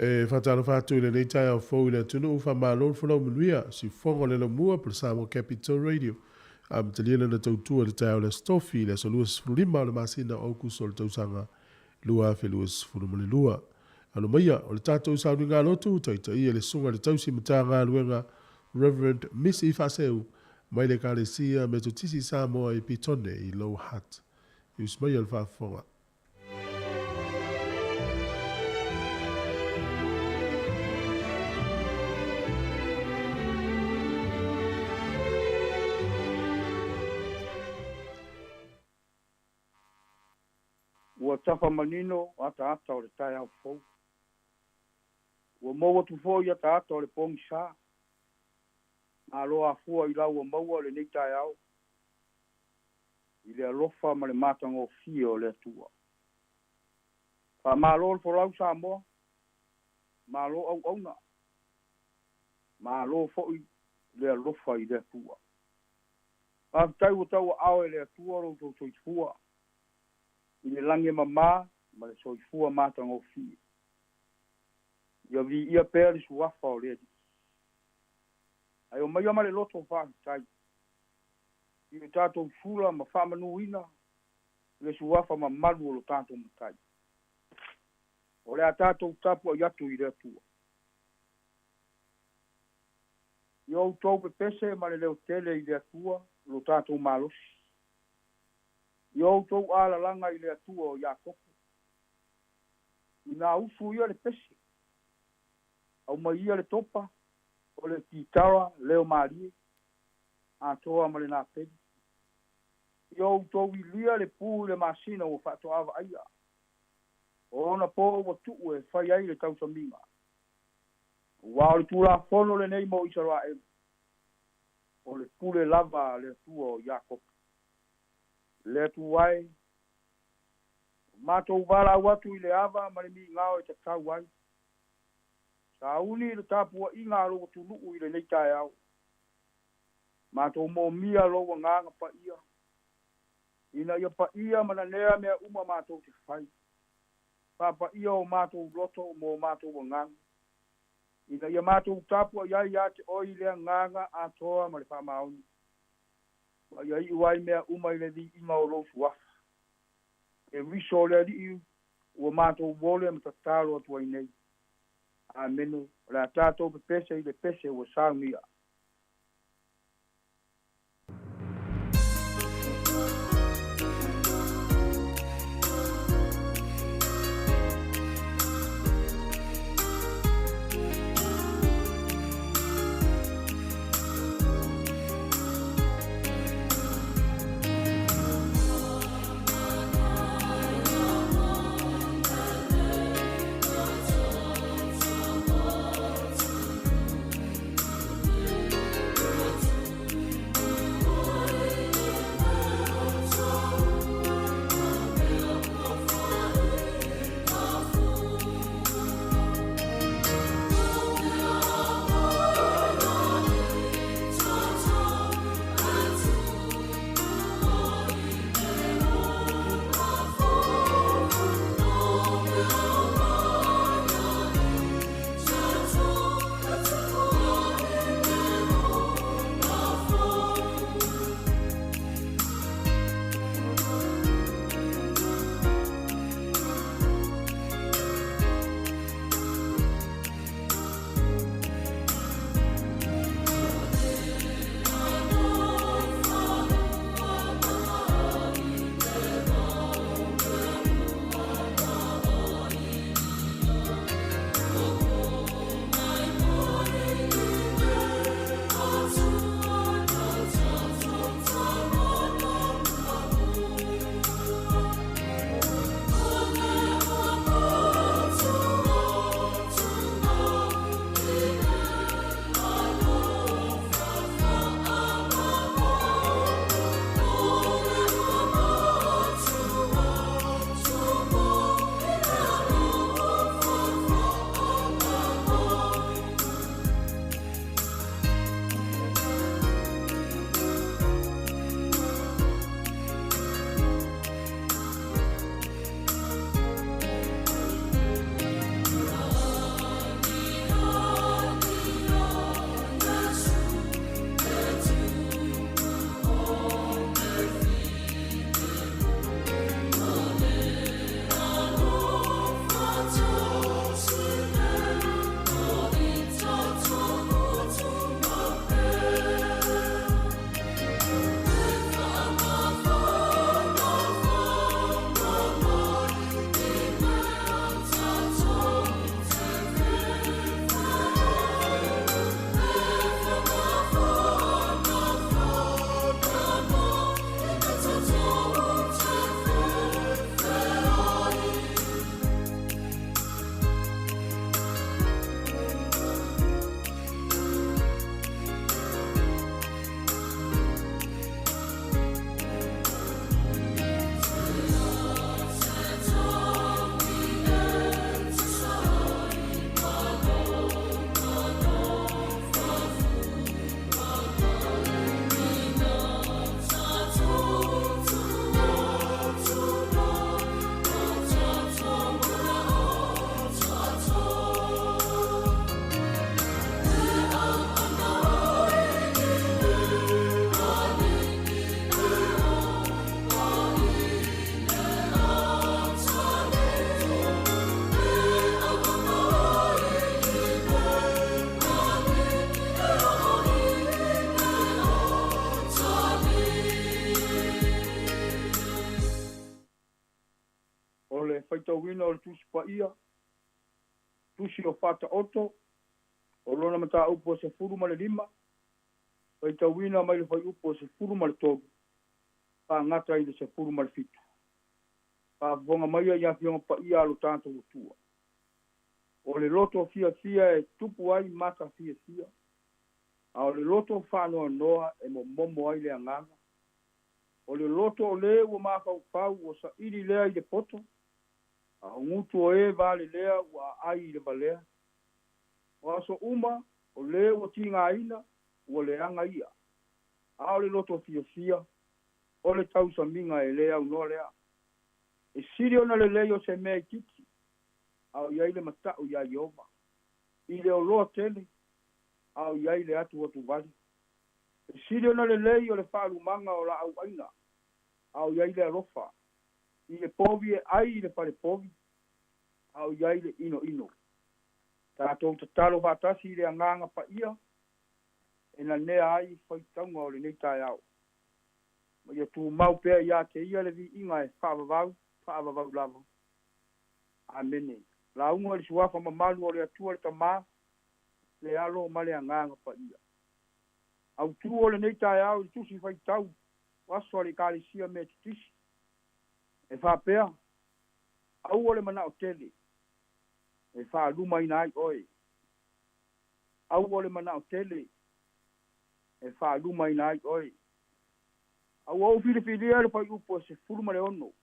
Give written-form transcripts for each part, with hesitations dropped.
Whatalo whātu le nei tai au fōu le tunu uwha mālon folau manuia si whongo le mua per Samoa Capital Radio. Taliana na tautua le tai au le stofi le so luas fulima o le masina o kuso le tausanga lua fe luas fulumani lua. Ano maia o le tātou sauni ngā lotu taita ia le sunga le tausi mata ngā luenga Reverend Miss Ifaseu mai le kālesia me totisi Samoa i pitone I low hat. Ius mai al whaafonga. Ua tafa manino ata o le tai au fou. Ua maua tu fo ia ata o le pongi sa. Alo a fua I lau ua maua le nei tai au. I le alofa ma le matango fia o le atua. Fa malo le folau Samoa. Malo au auna. Malo fo I le alofa I le atua. Fa tai ua tau au le atua lo to soifua. I le lange mama, ma le soifua matango fia. Ia vi ia pēr li suafa o ledi. Ai o mai ama le loto whaakitai. I le tātou fula ma whamanuina, le suafa ma malu o lo tātou matai. O le a tātou tapu a yatu I le atua. I au tau pe pese ma le leo tele I le atua, lo tātou malosi. I au tau ala langa I le atua o Iakopo. I nā ufu ia le pese. Au mai ia le topa, o le titara, leo marie, a toa ma le nā pedi. I au tau I lia le pū le masina o whātua awa aia. O ona pō wa tuu e whai ai le tau saminga. Wa o le tūra whono le nei mo Isara e. O le pūle lava le atua o Iakopo. Le tuai matou wala watu I le ava ma le mi ngao e te tau ai. Sa uni le tapu I ngā roa tunu I le nei tai au. Matou mo mia loa nganga pa ia. Ina ia pa ia mana nea mea uma matou te whai. Pa ia o matou loto mo matou nganga. Ina ia matou tapu ia ia te oi le nganga a toa ma le whamaoni. Ia I uai mea uma I le di inga o losu wafa. E riso le di iu, ua mātou wole ma tataro atu ai nei. Amene, le a tātou pe pese I le pese ua saumia. faitauina o le tusi paia tusi o fa'ataoto o lona mataupu o se fulu ma le lima faitauina mai le faiupu o se fulu ma le tolu fa'agata i le se fulu ma le fitu fa'afofoga maia ia fioga paia a lo tatou atua o le loto fiafia e tupu ai mata fiafia a o le loto fa'anoanoa e momomo ai le agaga o le loto o lē ua mafaufau ua sa'ili lea i le poto a o gutu o ē valelea ua a'ai i le valea o aso uma o lē ua tigāina ua leaga ia a o le loto fiafia o le tausamiga e lē aunoa lea e sili ona lelei o se mea ititi ao iai le mata'u iā Iova i le oloa tele ao iai le atu atuvali e sili ona lelei o le fa'alumaga o la'au'aina ao iai le alofa i le povi e ai i le falepovi ao iai le inoino tatou tatalo fa'atasi i le agaga pa'ia e nanea ai faitauga o lenei taeao ma ia tumau pea iā te ia le vi'iga e fa'avavau lava amene lauga le suafa mamalu o le atua le tamā le alo ma le agaga pa'ia autū o lenei taeao i le tusi faitau o aso a le ekalesia me tutisi e fa'apea au o le mana'o tele e fa'aluma ina ai oe au o le mana'o tele e fa'aluma ina ai oe au au filifilia le faiupu o se fulu ma le ono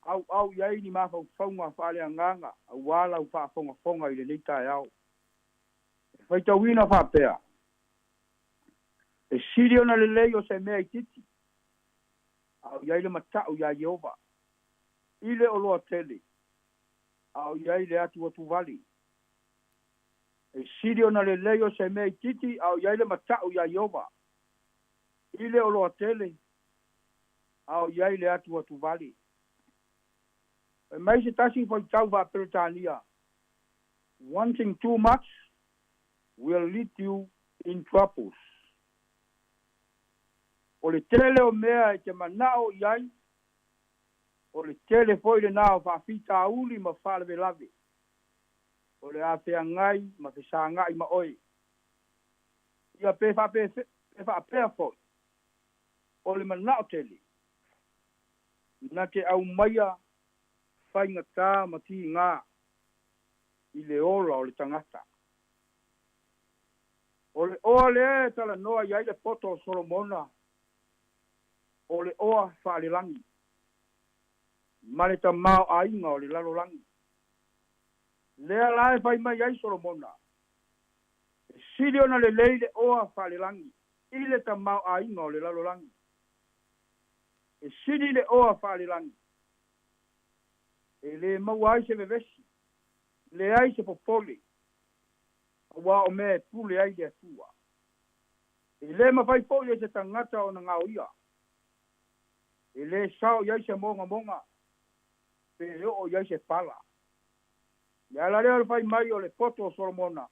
au iai ni mafaufauga fa'aleagaga auala au fa'afogafoga i lenei taeao e faitauina fa'apea e sili ona lelei o se mea ititi au iai le mata'u iā Iova i le oloa tele au iai le atu atuvali e sili ona lelei o se mea ititi au iai le mata'u iā Iova i le oloa tele au iai le atu atuvali e mai se tasi faitau fa'apeletania wanting too much will lead you in troubles o le tele o mea e te mana'o i ai o le tele foi lenā o fa'afitauli ma fa'alevelave o le a feagai ma fesāga'i ma oe ia pe fa'apea foi o le mana'o tele na te aumaia faigatā ma tigā i le ola o le tagata o le oa lea e talanoa i ai le poto o solomona o le oa fa'alelagi ma le tamao aiga o le lalolagi lea la e fai mai ai solomona e sili ona lelei le oa fa'alelagi i le tamao aiga o le lalolagi e sili le oa fa'alelagi e lē maua ai se vevesi leai se popole ua o mea e pule ai le atua e lē mafai fo'i e se tagata ona gaoia e lē sao i ai se mogamoga pe e o'o i ai se pala le ala lea o le fai mai o le poto o solomona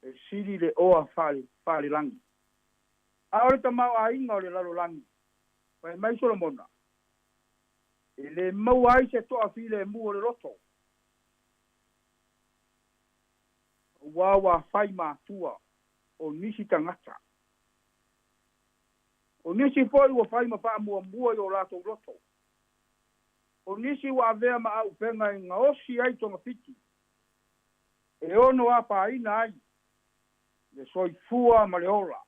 e sili le oa fa'alelagi a o le tamao aiga o le lalolagi fai mai solomona e lē maua ai se to'afile mu o le loto ua fai matua o nisi tagata o nisi fo'i ua fai ma fa'amuamua i o latou loto o nisi ua avea ma a'upega i gaosi ai togafiti e ono apāina ai le soifua ma le ola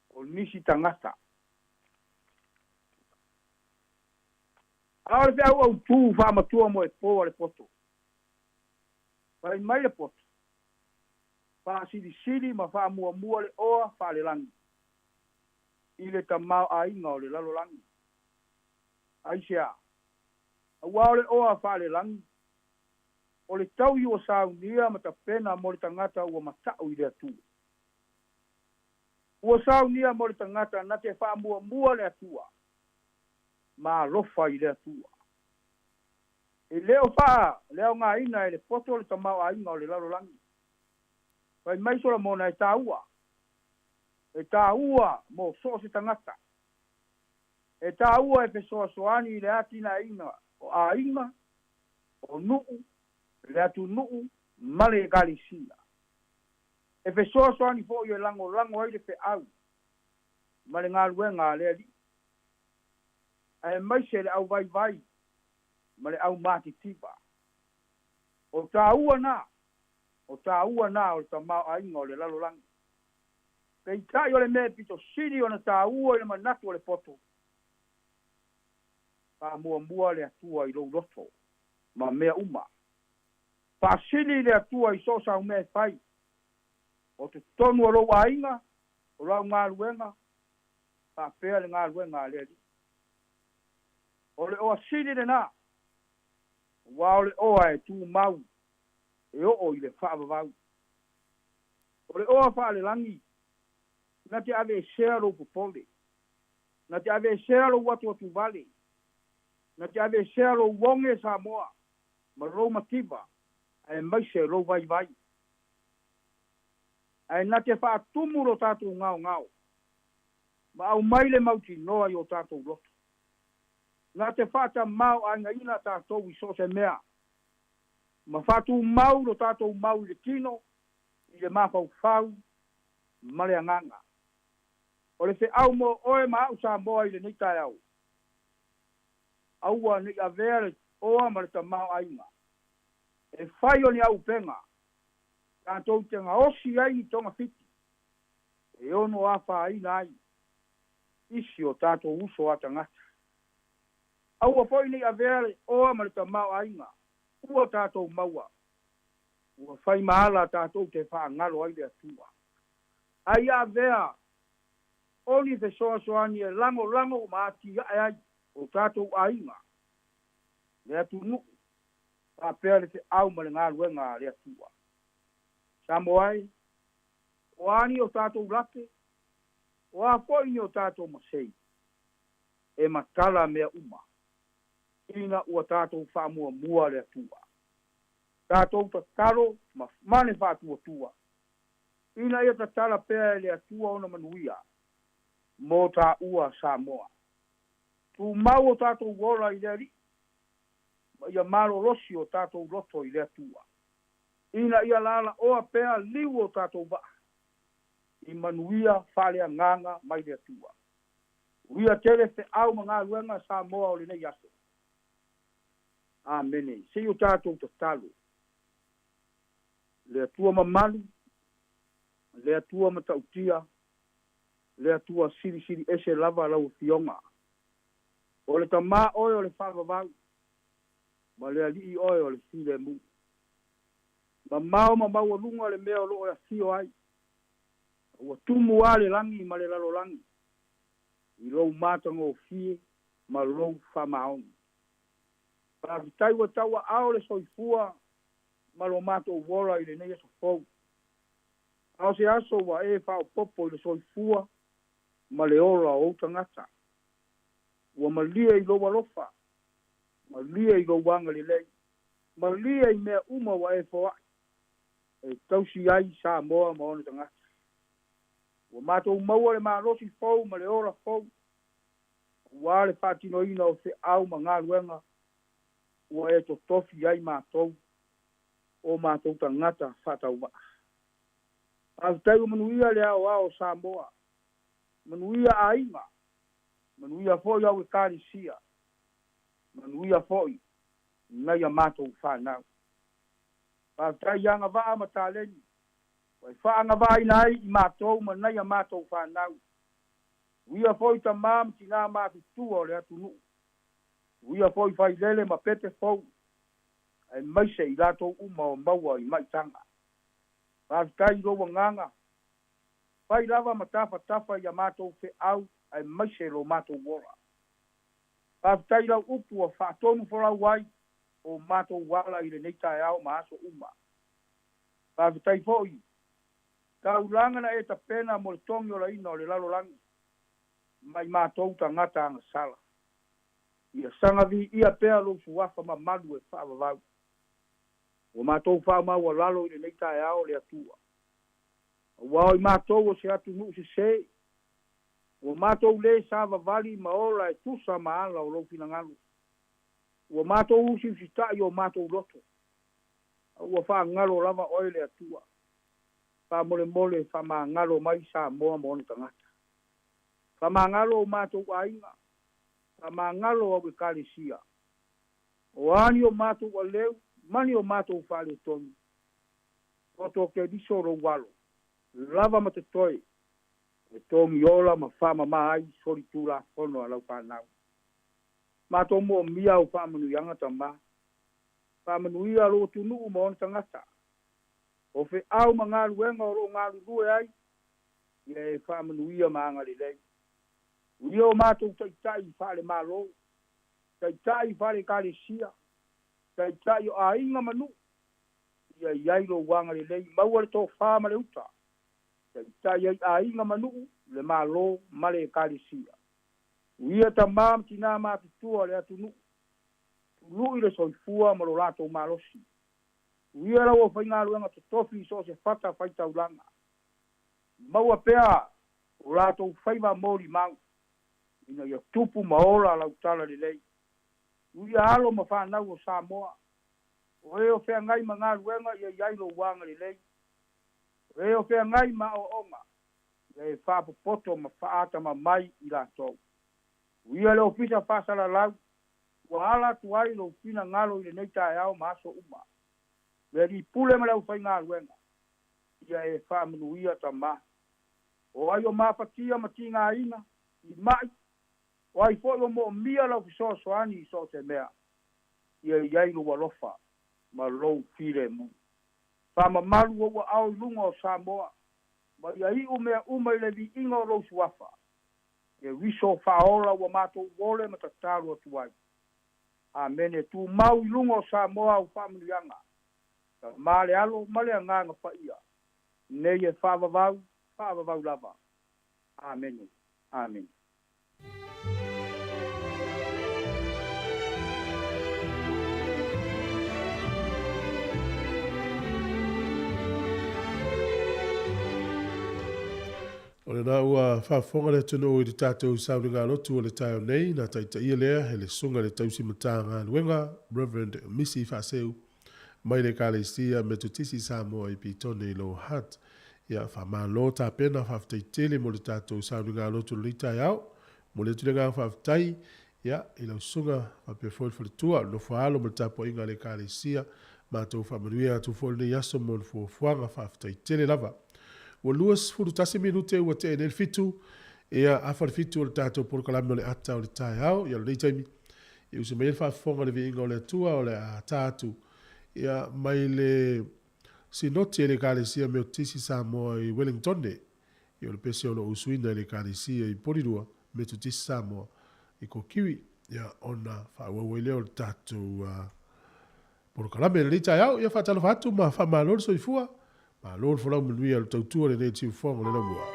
o nisi tagata a o le fe'au'autū fa'amatua mo e pō a le poto fai mai le poto fa'asilisili ma fa'amuamua le oa fa'alelagi i le tamao aiga o le lalolagi aisea auā o le oa fa'alelagi o le tau ua saunia ma tapena mo le tagata ua mata'u i le atua ua saunia mo le tagata na te fa'amuamua le atua malofa i le atua e leo le aogāina e le poto o le tamao aiga o le lalolagi fai mai solomona e tāua mo so'o se tagata e tāua e fesoasoani i le atinaiga o ainga, o nuu, le atu nuu, male galisia. E fe soani fo i lango ai le fe au. Male ngā luenga le ali. E mai se le au vai, male au mati tipa. O tā ua nā o le tamau ainga o le lalolangi. Kei tai o le mea pito siri o na tā ua i le manatu o le poto. Pa mua le atua i lou loto, ma mea uma. Pa siri le atua i sosa o mea pai. O te tonu o lou ainga, o lau ngā luenga, pa pēa le ngā luenga le ali. O le oa siri le nā, wa o le oa e tū mau, e o i le whaavavau. O le oa wha le langi, na te ave sea lo popole, na te ave sea lo watu vale, na te ave sea lo wonge Samoa, ma lo mativa, e mai se lo vai. E na te wha tumu lo tātou ngao, ma au mai le mauti noa i o tātou loto. Na te whata mau a nga ina tātou i so se mea, ma whatu mau lo tātou mau i le tino, i le mafau whau, ma le anganga. O le fe au mo oe ma au Samoa i le neitai au. Aua ni a vere oa ma le tamau ainga. E whai o ni au penga, tātou te ngā osi ai i tonga fiti. E ono a whaina ai, isi o tātou uso a tangata. Aua foi ni a vere oa ma le tamau ainga, ua tātou maua. Ua whai mahala tātou te wha ngalo ai le atua. Ai a vea, oni te soani e lango maati ai o tātou ainga. Le atu nuku, pa pēr te au ma le ngā luenga le atua. Samoai, o ani o tātou lake, o a foi ni o tātou masei, e matala mea uma. Ina ua tātou whamua le atua. Tātou ta taro, ma mane whātua. Ina ia ta tala pēr le atua o na manuia. Mō tā ua Samoa. Tu mau o tātou wola i le ri. Ia maro rosi o tātou loto i le atua. Ina ia lala oa pēa liu o tātou wa. I manuia whalea nganga mai le atua. Uia tele te au mga luenga Samoa o le nei aso. Amene. Se o tātou ta talo. Le atua mamalu. Le atua matautia. Le atua siri ese lava lau fionga. O le tama oe o le whavavau. Ma le alii oe o le file mu. Ma mau lunga le mea o loo e fio ai. Ua tumu a le langi ma le lalo langi. I lou matanga o fie ma lou whamaoni. Pa vitai wa taua ao le soifua ma lo mato o wola i le nei aso fau. Ao se aso wa e whao popo i le soifua ma le ora o tangata. Ua malia i loa lofa. Malia i loa wanga li lei. Malia i mea uma wa e foa. E tausi ai Samoa ma ono tangata. Ua matou maua le marosi fau ma le ora fau. Ua le patino ina o se au ma ngā luenga. Ua e to tofi ai matou. O matou tangata whatau wa. Avitai manuia le ao Samoa. Manuia a inga. Manuia foi au e karisia. Manuia foi. Nai a matou whanau. Avitai anga waa mataleni. Wai whaanga vai nai i matou ma nai a matou whanau. Uia foi ta mam ti ngā mātu tua o le atu nuu. Uia foi fai lele ma pete fau. Ai maise i lato uma o maua i maitanga. Avitai roa nganga. Pai lava matafa i a matou fe au, ai maise lo matou wora. Avitai lau upu a whaatonu fora wai, o matou wala i le neitai au ma aso uma. Avitai foi. Kau langana e ta pena mo le tongi o la ina o le lalo langi. Mai matou ta ngata anga sala. Ia sangavi ia pea lo suwafa ma malu e whaavavau. O matou whaamau a lalo i le neitai au le atua. Wao i matou o se atu nuu se. O matou le sa vavali ma ola e tusa ma ala o lo finangalo. ua matou usi usita'i o matou loto ua fa'agalo lava oe le atua fa'amolemole fa'amagalo mai Samoa mo ona tagata fa'amagalo o matou aiga fa'amagalo au ekalesia o ani o matou aleu mani o matou fa'aleotonu o tokeliso lou alo lava matatoe e tomiola ma fa'amamā ai soli tulafono a lau panau matou mo'omia o fa'amanuiaga tamā fa'amanuia lo tunu'u ma ona tagata o fe'au ma galuega o lo'o galulue ai ia e fa'amanuia ma agalelei ia o matou ta'ita'i fa'alemālou ta'ita'i fa'alekalesia ta'ita'i o āiga manu'u ia iai lou agalelei maua le tofā ma le uta ta'ita'i ai āiga manu'u le mālō ma le ekalesia ia tamā ma tinā matutua le atunu'u tulu'i le soifua ma lo latou malosi ia lau o faigaluega totofi so o se fata faitaulaga maua pea o latou fai mamoli mau ina ia tupu ma ola lautala lelei ia alo ma fa'anau o Samoa o e o feagai ma galuega ia iai lou agalelei o e o feagai ma o'oga ia e fa'apopoto ma fa'ata mamai i latou ia le ofisa fa'asalalau ua ala atu ai lou kina galo i lenei taeao ma aso uma le lipule ma le aufaigaluega ia e fa'amanuia tamā o ai o mafatia ma tigāina i ma'i o ai fo'i o mo'omia lau fesoasoani i so o te mea ia iai lou alofa ma lou filemu fa'amamalu o ua ao i luga o Samoa ma ia i'u mea uma i le li'iga o lou suafa e wiso fa'aola ua matou ole ma tatalu atu ai amene tumau i luga o Samoa au fa'amanuiaga ma le alo ma le agaga fa'ia nei e fa'avavau lava amene amene O le nā ua whaafonga le tunu o i te tātou sauringa lotu o le taio nei, nā taitaia lea he le sunga le tausi mata ngā luenga, Reverend Missy Faseu, mai le kālesia me tutisi Samoa i pitone i lo hat, ia whamalo tā pena whaftaitele mo le tātou sauringa lotu le taiao, mo le tulenga whaftai, ia i lau sunga whapefoi whalitua, no whaalo mo le tapo inga le kālesia, mātou whamanuia tu wholne yaso mo le fuafuanga whaftaitele lava. Ua luas furu tasi minute ua te enel fitu ea afar fitu o le tātou porokalame o le ata o le taeao ia le taimi ia usi mai le whaafonga le viinga o le atua o le tātou ia mai le sinoti e le kālesia me o tisi Samoa i Wellington ia o le pese o lo usuina le kālesia i Porirua me tu tisi Samoa i Kokiwi ia ona whaawawai leo le tātou porokalame le taeao ia whaatalo whatu ma whamalolo soifua ma lor folau manuia le tautua le nei tiu fonga le lamua.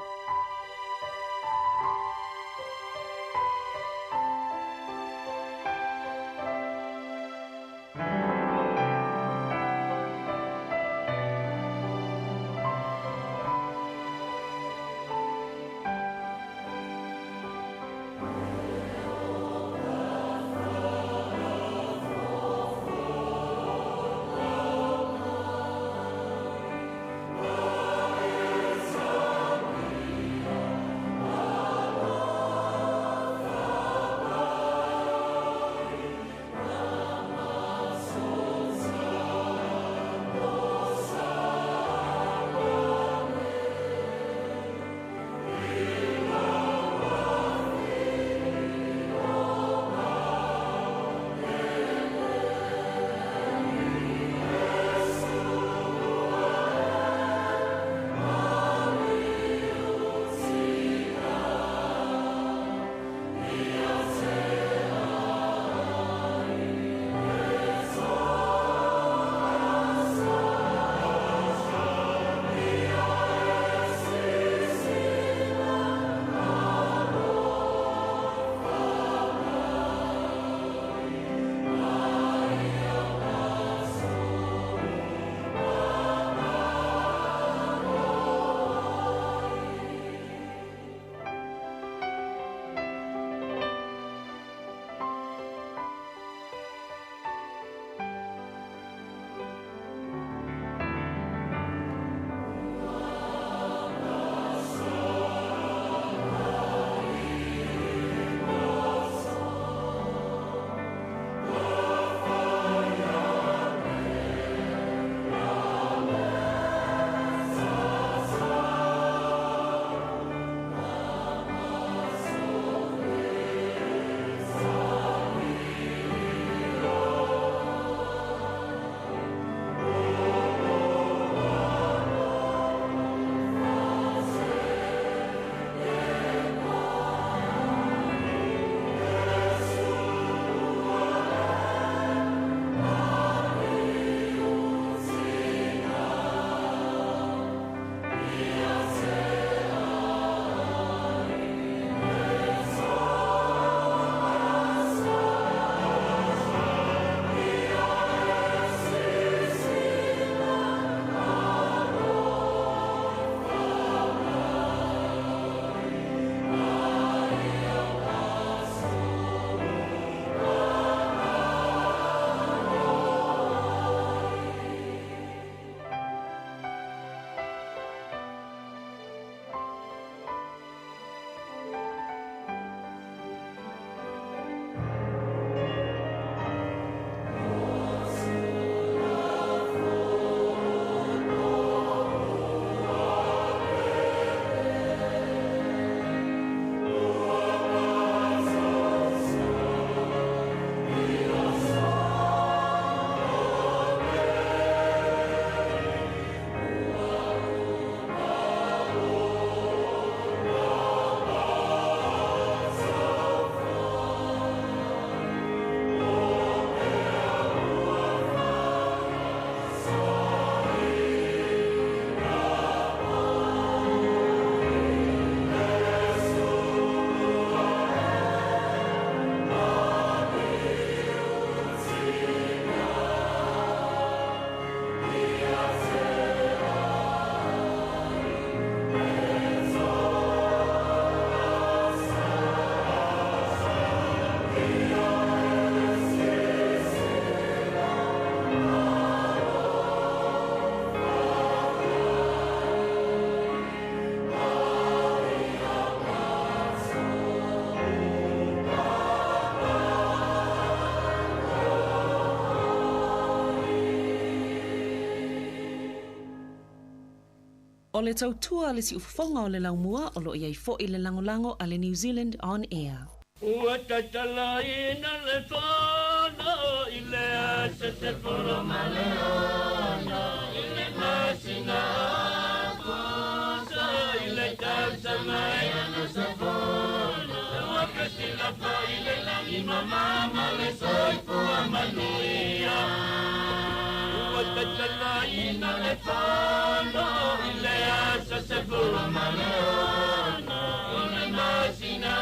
O le tautua le si ufafonga o le laumua o lo iai fo i le langolango a le New Zealand On Air. Ua tatala ina le whana i le asa te poro maleona i le masina kusa i le tausa mai ana sa pona ua kasila pa i le langi mamama le soifua manuia ua tatala ina le whana i le asa te poro maleona i le masina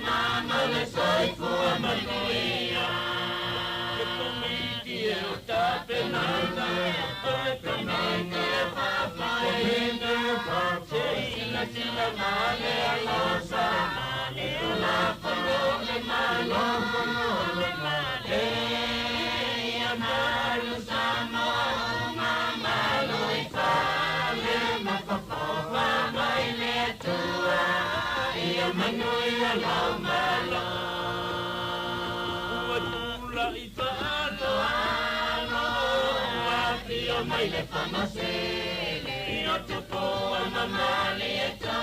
Mamma le soifua manuia e comiti e o tapenana e comiti e papaina se sila male a losa e la palole malole male e amaru Samoa mamma lo fale ma papà mai le tua e manuia la mala ua tula i whaano a mai le whamasele i o tupo a mamali e tā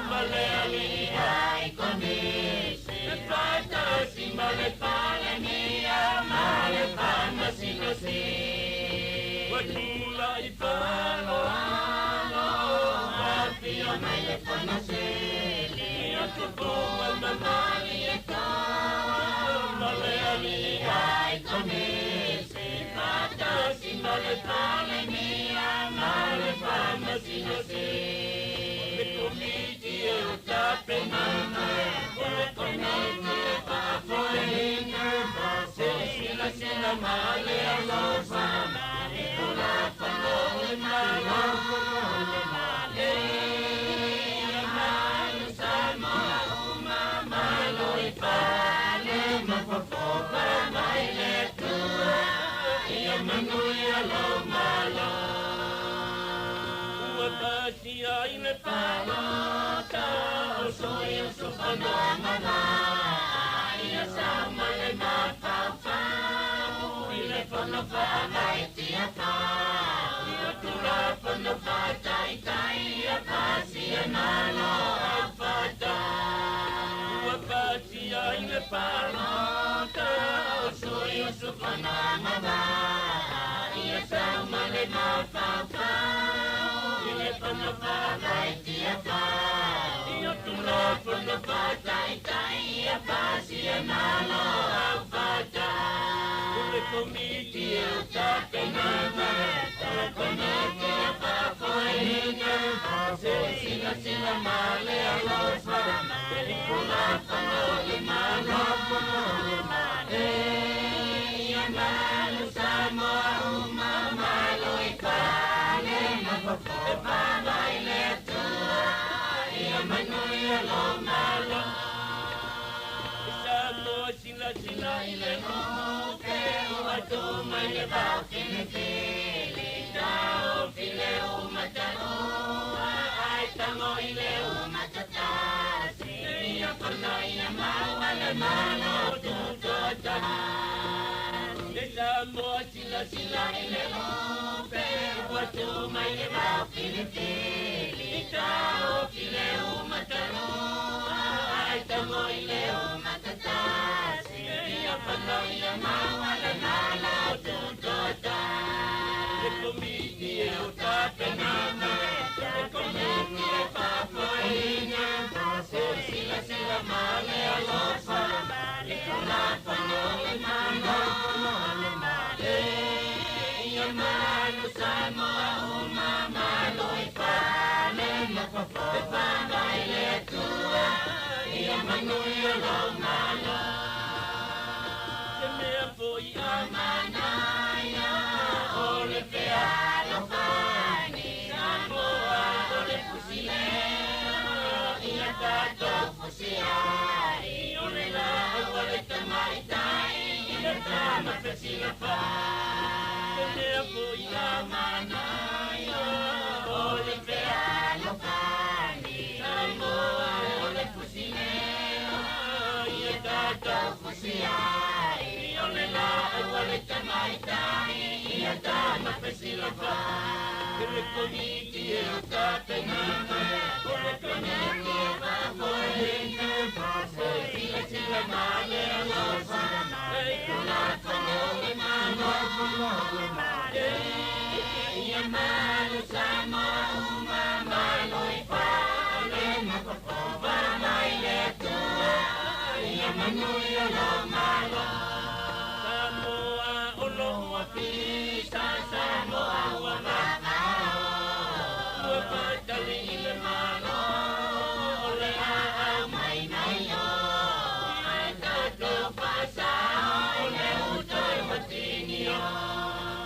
male ali ai konese e whaitasi male whale mia male whamasino si ua tula i whaano a mai le whamasele tupo a mamali e tā male ali ai konese patasi male pale mia male whamasino se le komiti e o tapenana le komiti e papoina se sila male a losa e kula whanole malole male manuia lo malo ua pasia i le palota o soi o sofano mana ia sama le matawhau i le whanawhana i tia pau ia tura whanawhata i tai ia pasia nalo a whata ua pasia i le palota o soi o sofano mana sama le mawhawhau i le whanawhana i tia pau i o tula whanawhata i tai ia pasia nalo au whata o le komiti e o tapenana le komiti e whakoina se sila male a losa i kula whanole malole male ia malu Samoa e pamai le tua ia manuia lo malo Samoa sila i le hoke ua tu mai le vau kini fili tau file umataroa ai tango i le umatatasi ia pana ia maua le malo tutota e Samoa sila i le hoke ua tu mai le vau kini fili tau file umataroa ai tango i le umatatasi ia pana ia maua le malo tutota e komiti e o tapenana e komiti e papoina se sila male a losa e kula whanole malole male ia manu Samoa malo i whane e whanai le tua ia manuia lo malo se mea po i amanaia o le pea lo whani Samoa o le pusilea ia tato pusiari o le lau o le tamaitai i le tama pesila wha se mea po i amanaia o le pea lo whani Samoa o le pusilea ia tato pusiari tai tai ia tama pesila fa. Kele komiti e ta te nana. Kele komiti e pa foi ne pa foi. Ia tila male alofa. Ei kula fanole mano fanole male. Ia manu sama uma mano ipa. Le na pa pa mai le tua. Ia manuia lo malo. Samoa olo wa pisa Samoa wa mana. Wa patali le malo. Ole a mai nai yo. Ai ta to pasa. Ole utoi matinio.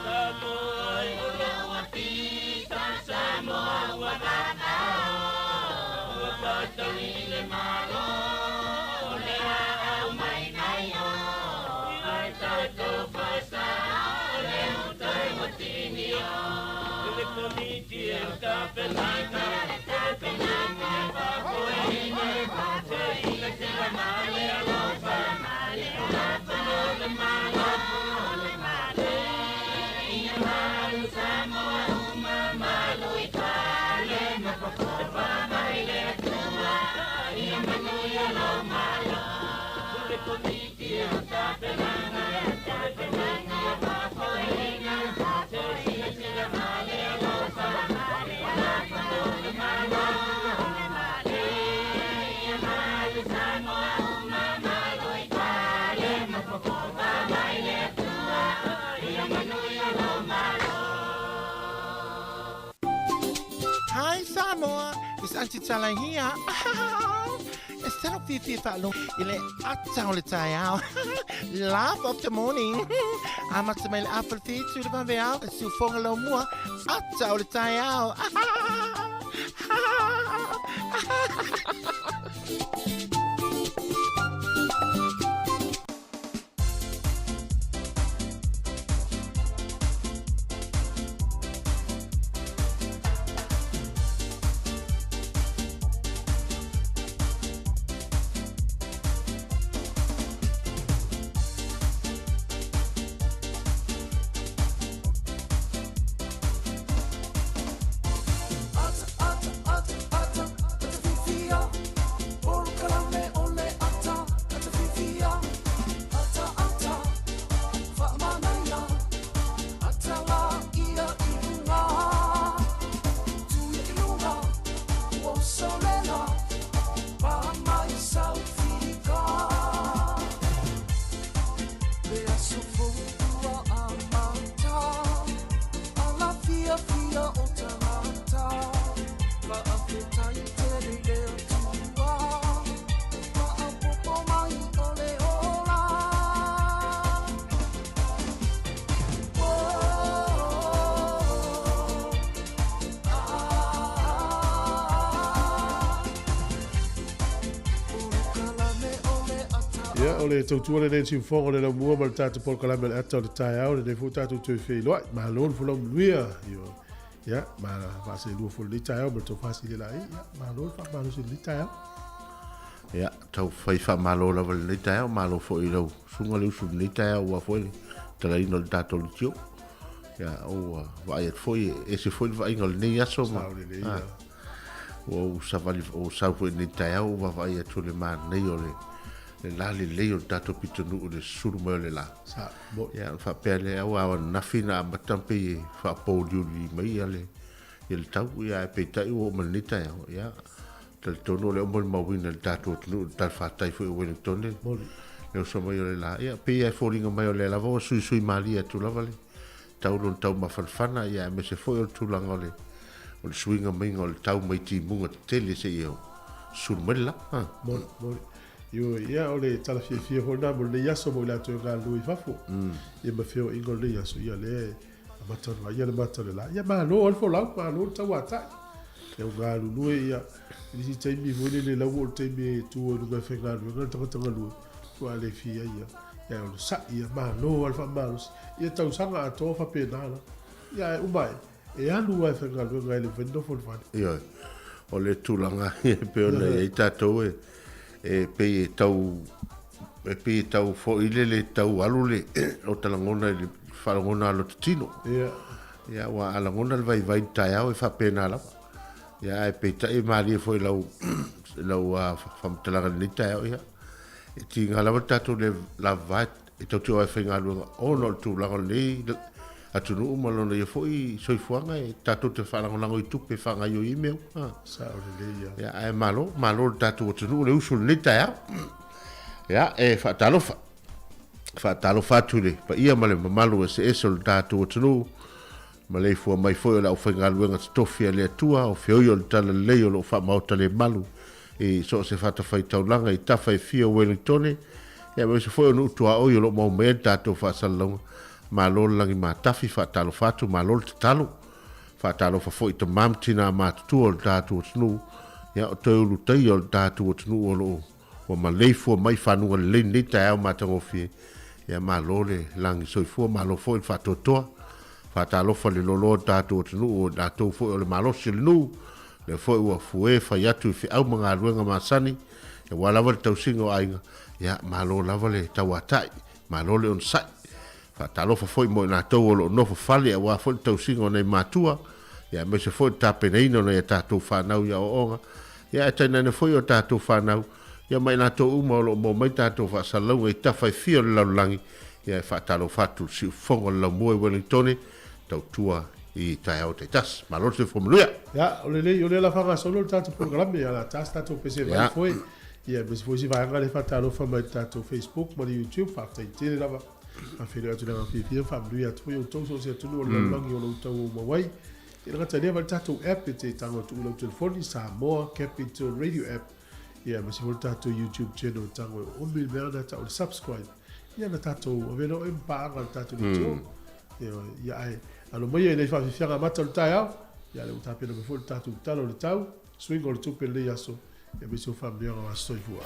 Samoa olo wa pisa Samoa wa mana. Wa patali le malo. Hi Samoa, it's Auntie Chala here. Instead of Fifi Falun, ile atau le tayao. Laugh of the morning. Amat semel apple feet to the bambao, su fongalo mua, atau le tayao. le tautua le nesi fongo le mua ma le tatu pol kalame le ata o le tai au le ne fu tatu tu fe loa ma lon fu long luia yo ya ma fa se lu fu le tai au ma to fa si le la ya ma lon fa ma lu si le tai au ya tau fai fa ma lo la le tai au ma lo fo i lo sunga le su le tai au wa fo le tala ino le tatu le tio ya o va e foi e se foi va ingol ne ya so ma o sa vali o sa fu le tai au va va e tu le ma ne yo le la le o tato pitonu o le suru mo le la sa mo ya fa pele au au na fina matampe fa po diu li mai ale il tau ya pe tai o manita ya tel tono le mo mo win el tato tu tal fa tai fu Wellington le so mo le la ya pe ya falling mo le la vo sui malia tu la vale tau non tau ma fana ya me se foi tu la ngole o swing mo ngol tau mai ti mo tele se yo sur mo la mo yo ya ole tala fie hona mo le yaso mo la to ga lui fafo ye ma fio ingol le yaso ya le maton va ya le maton la ya ma lo fo la ma lo ta wa ta le ga lu lu ya ni si tai mi vole le la wo tai mi tu o ga fe ga lu ga ta lu ko ale fie ya o sa ya ma lo alfa ma lo ya ta usanga a to fa pe na ya u bai e anu wa fe ga lu ga le vendo fo fa yo o le tulanga pe o le tato e pe tau e pe tau fo ile le tau alu le o talangona le falangona lo tino ya wa alangona le vai tai au e fa pena la ya e pe tai mali fo lau fam talanga le tai au ya e tinga la tatu le la vai e tau tu ai fenga lu o no tu la le atunu malo le foi soifuanga e tatu te falangona ngoi tu pe fanga yo email sa o le ya e malo tatu tunu le usul le tai au ya e fa talofa tu le pa ia male malu e sol tatu tunu male fu mai foi la ofenga luenga stofia le tua o feoio le tala le o lo fa mauta le malu e so se fa ta fai taulanga i ta fai fia Wellington ya me se foi no tua o yo lo mo me tatu fa salong malo langi ma tafi fa talofa tu malo talo fa talofa foi to mamtina ma tu o tatu tunu ya o to lu tai o tatu tunu o lo o maleifu mai fanu le ni ta o matango fi ya malole lang soifu malo fo fa totoa fa ta lo fo le lolo tatu tunu o tatu fo le malo silnu le fo o fue fa ya tu fi au manga luenga masani e wala wa tau singo ainga ya malo lava le tawatai malo le on sai fa ta lo fo mo na to lo no fo fale wa fo tau singo nei matua ya me se fo ta peneino na tatu fa nau ya o ya tana ne fo yo tatu fa nau ya mai na to uma lo mo mai tato fa salou e ta fai fio la langi ya fa talo fatu si fongo la mo Wellington tau tua i tai au te tas malo se formula ya o le la fanga solo tato programme ya la tas tato pese vai foi ya bis foi si vai ngale fa talo fa mai tato Facebook ma YouTube fa tai tele lava a fere atu na fi fa mlu ya tu yo to so se tu lo langi o lo tau mo wai ina ta ne va tato app te tango tu lo telefoni Samoa Capital Radio app ya ma si volta to YouTube channel tango o mil merda ta o subscribe ya na tato o velo impara tato ni to ya ai alo mo ye le fa fianga mata o tai ya le uta pelo fo tato talo le tau swing o tu pele ya so ya biso family o aso ifua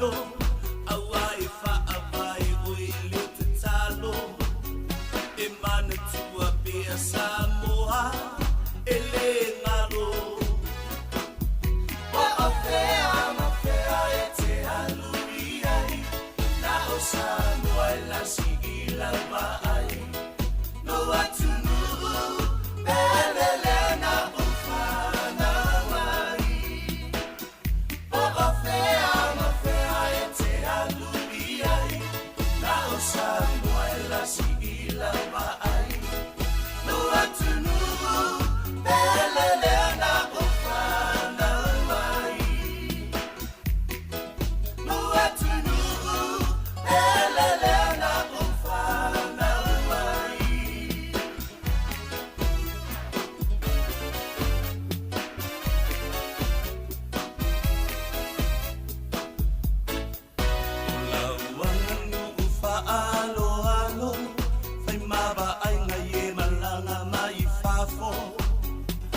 Oh,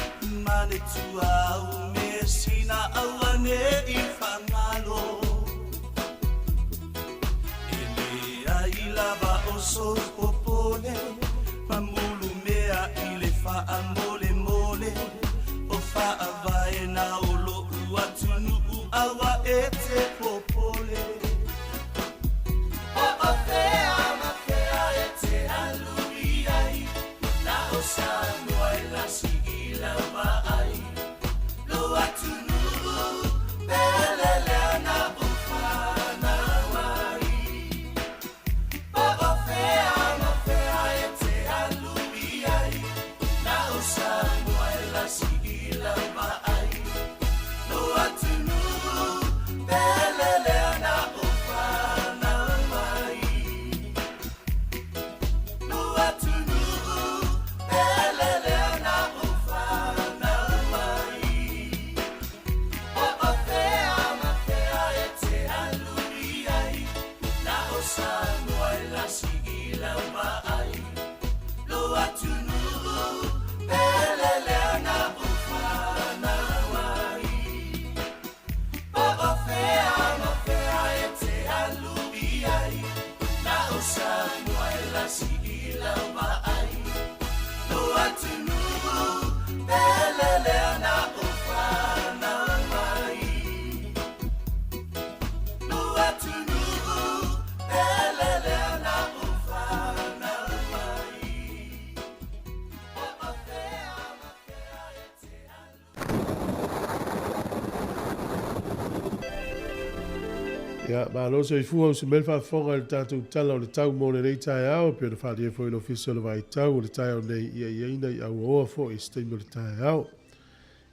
Ya, ma lo se fu o se mel fa fonga le tatu tala o le tau mo le tai ao pe le fa dia foi l'official vai tau le tai o nei ia ina au o fo e ste mo le tai ao.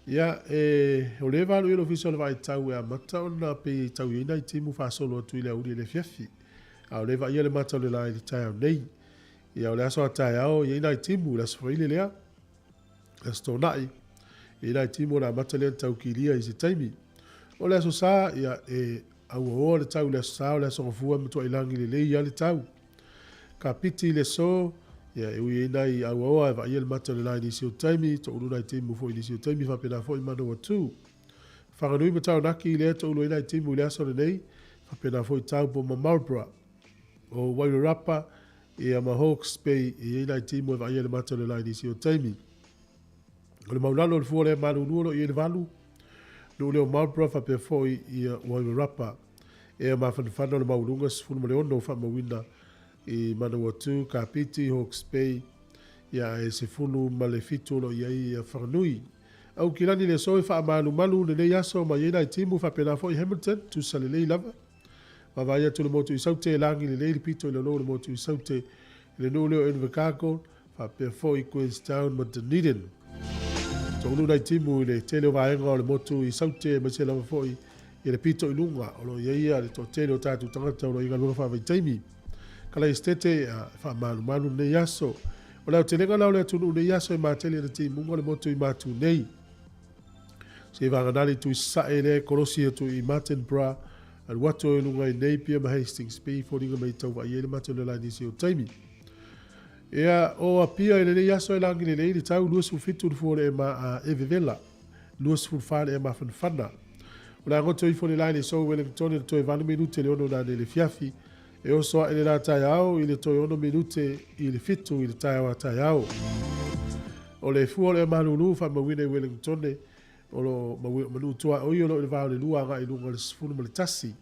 Ya, o le va l'official vai tau e mata o na pe tau ina i timu fa solo tu ile uri le fiafi. A le va ia le mata le lai le tai o nei. Ia o le aso tai ao ia ina i timu la so ile lea. La sto nai. Ina i timu la mata le tau kilia i se taimi. O le aso sa ia au o le tau le sao le so fua mo to ilangi le ia le tau ka piti le so ia e ui nai au o va ia le mata le line si o taimi to ulu nai timu fo ili si o taimi fa pena fo i mano tu fa nui mo tau naki le to ulu nai timu le so le nei fa pena fo i tau po ma Marlborough o Wairarapa rapa ia ma Hawke's Bay i nai timu va ia le mata le line si o taimi o le maulalo le fo le manu nuolo i le valu no leo Marlborough fa pe foi ia Wairarapa e ma fanfano le maulunga sfunu le ono fa mawina i Manawatu ka piti Hawke's Bay ia e se funu malefitu lo ia whanui au kilani le soe fa malu le yaso ma yena i timu fa pena foi Hamilton tu salilei lava ma vaia tu le motu i saute langi le leili pito le lo le motu i saute le no leo Invercargill fa pe foi Queenstown ma Dunedin so ulu nai timu le tele o vaenga o le motu i saute ma se lava foi i le pito i lunga o lo ia le to tele o tatu tangata o lo inga lunga whawai taimi kala i stete wha malu ne yaso o leo telenga lau le atunu ne yaso i mātele na timu unga le motu i mātu nei se vanganali tu i sae le korosi tu i Martin Bra al wato i lunga i nei pia ma Hastings Bay fōringa mai tau wa i ele mātu le lai nisi o taimi ia o apia ele le yaso e langi le le tau luas fitu fo le ma evevela luas fu fale e ma fanfana o la ngoto i fo le line so Wellington le to e 20 minute le ono na le fiafi e o so ele la taiao i le to ono minute i le fitu i le taiao o le fu le ma lulu fa ma wine Wellington o lo ma lu tua o yo le va le lua ga i lunga le fu le tasi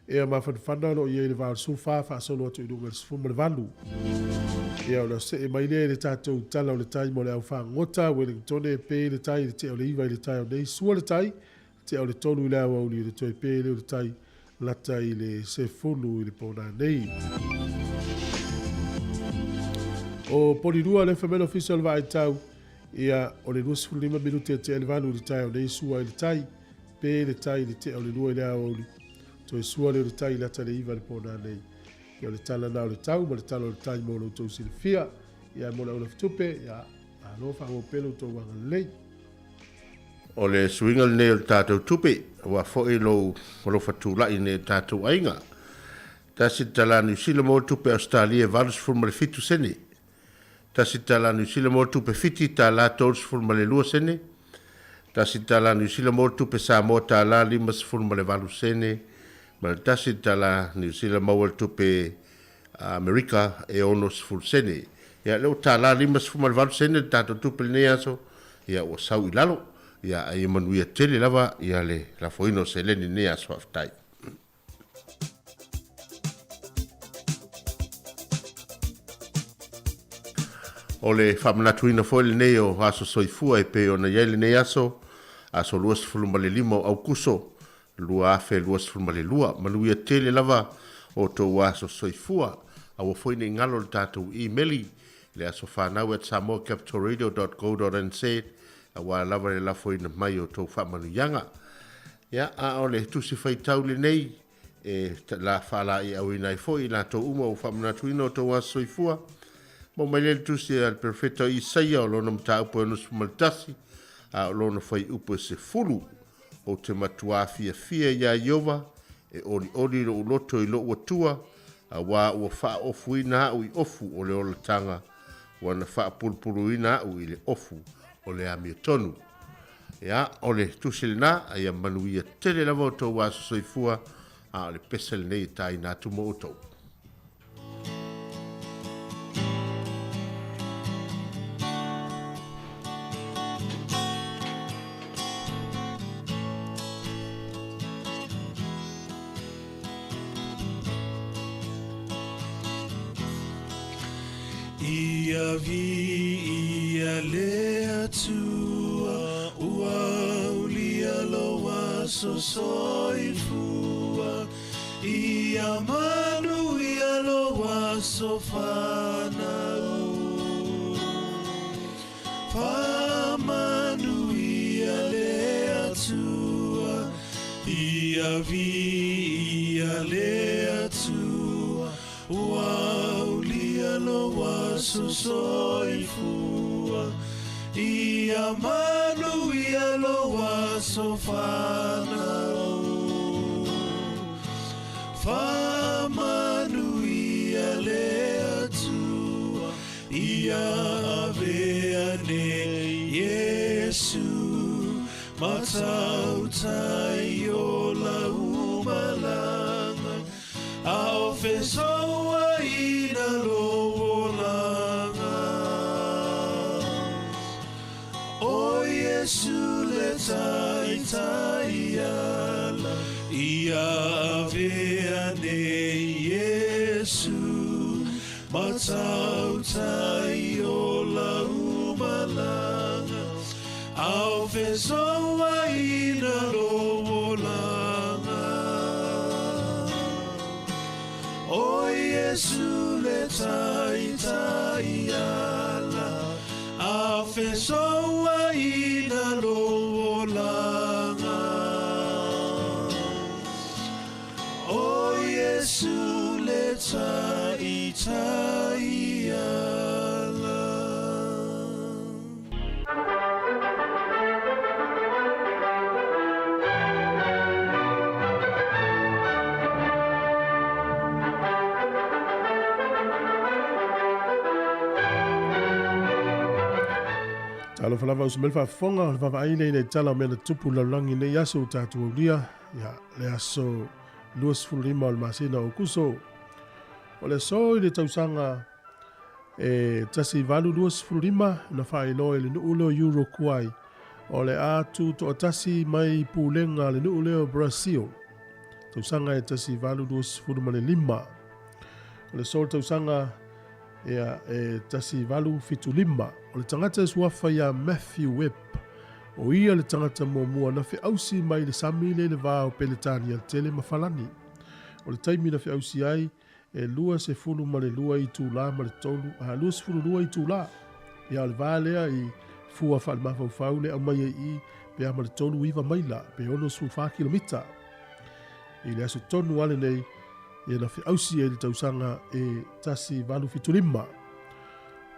e ma fanfana lo i le va su fa solo to i lunga le fu le valu ia o le se mai le tatou tala o le tai mo le au whangota Wellington e pe le tai te o le iwa i le tai o nei sua le tai te o le tonu i le au le toi pe le tai lata i le se fulu i le pona nei o polirua le family official vai tau ia o le 25 minute te le valu i le tai o nei sua i le tai pe le tai le te o le lua i le au le toi sua le tai lata le iwa i le pona nei ia le tala na o le tau, ma le tala o le tai mo lo tau silfia, ia mo le o le ftupe, ia alofa o pelo tau wanga lei. O le swingal ne o tātou tupe, wa fo e lo fatula i ne tātou ainga. Ta si tala New Zealand mo tupe Australia valus furma le fitu sene. Ta si tala New Zealand mo tupe fiti ta la tous furma le lua sene. Ta si tala New Zealand mo tupe Samoa ta la limas furma le valus sene. Ma le tasi tala New Zealand mawal tupe Amerika e onos full sene. Ia leo tala limas furma le valus sene tātou tupe le ne aso. Ia o sau i lalo. Ia ai manuia tele lava ia le la foino se leni ne aso aftai. O le whamanatuina foile nei o aso soifua e pe o na iele nei aso luas fulumale limo au kuso lua afe luas fulumale lua manuia tele lava o tō aso soifua au o foine ngalo le tātou e-maili le aso whanau at samoacapitalradio.co.nz wa lava le la foina mai o tō whamanuianga. Ia a o le tusi whaitau le nei e la whala i au inai foi la tō uma o whamanatuina o tō aso soifua. Mo mai le tusi al perfetto Isaia o lona mta upo e nusu maltasi a o lona fai upo se fulu o te matua fia ia Iova e oli lo uloto i lo watua a wā ua wha ofu ina au I ofu o le ola tanga wana wha pulpulu ina au I le ofu o le amia tonu. Ia, o le tusilina a ia manuia tele lava o tau waso soifua a o le pesel nei tai nā tumo o tau. Ia vi ia lea tua ua ulia loa so soifua ia manu ia loa so whanau whamanu ia lea tua ia vi ia lea tua ua ulia loa so soifua ia manu ia loa so whanau whamanu ia lea tua ia avea ne Yesu matau tai o la umalanga ao fesoa ina loolanga o Yesu le tai tai ala ia avea ne Yesu matau tai o la umalanga ao fesoa ina loolanga o Yesu le tai tai ala a fesoa ina loolanga o Yesu le tai tai ala. Talo falava usu melfa fonga le vava aile nei tala mena tupu laulangi nei aso tatu aulia ya le aso luas fulima o le masina o kuso o le so i le tausanga tasi valu luas fulima na whaelo e le nuuleo euro kuai o le atu to tasi mai pulenga le nuuleo Brazil tausanga e tasi valu luas fulima le lima o le so tausanga tasi valu fitu lima o le tangata suafa ia Matthew Webb o ia le tangata mua na fe ausi mai le sami le vao peletani al tele mafalani o le taimi na fe ausi ai e lua se fulu ma le lua i tūla ma le tolu a lua se fulu lua i tūla ia le valea i fua wha le mafau le au mai i pe ama le tolu iwa maila pe ono su 4 kilomita i le aso tonu ale nei ia na fe ausi e le tausanga e tasi valu fitulima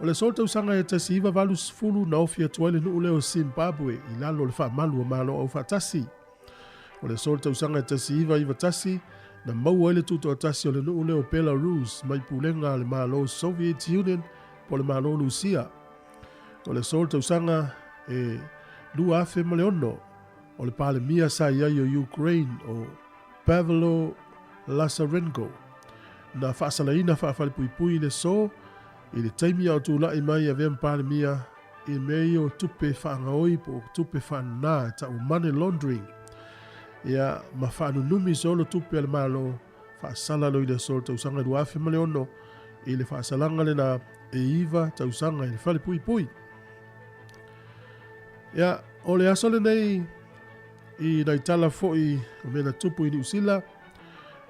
o le sol tausanga e tasi iwa valu sfulu na ofi atua le nuu leo Zimbabwe i lalo le wha malu o malo au wha tasi o le sol tausanga e tasi iwa tasi na maua ele tuto atasi o le nuu leo Belarus mai pulenga le malo Soviet Union po le malo Lucia o le sol tausanga e lua afe ma le ono o le pale mia sa iai o Ukraine o Pavlo Lazarenko na whaasalaina whaafalipui le so i le taimi au tūla i mai a vea mpare mia i mei o tupe whaangaoi po tupe whaanā ta o money laundering ia ma whaanunumi solo tupe al malo whaasala lo i le sol tausanga duafe ma le ono i le whaasalanga le na e iwa tausanga i le whalipui ia o le asole nei i naitala foi o mena tupu i ni usila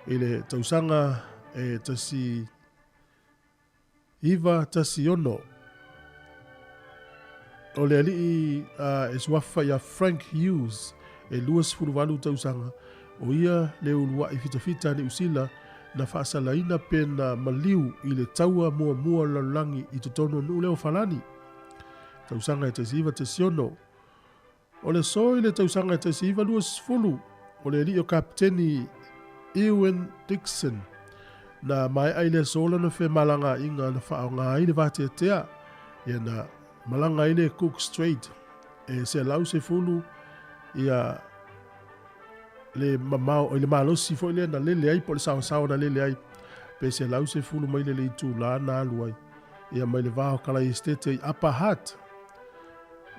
i le tausanga e tasi iwa tasi ono o le alii e suafa ia Frank Hughes e luas furuwalu tausanga o ia le ulua i fitafita ni usila na whaasalaina pena maliu i le taua mua lalangi i tutono nu leo falani tausanga e tasi iwa tasi ono o le so i le tausanga e tasi iwa luas fulu o le alii o kapteni Ewan Dixon na mai ai le sola na fe malanga inga na fa nga i le vate tea ia na malanga i le Cook Strait e se lau se fulu ia le mamao o le malosi fo le na lele ai po le sao na lele ai pe se lau se fulu mai le tu la na luai ia mai le vao kala i stete i Upper Hutt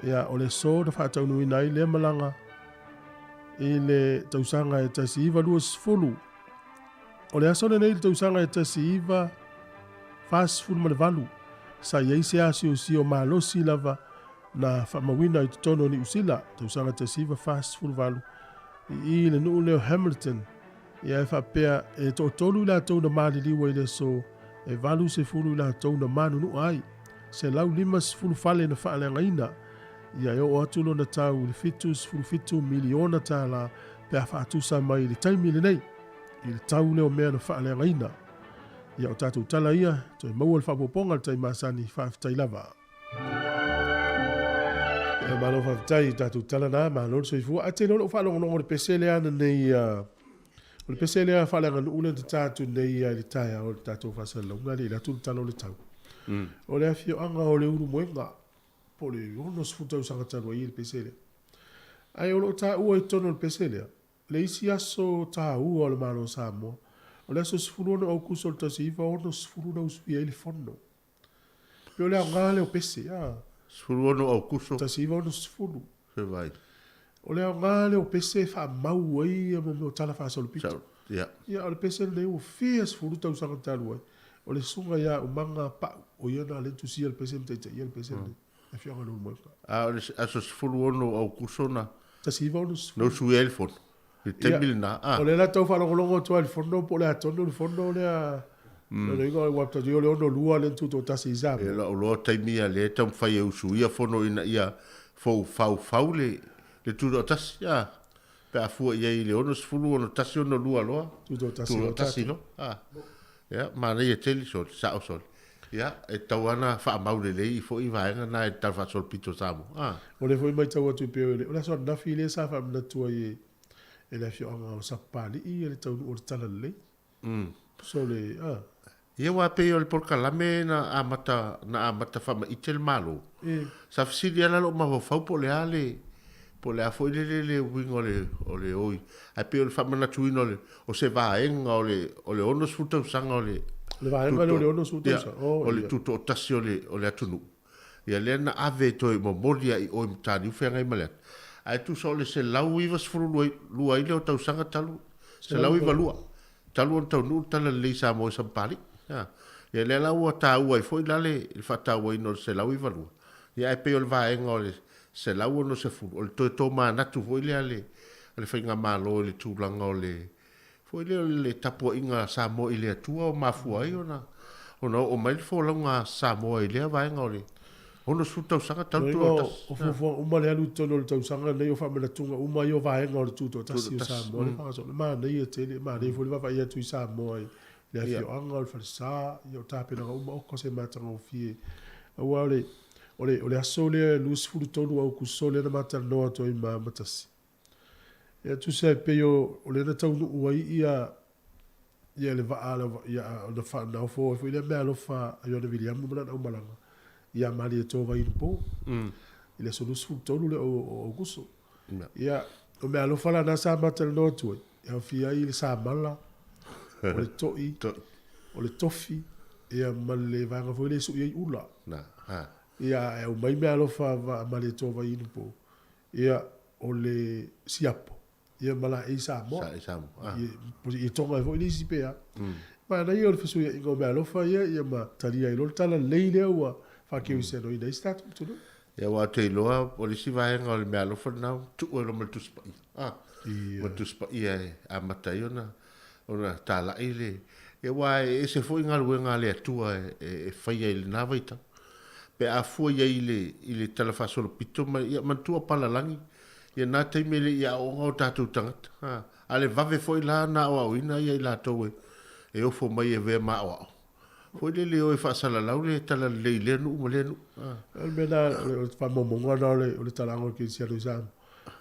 ia o le so da fa tau nui nai le malanga i le tausanga e tasi iwa luas fulu o le aso le nei le tausanga e tasi iwa fast fulu ma le valu sa iei se asi o si o malosi lava na whamawina i tono ni usila tausanga tasi iwa fast fulu valu i le nuu leo Hamilton ia e whapea e to tolu la tau na mali liwa i le so e valu se fulu la tau na manu nu ai se lau lima se fulu fale na whaalenga ina ia e o atulo na tau le fitu miliona ta la pe a whaatusa mai le taimi le nei i le tau leo mea na whaalenga ina ia o tātou tala ia to e maua le whapoponga le tai masani whaafitai lava ia malo whaafitai tātou tala na malo so i fua a te lolo whaalongonongo le pesele ana nei o le pesele a whaalenga nuule te tātou nei le taia o le tātou whaasalaunga le la tulu talo le tau o le afio anga o le uru moenga po le ono sfutau sanga talo i le pesele ai o lo ta ua i tono le pesele le isi aso ta ua o le malo Samoa o le aso sfuru ono au kuso le tasiva ono sfuru na usui ai le fono pe o le anga le o pese Sfuru ono au kuso. tasiva ono sfuru Se vai. o le anga le o pese fa mau ai mo tala fa solo pito Ia. ia o le pese le o fia sfuru tau sanga talo ai o le sunga ia o manga pa o ia na le tusia le pese mtete ia le pese e fia ngano mo Aso sfuru ono au kuso na. tasiva ono sfuru No sui el fon. Le tembil na. o le la tau whalongolongo toa le fondo po le atono le fondo le a le ingo wapta dio le ono lua le tuto tasi izam E la o loa taimia le tam whai e usu ia fono ina ia fau le tuto tasi ia. Pe a fua ia i le ono sfuru ono tasi ono lua loa. tuto tasi Tuto o tasi tasi no. Ia, ma nei e teli sol, sao sol. Ia, e tau ana wha maule lei i fo i vaenga na e tal wha sol pito samu. o le foi mai tau atu peo le o le so na file sa fa mna tua i e le fio anga o sapali i le tau o le tala le so le Ia wa pe o le porkalame na amata wha ma itel malo. Sa fisili ala lo ma fau po le ale. Po le a foi le wing o le oi. Ai pe o le wha mana tuino le o se vaenga o le ono sfutau sanga o le le va enga le ono su tasa o le tuto o tasi o le atunu. Ia le na ave toi mo molia i oi mtani ufenga i malet. Ai tu so le se lau iwa sfuru lua ile o tau sanga talu. Se lau iwa lua. Talu on tau nu tala le sa mo sampali. Ia le lau a ta ua i foi lale il fa ta ua ino se lau iwa lua. Ia ai pe o le vaenga o le se lau ono se furu. O le toi tō maa natu foi le ale. O le whainga maa lo le tūlanga o le foi le tapo inga Samoa i le atua o mafua ai ona o mai fo longa Samoa i le vaenga o le ono sutau sanga tantu o fo uma le alu tono le tau sanga nei o fa mena tunga uma yo va enga o le tuto tasi o Samoa le fa so ma nei e tele ma nei fo le va ia tu Samoa le fio anga o fa sa yo tape na uma o ko se mata o fie o le aso le lus fu tonu au ku sole na mata no to i ma matasi e tu se pe yo o le na tau nu ia le va ala ia o fa na fo le me alo fa yo de William mo na o malanga ia mali to vai po ile so lus fu tonu le o kuso ia o me alo fa la na sa mata no to ia fia il sa mala o le toi o le tofi ia male va nga fo le su ia ula na ia e o mai me alo fa mali to vai po ia o le siapo ia mala e sa mo i tonga vo ni sipea ma na io le fesu ia go me alo fa ia ma talia i lo tala leile ua fa ke se no i dai stat tu no ia wa te loa o le si vai nga o le me alo fa na tu o lo mal tu spa ma tu spa ia a matai ona tala ile e wa e se foi nga luenga le tua e fai ile na vaita pe a foi ile tala fa solo pito ma ia man tu pala langi ia na te mele ia o ngau tatu tangata ale vave foi la na o ina ia la to e o fo mai e ve ma o foi le o fa sala la le tala le nu mo le nu al mena o fa mo mo na le tala ngo ki sia lu sam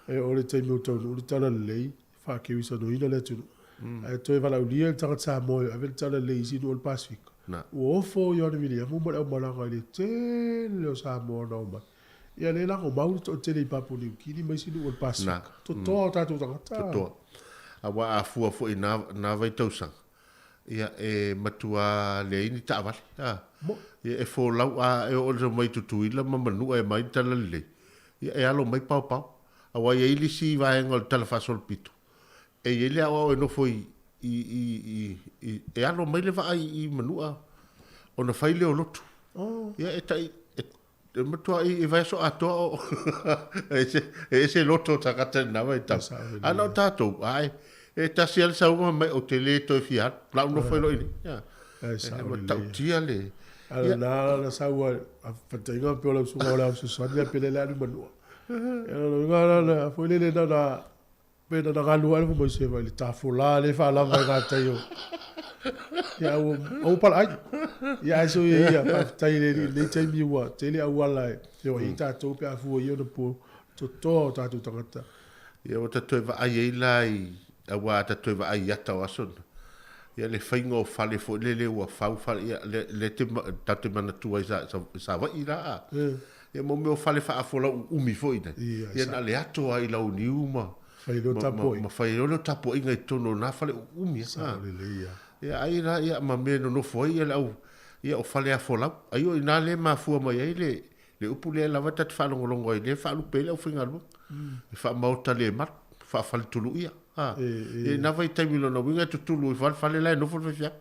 e o le te mo to le tala le fa ke wisa no ina le tu e toi vala ulia tanga Samoa ave tala lazy no Pacific Na. o fo yo ni vilia mo mo malanga le te le Samoa no ma ia le la ko mau to te le papu ni kini mai si no Pacific to ta to tanga to awa afua fo na vai tausang ia e matua le ini tawa ia e folau a e o le mai tutuila ma manu e mai tala le ia e alo mai pau awa ia ili si vai ngol tala fasol pitu e ele awa no foi e alo mai le vai I manua ona fai le o lotu ia e tai e matua I vai so ato e se loto takata na vai ta ana tato ai e tasi al sa uma mai o te le to fiat la no foi lo ini ya e sa ma tau tia le ala na sa wa fa te nga pe o su ngala su sa dia pe le la ni manua e lo ngala na foi le na pe na galu al mo se vai le ta fola le fa la vai ga ta yo ya o pa ai ya so ya ta le te mi wa te le awala yo I ta to pe afu yo no po to ta tu tangata ia o tatoi va ai lai awa tatoi va ai ata wason ia le faingo fale fo le wa fau fale ia le te tatu mana tua sa va ira ia mo me fale fa afola umi fo ina ia na le ato ai la uniuma fai lo tapo ma fai lo tapo inga tono na fale umi ia ai ra ia ma me no foi ia au ia o fale afola ai o ina le ma fu ma ia le upu le la vata fa longo le fa lu pele o finga lu fa mauta le mat fa fal tulu ia e na vai tai milo no winga tu tulu fa le no fo fia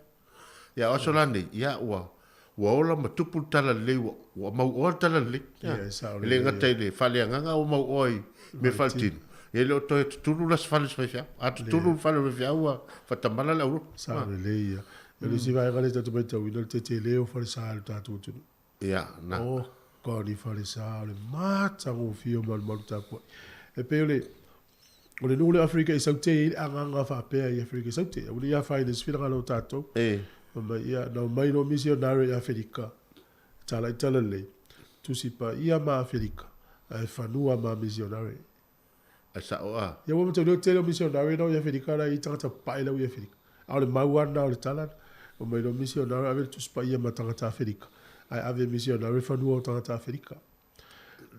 ya o sola nei ia wa ola ma tupu tala le wa mau o tala le le ngata le fa le nganga o mau oi me faltin e lo to tulu las fa le fia a tulu fa le fia wa fa tamala la u sa le ia e si vai gale tu beto wi te le o fa sa ta tu ia na ko ni fa sa le mata o fio mal tapo e pe o le nule Afrika I saute anga fa pe I Afrika saute o le ia fa I sfira lo tato ma ia no mai no missionary Afrika tala le tu si pa ia ma Afrika e fanua ma missionary sa o a ia wo to tele missionary no ia Afrika la I tata pa ila ia Afrika a le mauana o le tala o mai no missionary ave tu pa ia ma tata Afrika ai ave missionary fanua o tata Afrika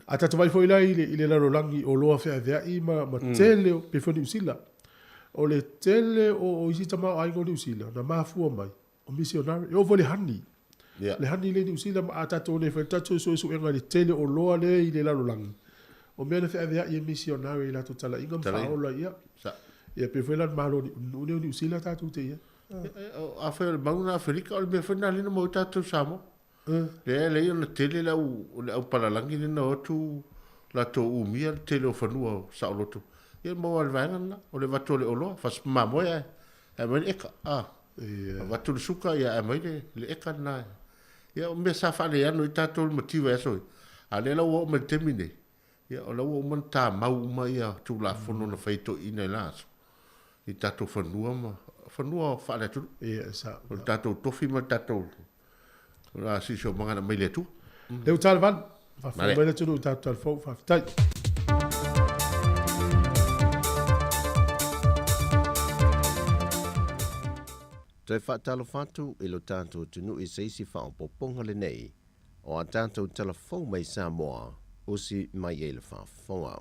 ata tu vai foi lá ile la rolangi o loa fe avea I ma tele pe fo usila o le tele o isi tama ai go usila na mafu mai o missionary o vole hani le hani le usila ma ata to le fe tatu so enga le tele o loa le ile la rolangi o me le fe avea I missionary la totala inga paola ia ia pe foi la malo ni usila tatu te ia a fe mauna Afrika o me fe na le mo tatu samo le ona tele la o palalangi le no tu la to umia tele o fanua sa loto ia mo al vanga o le vatole o lo fas mamo ia e mai eka vatul suka ia e mai le eka na ia o me sa fa le ano ita to motiva eso ale la o me termine ia o la o man ta mau mai ia tu la fono na feito ina las ita to fanua fa le tu ia sa o tato tofi ma tato la si so manga mai le tu le utal van fa fa mai le tu tal fo fa tai Te whaatalo whatu I lo tātou tunu I seisi whaopoponga le nei o a tātou telefon mai Samoa o si mai e le whaafonga.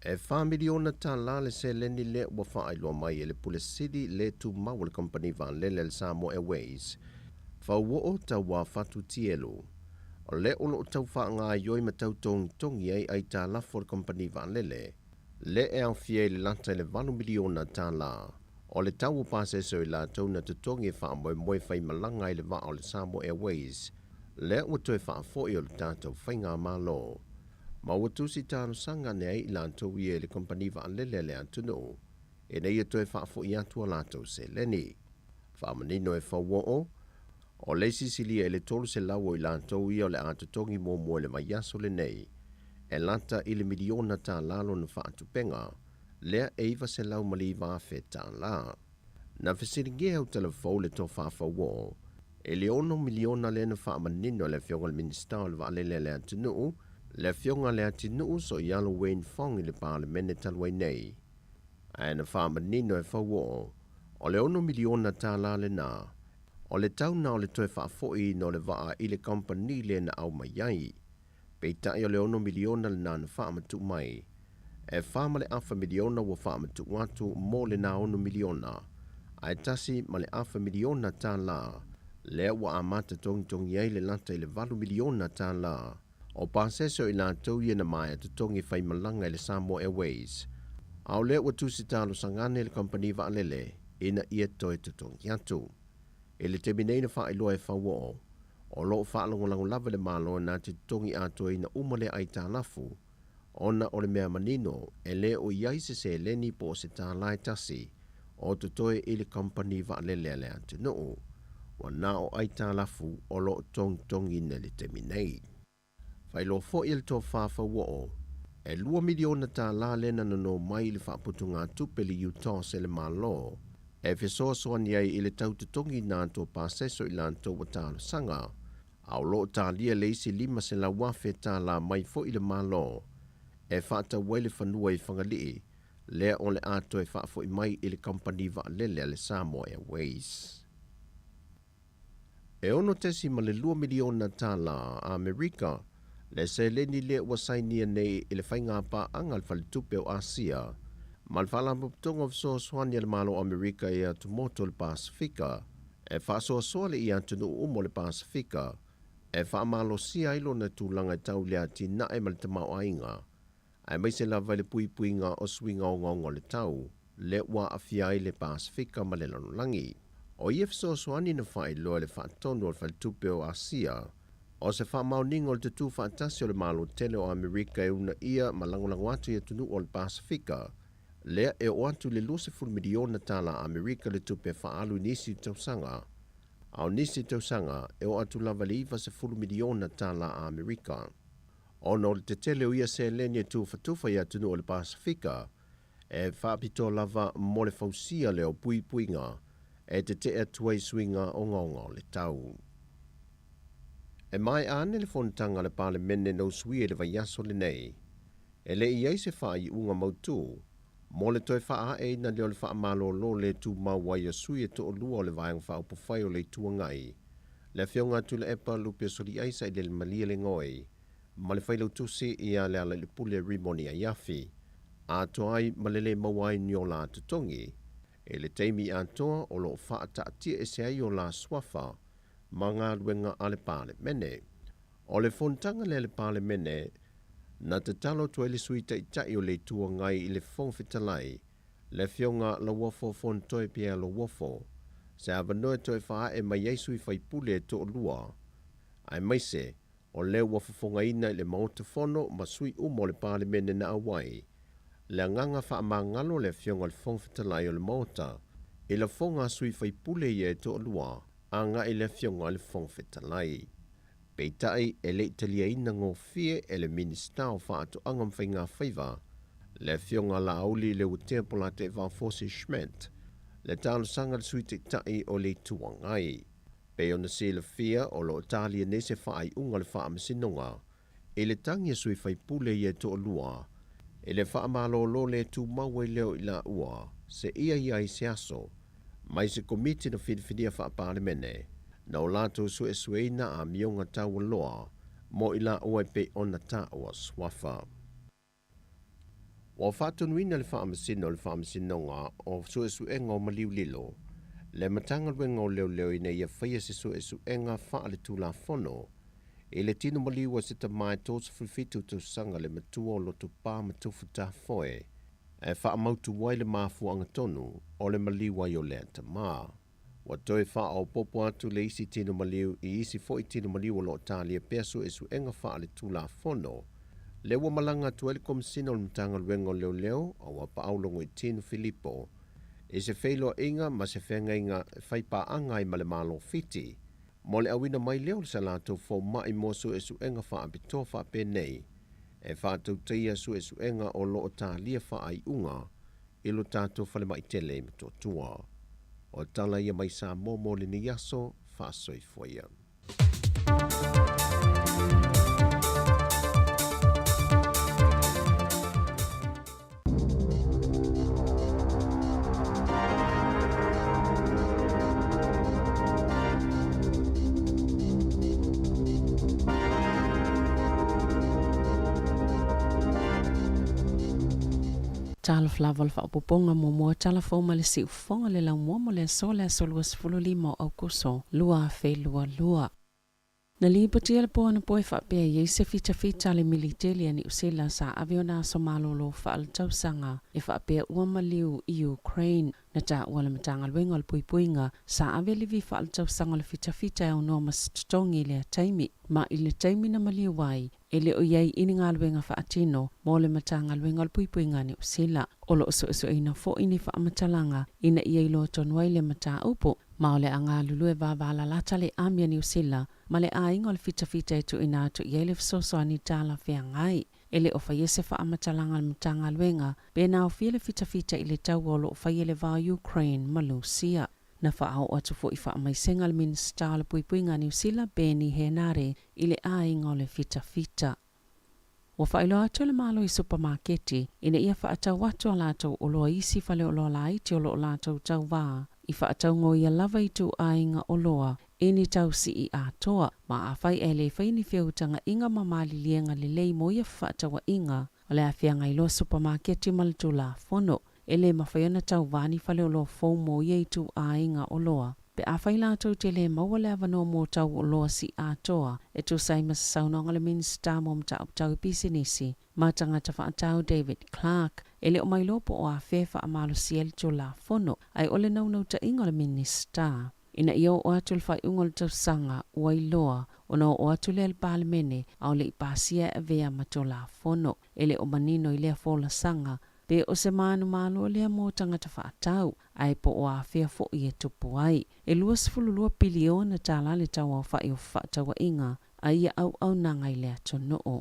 E whamiliona tā la le se leni le ua whaailoa mai e le pule sidi le tu maua le company van lele le Samoa Airways whauo ta wā whatu tielo o le ono o tau whaanga ioi ma tau tongi ai tā lafo le company van lele le e au fie le lanta le 1 miliona tā la o le tau pase so I la tau na tutongi wha moe whai malanga I le wa o le Samoa Airways, le ua toi wha fōi o le tātou whainga malo. Ma ua tusi tāno sanga nei I la tau I le kompani wa lele le antuno, e nei toi wha fōi atua la tau se leni. Wha manino e whaua o le sisilia le tolu se lau I la tau I o le atutongi mō le maiaso le nei, e lanta I le miliona tā lalo na wha atupenga, lea eiva se lau mali wafe tā la. Na whesiringe au telefo le tō whawha wō, e le 1 miliona le na wha manino le fionga le minista o le wa le le fionga le atinu so I alo Wayne Fong I le parlemene talwai nei. Ai na whaamanino e whauo, o le 1 miliona tāla le nā, o le tau na o le toe whaafoi no le waa i le company le na au mai ai. Peitai o le 1 miliona le nā na whaamatu mai, e whaama le awha miliona wa whaamatu watu mo le nā 1 miliona, ai tasi ma le awha miliona tāla, lea wa amata tongi ai le lata i le 8 miliona tāla, o paseso i nā tau ia na mai atu tongi whai malanga i le Samoa Airways. Au lea wa tusi tālo sangane le company wa alele, ina ia toi tutongi atu. E le te minei na wha iloa e whawo o loo whaalongolango lava le malo na te tongi ato ina umale ai tā lafu, ona o le mea manino e le o iai se leni po se tā lai tasi o tutoe i le company wa alele le atu noo, wa na o ai tā lafu o loo tongi na le te minei. Whailo fo il to whawhawo e 2 miliona tā la lena no mai le whaaputunga tupeli Utah se le malo, e fesoasoani ai i le taututongi nā tō pāseso i lanto wa tālo sanga, au lo tā lia le isi 5 se la wafe tā la mai fo i le malo, e whaata waile whanua i whangalii, lea o le ato e whaafo i mai i le company wa lele le Samoa Airways. E ono tesi ma le 2 miliona tā la Amerika, le se leni le wa sainia nei i le whainga pa angal whalitupe o Asia, ma le whalamputonga so swani le malo Amerika i atu moto le Pasifika, e whaasoasoa le i atu no umo le Pasifika, e whaamalo sia ilo na tūlanga tau lea tina e mal te mau ainga, ai mai se lava le puipuinga o swinga o ngongo le tau, le wa awhia i le Pasifika ma le lanolangi. O i whasoasoani na whai loa le whaatono o le whalitupe o Asia, o se whaamau ningo le tutu whaatasi o le malo tele o Amerika e una ia ma langolango atu i atunu o le Pasifika, lea e o atu le 20 miliona tala Amerika le tupe whaalu nisi tausanga. Au nisi tausanga e o atu lava le 20 miliona tala Amerika. O no le te tele o ia se lene tu whatuwha i atunu o le Pasifika, e whaapito lava mo le fausia le o puipuinga, e te te atuai swinga o ngongo le tau. E mai ane le fontanga le pale mene no sui e le vaiaso le nei, e le iai se wha i unga mautu, mo le toi wha e na leo le wha malo lo le tu mawai a sui e to o lua o le vaiang wha upawhai o le tua ngai, le whionga tu le epa lupe sori aisa i le malia le ngoi, ma le whailau tusi i a le ala le pule rimoni a yafi, a toai ma le mawai ni o la tutongi, e le teimi a toa o lo wha ta atia e se ai o la swafa, ma ngā ruenga ale pale mene. O le fontanga le pale mene, na te talo tu ele suita i tai o le tua ngai i le whongwhitalai, le whionga la wafo fontoe pia lo wafo, se avanoe toe wha e mai yesu i whaipule e to lua. Ai maise, o le wafo fongaina i le maota fono ma sui umo le pale mene na awai, le nganga wha ma ngalo le whionga le whongwhitalai o le maota, i la whonga sui whaipule i e to lua, anga i le whionga le whongwhitalai. Peitai e le italia ina ngō fie e le minista o whaatu angam whai ngā whaiva, le whionga la auli le utea pola te Valfosi Schmidt, le tālo sanga le sui te tai o le tuangai. Pe ona se le fia o lo Italia ne se whaai unga le wha amasinonga, e le tangia sui whai pule i e to lua, e le wha amalo lo le tu maua leo i la ua, se ia i se aso, mai se komiti na whidiwhidia wha apare mene, na o lato sue sueina a mionga taua loa, mo i la ua pe ona ta ua swafa. Wa whātunuina le whaamasinonga o sue suenga o maliu lilo, le matanga ruenga o leo ina ia whaia se sue suenga wha le tūla whono, e le tino maliu a sita mai tōsa whiwhitu tu sanga le matua o lotu pā matufu ta foe, e wha amautu wai le mafu angatonu o le maliu ai o lea ta maa. Wa toi wha o popo atu le isi tino maliu i isi fo i tino maliu o lo talia pesu e suenga wha le tūla whono, le wa malanga tu ele komisina o le matanga ruenga o leo a wa paulongo i tino Filipo, e se whailo inga ma se whenga inga whaipa anga i male malo fiti, mo le awina mai leo le salato fo mai mosu e suenga wha apito wha penei, e wha tau teia su e suenga o lo talia wha ai unga, ilo tato whale mai tele me to tua. O tala ia mai sa momo le ni yaso wha soi foia. tala flaval fa poponga mo tala fo ma le si fonga le la mo le so le so lu sfulu lima au kuso lua fe lua. Na libati ala po ana poe fa pe ye se fita le militeli ani usela sa aviona so malolo fa al tausanga e fa pe ua maliu i Ukraine na ta wala matanga lwenga al puipuinga sa aveli vi fa al tausanga le fita e ono mas tongi le taimi ma ile taimi na maliu wai ele o yai ininga lwenga fa atino mo le matanga lwenga al puipuinga ni usela olo so ina fo ini fa amatalanga ina iei lo tonwai le mata upo ma ole anga lulu e vavala latale amia ni usela ma le a ingol fita e tu ina tu iele fsoso ani tala fea ngai ele o fa yese fa amatalanga le matanga lwenga be na o fiele fita ile tau olo o fa yele va Ukraine malusia na fa au atu fo ifa mai sengal minsta le puipuinga ni usela Beni Henare ile a ingol fita. Wa fa ilo atu le malo i supermarketi ina ia fa atau watu alato olo isi fale olo laiti olo alato tau waa i fa atau ngoi lava i tu ainga oloa ini tau si i atoa ma a fai ele fai ni whiautanga inga mamali lienga le lei mo ia fa atau inga o le a whianga ilo supermarketi maltu la fono ele mawhaiona tau vani fale olo fau mo ia i tu ainga oloa pe a fai lato te le maua le avano mo tau oloa si atoa e tu sai masasaunonga le minsta mo mta tau pisinisi ma tangata fa atau David Clark ele o mai lopo o a fefa amalo siel tu la fono ai ole nau ta inga le minsta ina iyo o atul fai ungol tau sanga wailoa ono o atul el palmene au le ipasia vea matola fono ele o manino ile fola sanga pe o se manu malo le mo tangata fa atau ai po o a fea fo i e tupu ai e luas fululua piliona tala le tau au fai o fa tawa inga ai au nanga ile atono o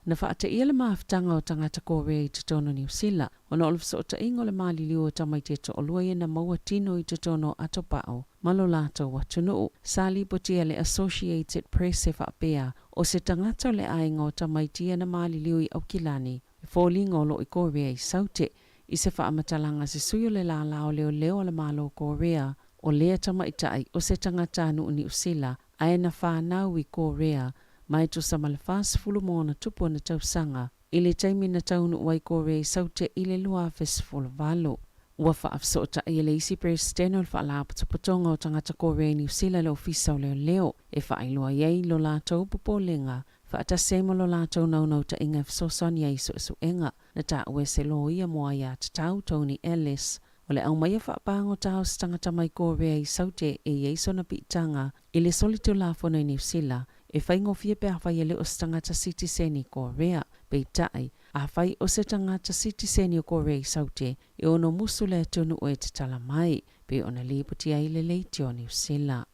na fa ate ia le maafutanga o tangata Korea i tutono New Zealand ona olufso ta ingo le mali liu o tamaiteto o lua na maua tino i tutono atopao malo lato watunu sali potia le Associated Press e whaapea o se tangata le ainga o tamaitia na mali liu i Aukilani e fōlinga o lo i Korea i saute i se whaamatalanga se suyo le la lao leo le malo Korea o lea tamaitai o se tangata anu New Zealand aena whanau i Korea mai tu samalfas fulu mona tupu na tausanga ile taimi na taunu wai Korea saute ile lua festival valo wafa afsota ile isi presidential fa la patonga o tangata Korea New Zealand le ofisa o leo e fa ilua yei lo la tau pupolenga fa ata sema lo la tau nau ta inga fsoson yei su enga na ta wese lo ia moa ya tau Tony Ellis ole au mai fa pango tau tangata mai Korea saute e yei sona pitanga ile solito la fona New Zealand e fai ngofie pe a fai ele o tangata citizen i Korea pe tai a fai o se tangata citizen i Korea saute e ono musule tonu o e tala mai pe ona lipoti ai le leiti o New Zealand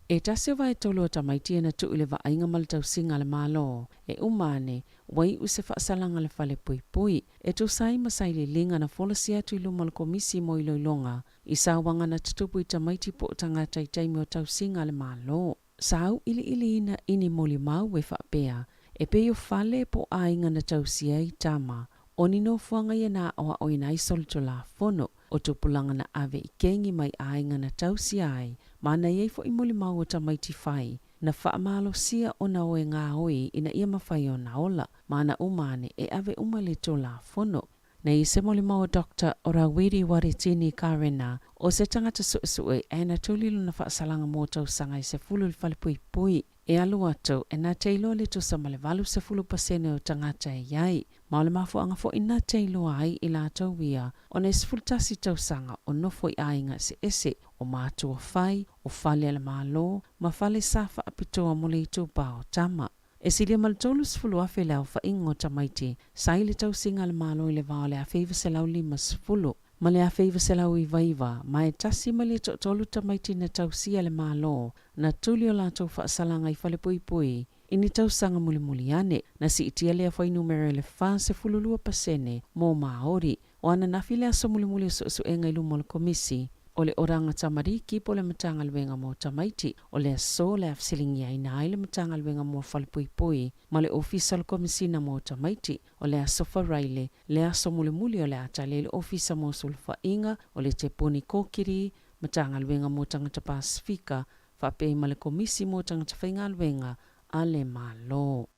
e tase vai tolo tamaitia na tu ile va ainga maltau singa le malo e umane wai use fa salanga le fale pui e tu sai masai le linga na folosia tu ilu mal komisi mo iloilonga i sawanga na tutupu i tamaiti po tangata i taimi o tau singa le malo sau ili na ini moli mau we fa pea e pe yo fale po ainga na tausia i tama oni no fuanga ia na o ina isol la fono o tupulanga na ave i kengi mai ainga na tausia ai mana yei fo i moli mau o tamaiti fai na fa malo sia ona o e ngā oi ina ia mawhai o na ola mana umane e ave umale to la fono na i se moli mau Dr. Orawiri Waritini Karena o se tangata suʻesuʻe e na tulilu na whaasalanga mō tau sanga i se fulu le whale pui e alu atu e na teilo le tusa ma le valu se fulu pasene o tangata e iai ma o le mafuanga fo i na teilo ai i la tau wia o na se fulu tasi tau sanga o nofo i ainga se ese o mātua whai o whale ala mālo ma whale safa apitoa mole i tūpā o tama e silia maltolus fulu afe lau fa ingo tamaiti sai le tau singa le malo i le vale a feiva se lau lima fulu ma le a feiva se lau i vaiva ma e tasi ma le tolu tamaiti na tau sia le malo na tuli o la tau fa salanga i fale pui ini tau sanga muli ane na si itia le a fai numero le fa se fulu lua pasene mo maori o ana nafile aso muli su enga ilu mol komisi o le oranga tamariki po le matanga luenga mo tamaiti o le aso le afsilingi ai na le matanga luenga mo falpui ma le official komisina mo tamaiti o le aso faraile le aso muli o le atale le ofisa mo sulfa inga o le te poni kokiri matanga luenga mo tangata Pasifika fa pe ma le komisi mo tangata whainga luenga ale malo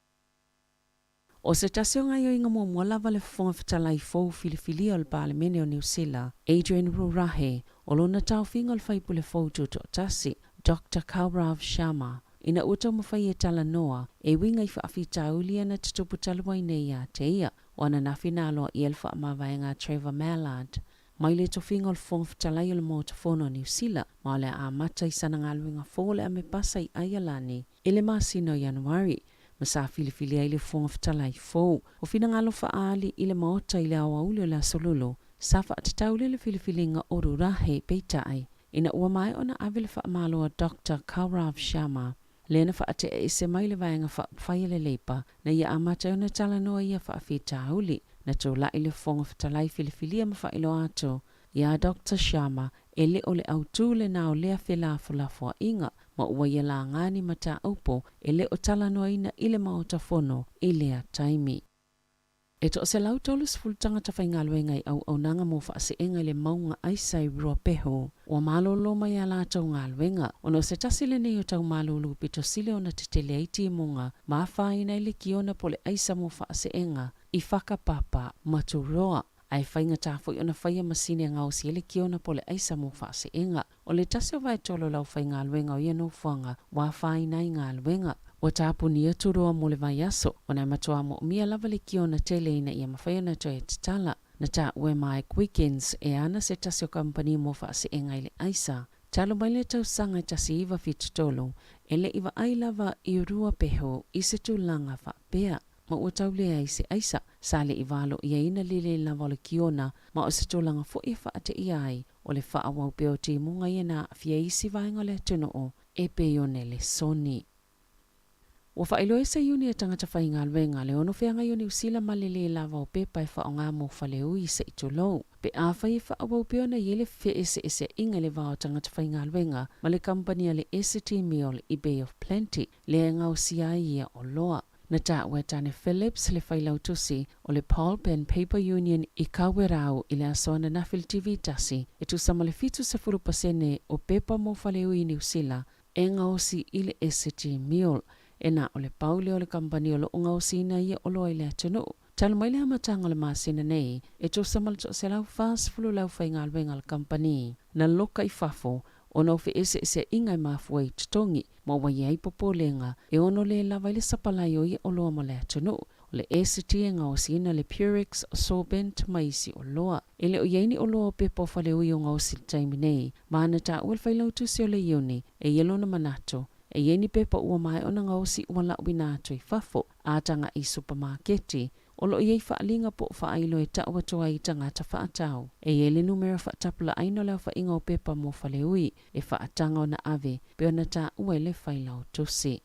O se tasi o ngai o inga mua lava le fonga whatalai fōu filifilia o le Parlemene o New Zealand, Adrian Rurahe, o lona tau finga o le whaipule fōu tuto tasi, Dr. Kaurav Sharma, ina uta mawhai e tala noa, e winga i whaafi taulia na tutupu talawai nei a te ia, o ana nawhina aloa i elfa amawaenga Trevor Mallard. Mai le tofinga o le fonga whatalai o le mōta whono New Zealand, ma le a mata i sana ngaluinga fōle a me pasa i aialani, ele masino Januari, Masa fili ai le fonga whatalai fōu. O fina ngalo whaali i le maota i le awa uli o le asololo. Safa atataule le filifilinga o Rurahe peitai. Ina ua mai ona avile whaamaloa Dr. Kaurav Sharma. Lena whaate e se mai le vaenga whaia le leipa. Na ia amata ona tala noa ia whaafita uli. Na tō la i le fonga whatalai filifilia ma whailo ato. Ia Dr. Sharma e le o le autu le nao lea whelafulafua inga. Ma ua ia la ngani mata upo e le o tala noa ina i le maota fono i lea taimi. E to se lau tolus fultanga ta whaingaluenga i au nanga mo whaase enga le maunga aisai rua peho. Ua malolo mai a la tau ngaluenga. Ono se tasile nei o tau malolo pito sile ona te tele aiti munga. Ma whaina i le kiona pole aisa mo whaase enga. I whakapapa maturoa. Ai whainga tāwho i ona whaia masine ngau si ele kiona pole aisa mo whaase enga. O le tase o vai tolo lau whaingaluenga o iano whanga. Wa whaina i ngaluenga. Wa tāpu ni aturoa mo le vai aso. O nai matua mo mia lava le kiona tele ina ia mawhaia na toi e titala. Na tā ue mai weekends e ana se tase o kampani mo whaase enga ile aisa. Talo mai le tau sanga tasi iwa fitutolo. Ele iwa ai lava i rua peho i se tūlanga whapea. Ma ua tau lea i se aisa. Sale i walo ia ina lele lava o le kiona. Ma o se tūlanga fo i whaate i ai. O le wha awau peo ti munga iana fia isi vaenga le tuno o. E peo ne le soni. Ua whaelo e sa iuni e tangata whainga alwenga le ono whianga iuni usila malele lava o pepa e wha o ngā mo whale ui sa itulou. Pe a whai e wha awau peo na yele whia ese inga le wao tangata whainga alwenga ma le kampania le ST Meal i Bay of Plenty le ngau sia ia o loa. Na tā ua tane Phillips le whailau tusi o le Pulp and Paper Union i kawerau i le asoana na Phil TV tasi e tu sama le fitu sa furu pasene o pepa mo whale ui ni usila e ngau si i le ST Meal. E na o le paule o le kampani o lo unga o sina ia o loa i le atunu. Talo mai le hamatanga le masina nei, e to samal to se lau fast fulu lau whainga alwenga le kampani. Na loka i fafo, o nau fe ese ingai mafua i tutongi, ma wa iai popolenga, e ono le lava i le sapalai o ia o loa ma le atunu. O le ST nga o sina le Purex Sorbent maisi o loa. E le o iaini o loa o pepo fale ui o nga o sila taimi nei, ma ana ta uel whailau tusi o le iuni, e yelo na manato, e yeni pepa ua mai o na ngausi ua la wina i fafo, a tanga i supermarketi, o lo iei whaalinga po whaailo e taua toa i tangata whaatau. E yele numero whaatapula aino leo whainga o pepa mo whale ui, e whaatanga o na ave, peo na ta ua le whailau tusi.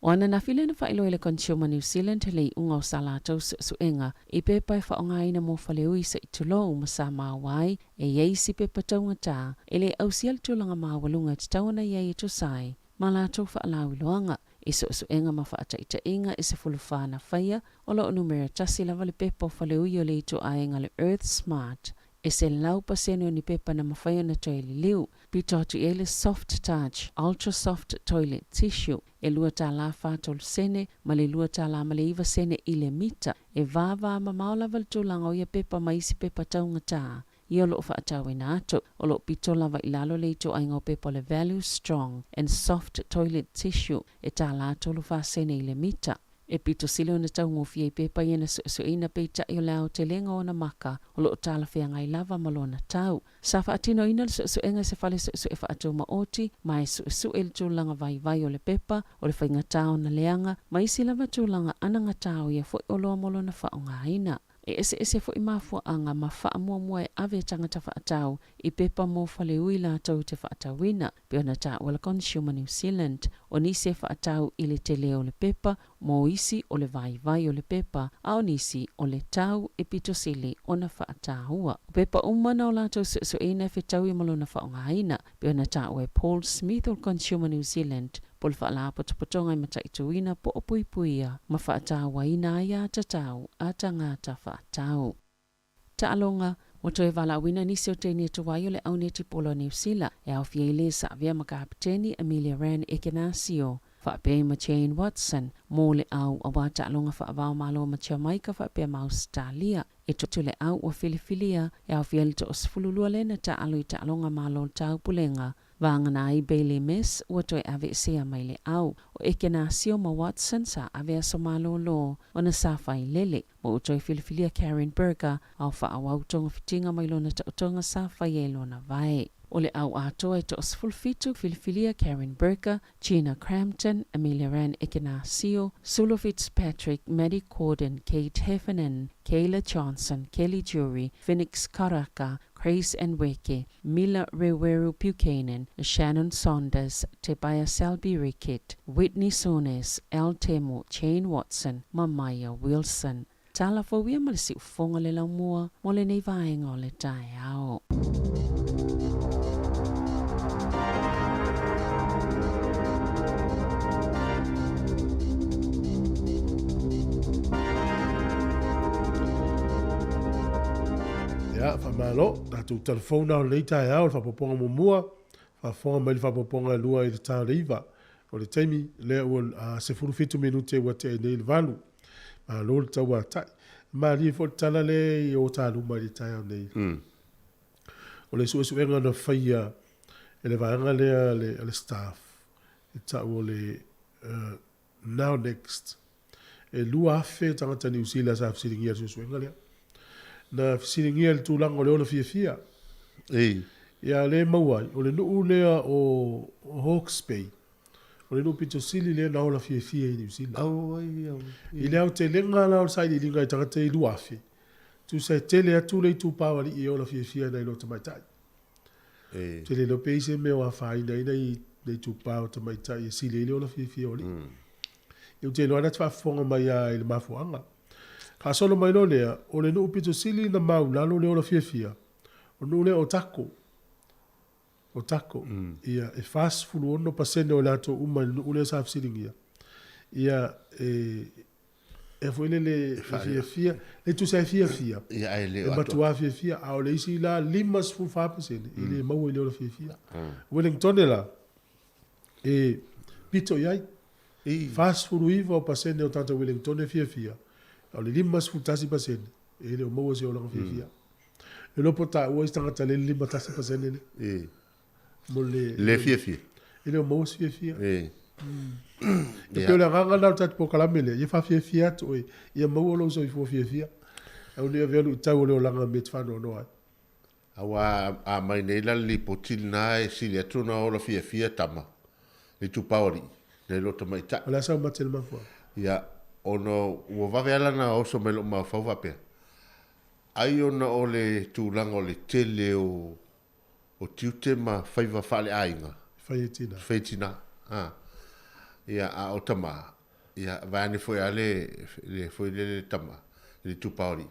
O ana na while na whailo ele Consumer New Zealand le i unga o salatau suenga, i pepa e whaonga ina mo whale ui sa itulou masa mawai, e yei si pepa taunga tā, ele au sial tulanga mawalunga titauna yei e tusai, ma la tau whaalau iloanga, e suenga ma whaataita inga e se fulufana whaia, o lo numero tasi lava le pepa o whale ui o le ito ainga le Earth Smart, e se lau pasene o ni pepa na mawhaia na toile liu, pitotu e le Soft Touch, Ultra Soft Toilet Tissue, e lua tā la whātol sene, ma le lua tā la ma le iwa sene i le mita, e vāvā ma maolava le tūlanga o ia pepa ma isi pepa taunga tā. Ia lo whaatau e nātu, o lo pito lava i lalo le ito ainga o pepa le Value Strong and Soft Toilet Tissue, e tā la tolu whāsene i le mita. E pito sile o na tau ngofia i pepa i na suina peita i o lao te lenga o na maka o lo tala whea ngai lava malo na tau. Sa whaatino ina le suenga se whale sue whaatau maoti, mai sue le tūlanga vai o le pepa, o le whainga tau na leanga, mai si lava tūlanga ananga tau ia fo o loa malo na whaonga ina. E ese fo i mafua anga ma wha mua e ave tangata whaatau i pepa mo whale ui la tau te whaatauina, peo na tā wala Consumer New Zealand, o nisi e whaatau i le tele o le pepa, mo isi o le vai o le pepa, a o nisi o le tau e pito sili o na whaataua. O pepa umana o la tau sueina e whetau i malo na whaonga haina, peo na tā ue Paul Smith o Consumer New Zealand, pol whaala potopotonga i mataituina po o puipuia, ma whaataua ina ia tatau a tangata whaatau. Ta alonga, o toi wala wina nisi o teni e tuwai o le au neti polo New Zealand, e au fia ile sa avia makapiteni Amelia Ran Ekenasio, Whape ma Jane Watson, mō le au a wā ta'alonga whaavao malo ma Jamaica whape ma Australia. E tutu le au o Filifilia, e au fiali to osfululua lena ta'alu I ta'alonga malo tau pulenga. Vangana I Bailey Miss, ua toi ave sea mai le au. O eke nā sio ma Watson sa ave aso malo lo, o na sa whai lele. Mo utoi Filifilia Karen Berger, au whaawau tonga fitinga mai lona tautonga sa whai e lona vai. O le au atoa I to osfulfitu Filifilia Karen Berger, Gina Crampton, Amelia Ran Ekenasio, Sulu Fitzpatrick, Maddie Corden, Kate Heffernan, Kayla Johnson, Kelly Jury, Phoenix Karaka, Grace Nweke, Mila Reweru Buchanan, Shannon Saunders, Tobias Selby Rickett, Whitney Sones, El Temo, Jane Watson, Mamaya Wilson. Tala fo wia malisi ufonga le lau mua, mo le nei vaenga o le tae ao. Ya, whamalo, tātou telefona o leita e au, whapoponga mumua, whafonga mai whapoponga lua I le tā reiva. O le teimi, lea ua se furufitu minute ua te nei le valu. Lo le tau a tai. Ma li fo tala le I o tā luma I tai au nei. O le suenga na whaia, e le vaanga lea le staff. E tau o le Now Next. E lua afe tangata New Zealand sa fisiringia suenga lea. Na fisiringia le tūlanga o le ona fia. Ia le mauai, o le nuu lea o Hawke's Bay. O le nuu pito sili lea na ola fia I New Zealand. I lea o te lenga la o saini linga I tangata I lua afe. Tu sai tele atu le tu pawali I ola fia na ilo tamaitai. Te le lo peise me o a whaina ina I le tu pawa tamaitai. E sili ile ola fia oli. Iu te loana twa fonga mai a ile mafuanga. Ka solo mai no lea, o le nuu pito sili na mau lalo le ola fia. O nuu lea o tako. O tako. Ia e fast fulu ono pasene o lato uma le nuu lea sa fisiringia. Ia e fuile le fia. Le tu sai fia. Ia e le e matua fia. A o le isi la limas fu fa pasene. Ile mau ile ola fia. Wellington la. E pito iai. Fast fulu iwa o pasene o tata Wellington fia. O le limas futasi pasene. Ele o maua se o langa fia. E lopo ta ua istangata le lima tasi pasene ne. Le fia. Ele o maua se fia. E peo le nganga nau tatu po kalamele. Ie fa fia tu oi. Ia maua lo so I fua fia. E o nea velu tau le o langa me tfano noa. Awa a mai nei la li potil na e sili atu na ola fia tama. I tu paori. Ne lo tamai ta. Ala sa matel mafua. Ia. Ono ua wawe ala na oso me lo ma fau wapea. Ai ona o le tūlanga o le tele o tiute ma whaiva whale ainga. Whaitina. Ia a o tama. Ia vane foi ale foi le tama. Le tupaori.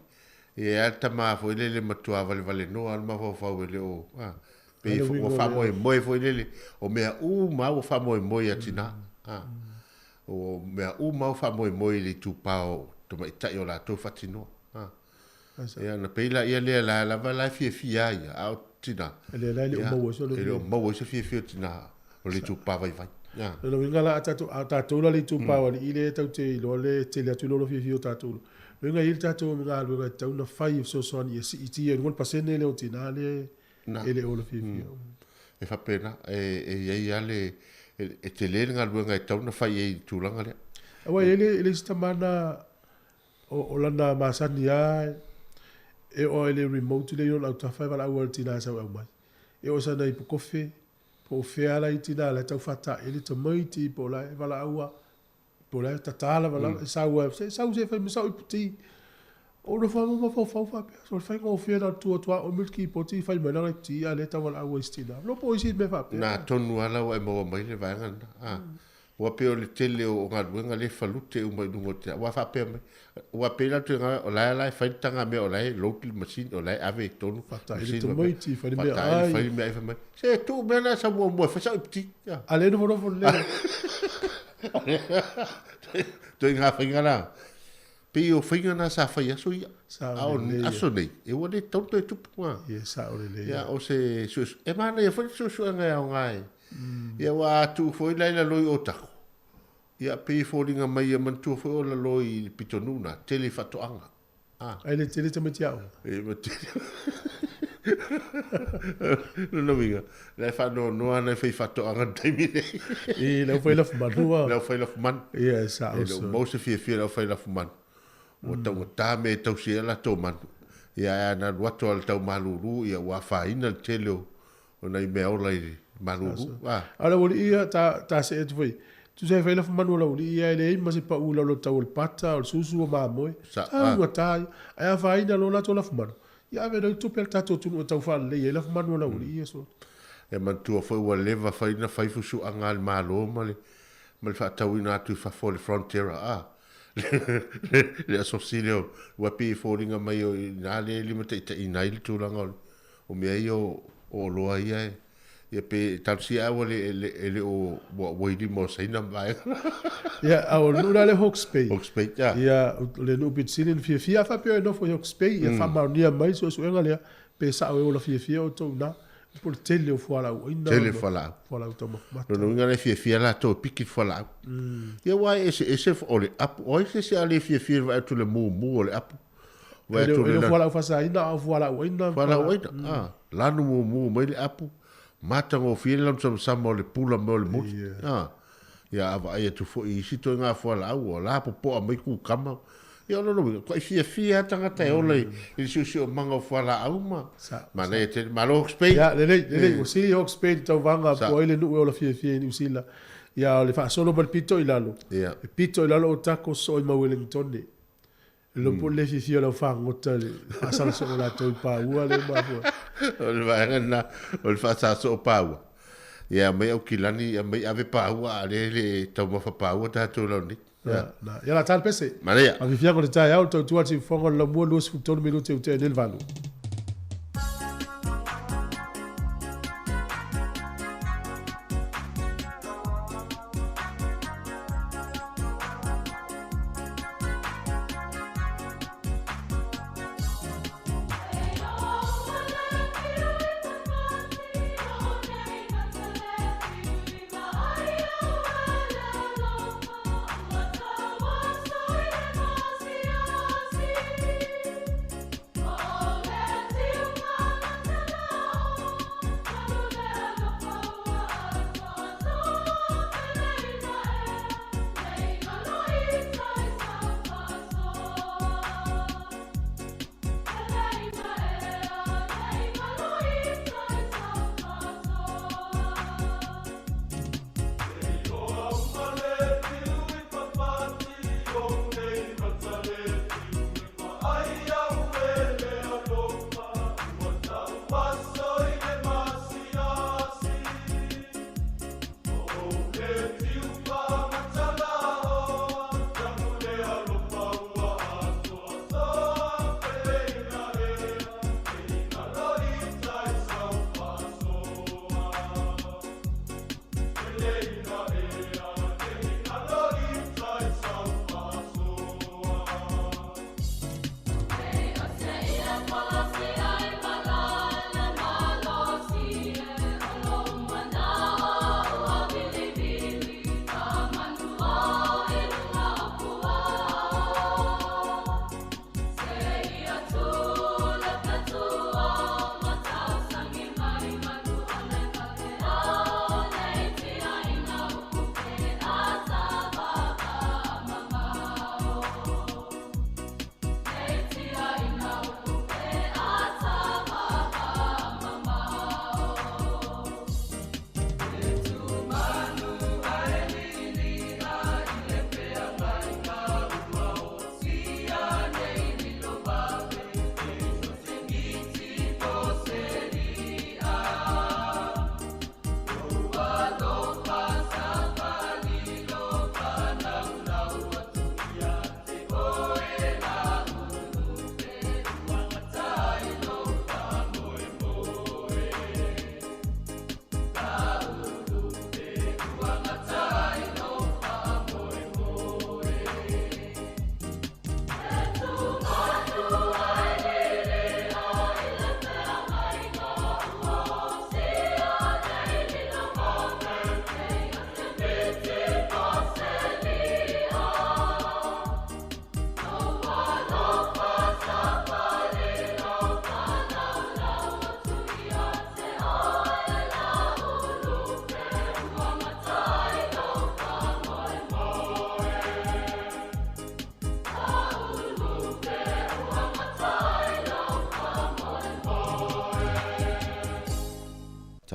Ia tama foi le matua vale no al ma fau le o. Pe o whamoe foi le. O mea ma o whamoe atina. O mea mau whamoe le tūpao toma I tai o la tō whatinoa. Ia na peila ia lea la lava lai fia ia au tina. Ele lai le o maua so. Ele o maua so fia tina o le tūpao vai. Lo winga la tātou la le tūpao I le tau te ilo le te le atu lolo fia o tātou. Winga il tātou winga winga tau na whai o so soani I ti e ngon pasene le o tina le ele o le fia. E whapena e ia le e te lenga luenga I tau na whai e tūlanga lea. Awa ele stamana o lana masani ai e o ele remote le yon au tawhai wala ua tina sau au mai. E o sana I po kofe, po fea la I tina la tau whata ele ta maiti po la e wala aua, po la ta tala wala e sau se whai misau I puti. O no whama ma fau whapea. So whai ngō whea na tua o milki po ti whai mai nara ti a le ta wala aua istina. No po isi me whapea. Nā tonu ala wa e maua mai le vaenga. Ua peo le tele o ngā ruenga le whalute umai nungo te. Ua whapea mai. Ua pēla tu ngā o lai whaitanga me o lai local machine o lai ave tonu. Whata ele ta maiti whai mea ai. Whai mea ai whamai. Se tū mea na sa mua whasau I piti. Ale no whanofo le. Toi ngā whainga nā. Pe o whainga nā sa whai aso ia. Aso nei. E ua le tauto e tupu ngā. Ie sa o le le. Ia o se e mana ia whai susu ngai au ngai. Ia wa tu foi lai la loi o tako. Ia pe folinga mai mantua fo o la loi pitonuna tele fatoanga. Ai le tele tama tiao. Mate. No vinga. Le fa no ana fai fatoanga taimine. La fai la manua. La fai la man. Ia sa o. Mo se fie la fai la man. O ta me tau se la to man. Ia na wato al tau maluru ia wa fa ina tele o na me o lai maluru. Ala woli ia ta se et foi. Tu sai fai la manu la uli ia le ma se pa ula lo tau pata o susu o mamoe. Sa ngata ai fa ina lo la to la manu. Ia ve do tu per tato tu o tau fa le la manu la uli ia so. E man tu foi wa leva fa ina fai fu su angal malo male. Mal fa tau ina tu fa for the frontier le asociio wa pe foringa mai o na le limite ina il tu langol. O me io o lo ia ia pe tansi awale ele o waidi mo saina vai ia au nuna le Hawke's Bay ja ia le no bit silin fia fa pe no fo Hawke's Bay ia fa manuia mai so enga pe sa o la fia o to na por tele o folau ina tele folau to no ngale fia la to pikit folau ia wa ese ole ap o ese ale fia va tu le mu ole ap wa tu le folau fa sa ina folau ina la no mu mai le ap matango filam sama le pula mo le mo ya ava ai tu fo I sito nga fo la o la po mai ku kama ya no ko fia tanga te ole I su manga fo la au ma ne te malo Hawke's ya le o si Hawke's Bay to vanga po ile no o la fia ni usila ya le fa solo per pito ilalo pito ilalo o tako so I ma Wellington ni lo po le fia la fa ngota le asal so la to pa ua le ma fo o va na o fa sa so pa ua ya mai o kilani ya mai ave pa ua le to mo fa pa ua ta to lo ni ya la tal pese maria a vivia con ta ya to tu ati fongo lo mo lo su to minuto te nel valo Oh,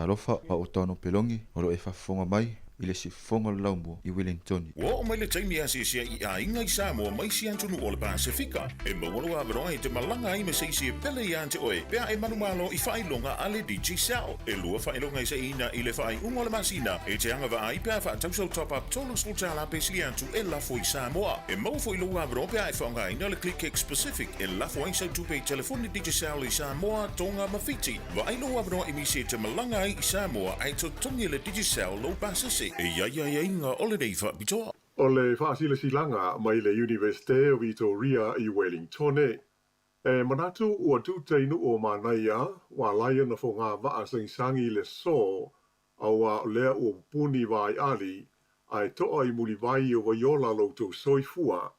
talofa pa o tonu pelongi o lo e whafonga mai i le sifonga laumua i Wellington. Wa o mai le taimi a se i a inga i Samoa mai si antunu o le Pasifika. E mawalo a veroa i te malanga i me se i pele i ante oe. Pea e manumalo i whailonga a le DJ Cell. E lua whailonga i se ina i le whai unga le masina. E te anga va ai pea wha tausau tapa tolu sultala pe si antu e lafo i Samoa. E mawafo i lua a veroa pea e whaonga ina le Click X Pacific. E lafo ai sa tupe telefoni DJ Cell i Samoa tonga mawhiti. Va ai lua a veroa i mi se te malanga i Samoa ai to tongi le DJ Cell lo pasase. E ia inga ole nei fa bitoa. O le whaasilasilanga mai le Universite o Vitoria i Wellington. E manatu ua tūteinu o manaia, wa laia na fo ngā waa sangisangi le so, au a lea o puni vai ali, ai toa i muli vai o vaiola loutou soifua,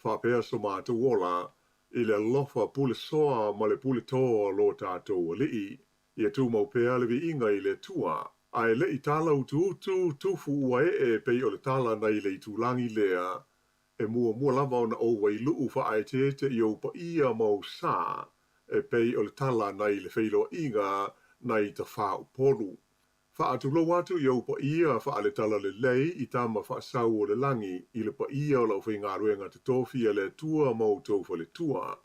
whapea so mātu ola, i le lofa pule soa ma le pule toa lo tātou alii, i a tū maupea le vi inga i le tua, ai le i tala utu tufu ua e pei o le tala nei le i tūlangi lea, e mua lava ona o wai luu wha ai te i o pa ia mau sā, e pei o le tala nei le whailo inga nei ta whao poru. Wha atu lo atu i o pa ia wha le tala le lei i tama wha sau o le langi i le pa ia o lau whi ngā ruenga te tōwhia le tua mau tōwha le tua.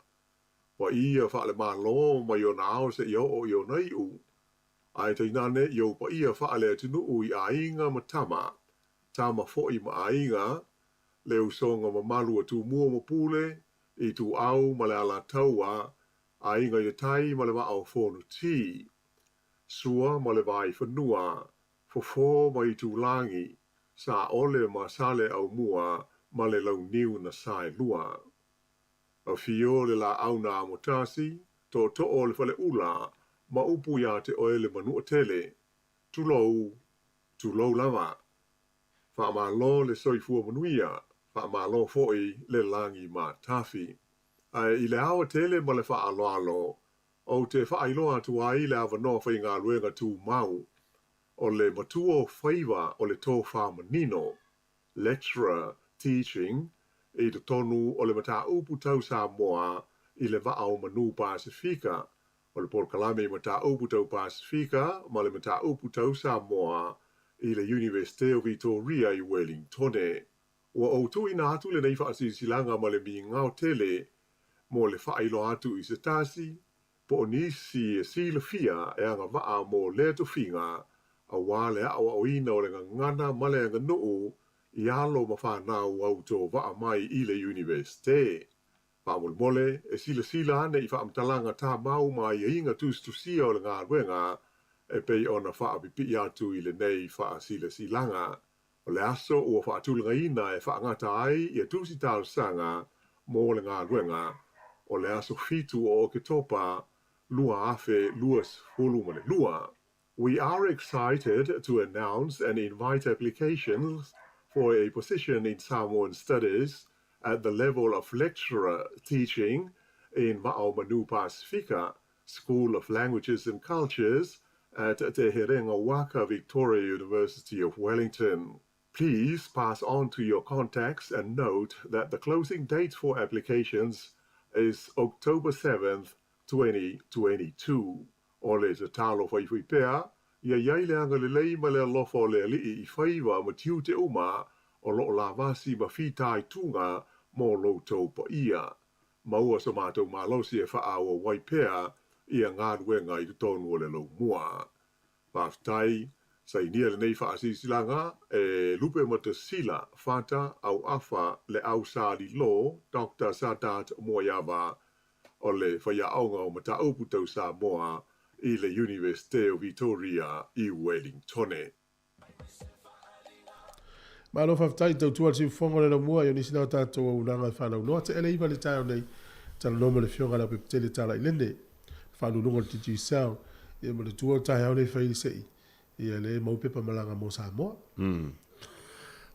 Pa ia wha le mālo mai o nāo se i o nei u. Ai te inane i o pa ia wha le tunu i a inga ma tama fo i ma a inga, le usonga ma malu atu mua ma pule, i tu au ma le ala taua, a inga i tai ma le wa au fonu ti. Sua ma le vai whanua, fofo ma i tu langi, sa ole ma sale au mua, ma le lau niu na sai lua. A fio le la au na amotasi, to o le fale ula, ma upu ya te oele manua tele, tulou lava. Wha ma lo le soifua manuia, wha ma lo foi le langi ma tafi. Ai i le awa tele ma le wha alo, o te wha ailoa tu ai le awa no whai ngā luenga tu mau, o le matuo whaiva o le tō wha manino, lecturer, teaching, i te tonu o le mata upu tau Samoa i le wa au manu Pasifika, o le porkalame mata upu tau Pasifika, ma le mata upu tau Samoa, i le Universite o Vitoria i Wellington. Ua o tu ina atu le nei whaasisilanga ma le mi ngau tele, mo le whailo atu i se tasi, po o nisi e sila fia e anga waa mo le to finga, a wale a o ina o le ngana ma le anga nuu, i alo ma whanau au tō waa mai i le Universite. Mole, e sila ane i whaamtalanga tā mau mai e inga tusia o le ngā ruenga, e pei ona whaapipi atu i le nei whaasilasilanga. O le aso ua whaatulanga ina e whaangata ai i a tusi tāl sanga mō le ngā ruenga, o le aso fitu o ke topa lua afe luas fulumane lua. We are excited to announce and invite applications for a position in Samoan Studies at the level of lecturer teaching in Ma'o Manu Pasifika, School of Languages and Cultures at Te Herenga Waka Victoria University of Wellington. Please pass on to your contacts and note that the closing date for applications is October 7th, 2022. O le te talo whaiwhipea, ia iai leanga le lei ma le alofo le alii I whaiva ma tiu te uma o lo la vasi ma whitai tunga mō loutou pa ia. Maua sa mātou mālosi e whaawa waipea ia ngā ruenga I tonu o le lau mua. Pāwhtai, sa inia le nei whaasisilanga e lupe mata sila whata au awha le au sāli lo, Dr. Sadat Moyava, o le whaiaonga o mata upu tau Samoa I le Universite o Vitoria I Wellington. Malo whaftai tau tua si whonga le mua, ioni sinau tātou au nanga whanau noa te ele iwa le tāo nei, tala noma le whionga la pepetele tāla I lende, whanau nunga le titi sau, ia ma le tua tae au nei whaili sei, ia le maupepa malanga mo Samoa.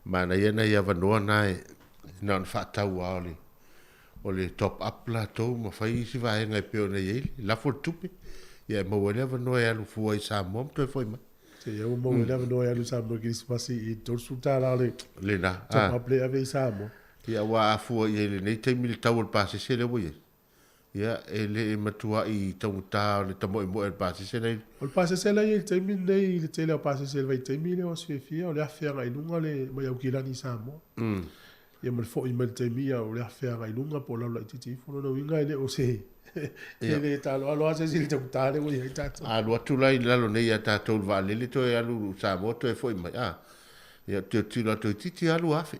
Mana iena ia wanoa nai, ina on whaatau aole, o le top up la tau, ma whai isi vahenga I peo nei eili, lafo tupe, ia mawalea wanoa e alu fua I Samoa, mtoi fwoi mai. Te iau mau e lawa noa alu Samoa Kirismasi I torsu tāla le. Le na. Top up le ave I Samoa. Ia wa afua I ele nei teimi le tau al pase se le wai. Ia, le matua I tamuta le tamo mo el pasi se nei. O le pasi se nei te mi nei le tele o pasi se vai te mi le o se fia o le afea ngai lunga le mai au kilani Samoa. Ia mal fo I mal te mi o le afea ngai lunga po la la titi fo no winga le o se. Le talo alo se sil tamuta le o ia tatu. A lo tu lai lalo nei ya tatu va le to ya lu Samoa to e fo mai a. Ia te tilo to titi alu afe.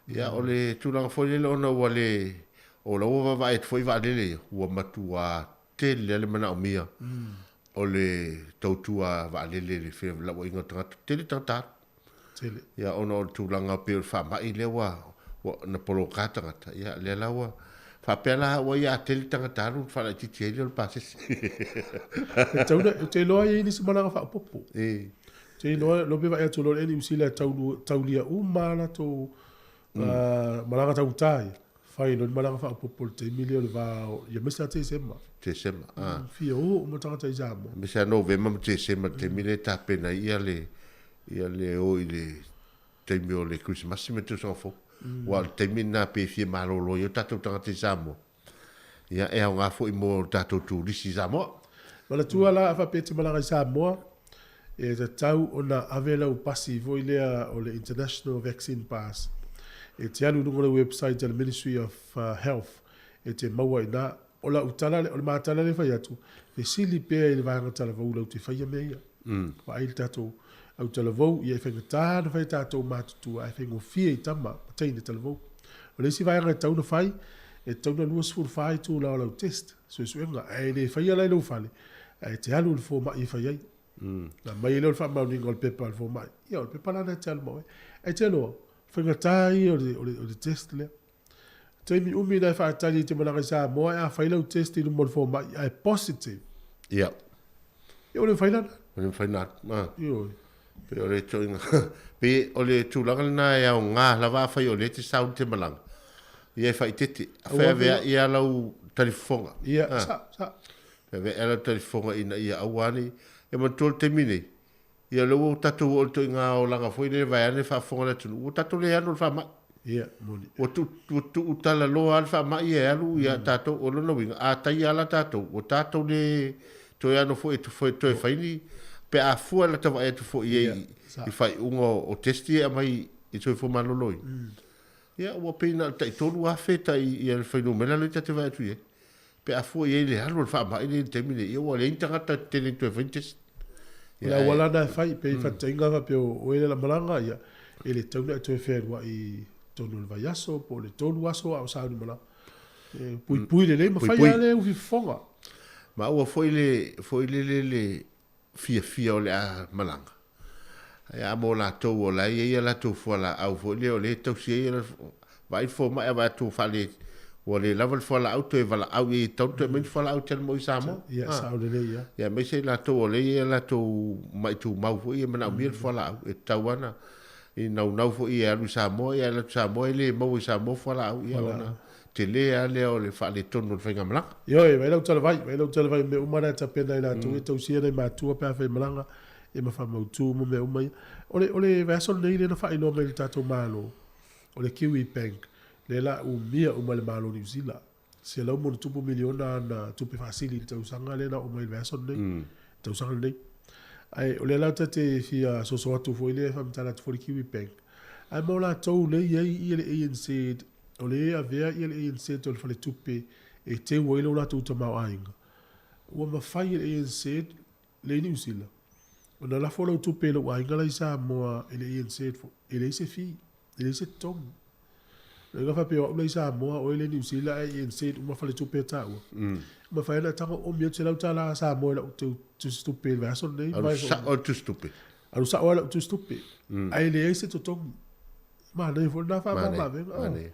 Ia o le tu lang fo le ona wale o la ova vai foi va dele o matua te le mana o mia o le tautua va dele le fe la o inga tanga te le tata ya ono tu langa pe fa mai le wa na polo kata ya le la wa fa pela wa ya te le tanga taru fa la titi le passe te lo ai ni semana fa popo te lo be va e to lo ni usila taulia umana to malanga tautai fai no malanga fa popo te milio le va ya mesa te sema fia o mo tanga te jamo mesa november te sema te mile ta pena ia le o ile te mio le Christmas me tu so fo wa te mina pe fie malolo yo tatu tanga te jamo ia e nga fo I mo tatu tu lisi jamo wala tu ala fa pe te malanga jamo e te tau ona avela o passivo ile o le international vaccine pass e te alu nungo le website the Ministry of Health e te maua ina o la utala o le matala le fai atu e sili pea I le vanga tala vau lau te fai mea wa aile tatou au tala vau I e whenga tāna fai tatou matutu a e whenga fia I tama teine tala vau o le si vanga tau na fai e tau na lua sifuru fai tu lau lau test so suenga e le fai alai lau fale e te alu le fo mai I fai ai na mai leo le wha mauninga o le pepa le fo mai ia o le pepa lana te alu mau e te loa whangatai o le test lea. Teimi umi nai whaatari te mananga Samoa a whailau test I numol fo mai a positive. Ia. Ia o le whainana? O le whainana. Ia. Pe o le toinga. Pe o le tūlanga na e au ngā lawa whai o le te saun te malanga. Ia e whai tete. A whai vea ia lau talifonga. Ia, sa. Pe vea lau talifonga ina ia auani. E mantol te mine. Ia lo tatu o to nga o langa foi le vai ane fa fonga tu o tatu le anu fa ma ia moni o tu tala lo al fa ma ia alu ia tatu o no winga a tai ala tatu o tatu le to ia no foi to e faini pe a fu ala to vai to foi I fai ungo o testi a mai I to fo malo loi ia o pena tai to lu a feta ia le fai no mena le tatu vai tu ia pe a fu ia le alu fa ma ile termine ia o le intanga te le to vintes la wala na fai pe fa tenga va pe o ele la malanga ia ele tau to fe wa I tonu le vaiaso po le tonu aso au sa ni mala pui le ma fai ale u fonga ma o foi le fia o le a malanga ia mo la to o la ia la to fo la au fo le to si vai fo ma va to fa le o le level fo la auto e vala au I to men fo la auto mo Samoa ia sa o le ia ia me se la to o le ia la to mai tu mau fo ia mana mir fo la e tawana I nau fo ia lu Samoa ia la Samoa le mo Samoa fo la au ia ona te le ale o le fa le tonu le nga malanga yo e vai lau tala vai me umana ta pena ina tu to sia nei matua pe fa malanga e ma fa mo tu mo me umai ole vai so nei le na fa ino me tato malo ole Kiwi Bank le la umia umale malo New Zealand se la mo tupu miliona na tupu fasili te usanga le na umai vai so nei te usanga nei ai ole la te fia so atu fo ile fa mtala fo Kiwi Bank ai mo la to le ye ile ANC ole a vea ile ANC to le tupe e te welo la tu mau ainga o ma fai ile ANC le New Zealand ona la fo lo tupe lo ainga la Samoa ile ANC fo ile se fi ile se tom le ga fa pe o le Samoa o ile New Zealand ANC uma fa le tupe ta o ma fai na ta o mi te la ta la Samoa la tu tupe va so nei vai o tu stupe alu sa o tu stupe ai le se to tom ma nei fo na fa ma ve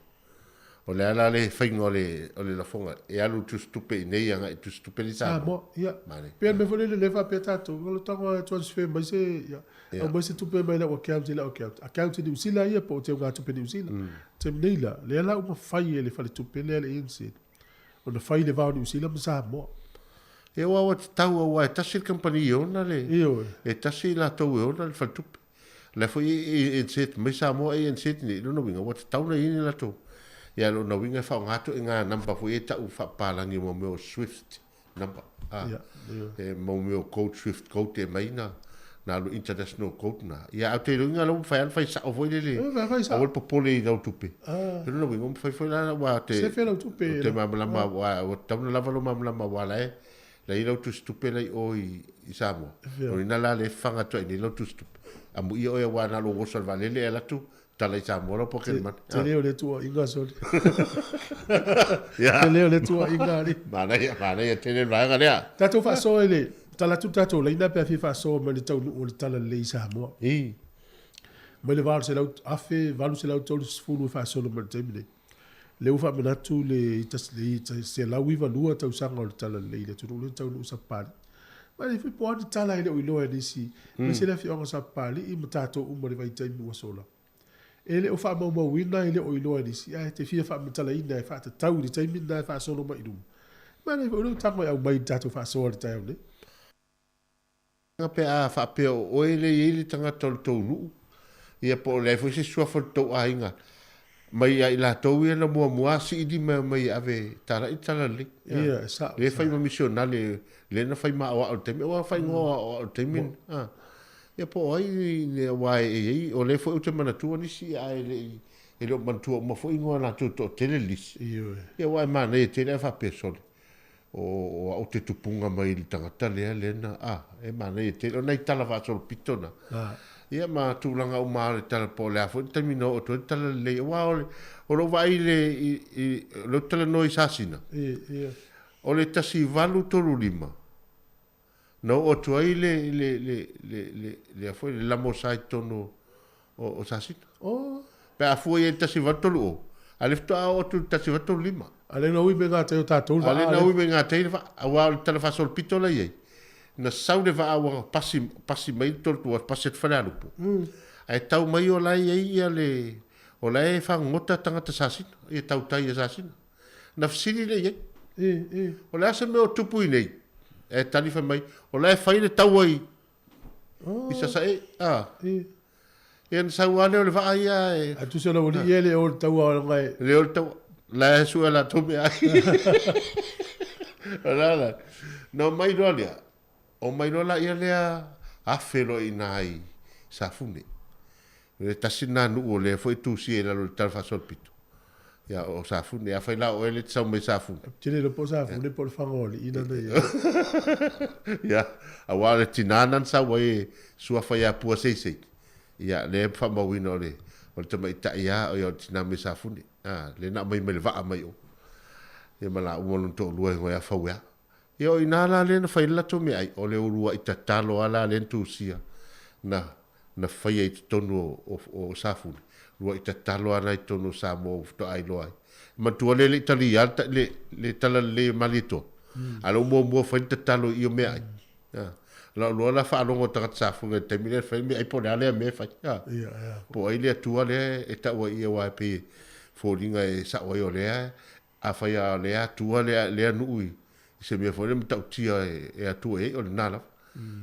o le ala le whainga o le la fonga e alu tu stupe nei anga tu stupe li Samoa ia pe me fole le fa pe tato o tango transfer mai se ia o mai se tupe mai la o account New Zealand ia po te nga tupe New Zealand te nei la le ala uma fai le fa le tupe le ANC o le fai le va New Zealand Samoa e wa tau o e tasi company ona le e tasi la tau ona le fa tupe le foi e set mai Samoa e set ni no winga wa tau na ini la tau ia lo na winga fa ngato inga namba fu e ta u fa palangi mo me Swift namba e mo me code Swift code e maina na lo international code na ia au te runga lo fa sa o foi le o popole i lo tupe no winga fa la wa te se fe lo tupe te ma wa o tau la valo ma wa la la i lo tu stupe la o i Samoa o ina la le fanga to ni lo tu stupe amu i o e wa na lo wo salvale le la tu tala i Samoa po ke man te leo le tua inga so te leo le tua inga ni mana ya te le va ga ya tato fa so ele tala tu tato le ina pe fa so ma le tau o le tala le Samoa ma le valu se lau afe valu se lau tolu sfulu fa so ma te mine le ufa mena tu le se lau iva lua tau sanga o le tala le tu le tau lu sa pali ma le fi po tala ile o ilo e nisi ma se le fi o sa pali i matato o mo le vai tai no sola ele o fa mo wina ele o ilo ni si ai te fia fa mtala ina fa te tau ni taimi na fa so no mai dum ma le o tango ya mai tato fa so te tau ne nga pe a fa pe o ele tanga tol tolu ia po le fo se sua fo to ainga mai ai la to ia no mo si di mai ave tala itala le ia sa le fai ma missionale le na fai ma o te o fai o te min ia po ai le wai o le fo uta mana tu ni si ai le o man tu mo fo ingo na tu to tele lis ia wai ma ne te le fa persone o te tupunga mai le tangata le na e ma ne te o nei tala fa so pitona ia ma tu langa o ma le tala po le fo termino o to tala le wa o lo vai le lo tala noi sasina o le tasi valu tolu lima no o tu ai le foi le lamo sai tono o sasina pe a foi e tasi vatolu o ale fto o tu tasi vatolu lima ale no ibe nga te o tatou ale no ibe nga te va a tele fa sol pitola ye na saude va a pasi mai tol tu paset fala lupo ai tau mai o lai ai ale o lai fa ngota tanga te sasina e tau tai sasina na fsili le ye o la se me o tupu nei e talifa mai o la fai le tau ai isa sa e en sa wale o le va ia a tu se lo li ele o tau o ngai le o tau la su la tu me ai la no mai rolia o mai rola ia le a felo inai sa fune le tasina nu o le foi tu si la lo tal fa sol pito ya o sa fune a fai la o ele tsa me sa fune tele lo posa fune por fangoli ina de ya a wale tinanan sa we sua fai a pu sei ya le fa ma wino le o te mai ta ya o yo tina me sa fune le na mai me va mai o ya mala o mon to lu ngo ya fa we yo ina la le na fai la to me ai o le urua i tatalo ala le tu sia na fai ai tonu o sa fune lua i tatalo ana i tonu Samoa to ai loai ma tu le Italia le tala le malito alo mo fai tatalo i o me ai la la fa longo ta sa fu te mi le fai mi ai po le me fai po ai le tu le e ta wa i wa pe fo linga e sa wa yo le a fai a le tu le nui se me fo le ta tia e tu e o nala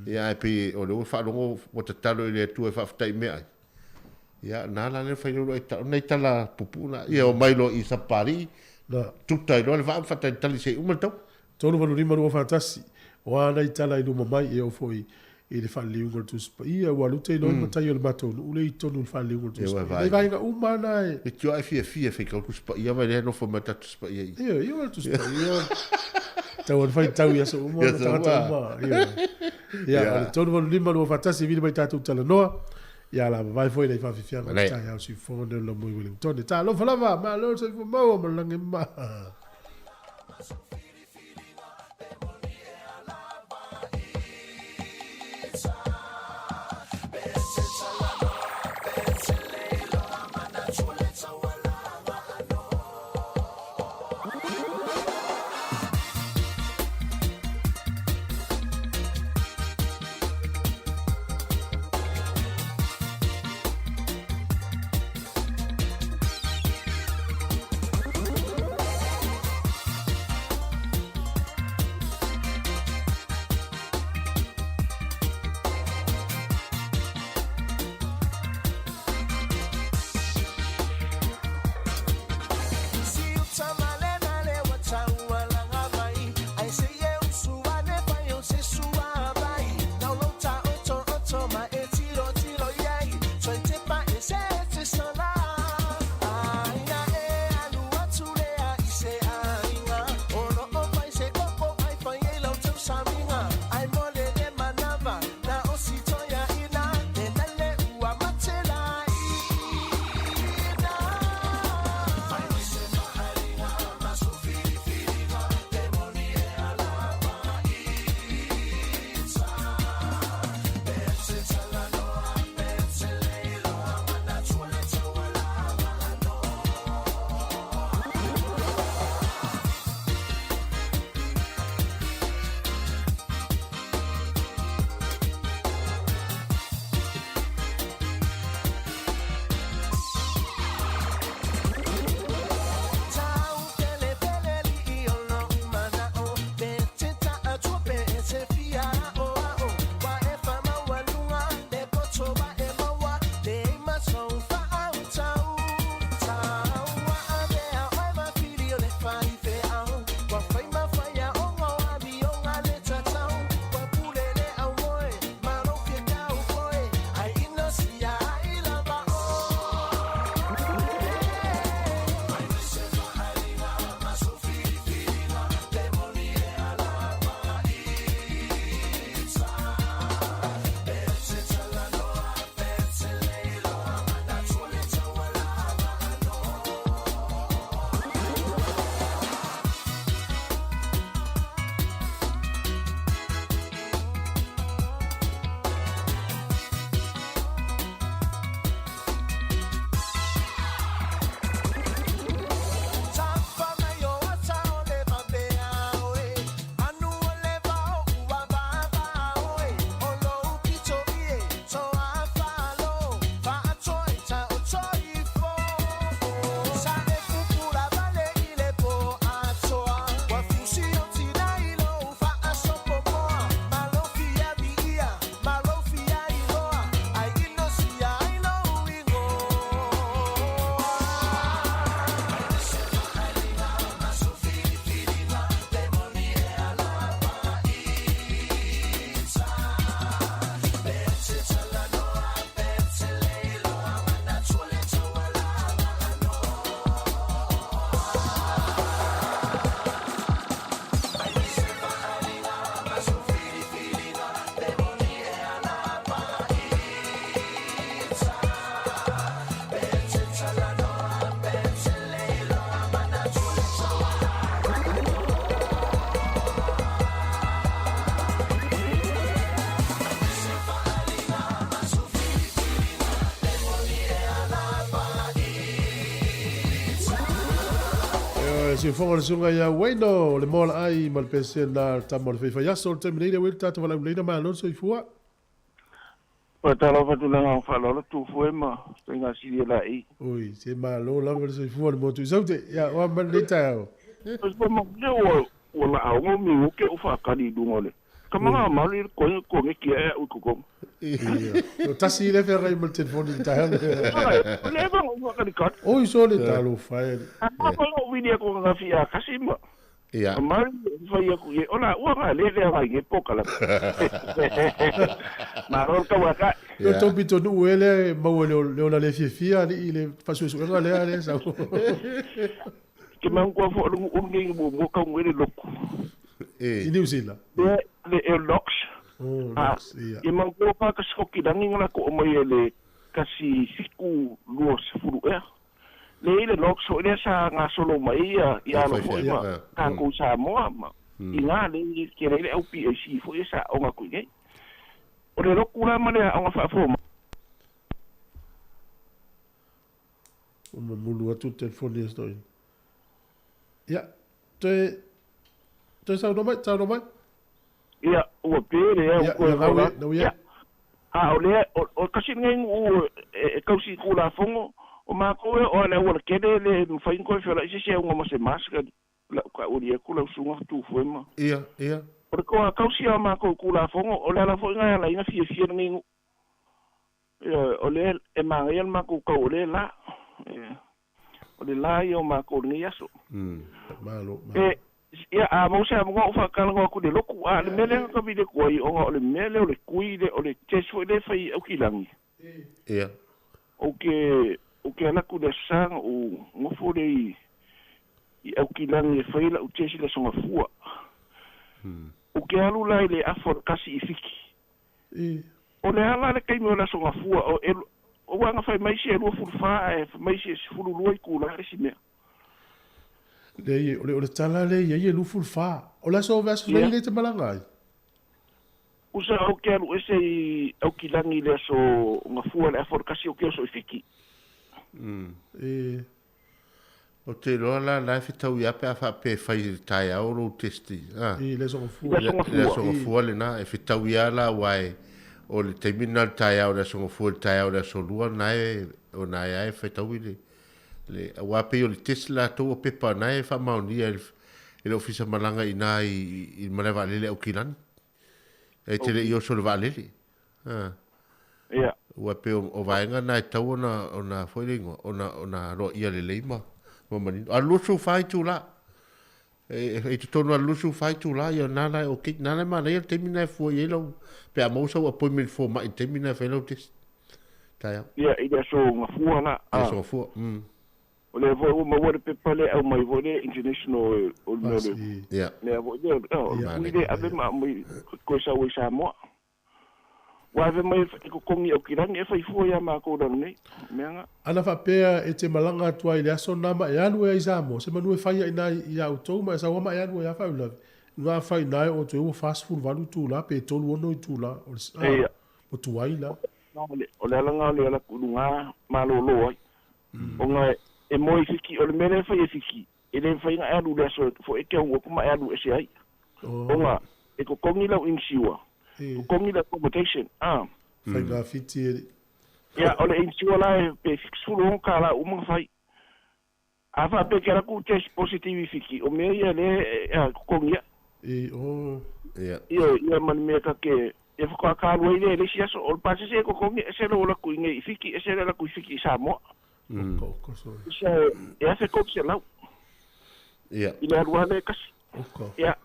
ia pe o le fa longo o tatalo le tu e fa tai me ai ia nala le fai lo ita nei tala pupuna ia o mailo i sapari tutai lo le va fa tai tali se uma to tonu valu lima lo fantasi o ana i tala i luma mai e o foi i le fali unga tu spa ia wa lute no ma tai o le mato ule i tonu le fali unga tu spa e vai nga umana e tu ai fia fe ka spa ia vai no fo mata tu spa ia ia tu spa ia tau fai tau ia so uma tata ia tonu valu lima lo fantasi vile mai tatu tala noa ia la vai foi le fa fianga tai au si fo de lo moi Wellington ta lo falava ma lo se fo mo ma lange ma si fonga le sunga ya waino le mola ai mal pese na tamo le fa ya sol te mene we tata wala le na malo so ifua. Pa tala fa tu nga fa lo tu fu ma tenga si la i. Oi, se malo la so ifua le motu saute ya wa man le tao. Pues pa mo o la au mo mi o ke o fa ka di dungole. Kama mali ko ki e o ko. O tasi le fer rai mal telefone di tao. Le ba o ka di kat. Oi so le talo fa. Pa o video ko nga fia kasima. Ia. Mali fa ia ku e ola o ga le ga ge poka la. Ma ro ka wa ka. Yo to bito nu ele mo le ona le fia ni le faso so nga le sa. Ke man ko fo o ngi mo ka ngwe le lokku. Ini usila. Le lox. Oh, lox. Ia. E man ko pa ka skoki dangi ngala ko mo le kasi siku luos furu e. Le lox so le sa nga solo mai ia lo fo ma ka ko Samoa ma. Ina le ke le au pi si fo esa o nga ku ngai. O le lokura ma le o fa fo. O mulu atu telefone sto. Ja, te zou nog maar. Ja, o pere ja, nou ja. O kasi ngai o kausi kula fongo o ma ko o le o kede le fain ko fela se o mo se maska la ka o dia kula sunga tu fuema. Ia. O ko kausi o ma ko kula fongo o le la fo ngai la ina fie ngai. O le e ma ngai ma ko le la. O le lai o ma ko ngai aso. Malo. Ia a mo se mo fa ka ngo ku de loku a le mele ka bi de ko i o le mele o le kui de o le teso le fai o kilangi. Ia. O ke na ku de sang o mo fo de i o kilangi fai la o tesi le songa fua. O ke alu lai le afor kasi i fiki. O le ala le kai mo la songa fua o wanga fai mai se lo fu fa mai se fu lo i ku la si me. Le tala le ye lufu fa. O la so vas le te malanga. Usa o ke alu ese o kilangi le so nga fua le afor kasi o ke so fiki. O te roa la fitau ia pe a fa pe fai tai au lo testi. Le so fua. Le so fua le na e fitau ia la wai o le terminal tai au le so fua tai au le so lua na o na ia e fitau ile. Le wa pe o le Tesla to o pepa na e fa mauni e ofisa malanga ina i maleva lele o kilan e te io solo vale ia wa pe o vaenga na tau ona foilingo ona ro ia le leima mo mani a lusu fai tu la e te tonu a lusu fai tu la ia nana o kik nana ma na te mina fo yelo pe a mo so appointment for ma te mina fellow test ta ia ida so nga fua na so fua o le vo mo wore pe pale au mai vo le international o no ya le vo le o ide ave ma mai ko sa o Samoa wa ave mai ko komi o kirani e fai fu ya ma ko don nei menga ana fa pe e te malanga tua ile aso na ma ya no e Samoa se manu e fai ina ya auto ma sa wa ma ya no ya fa la nga fa ina o to fast food valu tu la pe to lo no tu la o tu ai la o le langa le la kulunga ma lo lo o nga e moi fiki o le mele fai fiki e le fai nga alu le so fo e ke o kuma alu e sai o nga e ko kongi la insiwa ko kongi la competition fai ga fiti ya o le insiwa la pe sulu ka la uma fai ava pe ke la ku test positive fiki o me ya le ko kongi ya man me ka ke e fo ka lo ile le sia so o pa se ko kongi se lo la ku ngai fiki se la ku fiki Samoa so ya se kopse lau ina ruale kasi ya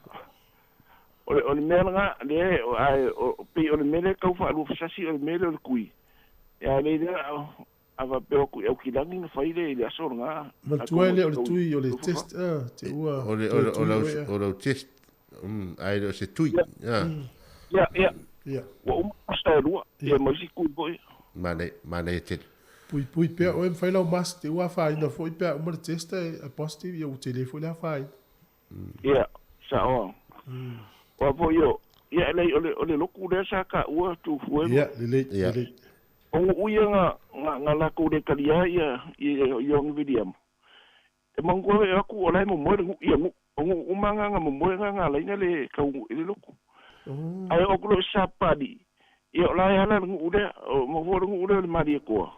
o le mele nga le o pe o le mele kau fa alu fasasi o le mele o le kui ya le ava pe o ku e kilangi na faile le aso nga ma tuele o le tui o le test te ua o le test ai o se tui ya o sta lua e mo si ku boy mane te pui pe o em fai lau mas te ua fai na foi pe o testa a positive ia o telefone a fai ia sa o po yo ia le o le loku le sa ka ua tu fue ia le o uia nga la ko de kalia ia yo nvidiam e mango e aku o lai mo mo ia mo o manga nga mo mo nga lai na le ka u le loko ai o kulo sapadi e o lai ala ngu de mo vo ngu de mari ko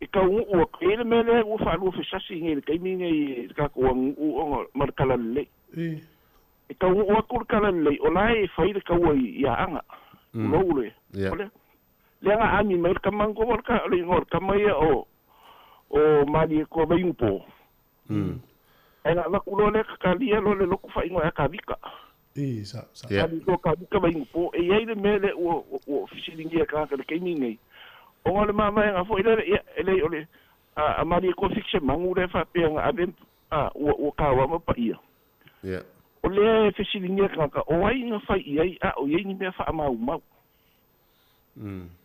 e ka u o ke le mele u fa lu fa sasi ngi ke mi ngi ka ko u o mar kala le e ka u o kur kala le o lai fa i ka u ia anga lo le le nga ami mai ka mango vor ka le ngor ka mai o mari ko ba yupo ena la kulo le ka lia lo le lo ku fa ingo ya ka vika sa abi ko ka vika ba yupo e ye le mele o fisilingi ka ka ke mi nei o ngole mama nga fo ele ole a mari ko fixe mangu le fa pe nga aben o ka wa ma pa ia o le fisilingi ka o ai nga fa ia o ye ni me fa ma o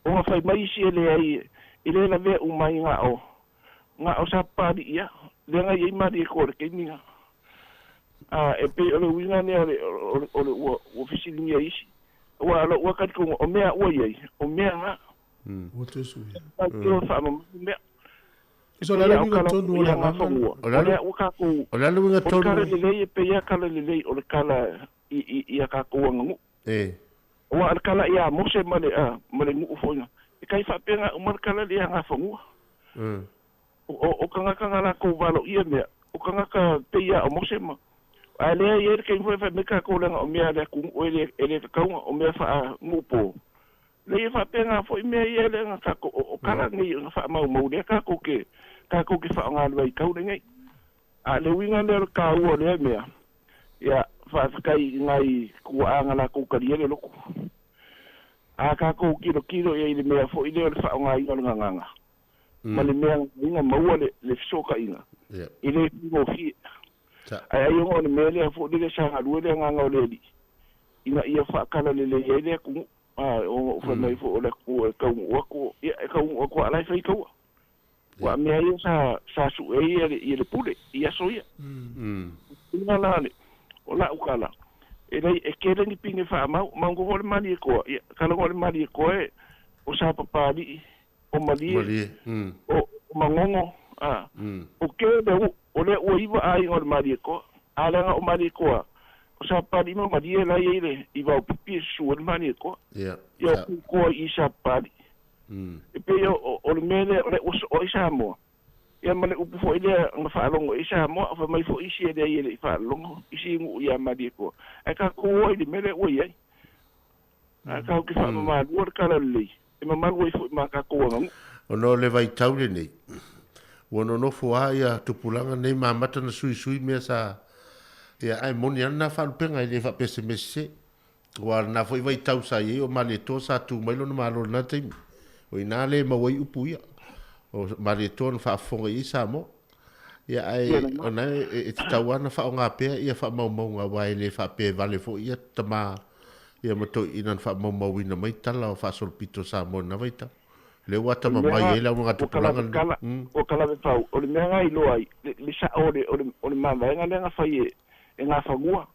nga fa mai si ele ai ile la ve o mai nga o sa pa di ia le nga ye mari ko ke ni nga e pe o winga ne o fisilingi ai si wa ka ko o mea o ye o mea nga o te su ka ko fa ma me so la lu nga tonu o la o ka ko o la lu nga tonu ka le pe ya ka le o kala ia ka ko ngu wa kala ia mo se male ngu fo nga e kai fa pe nga o mar kala le nga fo ngu o kanga la ko valo ia me o kanga ka te ia o mo se ma ale ia ke fa me ka ko la o me ale ku o ele ka o me fa ngu po le fa pe nga fo me ia le nga ko o kala ni fa ma le ka ko ke fa nga le ka o ngai a le winga le ka o le me ya fa kai ngai ku anga la ko ka le lo a ka ko kilo ia le me fo ile fa nga nga male mea inga maua le soka inga ile mo fi ai ai ngo me le fo le sa lu le nga ngo le inga ia fa kala le ile ku o fa mai fo le ku ka ko ko ala fa ko wa me ai sa su e ile pule ia so ia inga la le o la ukala ele e kere ni pinge fa mango ho le mali ko kala ho le mali ko o sa papa di o mali o mangongo o ke de o le o iwa ai o mali ko ala o mali ko o sa pa di mo mali la ile iwa pipi su o mali ko yo ko i sa pa di e pe o le mele o isa mo ya male u fo ile nga fa longo isa mo fa mai fo isi de ile fa longo isi ngu ya mali ko e ka ko ile mele o ye ka ko fa ma wo kala le ma malu fo ma ka ko ngam ono le vai taule nei wono no fo ia tupulanga nei ma mata na sui me sa ya ai moni ana fa penga ile fa pese wa na fo vai tau sa ye o male to sa tu mai lo na malo na te o ina le ma wai upu ia o male to fa fonga i sa mo ya ai ona e tawana fa nga pe ia fa mau nga wai le fa pe vale fo ia tama ia mato ina fa mau wina mai tala o fa sol pito sa mo na vaita le wata mai ele nga tu planga o kala be pau o le mea i lo ai le sa o le mama nga le nga fa ye e nga fa gua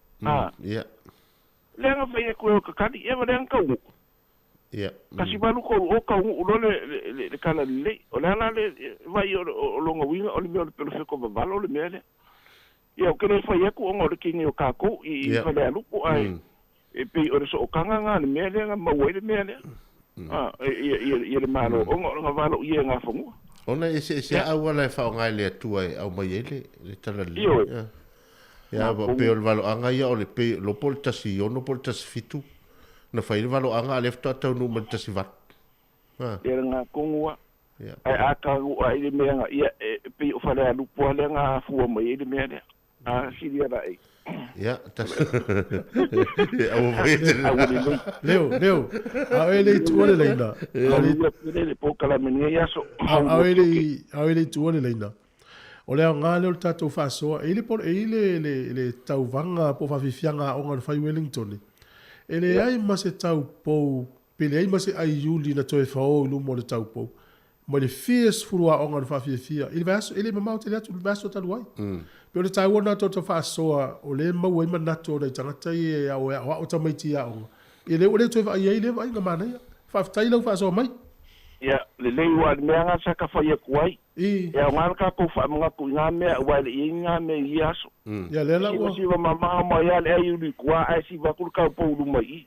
ia le nga fa ye ko ka kali e va le nga u ia kasi balu ko o ka u lo le kala le o le vai o lo nga winga o le mea o le pelo ko va valo le mea le ia o ke le fa ye ko o le kingi o ka ko i fa le alu ko ai e pe o so kanga nga le mea le nga ma le mea le ia le malo o nga valo ia nga fongu ona ese awala fa nga le tua au mai ele le tala le ya pe o valo anga ia o le pe lo polta si o no polta fitu na fa ile valo anga le fta tau no malta si vat ia nga kongua ai aka ai le mea nga ia pe o fa le alu po le nga fu mai le mea le si dia dai ya tas au vai leo a ele tu ole leina ele po kala meni ya so a ele tu ole leina o le nga le tato fa so ele por ele tau vanga po fa fianga o nga fa Wellington ele ai ma se tau po pele ai ma se ai juli na toi fa o lu mo le tau po mo le fies furua o nga fa fia ele va ele ma mau te le tu va so taluai pero le tai wona to fa soa o le mau i mana to le tangata i o tamaiti a o le to fa ia le vai nga mana fa tai lo fa so mai ia le lei ua le mea nga sa ka fai aku ai ia ngana ka kou whaamagaku i ngā mea ua le i ngā mea i aso ia le la ua siva mamaha mai ia le ai uli kua ai siva kulu kau pou luma i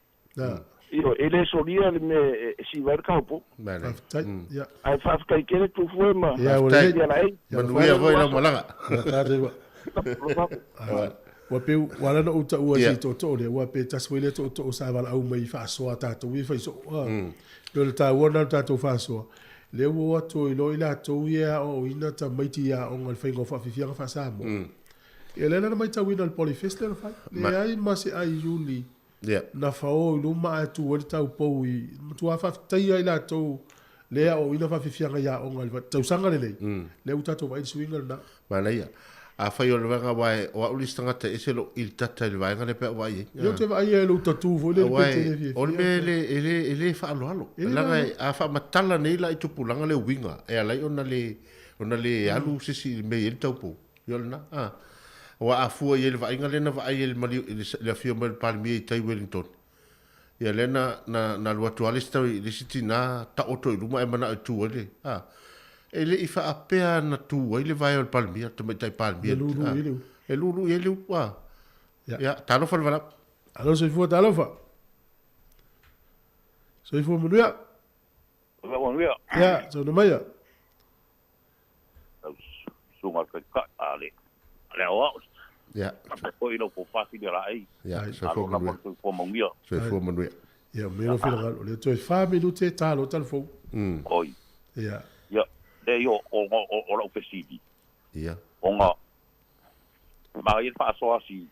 io ele solia le me siva le kau pou ai whaafikai kere tufu e ma ia ua le manuia voi la malanga ua pe wala na uta ua si to le ua pe taswele to sa wala au mai fa so ata to wi fa so le ta wona ta to fa so le ua to i lo ila to ia o ina ta mai ti ia o ngal fengo fa fifia fa sa mo e le na mai ta wina al polifest le fa le ai ma se ai juli na fa o lu ma tu o ta po i tu fa ta ia ila to le o ina fa fifia ia o ngal ta usanga le le uta to mai swinga na mana ia a fai o le vanga wai o uli stangata e se lo il tata le vai ngane pe wai yo te vai e lo tatu vo le pe o le fa alo langa a fa matala nei la i tupu langa le winga e ala ona le alu sisi me il taupo yo na wa a fu e le vai ngale na vai el mali le fio mal palmi i tai Wellington ya le na lo atualista le sitina ta oto i luma e mana tu le ele i fa apea na tu ele vai al palmia to me tai palmia e lulu wa ya talo fa vala alo se fu talo fa se fu manuia ya so no maya sunga ka ale o ya ko ino ko fasi de la ai ya so fu manuia ko manuia so fu manuia ya me lo fila galo le to fa minute talo tal fo oi ya le yo o la ofesivi ia onga ma ia fa so asi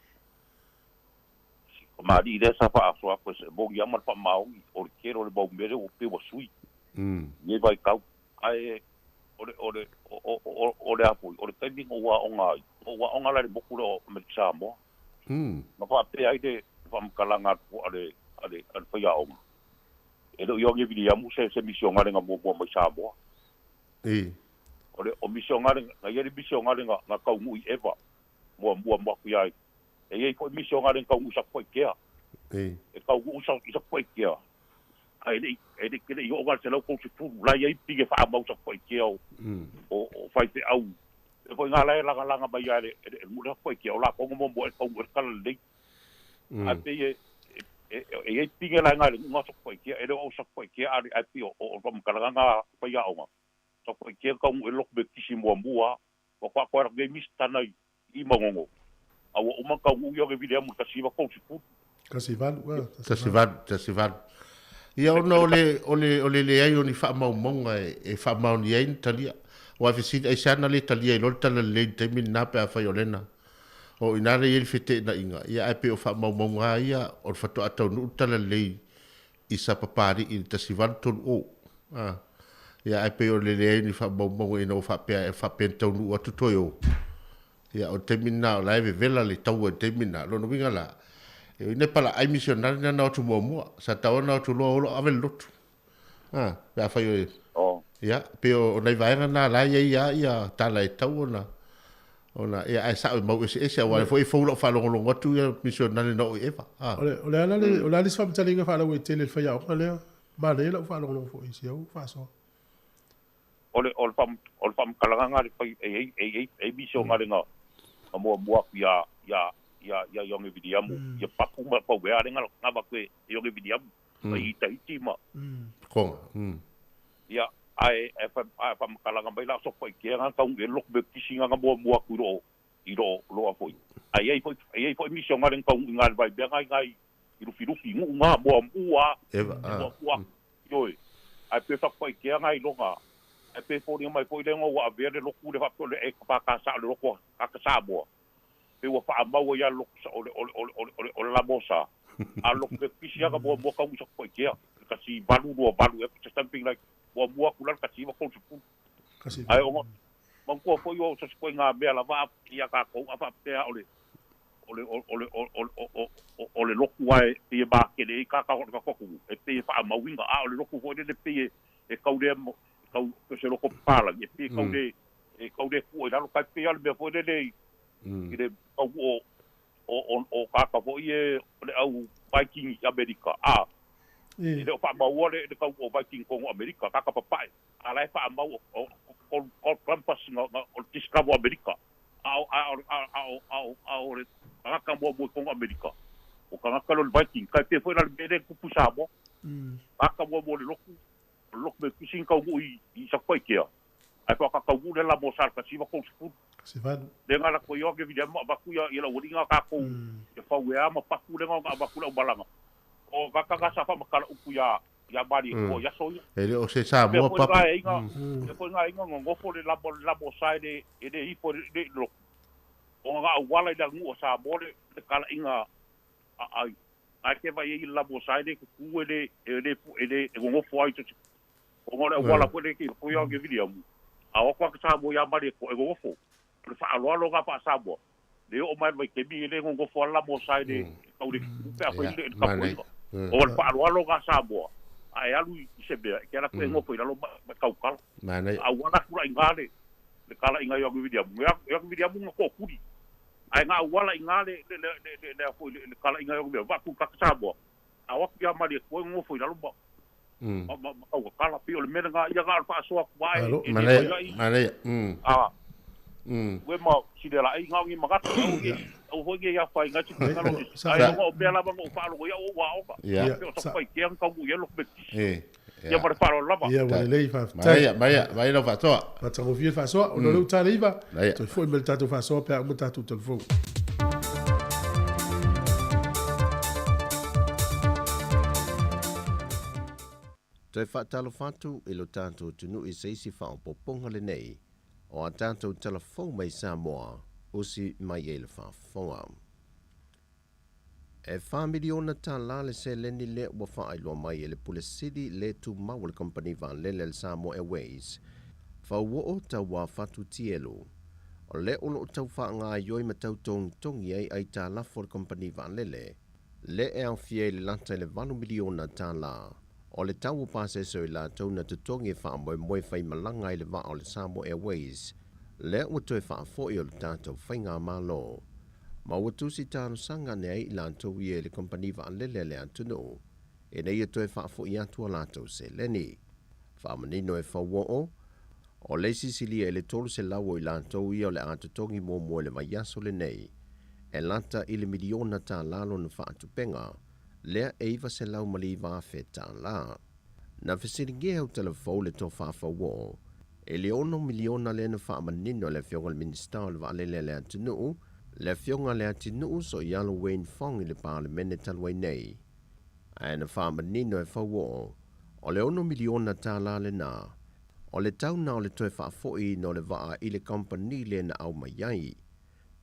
ma di de sa fa so ko se bo ya mal fa mau o quiero le bombere o pe o sui ye vai kau ai o le apu o le taimi o onga la boku lo me Samoa no fa pe ai de fa mkalanga o ale fa ya o e do yo ngi vi ya mu se mission ngale nga mo mo Samoa o mission ngale nga yeri mission ngale nga kau mu i eva mo ku ai e ko mission ngale kau mu sa ko kia e kau mu sa ko kia ai de ke yo ngal se lo ko se fu la ye pige fa mo sa ko kia o fai te au e ko ngala la ba ya le mu la ko kia la ko mo ko kala le a pe e pige la ngale mo sa ko kia e o sa ko kia a pe o mo kala nga pa ya o so ko ke ko mo lok be kisi mo mua ko ko ra ge mistana i mongo a o ma ka u yo ge video mo kasi ba ko si Kasivan ia ona le ai oni fa mau monga e fa mau ni ai talia wa visit ai sana le talia i lota le te min na pe fa yolena o ina le il fete na inga ia ai pe o fa mau monga ia o fa to atau nu tala le i sa papari i tasivan ton o ia ai pe o le ni fa mau i no fa pe tau nu atu toyo ia o te min na live vela le tau te min na lo no winga la e ne pala ai missionari na o tu mo sa tau na tu lo avel lot ya fa yo ya pe o nei vai na la ia tala e tau ona ia ai sa mo ese wa foi lo fa lo tu missionari no eva ole ala fam talinga fa lo tele fa ya ole ma le lo fa lo fo isi o fa so ole fam kalanga e missionari nga mo ya yonge vidiamu ya paku ma pa we arenga na ba kwe yonge vidiamu ai tai ma ko ya ai fa kalanga bai la so ko ke nga ka un lok be kisinga nga mo ku ro i ro lo foi ai foi mission ngaren ka un ngal bai be ngai i ru firufi nga mo mua yo ai pe fa ko ke nga i longa ai pe fo ni mai ko le ngo wa vere lo ku le fa le e pa ka sa lo ko ka sa bo e wa fa mau ya lo o la mosa a lo que pisia ga bo ka usa ko ke ka si balu e something like bo ku ka si ko su kasi ai o man ko fo yo so ko nga be la va ya ka ko a fa te ole lo ku ai e ba ke le ka ko e te fa mau winga a ole lo ku fo de pe e ka de ka se lo ko pala e pe ka de ku e la lo ka pe al be fo de ide o kaka fo ie le au Viking America le fa mau le ka o Viking Kongo Amerika ka papai ala fa mau o pampas o Discover Amerika au le ka mo Kongo Amerika o ka ka lo Viking ka te foi na le ku pusabo ka mo le lok me kusin ka i sa koi kia ai pa ka le la mo sar ka si va ko fu se va le ngala ko yo ke video ma ba ku ya ila wodinga ka ko e fa we ama pa ku le nga ba ku le balanga o ka sa fa makala upu ya mari ko ya so ele o se sa mo pa e ko nga inga ngo fo le la bo sai de i po de lo o nga wala da ngu o sa bo le kala inga ai ke vai i la bo sai de ku ele ngo fo ai to o nga wala ko le ki ko yo ke video mu a o ka sa bo ya mari ko ngo fo le fa lo ga pa sa bo le o mai ke bi le ngo fo la bo sai de ko de pe ko le ka po o le pa lo ga sa bo ai alu se be ke la ko ngo fo la lo ma ka ka a wala ku ingale le kala inga yo video mu yo video mu ko kudi ai nga wala ingale le ko le kala inga yo video va ku ka sa bo a wa ya ma le ko ngo fo la lo ba ma ka kala pi o le mena nga ya ga fa so ku ai mane we ma si de la inga ngi magata o ho ge ya fa inga ti nga lo ai ngo pe la ba ngo fa lo ya o wa o ba ya so fa ke ka ku ye lo be ya pa fa lo la ba ya wa le fa vai lo fa to ma ta fi fa so o lo ta riva to fo me ta to fa so per mo ta tutto il fo Te whaatalo whatu i lo tātou tunu i seisi wha o poponga le nei, o a tātou telefon mai Samoa, usi mai e le whaafonga. E whamiliona tā la le se leni le ua whaailoa mai e le Pule City le tu Mawal Company van lele le Samoa Airways, whauo ta wā whatu tielu, o le olo tau wha ngā ioi ma tau tongi ai tā la for company van lele, le e au fie le lanta le 1 miliona tā la, o le tau pase so i la tau na tutongi wha moe whai malanga i le wa o le Samoa Airways, le ua toi wha fo i o le tātou whai ngā malo. Ma ua tusi tāno sanga ne ai i la tau i e le kompani wa lele le antunu, e nei e toi wha fo i atua la tau se leni. Wha manino e wha wo o le sisili e le tolu se lawo i la tau i o le atutongi mo le maiaso le nei, e lanta i le miliona tā lalo na wha atupenga, lea eiva se lau mali wafe tā la. Na whesiringe au telefou le tō whawha wō, e le 1 miliona le na wha manino le fionga le minister le wa lele le atinu, le fionga le atinu so i alo Wayne Fong i le parlemene talwai nei. Ai na wha manino e wha wō, o le 1 miliona tā la le na, o le tau na o le toi wha foi no le waa i le company le na au mai ai,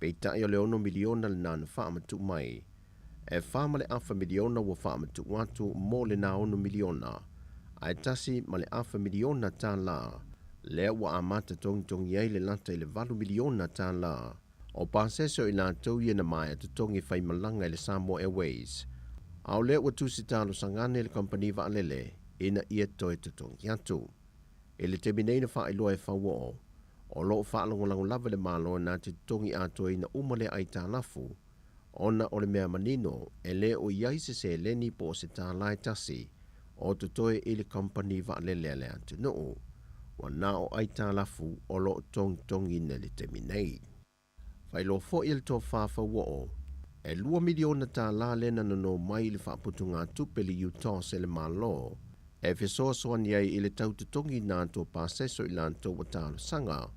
peita i o le 1 miliona le na na wha matu mai, e wha le afa miliona wa wha matu watu mo le na 1 miliona, ai tasi ma le afa miliona tā la, lea wa amata tongi ai le lanta i le 2 miliona tā la, o paseso i la tau i na mai atu tongi whai malanga i le Samoa Airways, au lea wa tusi talo sangane le company wa alele, ina ia toi tutongi atu. E le teminei na wha iloa e whawo, o loo whaalongolango lava le malo na te tongi ato i na umale ai tā lafu, ona o le mea manino e le o iai se leni po se tā lai tasi o tutoe i le company wa lele le atu noo, wa na o ai tā lafu o lo tongi na le teminei. Whailo fo il to whawha wo e 2 miliona tā la lena no mai le whaputunga tupeli Utah se le malo, e whesoa soani ai i le taututongi nā tō pāseso i lanto wa tālo sanga,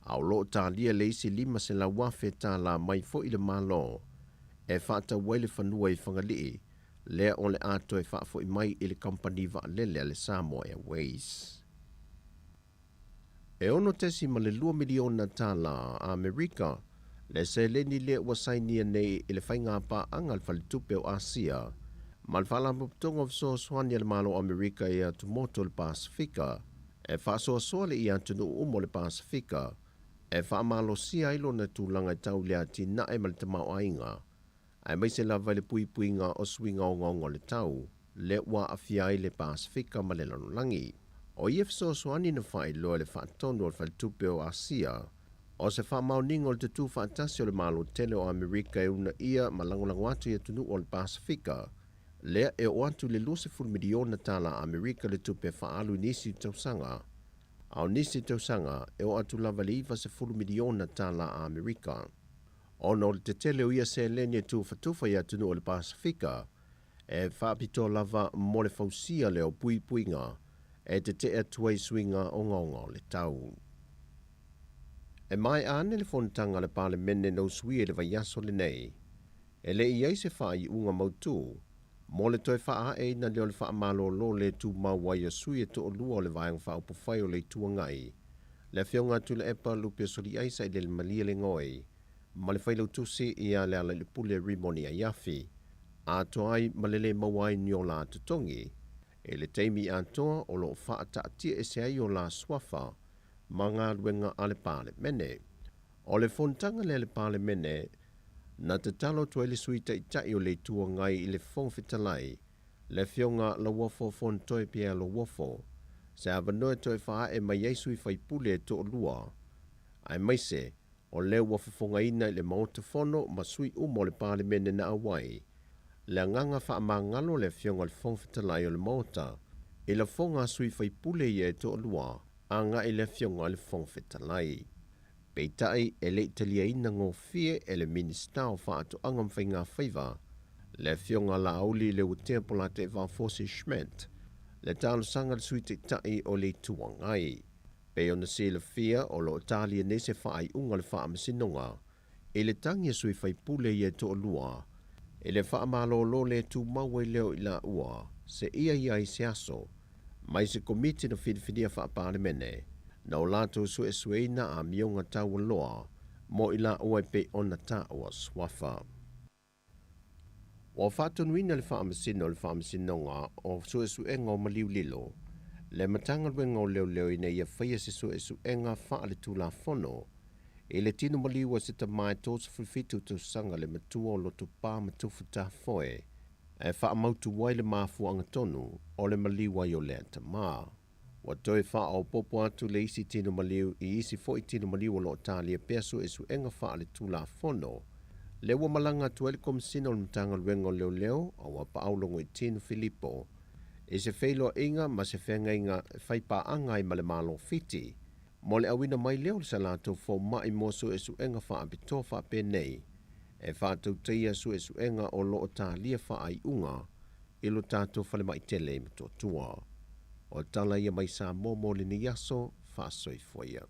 au lo tā lia le isi 5 se la wafe tā la mai fo i le malo, e whaata waile whanua i whangalii, lea o le ato e whaafo i mai i le company wa lele le Samoa Airways. E ono tesi ma le 2 miliona tā la Amerika, le se leni le ua sainia nei i le whainga pa angal whaletupe o Asia, ma le whalamputonga of so swani le malo Amerika i atu moto le Pasifika, e whaasoa soa le i atu no umo le Pasifika, e whaamalo sia ilo na tūlanga i tau lea ti nae ma le tamau ainga, ai mai se la vai le pui nga o swinga o ngongo le tau, le ua afiai le Pasifika ma le lanulangi. O i so swani na whai loa le whaatono o le whaletupe o Asia, o se whaamau ningo le tutu whaatasi o le malo tele o Amerika e una ia ma langolango atu i atunu o le Pasifika, Lea e o atu le 20 miliona tala Amerika le tupe whaalu nisi tausanga. Au nisi tausanga e o atu lava le 20 miliona tala Amerika. Ono le te tele o ia se lenia tufa ia tunu o le Pasifika, e whaapito lava mo le fausia leo pui puinga, e te te atuai swinga o ngongo le tau. E mai ane le fontanga le pale mene no sui le vaiaso le nei, e le iai se whai unga mautu, mo le toi wha e na leo le wha malo lo le tu mawai a sui e to o lua le vaiang wha upo whai o le tua ngai, le whionga tu le epa lupe sori aisa i le malia le ngoi, ma le whailau tusi i a le ala le pule rimoni a yafi, a toai malele mawai ni o la tutongi, e le teimi a toa o lo wha ata atia e se ai o la swafa, ma ngā ruenga a le pāle mene. O le fontanga le pāle mene, na te talo tua le suita i tai o le tua ngai i le whongwhitalai, le whionga la wafo fontoi pia lo wafo, se avanoe toi wha e mai eisu i whaipule e to lua. Ai maise, o leo wafafonga ina i le maota fono ma sui umo le pāle mene na awai, le nganga wha ma ngalo le whionga le whongwhitalai o le maota, i la fonga sui whaipule i e to lua, a nga i le whionga le whongwhitalai. Peitai e le italia ina ngō fie e le minister o wha atu angam whai ngā whaiva, le whionga la auli le utea pola te Valfosi Schmidt, le talo sanga le suite tai o le tuangai. Pe ona se le fia o lo Italia ne se whaai unga le wha masinonga, e le tangia sui whai pule i e to lua, e le wha malo lo le tu maua i leo i la ua, se ia i se aso, mai se komiti na whidiwhidia wha pāle mene, na o lato su e sueina a mionga tau loa, mo i la ua pe ona ta ua swafa. O whātonuina le whaamasinonga o su e suenga o maliu lilo, le matanga luenga o leo ina ia whaia se su e suenga wha le tūla fono, e le tino maliu a sita mai tōsa whiwhitu tu sanga le matua o loto pā matufu ta foe, e wha mautu wai le mafu angatonu o le maliu ai o le anta maa. Wa toi wha o popo atu le isi tino maliu i isi fo i tino maliu o lo talia pesu e suenga wha le tūla fono, le ua malanga tu ele komisina o mtanga luenga leo a wa paulongo i tino Filippo, e se feilo inga ma se whenga inga whaipa anga i male malo fiti, mo le awina mai leo le salato fo mai moso e suenga wha abito wha pe nei, e wha tauteia su e suenga o lo o talia wha ai unga, i lo tato whale mai tele mto tua. O tala ia mai sa momo le ni yaso wha soi foia.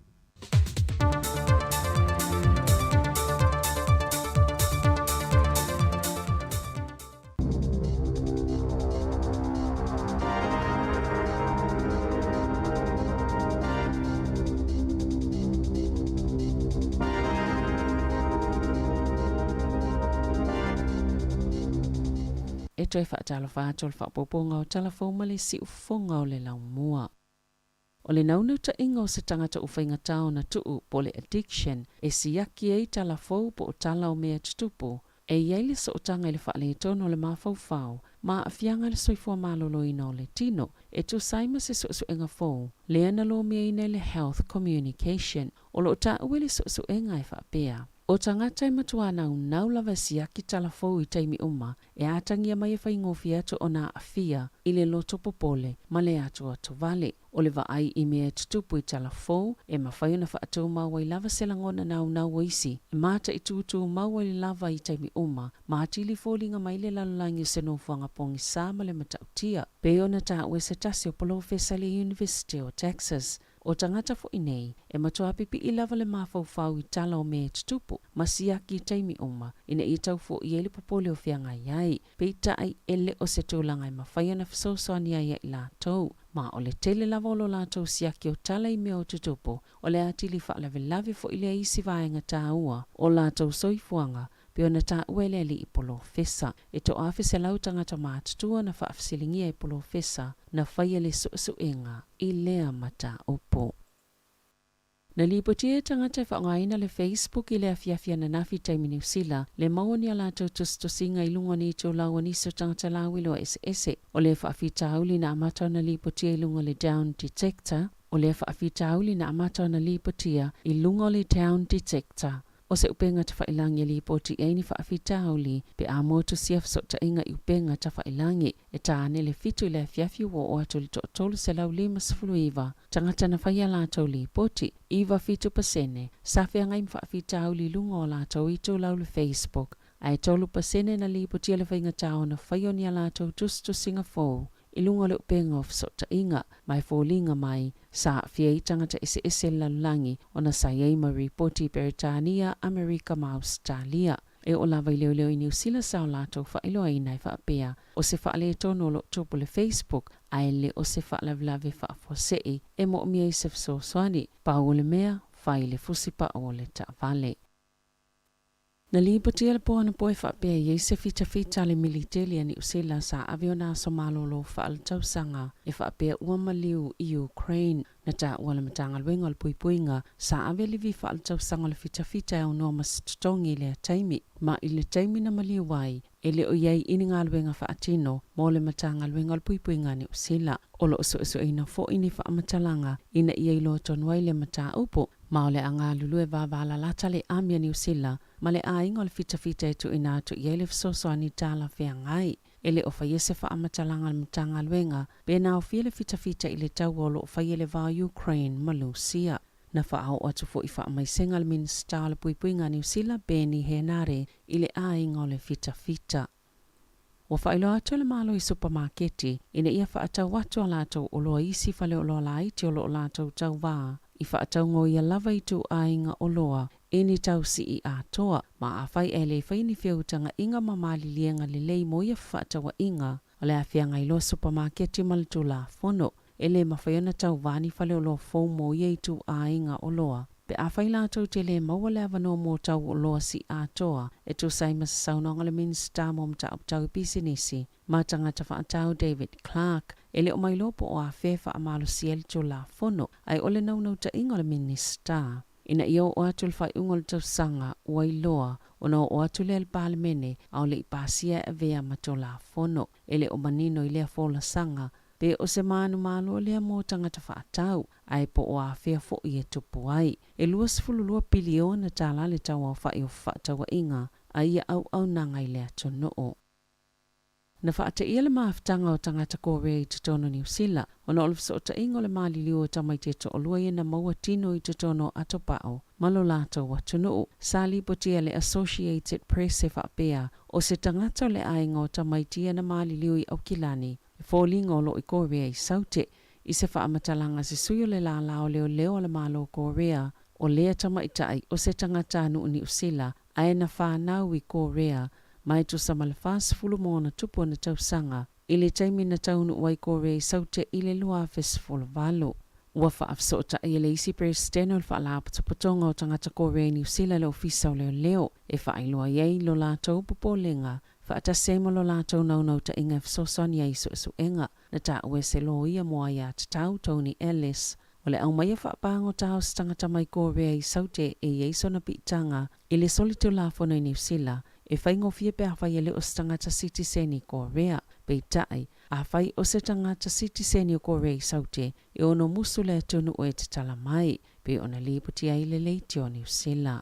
E toi whaatalo whaatol whaapoponga o talafoma le si ufonga o le lau mua. O le naunau ta inga o se tangata uwhainga tau na tuu po le addiction e siaki ei talafou po o tala o mea tutupu e iei so o tanga le whaale tono le mawhauwhau ma a fianga le soifua malolo ina o le tino e tu saima se suenga fou le ana lo mea ina le health communication o lo ta uwele suenga e whaapea. O tangata i matuana unau lava siaki talafou i taimi uma e atangia mai e whaingofia to o na afia i le loto popole ma le atu atu vale. O le vaai i mea tutupu i talafou e mawhaiuna whaatou maua i lava selangona na unau isi e mata i tutu maua i lava i taimi uma ma atili fōlinga mai le lalulangi o senofuanga pongi sama le matautia. Peona ta ue se tasi o polo Fesali University o Texas. O tangata fo inei, e matua pipi i lava le mawhauwhau i tala o mea tutupu, ma siaki taimi uma, ina i tau fo i ele popole o whianga iai, peita ai ele o se tūlanga i mawhaia na fisosoani ai i lātou, ma o le tele lava o lo lātou siaki o tala i mea o tutupu, o le atili whaalawe fo i le isi vaenga tā ua, o lātou soifuanga, Peona ta uele li i polo fesa. E to afise lau tangata mātutua na whaafisilingia i polo fesa na whaia le suenga i lea mata opo. Na lipotia tangata whaangaina le Facebook i le afiafia na nafi taimi New Zealand, le maoni ala tau tustosinga i lunga ni tau lau aniso tangata lau ilo ese. O le whaafita hauli na amatau na lipotia i lunga le down detector, o le whaafita hauli na amatau na lipotia i lunga le down detector. O se upenga tawhailangi li poti eini whaafitauli pe a motu siaf so ta inga i upenga tawhailangi e tāne le fitu le fiafi o atu li tolu se lau 5 tangata na whaia lātou li poti iwa fitu pasene sawhia ngai mwhaafitauli lunga o lātou i tō lau le Facebook ai tolu pasene na li poti le whainga tāo na whaioni a lātou tustu Singapore ilunga le upenga of so ta inga mai fōlinga mai sa fia i tangata ese lalulangi o na sayai ma ripoti Britania, Amerika ma Australia. E o lava i leo i New Zealand sao lātou whailoa i nei whaapea o se whaale tono lo tupu le Facebook ai le o se whaalavlave whaafosei e mo mia i se fsoswani pa o le mea whai le fusipa o le ta vale. Na lipotia le poa na poe whaapea i se fita le militeli ani usela sa aviona so malolo whaal tausanga e whaapea uamaliu i Ukraine na ta wala matanga luenga le puipuinga sa avelivi whaal tausanga le fita e unoa masitotongi le taimi ma i le taimi na maliu wai e le o iei ini ngā luenga whaatino mo le matanga luenga le puipuinga ni usela olo so ina fo ini whaamatalanga ina iei lo tonuai le mata upo ma ole anga lulue vavala lata le amia ni usela ma le ainga le fita e tu ina tu iei le fsoso ani tala whea ngai ele o faiese whaamatalanga le matanga luenga be na o fia le fita i le tauolo o faiele va Ukraine ma Lucia na whaao atu fo i whaamaisenga le minsta le puipuinga ni usila Beni Henare i le ainga o le fita. Wa whailo atu le malo i supermarketi ina ia whaatau watu a lātou o loa isi whale o loa laiti o loa lātou tau wā i whaatau ngō ia lava i tu ainga o loa eni tau si i atoa ma a whai e le whaini whiautanga inga mamali lienga le lei mo ia whaatau inga o le a whianga i loa supermarketi malatu la fono e le mawhaiona tau wani whale o loa fau mo ia i tu ainga o loa. Pe a whai lātou te le maua le avano mō tau o loa si atoa e tu saima sa saunanga le minsta mo mta uptau pisinisi ma tangata whaatau David Clark e le o mai lopo o a whewha a malo siel tu la fono ai ole naunau ta inga le minsta. Ina ia o atu le whai ungol tau sanga ua i loa o na o atu le palemene au le i pasia e vea ma tu la fono e le o manino i lea fola sanga pe o se manu malo lea mō tangata whaatau ai po o a whea fo i e tupu ai. E 2.2 biliona tala le tau au whai o whaataua inga a ia au nanga i lea tonoo. Na whaata ia le maaftanga o tangata Korea i tutono New Zealand, ona o le fsota ingo le maali liu o tamai te to olua ia na maua tino i tutono atopao, malo lato wa tunuu, sali potia le Associated Press e whaapea, o se tangata le ainga o tamai tia na maali liu i Aukilani, fōlinga o lo i Korea i saute, i se whaamatalanga se suyo le la lao leo le malo Korea, o lea tamai tai o se tangata anu New Zealand, aena whanau i Korea, mai tu sama le fast fulu mo na tupu na tausanga ile taimi na taunu wai Korea saute ile lua festival valo ua whaafsota ile isi presteno le whaalapu tupotonga o tangata Korea New Zealand le ofisa o leo e whailua yei lo lātou pupolenga whaata semo lo lātou naunau ta inga fsosoni ya isu enga na ta ue se lo ia moa ya tatau Tony Ellis o le au mai a whaapango tau tangata mai Korea i saute e yeiso na pitanga ile solito la fona i New Zealand e whaingo fia pe a whai ele o se tangata citizeni Korea, pe tai, a whai o se tangata citizeni o Korea i saute, e ono musu le tonu o e te tala mai, pe ona liputi a ile leiti o New Zealand.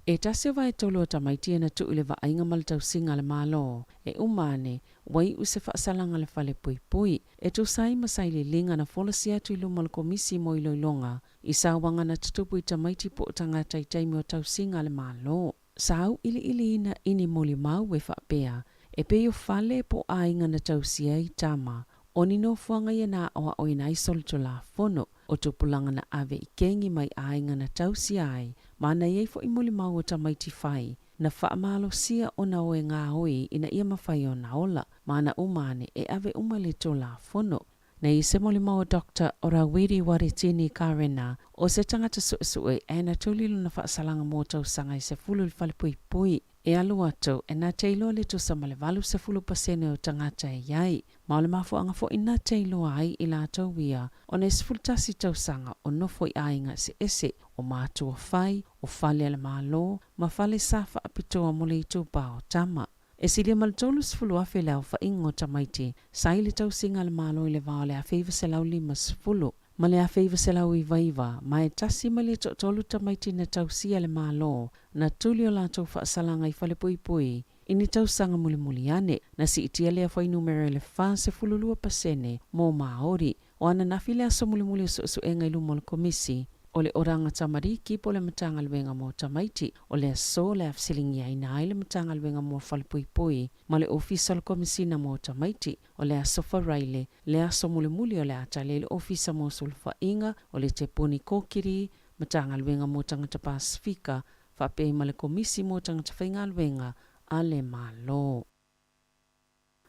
E tase vai tolo o tamaitia na tu ile wa ainga malatau singa le malo, e umane, wai u se whaasalanga le whale pui, e tu sai masai le linga na folasi atu i luma le komisi mo iloilonga, i sawanga na tutupu i tamaiti po tangata i taimi o tau singa le malo. Sau ili ina ini moli mau e whaapea, e peo whale po ainga na tausia i tama, o nino fuanga ia na oa o ina isolito la fono, o tupulanga na ave i kengi mai ainga na tausia ai, mana iei fo i moli mau o tamaiti whai, na whaamalo sia o na oe ngā hoi ina ia mawhai o na ola, mana umane e ave umalito la fono. Na i se moli mau Dr. Orawiri Waritini Karena, o se tangata suesue e na tulilu na whaasalanga mō tau sanga i se fulu le whale pui. E alu atu, e nā teilo le tu sa male valu se fulu pasene o tangata e iai. Ma ole mafo anga fo i nā teilo ai i la tau wia, o na isfultasi tau sanga o nofo i ainga se ese, o mātua whai, o whale ala mālo, ma whale safa apitoa mole i tūpa o tama. E silia maltolus fulu afe lau wha ingo tamaiti, sai le tau singa le malo i le vao le a whiwa se lau 5 fulu. Ma le a feiva se lau i vaiva, ma e tasi ma le tolu tamaiti na tausia le malo, na tuli o lātou whaasalanga i whale pui pui, ini tausanga muli muli ane, na si itia lea whai numero le whanse fululua pasene, mō Māori, o ana nafi lea so muli muli o enga ilu mo le komisi, o le oranga tamariki po le matanga luenga mo tamaiti, o le so le afsilingi aina ai le matanga luenga mo whale pui pui, ma le ofisa le komisina mo tamaiti, o le asofa raile, le aso muli muli o le atale le ofisa mo sulfa inga, o le te puni kokiri, matanga luenga mo tangata Pasifika, whapei ma le komisi mo tangata whainga luenga, a le malo.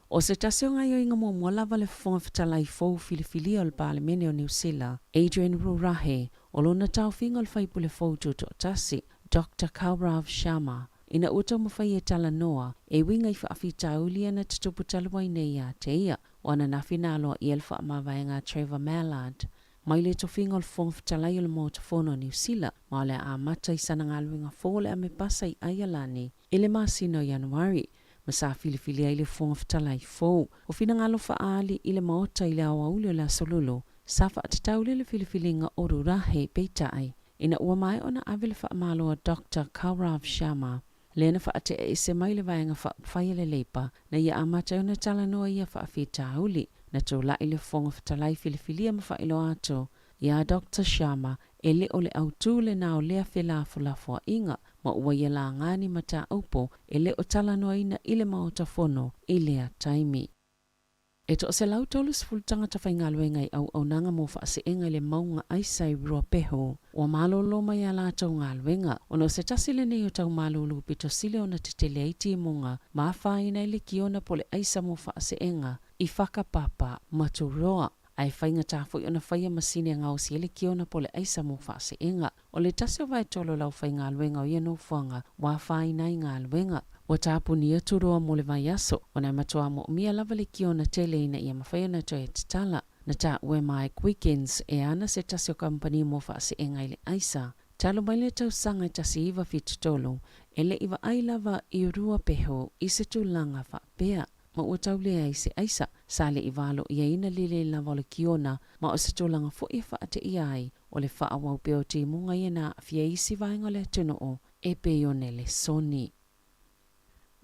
O se tasio ngai o inga mua lava le fonga whatalai fau filifilia o le Parlemene o New Zealand, Adrian Rurahe, o lona tau whinga o le whaipu le fau tuto tasi, Dr. Kaurav Sharma, ina uta mawhai e tala noa, e winga i whaafita ulia na tutupu talawai nei a te ia, o ana nawhina aloa i elfa amawaenga Trevor Mallard. Mai le to whinga o le fonga whatalai o le mōta whono o New Zealand, ma le a mata i sananga aluinga fōle a me pasa i Ayalani, ele masino Januari, ma sa filifilia i le fonga whatalai fōu. O whina ngalo whaali i le maota i le awa uli o le asolulu, sa whaatataule le filifilinga o Rurahe peitai. Ina ua mai ona avele whaamaloa Dr. Kaurav Sharma. Lena whaate e se mai le vaenga whaia le leipa, na ia amata ona tala noa ia whaafita uli, na tō la i le fonga whatalai filifilia ma whailo ato. Ia Dr. Sharma, e le o le autu le nao lea whela fulafua inga, ma ua ia la ngani mata upo, e le o tala noa ina i le maota fono, i lea taimi. E to se lau tolu sifultanga ta whainga luenga i au nanga mo whaase enga le maunga aisai rua peho. O malolo mai ala tau ngā luenga. Ono se tasile nei o tau malolo pito sile ona te teleiti i munga. Ma whaina i le kiona po le aisa mo whaase enga. I whakapapa maturoa. Ai whainga tāwhoi ona whaia masine a ngau si ele kiona po le aisa mo whaase enga. O le tase o vai tolo lau whainga luenga o iano whanga. Wa whaina i ngā luenga. O tāpu ni aturoa mo le vai aso, o nei matua mo mia lava le kiona tele ina ia mawhaia na toi e tala. Na tā ue mai weekends e ana se tasi o kampani mo whaase enga i le aisa. Talo mai le tau sanga i tasi iwa fitutolo, e le iwa ai lava i rua peho i se tūlanga whapea. Ma ua tau lea i se aisa, sa le iwalo ia ina lile lava o le kiona, ma o se tūlanga fo i whaate i ai, o le wha awau peo ti munga iana fia isi vaenga le tuno o, e peo ne le soni.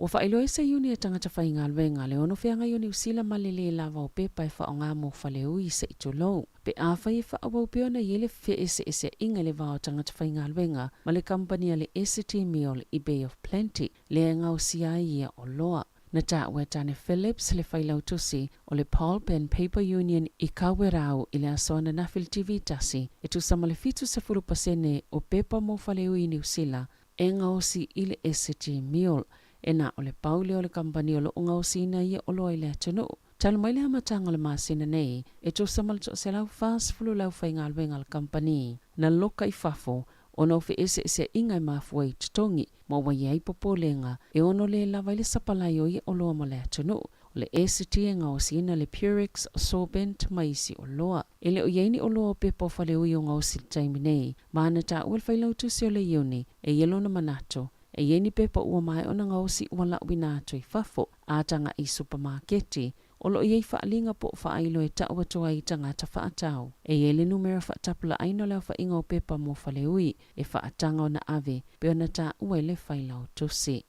Wa whaelo e se iuni e tangata whainga alwenga le ono whianga iuni usila malele lava o pepa e wha o ngā mo whale ui se ito lou. Pe a whai e wha awau peo na yele whi ese inga le vao tangata whainga alwenga ma le kampania le ST Meal i Bay of Plenty le e ngau sia ia o loa. Na tā ue tane Phillips le whailau tusi o le Pulp and Paper Union i kawerau i le asona na Phil TV tasi e tu sama le fitu se furu pasene o pepa mo whale ui ni usila e ngau si i le ST Meal. E na o le paule o le kampani o lo unga o sina ia o loa i le atunu. Talo mai le hamatanga le masina nei, e to samal to se lau fast fulu lau whainga alwenga le kampani. Na loka i fafo, o no fe ese ingai mafua i tutongi, ma wai ai popolenga, e ono le lava le sapalai o ia o loa mo le atunu. O le ST nga o sina le Purex sorbent maisi o loa. E le o iaini o loa pepo fale ui o nga o si taimi nei, ma ana ta uel whailau tusi o le iuni, e yelo na manato, e yeni pepa ua mai ona ngau si ua la winato i fafo, a tanga i supermarketi, o lo iei whaalinga po whaailo e taua toa i tanga ta whaatau. E yele numero whaatapula aino leo whainga o pepa mo whale ui, e whaatanga o na ave, pe ona ta ua le whailau tusi.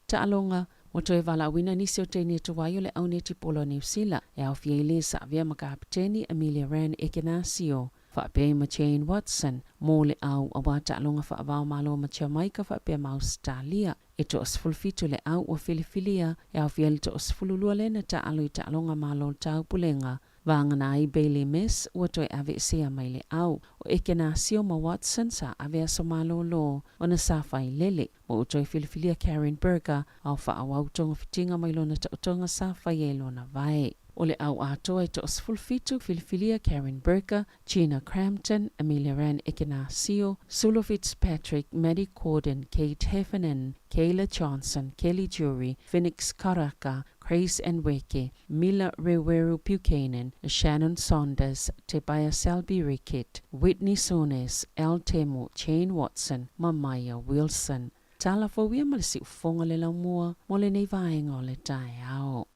Ta alonga, mo toe wala wina nisi o teni e tuwai o le auneti polo New Zealand, e au fiele sa avia makapiteni Amelia Ran Ekenasio, whaapea ma Jane Watson, mō le au a wata alonga whaavao malo ma Jamaica whaapea ma Australia, e to osfulfitu le au o Filifilia, e au fiele to osfululua lena ta alu i ta alonga malo tau pulenga, vangana ai Bailey Miss, ua toi ave sea mai le au, o Ekenasio ma Watson sa ave aso malo lo, o na sa whai lele, mo utoi Filifilia Karen Berger, au whaawau tonga fitinga mai lo na tautonga sa whai e lo na vai. O le au atoa e to osfulfitu Filifilia Karen Berger, Gina Crampton, Amelia Ran Ekenasio, Sulu Fitzpatrick, Maddie Corden, Kate Heffernan, Kayla Johnson, Kelly Jury, Phoenix Karaka, Grace Nweke, Mila Reweru Buchanan, Shannon Saunders, Tobias Selby Rickett, Whitney Sones, Al Temu, Jane Watson, Mamaya Wilson. Tala fo wia malisi ufonga le lau mua, mo le nei vaenga o le tae ao.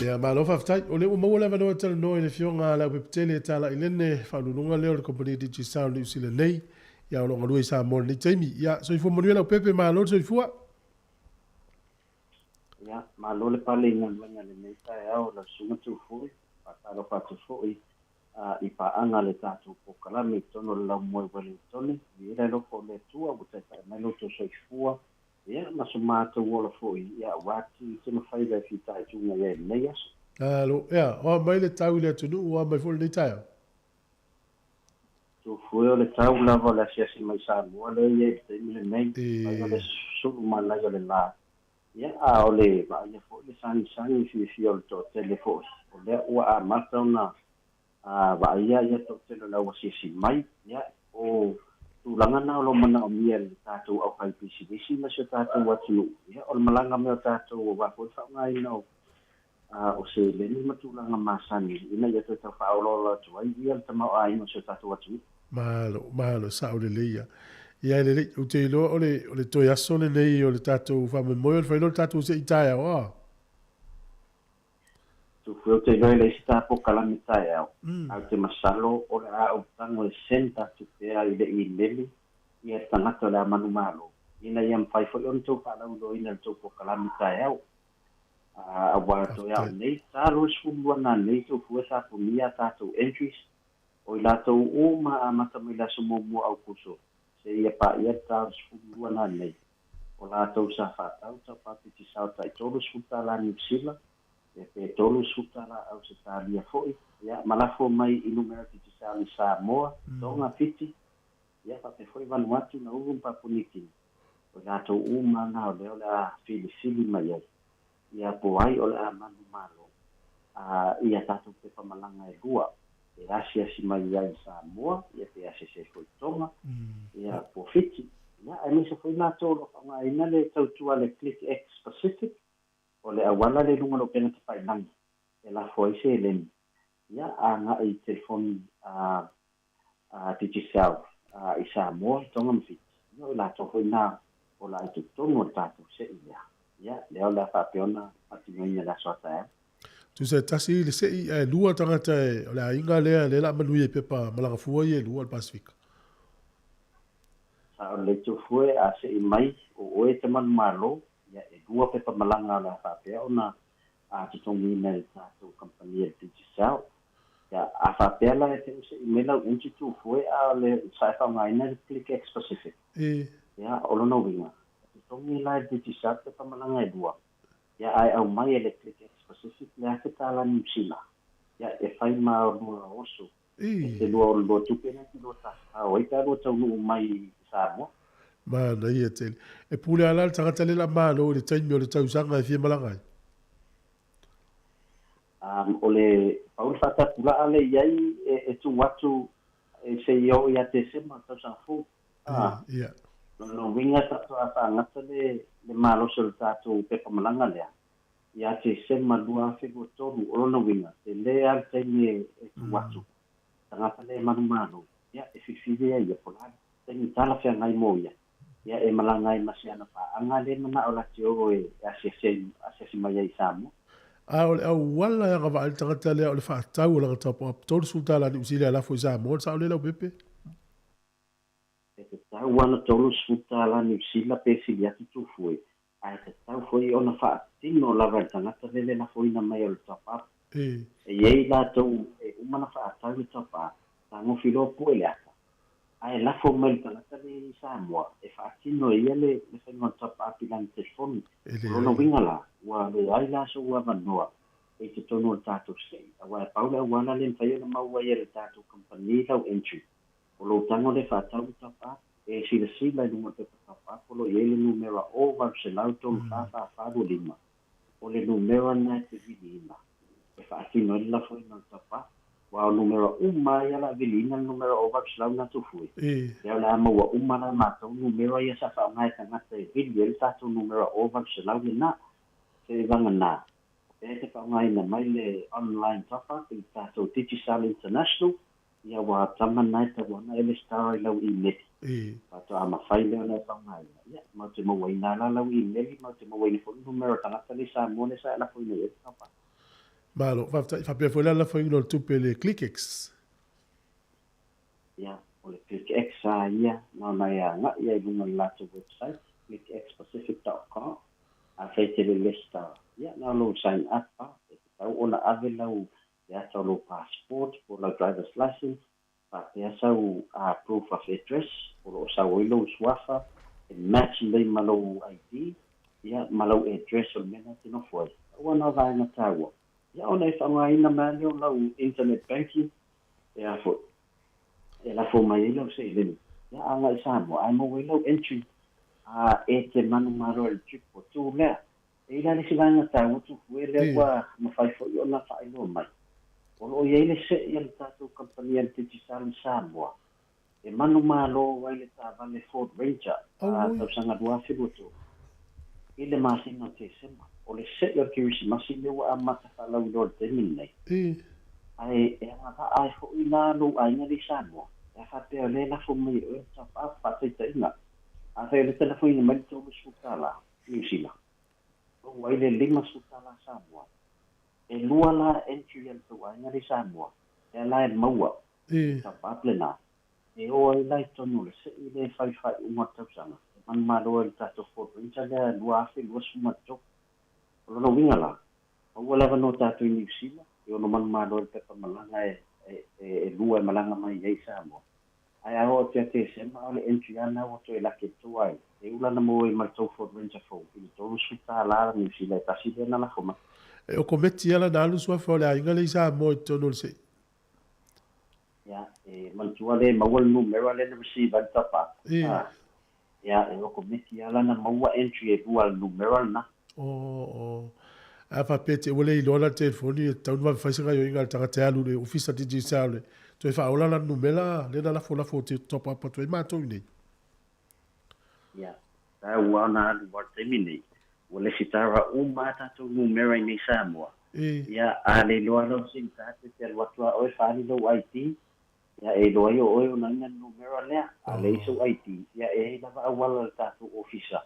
Ia malo faafetai o le ua maua lava noa talanoa i le fioga lau pepetele e talaʻi lene faaululuga lea o le kompani digisound i usila nei ia o logalua i sa mo lenei taimi ia soifua manuia lau pepe malo le soifua ia malo le pale igaluega lenei taeao la suga tufui faatalofa atu foʻi i paaga le tatou pokalame i tono le laumoe wellingtone ia le lofo o le atua ua taitaʻi mai loto soifua ia ma so matou ola foʻi ia auati tino fai le fitaʻituga ia lenei aso alo ia o mai le tau i le atunuu oa mai foʻi lenei taeao tufue o le tau lava o le asiasi mai Samoa le ia i le taimi lenei ai o le sulu manai o le la ia a o le va'aia foʻi le sagisagi fifia o le toʻatele foʻi o lea ua amata ona va'aia ia toʻatele o le auasiasi mai ia o tulagana o lo manaʻomia le tatou ʻaufai pisilisi ma se tatou atunuu ia o le malaga mea o tatou o vafoi fa'augaina o se leni ma tulaga masani ina ia te tau fa'aololo atu ai ia le tamao'āina o se tatou atunuu malo sa'aulelei ia e lelei ou te iloa o le toe aso lenei o le tatou fa'amoemoe o le failo le tatou seʻi taeao a tufue o te iloa i le isi tapokalame taeao au te masalo o le a'autaga o le senta tupea i le ileli ia le tagata o le a manumalo ina ia mafai fo'i ona tou fa'alauloina le tou pokalame taeao auā toe a'o nei talo le sefuluana nei tofue sapomia tatou entries o i latou uma amata mai le aso muamua aukuso seia pa'ia le talo sefuluana nei o latou sa fa'atau taupapiti sao taʻitolu sefutala niusila e petolu sefutala au se talia fo'i ia malafo mai i numera titisali Samoa toga fiti ia fape fo'i vanuatu na uvu papuniki o latou uma na o lea o le a filifili mai ai ia po ai o le a manumalo ia tatou pepamalaga e lua e asiasi mai ai Samoa ia pe asiasi foi tonga ia po fiti ia e misa foi latou lo fa'augaina le tautua le click x Pacific o le auala le luga lo pena tapailagi e lafo ai se leni ia aga'i telefoni digital i Samoa tonga mafiti ia o latou foi na o la i tutonu o le tatou se'i ia lea o le fa'apeona atinoina le aso ataea tu se tasi le se'i e lua tagata e o le aiga lea le la'amanuia i pepa malagafua ia e lua o le pasifika sa o le tufue a se'i mai o oe te manumālō ia e lua pepa malaga o le fa'apea ona totogiina le tatou kampania le digisao ia a fa'apea la e te'u se'i mai lau uti tufue a o le sae fa'augaina le click x Pacific ia o lona uiga totogi la e digisao pepa malaga e lua ia ae au mai e le click x Pacific le ake talani usila ia e fai ma o lua oso e te lua o lua tupe na ki lua tasao ai ta lua taunuu mai Samoa mana ia tele e pule ala le tagata le la'amālō i le taimi o le tausaga e fia malaga ai o le paule fa'atapula'a le iai e tuatu e seio ia te sema tausafu ia lona uiga tato'a fa'agata le maloso le tatou pepamalaga lea ia te sema lua fegua tolu o lona uiga te lē a le taimi e tuatu tagata le manumālō ia e fifili ai ia polani taimi tala feagai mo ia e malaga ai masiana pa'aga le mana'o lati ogo e asiasi mai ai Samoa a o le auala e agava'a le tagata lea o le fa'atau o lagatapoapo tolu sefutala niusili alafo i Samoa le sa'o le lau pepe e te tau ana tolu sefutala niusila pe sili atu tufue ae te tau foi ona fa'atino lava le tagata lele lafoina mai o le top-up e iai latou e umana fa'atau le top-up tagofi loa pu e le aka ae lafo mai le tagata le Samoa e fa'atino ia le faigoa top-up i lani telefoni lona uiga la ua leai la so ua vanoa e te tonu o le tatou se'i aua e paule auala le mafai ona maua ia le tatou kampani lau entry o lou taga o le fa'atau le top-up e silasila i luga pepa top-up o lo iai le numera o valuselau tolu fa'afalu lima o le numera na te viliina e fa'atino ai le lafoina o le top-up ua o numera uma ia la'aviliina le numera o valuselau na tufue lea o le a maua uma la matou numera ia sa fa'augae tagata e vili ai le tatou numera o valuselau lenā se vangana e te whaungaina mai le online top-up i tātou Digital International ia wā tamana e te wana ele stara i lau i meti pato a mawhai leo na whaungaina ia mau te mawaina la lau i meli mau te mawaina fo numero tangata le Samoa le sa e lafo ina e top-up Malo, fa pe foi la foi no tupe le ClickX. Ya, o le ClickX a ia, na mai a nga ia i lunga la tu website, clickxpacific.com, a fai te le lista. Ya, na lo sign up pa, e tau ona ave lau, ya tau lo passport, po la driver's license, pa te asau a proof of address, po lo sau ilo suafa, e match lei malo ID, ya, malo address o mena tino foi. Wana vai na taua. Ya, ona e whangaina manual lau internet banking, e a foi. E la fo mai lo se le ya anga Samoa ai mo lo entry a e te manu maro el tipo tu le e la le sivanga ta utu le wa ma fai fo yo na fai lo mai o lo ye le se ya ta tu compagnia digital Samoa e manu malo wa le ta vale Ford Ranger a ta sanga dua fi butu ile ma sin no te sema o le se yo ki wisi ma sin le wa ma ta fa lo do te minai ai e nga ai fo ina lo ai nga di Samoa e fa pe le la fo mai e ta fa te ina a fe le telefoni mai to sutala ni sila o wai le lima sutala Samoa e lua la entry al to ai nga di Samoa e la e maua ta pa plena e o ai lai to no le se ile fai uma ta sanga man malo el ta to fo incha le lua fe lua suma to lo no vinga la o wala va no ta to ni sila yo no man malo el pepa malanga e lua malanga mai ai Samoa ai a ho te se ma le entry ana o to la ke to ai e ula na mo e mal to for venture fo i to suta la ni si le ta si na la foma e o cometi ala na lu sua fo le inga le Samoa to no se ya e mal tu ale ma wal numero le no si ba ta pa ya e o cometi ala na mo entry e dual numero na a fa pete o le ilona telefoni e tau va fa singa yo inga tanga te alu le office digital to e fa ola la numela le na la fo te top up to e ma to ni ya ta wa na lu wa te mini o le sitara mata to numero ni Samoa ya ale lo lo sin ta te lo tua o fa ni lo IT ya e lo yo o na na numero le ale so IT ya e la va wala ta to office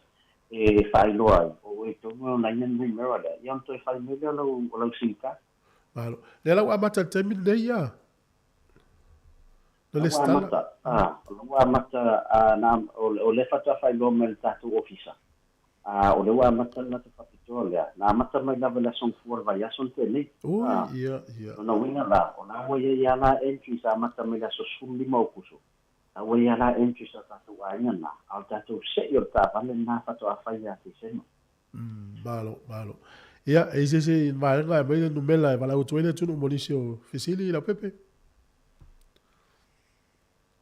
e fai lo ai o e to no na ina numero le ya to fai medio lo sinka malo le la amata te mi le ya no le sta lo amata na o le fata fai lo mel ta to office o le amata na te fatole na amata mai na vela son for vai ya son te ni ya no winga la o na wo ya la entry sa amata mai la so suli mo kuso a wo ya la entry sa ta to ai na al ta to se yo ta pa na fa to a fa ya ti se no malo ya e se vai nga mai no mela va la to ile tu no molisio fisili la pepe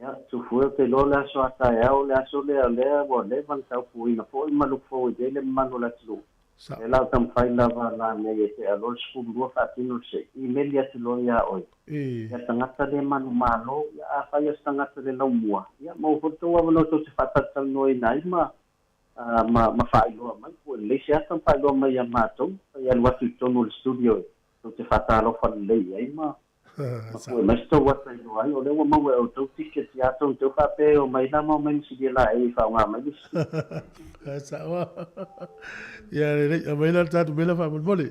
ya tu fue te lo la so ata ya o la so le wo le van ta fu ina fo ma lu fo de le mano la tu e la tam fai la va la ne te a lo sku lu fa ti no se i me ya ti lo ya oi ya tangata le manu malo ya a fa ya tangata le la mua ya mo fo to wa no to se fa ta no i nai ma fa lo mai ko le se tam fa lo mai ya ma to ya lo tu to no studio to te fa ta lo fa le ai ma mas to wa tai no ai o le wa mau o to ticket ya to fa pe o mai na mo men si la e fa nga mai sa wa ya le mai na ta tu mela fa mo le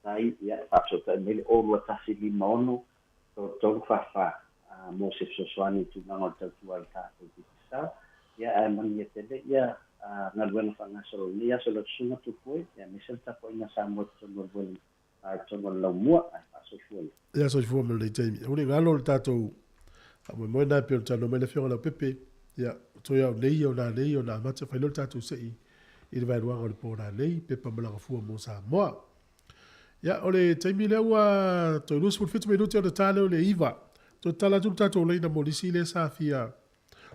tai ya fa so ta mele o lo ta si limono to fa mo se so swani tu na o ta tu al ta tu sa ya man ye te ya na lo fa nga so ni ya so lo suma tu foi ya mi se ta ko ina sa mo to lo a tono la mua a so fuel ya so fuel le temi o le galo tato mo mo na pe tano me le fio la pepe ya to ya nei o na mata fa lo tato sei il va loin le pour la lei pepe me la fu mo sa mo ya o le temi le wa to lo sul fit me lo de talo le iva to tala tu tato le na molisi le sa fia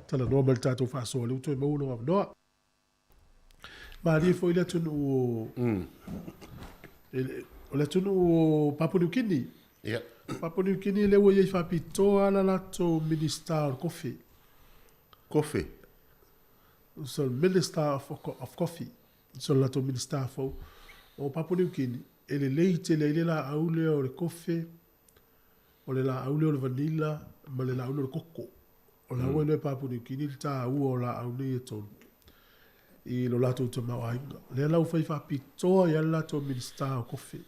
tala normal tato fa so le to mo no ma di foi le tu o le tunu Papua New Guinea. Yeah. Papua New Guinea le wo ye fa pito ala la to Minister of Coffee. Coffee. So Minister of Coffee. So la to Minister fo o Papua New Guinea ele leite le la aule o le coffee o le la aule o le vanilla ma le la aule o le coco. O la wo le Papua New Guinea ta o la aule e to i lo lato to mawai le la fai fa pito ya la to Minister of Coffee.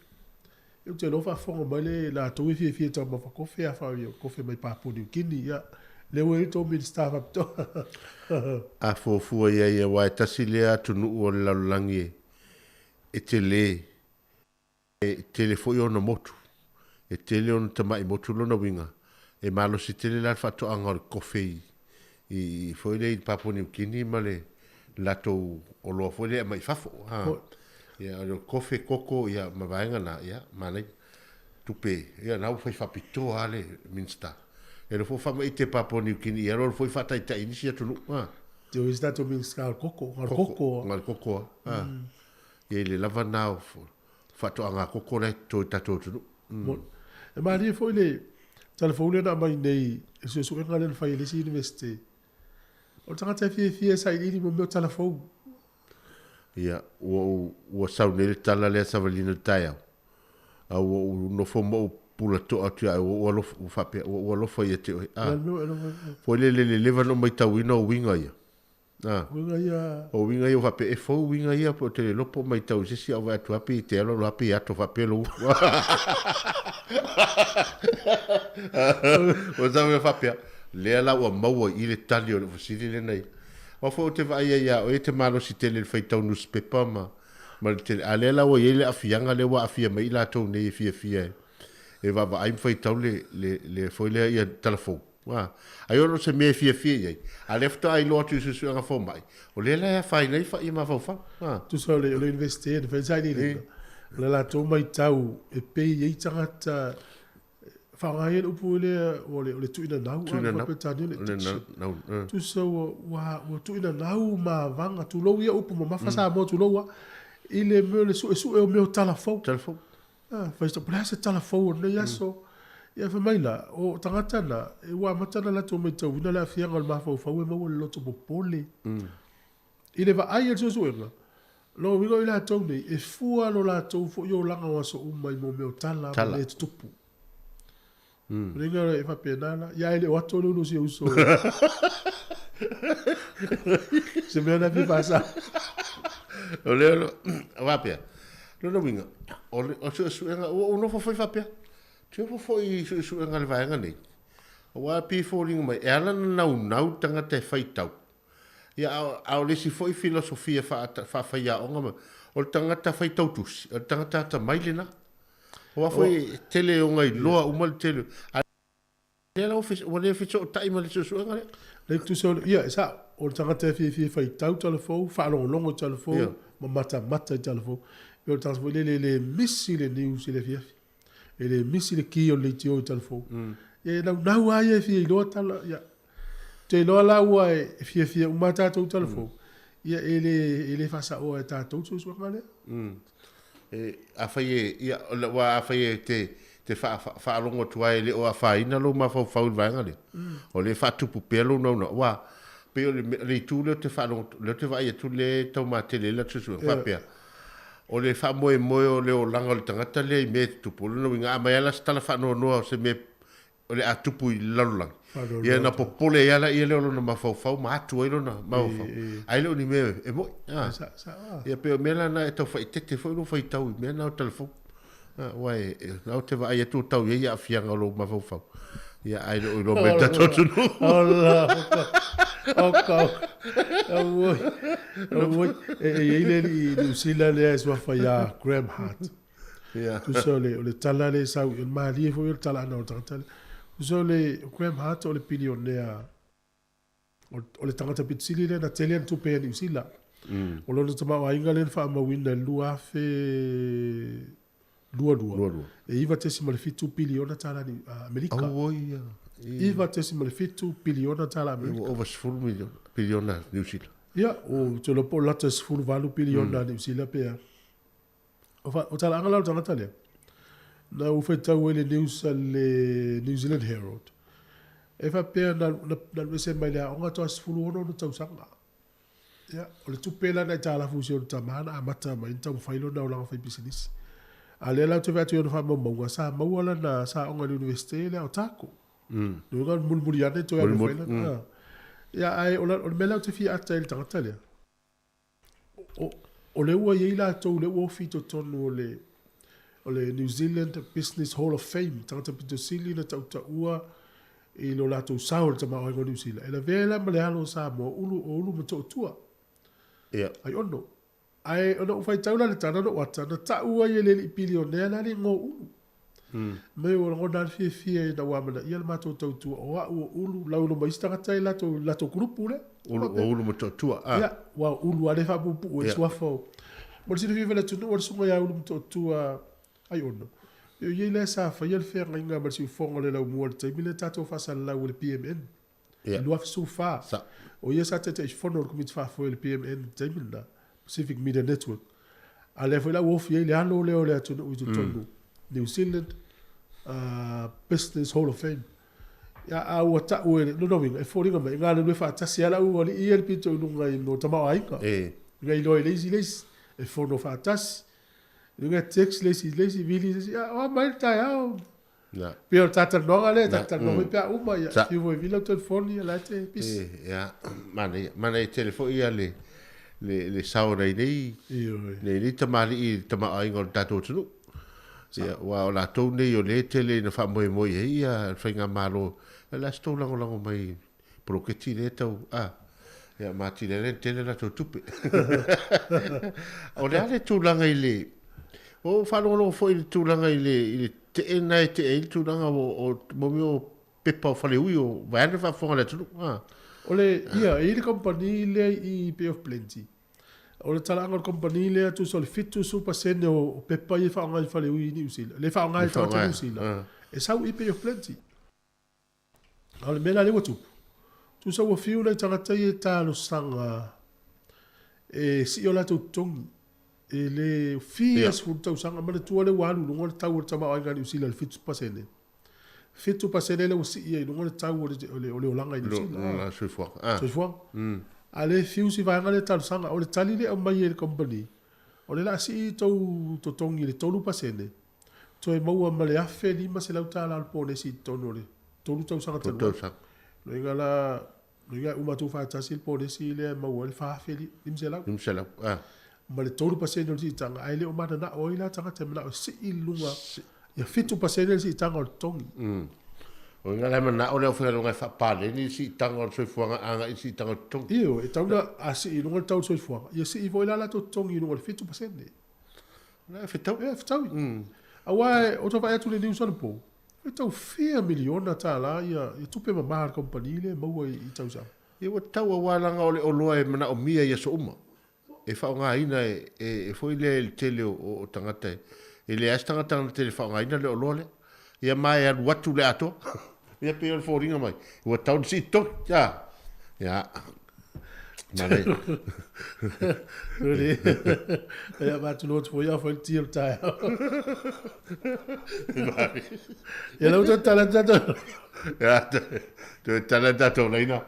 Eu te lofa fonga mai le la tau fie tau ma kofe a fa yo kofe mai Papua New Guinea ya le we to min staff up to a fu ia wa tasi le atu nu o la langi e te fo yo no motu e te le on tama i motu lo no winga e malo si te le la fa to anga kofe i fo le Papua New Guinea ma le la to o lo fo le mai fafo ha ya o kofe koko ya ma vainga na ya mana tupe ya na fo fa pito ale minsta e lo fo fa mai te Papua New Guinea lo fo fa tai tai inicia tu ha Teo is that to min skal koko ngal koko ah ye le lava now fa to anga koko le to tato tu e ma ri fo le telefone na mai nei se su nga le fa ile si university o tanga te fie sai ni mo meu telefone ya o sau le tala le sa valina taia o no fo mo pula to atu o lo fa pe o lo fa ye te ah fo le va no mai tawina o winga ya winga ya o winga ya fa pe e fo winga ya po te lo po mai taw si o va tu api te lo api ato fa pe lo o za me fa pe le la o mau i le tali o le si le nei o fo te vai ya o te malo si te le fai tau nus pepa ma te ale la o ile afianga le wa afia mai la tau nei fia e va ai fai tau le fo le ia telefone wa ai o se me fia ye a left ai lo tu su nga fo mai o le la fai nei fa i ma fa tu so le investir fe sai ni le la tau mai tau e pe ye tangata whangai upu le tuina nau a pe tani le tu so wa tuina nau ma vanga tu lo ia upu ma mafasa mo tu lo ile me le su e o meu telefone faz to pressa telefone ne ya so ia fa mai la o tangata na e wa matana la to me tau na la fianga ma fa fa we mo lo to popole ile va ai so so lo vi go ila to ni e fu lo la to fo yo langa wa so mai mo meu tala le tupu Ringa e fa penala, ya ele wato no si uso. Se me na vi pasa. Ole va pe. No winga. O su o no fo fa pe. Tu fo su ngal va ngani. Wa pi falling mai ela na tanga te fai tau. Ya au le si foi filosofia fa ya onga. O tanga ta fai tau tus. O tanga ta mai lena. O foi tele o ngai loa o mal tele. Tele o fis o le fitso tai mal so ngale. Le tu so ia sa o tanga te fi fai tau telefone, fa longo telefone, ma mata telefone. Eu tans foi le missi le news le fi. E le missi le ki o le tio telefone. E na wa ia fi lo tala ia. Te lo la wa fi o mata tau telefone. Ia ele fa sa o ta tau so ngale. A fai ia wa a fai te fa longo tuai le o a fai na lo ma fa vanga le o le fa tu pupelo no wa pe le tu le te fa le te vai tu le tomate le la tsu fa pe o le fa mo o le o langa le tangata le me tu polo no nga ma la sta la fa no se me o le atupu i lalang ia na popole ia la ia le no ma fa ma tu lo na ma fa ai lo ni me e mo ia pe me la na to fa te fo no fa tau me na o telefone wai na te vai tu tau ia fianga lo ma fa ia ai lo me ta to no ile ni sila le so fa ya Graham Hart tu so le tala le sa il ma li fo il tala no tala so le Graham Hart o le pilionea o le tangata pitsili le na tele tu pe ni sila o lo tama wa inga le fa ma winna lua fe lua e iva tesima le fitu piliona tala ni Amerika iva tesima le fitu piliona tala Amerika over 4 million piliona New Zealand ia o te lo po latas full value piliona New Zealand pe o tala angala o tangata le na u fe tau ele news le New Zealand Herald e fa pe na se mai la onga to as full ono no tau sanga ia o le tupela na tala fusi o tamana amata mai tau failo na o fai business ale la te vatu no fa mo sa mo wala na sa onga university le o tako no ga mulmuli ane to ya failo ya ai o mela te fi ata il tangata le o le wa ye la to le wo fi to tonu le o le New Zealand Business Hall of Fame, tangata pitosili na tautaua i lo lato sao le tamao ingo New Zealand. E la vela ma le halo Samoa ulu ma to'otua. Ai ono. Ai ono ufai taula le tana no wata na taua i le bilionea la le ngo ulu. Me o ngona fie na wamana ia le mato to'otua o a ulu launo maistanga tai lato grupu le. Ulu ma to'otua. Ia, wa ulu ale fa pupu e swafo. Mo si vive le tunu o sunga ya ulu ma to'otua ai ono. Ia le sa fa ia le fea ngai ma si fonga le lau mua le taimile tato fa lau le PMN. Lua fi sofa. O ia sa te fono ko mit fa fo le PMN taimile Pacific Media Network. Ale foi la wof ia le alo le tunu u tunu. New Zealand Business Hall of Fame. Ya a wata o no winga e foringa me ngale le fa tasi ala u oli ia le pito no ngai no tama aika. Ngai lo le e fono fa tasi. Ngai text lesi vili ya o mai tai au. Ja. Pero tata no ale tata no pe uma ya. Fi vo vila telefoni la te pis. Ja, mane telefoni ia le saura nei. Le tamari I tama ainga tato tunu. Ya wa la tone yo le tele na fa mo ia fainga malo. La sto lango mai proketi le tau ya mati le tele la tupe. O le ale tu langa ile. O fa no foi tu langa ile te ena te il tu langa o momio pepa fa le uio va ne fa fora le tu. Ole ia ile compagnie le I Bay of Plenty. O le talanga compagnie le tu sol fitu super sene o pepa I fa ngai fa le ui New Zealand. Le fa ngai fa New Zealand. E sau I Bay of Plenty. Ale mena le watu. Tu sa wo fiu le tangata I talo sanga e si o la tu tongi. E le fias funtau sanga mana tua le walu no ngona tau tama ai ngani usila le fitu pasene. Fitu pasene le usi ia no ngona tau ole olanga I usila. La sefwa. Sefwa. Ale fiu si vai ngale tau sanga ole tali le mai le company. Ole la si tau to tongi le tolu pasene. To e maua male afe lima se lau tala al pone si tonole. Tolu tau sanga tanu. Tolu sanga. No ingala no inga uma tu fa tasi pone si le maua le fa afe limse lau. Limse lau. Ma le tolu pasene si tanga ai le o mana na o ila tanga te mana o si ilunga ia fitu pasene si tanga o tongi o ngala mana o le o fela longa fa pale ni si tanga o soifuanga anga I si tanga o tongi io e tauna a si ilunga tau soifuanga ia si I voila la to tongi ilunga le fitu pasene na fitau awa o to vai atu le New Zealand po e tau 4 miliona tala ia tupe mama company le maua I tau sa ia wa tau wa langa o le o loa e mana o mia ia so uma e fa nga ina e foi le tele o tangata e le as tangata na tele fa nga ina le olole ia mai al watu le ato ia pe el foringa mai o tau si to ya mane really ia va tu lot foi foi tio tai ia lo talenta ya talenta leina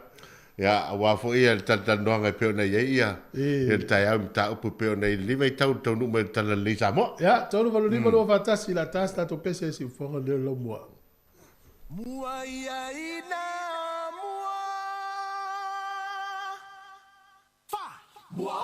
ya wa fo ia tata noanga pe ona ia e tai am ta pu pe ona live tau tau no me tala le Samoa ya tolu valori mo fatasi la tasta to pese si fo de lo mo mua ia ina mua fa mua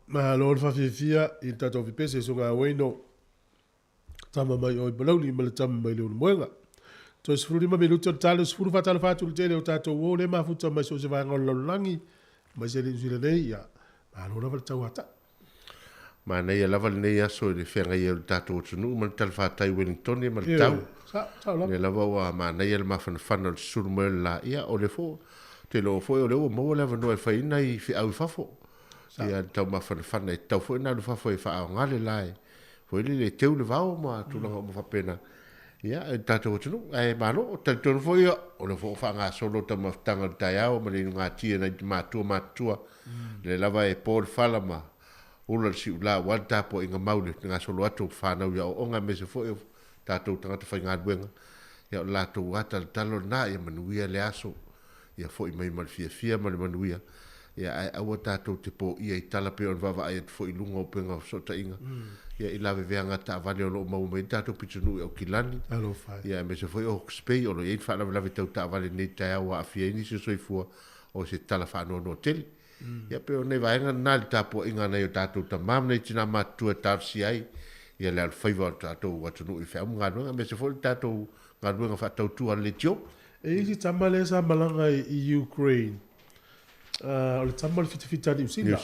Malo le fafia i tatou vipese so ngā waino tama mai o i balauni ma le tama mai le unu moenga. To e sifuru lima minuto talo sifuru fatalo fatu le tele o tatou o le mafuta mai so se vanga o laulangi mai se le usile nei ia. Malo lava le tau hata. Ma nei e lava le nei aso le whenga i e le tatou o tunu ma le talfatai Wellington e ma le tau. Ne lava wa ma nei e le mafana whana le suru mo la ia o le fo. Te lo fo o le o mo lava no e whaina i fi au fafo. Ia tau mawhana e tau fo ina lu fafo e wha au ngale lai. Fo ili le teu le vau ma tulanga o mawhapena. Ia, e tātou o tunu, e mano, o tau tonu fo ia, o le fo wha ngā solo ta maftanga tai au, ma le ngā tia na mātua, le lava e pōr whala ma, ula si ula, wan tāpo inga maule, ngā solo atu whanau ia, o ngā mese fo ia, tātou tangata whai ngā duenga, ia o lātou wata le talo nā, ia manuia le aso, ia fo i mai mal fia ma le manuia, ia ai aua tātou te po ia i tala pe on vava ai fo i lunga o penga so ta inga ia i lawe veanga ta vale o lo mau mai tātou pitunu o kilani ia me se foi o spei o lo i fa lawe tau ta vale nei tai aua afia ni se soifua o se tala fa no tele ia pe o nei vaenga na le tapo inga nei o tātou ta mam nei tina matua tarsi ai ia le al favor tātou watunu i fa ngā me se foi tātou ngā runga fa tau tua le tio e isi tamale sa malanga i Ukraine o le tama le fitafita ni usila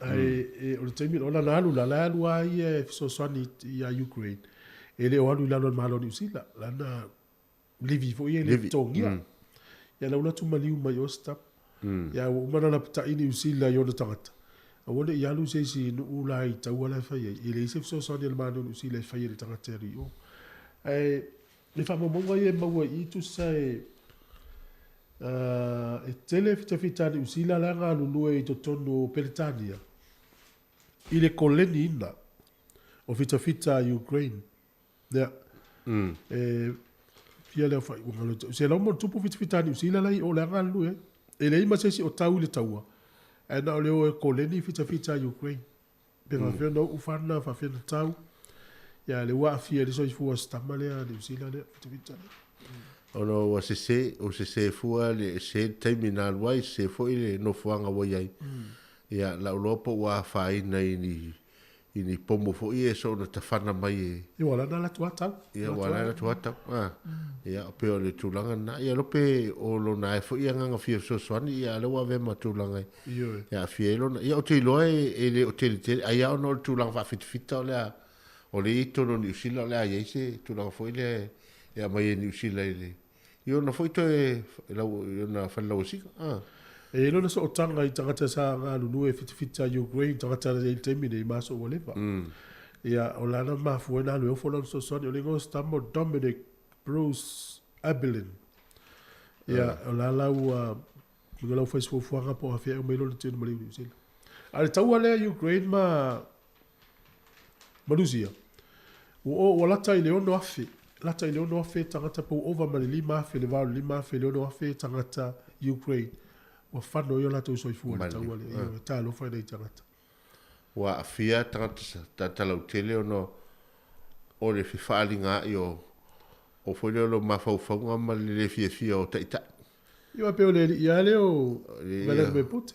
o le taimi o la nalu la lalu ai e fisosani i a Ukraine e le o alu lalo malo ni usila lana livi fo i le tongia ia laula tumaliu mai o stap ia o mana la pata ini usila i o na tangata a wole i alu se si nu ula i tauala fai i le ise fisosani le malo ni usila i fai le tangata ri o le fa momonga i e maua i tu sa e tele fita ni usila la ngā lulue i to tono Peritania i le koleni ina o fita Ukraine nea fia leo fai ungalo se lau mo tupu fita ni usila lai o la ngā lulue e le ima sesi o tau le taua e na o leo e koleni fita Ukraine pe ma fia no ufana fa fia tau ya le wa fia le so i fua stama lea ni usila le fita ono wa se fua le se terminal wai se fo ile no fuanga wa ai ia la lopo wa fa ini pomo fo ie so no tafana mai i wala na la tuata ia pe o le tulanga na ia lope o lo na fo ia nga fia so swani ia le wa ve matulanga ia fia lo ia o te loe e le o te ia o no tulanga fa fita o le ito no ni sila le ia se tulanga fo ile ia mai ni sila ile Io na foi te lau na falau sika. E lona so tanga I tangata sa ngā lunu e fita Ukraine tangata e temi nei maso o lewa. Ia o lana mafua na leo fola so soni o lengo stamo Dominic Bruce Abelin. Ia o lala ua mga lau fais fuanga po hafia o meilo le tino maliu sila. Ale tau ale Ukraine ma Malusia. O lata I leono afi. Lata I leono afi tangata po over mali lima afi le vau lima afi leono afi tangata Ukraine. Wa whano yo lato so I fuwa tau ale. Ia ta lo whaina I tangata. Wa afia tangata talau tele ono o le whiwhaali ngā I o whaile lo mawhauwhaunga ma le fia o taita. Ia peo le ia leo mele me pute.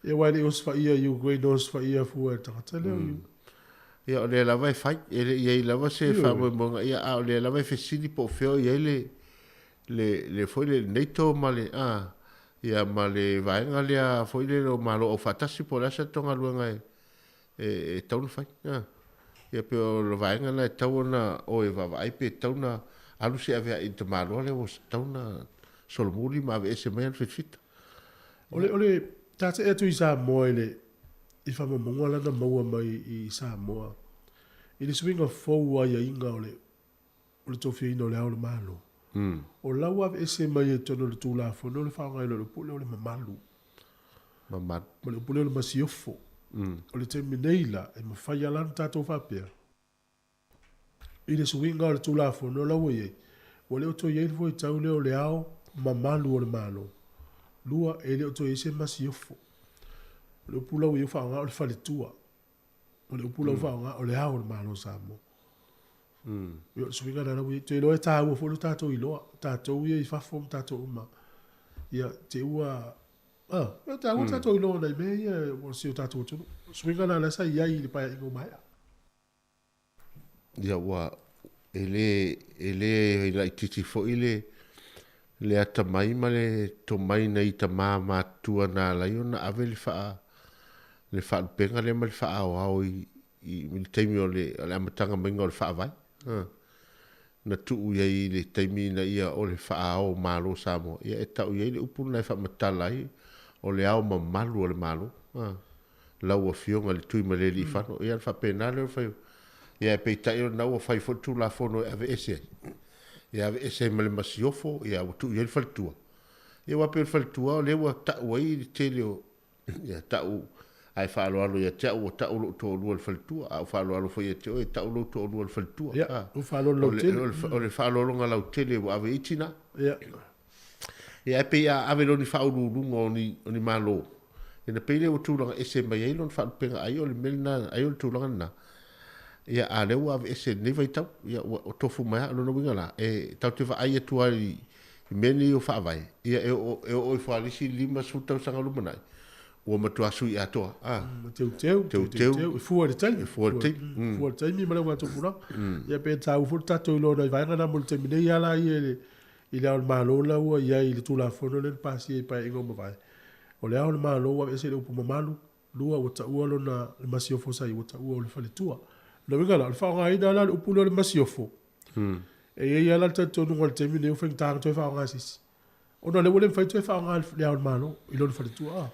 Ia wale osfa ia Ukraine osfa ia fuwa tangata leo. Ia o le lava e whai, ia I lava se whamoimonga, ia o le lava e whesini po whio ia le whaile neito ma le ia ma le vaenga lea whaile lo malo o whatasi po lasa tonga luanga e tauna whai. Ia peo le vaenga na e tauna o e vavai pe tauna alu se avea I te malo le o tauna solomuri ma ave ese mai al fitfita. Ole tata e tu I Samoa I whamamonga lana maua mai I Samoa. I le swinga fōua ia inga ole tofia ina ole aole malo. O lau ave ese mai e tono le tūlafo, no le whaonga ilo le pule ole mamalu. Ma le pule ole masiofo. O le te mineila e mawhai alana tātou whapea. I le swinga ole tūlafo, no lau e o le oto iei fo I tau leo le ao mamalu ole malo. Lua e le oto ese masiofo. Le pula o whaonga o le whaletua. O le pula o whaonga o le ao le malo Samoa. Yo swinga na wi te loe ta ua folo tatou I loa. Tatou ia I whafom tatou uma. Ia te ua... ta ua tatou I loa nei me ia o si o tatou tunu. Swinga na lesa ia I le paia ingo mai. Ia ua ele I la titi fo le ata mai ma le to mai na I ta maa tua na la yo na ave le wha penga le ma le wha au I teimi o le amatanga mainga o le wha vai. Na tuu iai le teimi na ia o le wha au malo Samoa. Ia e tau iai le upuna e wha matalai o le au mamalu o le malo. Lau a fionga le tui ma le li whano. Ia le wha pena le o whai. Ia e peitai o nau a whai fotu la whono e ave ese ai. Ia ave ese ma le masiofo. Ia o tu iai le whalitua. Ia wape le whalitua o le ua tau ai le tele o. Ia tau ai whaaloalo ia te au o tau lo to lua le whalitua. A whaaloalo fo ia te o e tau lo to lua le whalitua. Ia, o whaaloalo lau tele. O le whaaloalo ngā lau tele o ave itina. Ia. Ia e pei a ave lo ni whaolulunga o ni malo. Ia na peile o tūlanga ese mai ei lo ni whaalpenga ai o le melina ai o le tūlanga na. Ia a leo ave ese nevai tau. Ia o tofu mai alo na winga la. E tau te wha ai atua I meni o whaavai. Ia e o i whaalisi lima sutau sanga lumanai. O matua sui atoa. Teu. Fua de taimi. Fua de taimi ma lewa tōpura. Ia pe tāu furu tātou ilo na I vaenga na mulu taimi nei ala I le ao le malo la ua ia I le tūla whono le pasi e pai ingo mawai. O le ao le malo ua ese le upu mamalu. Lua o ta ua lo na le masiofo sai o ta ua o le whaletua. Na wingala, le whaonga ina la le upu le masiofo. E ia ala tātou nunga le taimi neu wheng tāng toi whaonga sisi. O na le wale mwhai toi whaonga le ao le malo. Ilo le whaletua.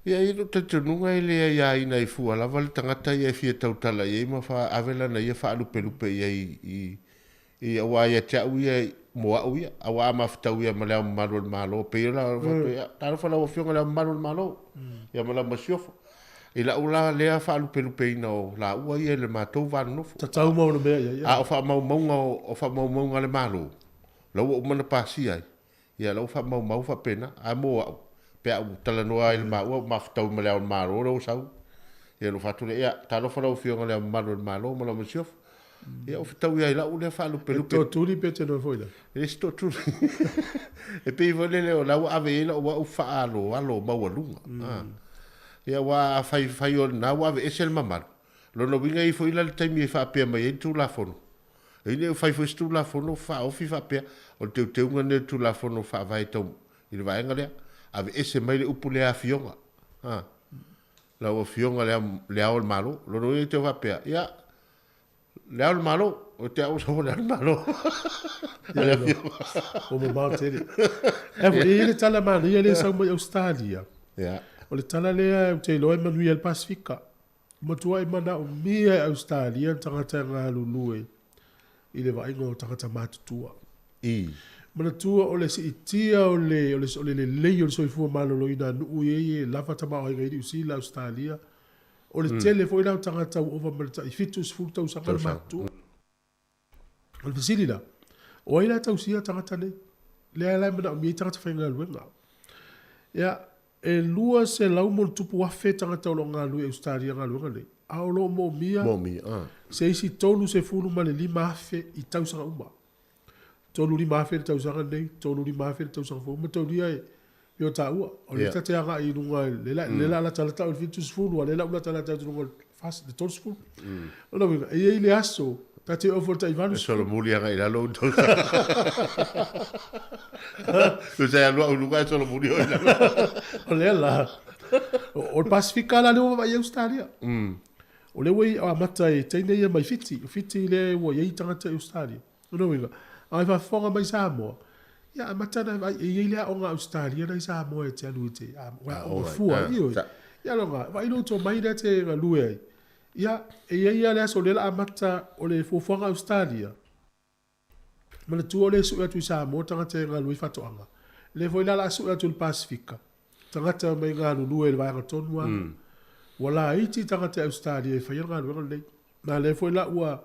Ia ilo te tununga I lea ia ina I fua lava le tangata ia fia tautala ia ima wha avela na ia wha lupe ia I awa ia te au ia moa au ia awa mafutau ia ma lea malo le malo pe ila taro whala o fionga lea malo le malo ia ma la masiofo I la ula lea wha lupe ina o la ua ia le mātou vānu nofo tatau mau na mea ia a o wha maunga le malo lau o mana pāsi ai ia lau wha mau wha pena a moa au pea u tala noa I le maua mafutau ma lea o malo rau sau ia no whatu le ia taro whala o fionga lea malo le malo ma la masiofo ia o fitau ia I lau lea wha lupe tō tūri pe te no foila e sto tūri e pei vole leo lau ave ila o wau wha alo maua lunga ia wa whai o na wa ave esel mamaru lono winga I fo ila le taimi e wha apea mai e tū la fono e ne whai fo stu la fono wha ofi wha apea o teu unga ne tū la fono wha vai tau I le vaenga lea ave ese mai le upu lea fionga lau a fionga lea o le malo lono winga te wha apea ia lea o le malo o te au sa le malo. O me mau te re. E fo e le tala manuia le sau mai Australia. Ya. O le tala lea te loe manuia le Pasifika. Matua i mana o mia Australia tangata ngā lulue. I le vainga o tangata mātutua. Mana tua o le si itia o le lei o le soifua malolo ina nuu e lava tama o inga i usila Australia. O le tele fo ina o tangata u ova malata i fitu sifuru tau sanga mātua. O le fisili la. O ina tau sia tangata nei. Lea lai mana o mia tangata whainga luenga. Ia, e lua se lau mo tupu wafe tangata o lo ngā lue Australia ngā luenga nei. Ao lo mo mia. Mo mia, Se isi tolu se fulu ma le lima afe i tau sanga uma. Tolu lima afe le tau sanga nei, tolu lima afe le tau sanga fulu. Ma tau lia e, yo ta ua. O le tate anga i nunga, le la talata o le fitu sifulu, le la ula talata o nunga fast, le tolu sifulu. Ona winga, e le aso, tate o folta i vanu sifulu. Solo muli anga i lalo tolu. Tu sai alua ununga e solo muli o i lalo. O le la. O le Pasifika la leo wa i Australia. O le wei a mata e teine ia mai fiti le wa i tangata i Australia. Ono winga, ai fa fonga mai Samoa. Ia a mata na e ile o nga Australia na Samoa e te anu te. O fua io. Ia longa, wa ilo to mai na te lue ai. Ia e ia le aso le la a mata o le fonga Australia. Ma le tuo le su atu Samoa tangata e nga lui fatoanga. Le foi la su atu le Pasifika. Tangata mai ngā lulue le vāinga tonua. Wala iti tangata Australia e whai ngā lulue nei. Nā le foi la ua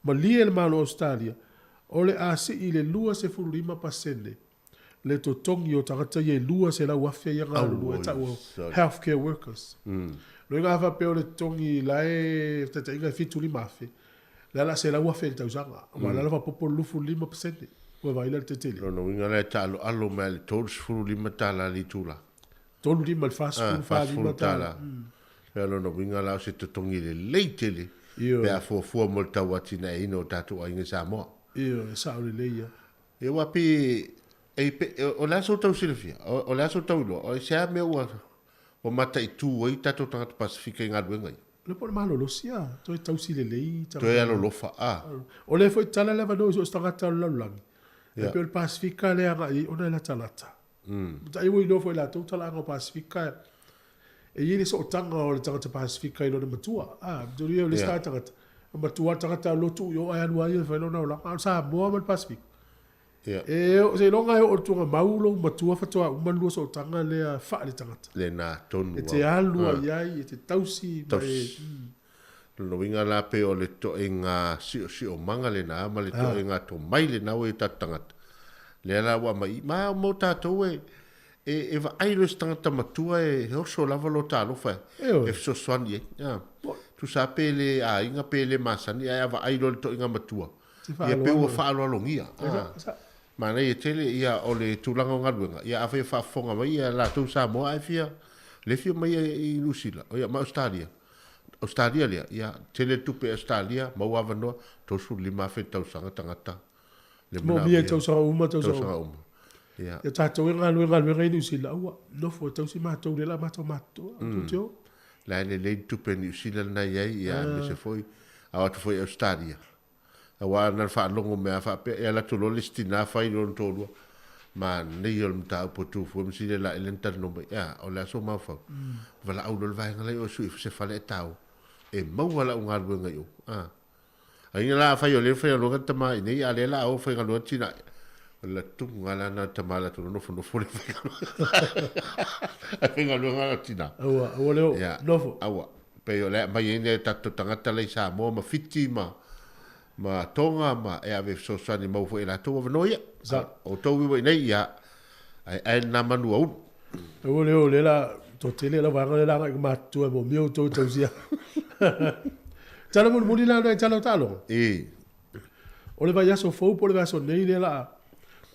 ma lie le malo Australia. O le ase i le lua se furu 5%. Le to tongi o tangata i e lua se la wafia i ngā lulue. Ta ua healthcare workers. Lo ngā whape o le tongi lae tata inga fitu 5%. Le la se la wafia i tausanga. Wala la wapopo lufu 5%. Ua vaila le te tele. No inga le ta alo me le tōru furu 5 tala li tūla. Tolu lima le fast food tala. Pea lona winga lao se totongi le leitele. Pea fua mo le tau atina e ino tatu a inga Samoa. Iyo, e sao le leia. E wapi, o le aso tau silafia, o le aso tau ilo, o e sea mea ua, o mata i tū oi tatu tangata Pasifika i ngā duengai. Le po le malo losia, toi tau si le lei. Toi alo lofa, O le foi tala leva no so tangata laulangi. E pe o le Pasifika le anga i, ona e la talata. Ta iwo ino foi la tau tala anga Pasifika. E yele so tanga o le tangata Pasifika ino na matua. Dori o le sta tangata. Matua tangata lotu yo ai anu ai fa lona ola. Sa moa mal Pasifika. E o se longa o tunga maulo matua fatoa umanua so tanga le fa le tangata. Le na tonu. E te alua iai, e te tausi. No winga la pe o le to e ngā si o manga le na ama le to e ngā to mai le na o e tatangata. Le ala wa mai ma mo tatou e va ailo stangata matua e hoso lava lo talo fa e so swani ya tu sa pele a inga pele masani a va ailo to inga matua ia pe o fa lo longia ma nei tele ia o le tulanga ngaluenga ia ave fa fonga mai ia la tu sa mo ai fia le fia mai i Lusila o ia ma Australia le ia tele tupe Australia ma wa no to su lima fe tau sanga tangata mo mia tau sa uma tau sa uma ya tau e ngā New Zealand ua no fo tau si mātou le la mātou tutio la le tupe New Zealand na iai ia me se foi a watu foi Australia a wa na fa longo mea fa pe e la tulo listina fa i lon tolua ma nei ol mta po tu fo mi sile la elenta no ya o la so ma fa vala au lo vai ngale o su se fa le tau e mau wala unga luenga yo ai la fa yo le fa lo ngata mai nei ale la o fa ngalo tina la tu ngala na tamala tu no fo le fa ai ngalo ngala tina o le no fo awa pe yo le mai ne tatto tangata le sa mo ma fiti ma tonga ma e ave so sani mo fo ela to no ya o to wi nei ya ai na manu o le la to tele la va la ma tu mo mio to sia tala mo mo la no tala talo o le vai aso fo po le aso nei le la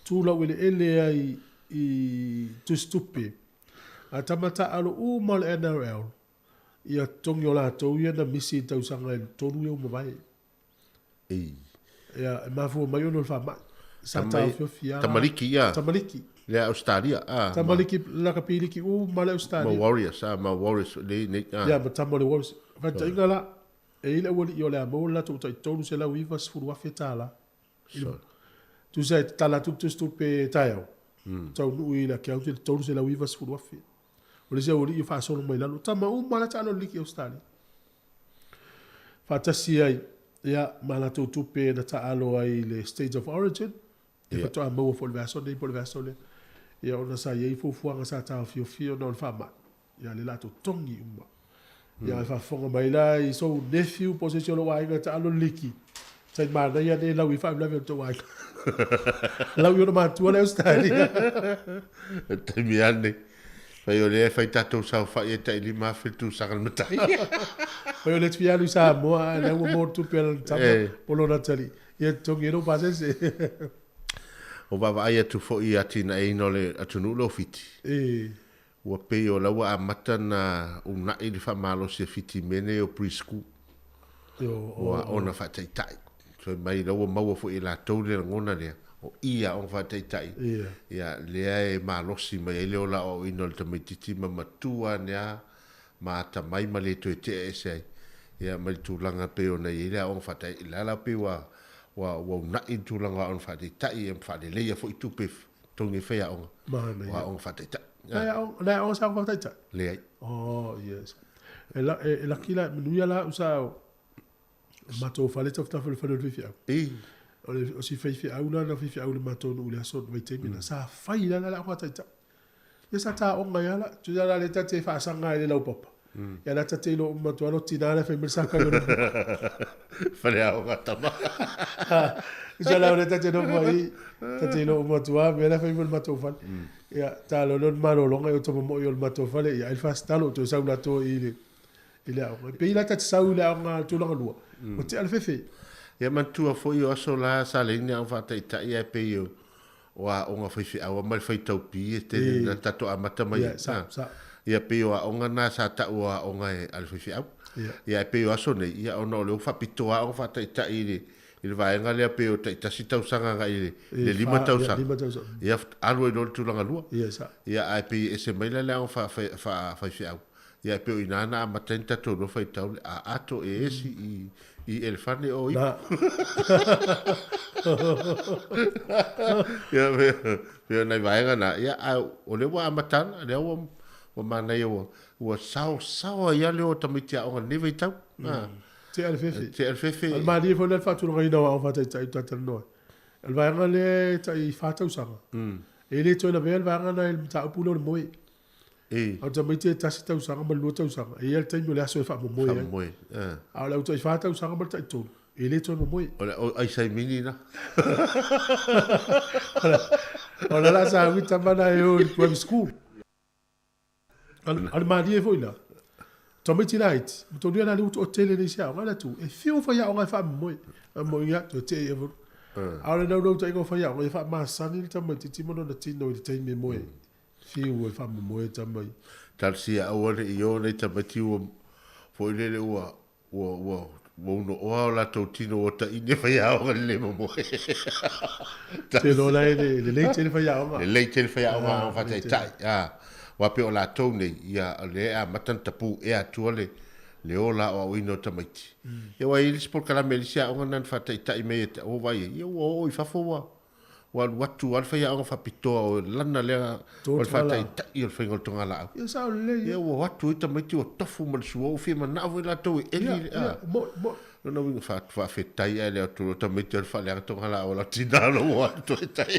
tu la wele ele ai i tu stupi a tamata alo u mal NRL ia tongio la to ia na misi tau sanga to nu mo vai ia ma fu mai no fa ma sa ta fia tamaliki le Australia tamaliki la kapili ki u mal Australia ma Warriors le ne ia ma tamale Warriors va ta ingala E ile wali yo le mo la tu tonu se la wiva sfuru afetala. Tu sai tala tu pe tayo. Tau nu ila ke au tonu se la wiva sfuru afe. Ole se ori fa solo mai la tama mala talo liki ostali. Fa tasi ai ya mala tu pe na ta alo ai le state of origin. E fa to a mo fo le verso le. Ya ona sa ye fo fuanga sa ta fio no fa ma. Ya le la to tongi uma. Ya fa fonga mai la I so nephew position lo wa inga ta alo liki. Tai ma na ya ne la wi fa la to wa. La wi no ma tu le ostali. Tai mi ane. Fai o le fai tatou sa fa e tai li ma fe tu sa kan mata. Fai o le tfia lu sa mo na mo tu pe ta polo na tali. Ye tongi no pa se. O baba ai atu fo I ati na e no le atu nu lo fiti. Ua pe o lawa a mata na una I li fa malo se fiti mene o preschool. Ua ona fa tai tai. So mai lawa maua fo I la tau le ngona lea. O ia on fa tai tai. Ia lea e malosi mai ele o la o ino le tamaititi ma matua nea ma ta mai ma le to te ese. Ia mai tūlanga pe o na ile on fa tai la pe wa na I tūlanga on fa tai tai e fa le leia fo I tupe tongi fea on. Wa on fa tai tai. La on sa fa tai tai. Lea. Oh yes. E la kila manuia la usa mato fa le tofta fa le fia. O si fai aula na fai aula mato no le so vai te mina sa fai la wa tai tai. Ya sa ta on ya la tu ya le tate fa sanga le la papa. Ya la tate lo mato lo tina la fai mirsa ka. Fale a o tama. Ya la le tate no mai tate lo mato me la fai mato fa. Ya ta lo malo longa yo tomo mo yo mato fa le ya il fa stalo to sa la to il a pe la tate sa la nga to lo lua. O te al fefe. Ia mantua fo I oso la sa le ni fa tai tai e pe yo wa onga fai a mai fai tau pi e te na tato a mata mai ia pe yo onga na sa ta wa onga e al fai au ia pe yo aso nei ia ona le fa pito a fa tai tai ni il va nga le pe yo tai ta si tau sanga ga ile le lima tau sa ia alu no tu langa lua ia ai pe e se mai le fa fai au ia pe ina na matenta to no fai tau a ato e esi I elefante o Na. Ya veo nai vaenga na ya o le wa matana le o mana yo o sao ya le o tamitia o ne ve tau. Te alfefe. Te alfefe. Al mari fo le fatu ngai no o fata tai tai no. El vaenga le tai fata usanga. E le to na ve el vaenga na el ta pulo le moi. Au tamitia tasi tau sanga ma lu tau sanga. E el tai mo le aso fa mo moi. Moi. Au le tai fata usanga ma tai to. E le to mo moi. O ai sai mini na. Ona la sa vita mana yo web school. Al mari fo ina. Tomati night. To dia na lu to hotel ni sia. Ngala tu. E fiu fa ya nga fa moi. Mo ya to te e. Au le no tai go fa ya. Nga fa ma sani tamati ti mo no ti no te me moi. Fiu e fa mo e tamai. Tarsia o le io le tamati o fo le o no o la totino o ta ine fa ya o le mo. Te lo la le leite fa ya o. Le leite fa ya o fa tai tai. Wa pe o la tone ia le a matan tapu e atu le ola o ino tamaiti. E wa ilis por kala melisia o nan fa tai tai me o vai e o I fa fo wa watu al fa ya o fa pito o lana le o fa tai tai o fa ngol tonga la. Ia sa le. E o watu tamaiti o tofu mal su o fi man na vo la to e li. No winga fa fe tai ele o to tamaiti fa le tonga la o la tinalo o to tai.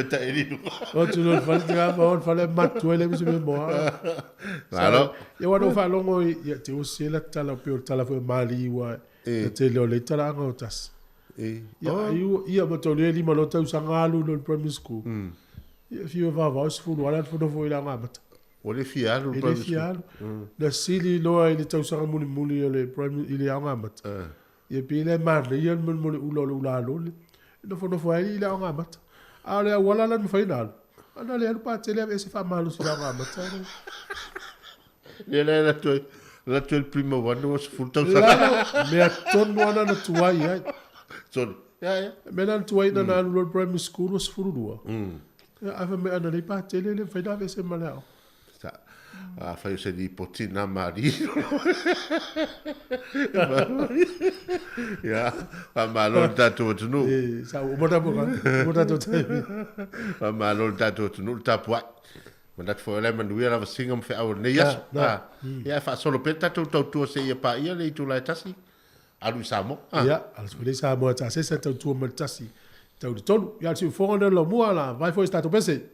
Tai ni. O tu no fa tra fa on fa le matu ele mi se me mo. Claro. E wa no fa longo ia te o se la tala pe o tala fo mali wa. Te lo le tala ngo tas. Ia ma tau le lima lo tau sanga alu no primary school. Ia fiu va os fu wala fu no foi la mata. O le fialu primary school. Na sili lo ai le tau sanga muli le primary ile anga mata. Ia pile mar le ia muli ulo la lo. No fu no foi ile anga mata. Ale wala la final. Ana le pa tele ese fa malu si anga mata. Le la tu il primo quando was fu tau sanga. Me ton wana na tuai ai. Sorry. Ja. Men dan tuai na na primary school was furua. Ja, ava me ana le pa tele le fa da vese malao. sa. Fai se di potina mari. Ya, malol tatu tunu. Sa umota bukan, umota tu tayo. Malol tatu tunu tapua. Mandat fo le manuia la singam fe au ne yas. Ya fa solo peta tu tu se ia pa ia le tu la tasi. Alu Samoa. Ya, alu pele Samoa tasi se tu matasi. Tau tonu, ya si fonga lo mua la, vai fo stato pese.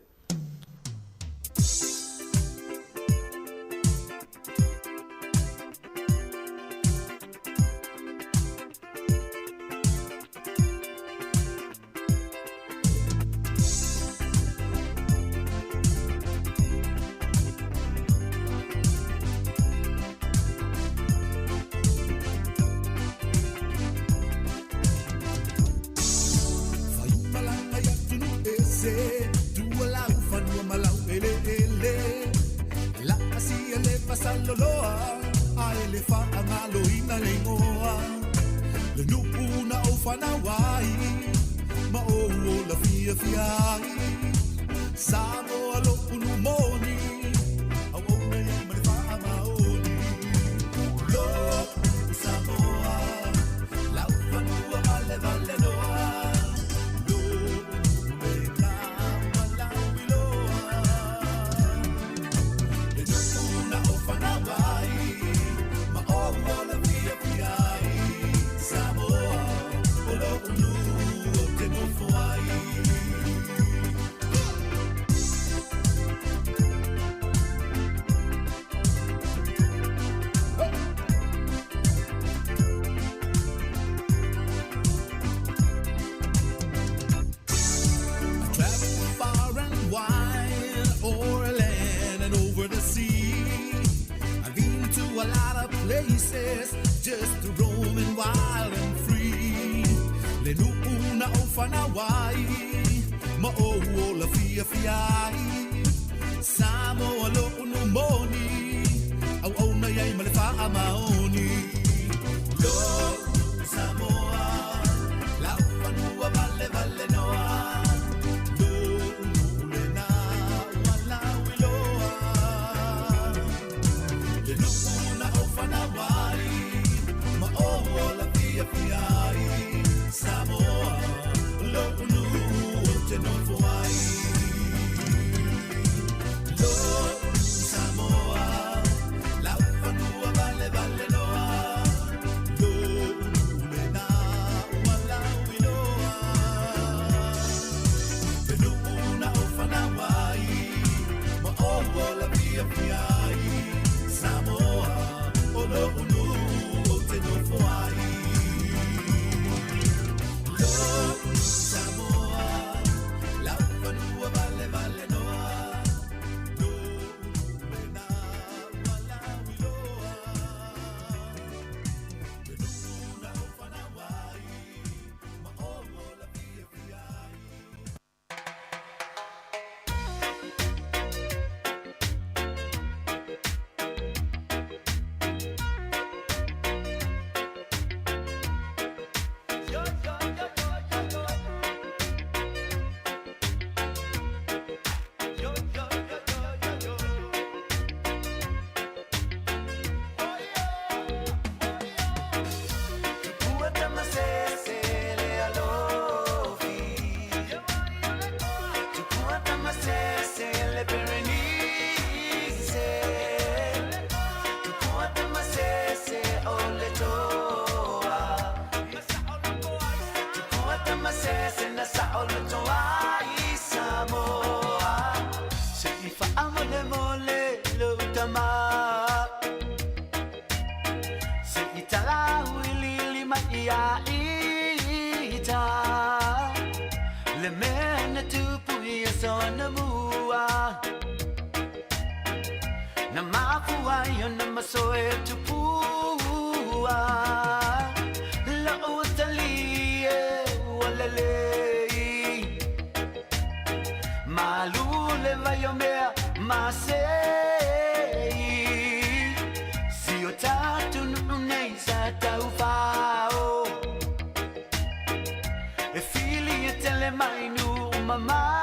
Mama,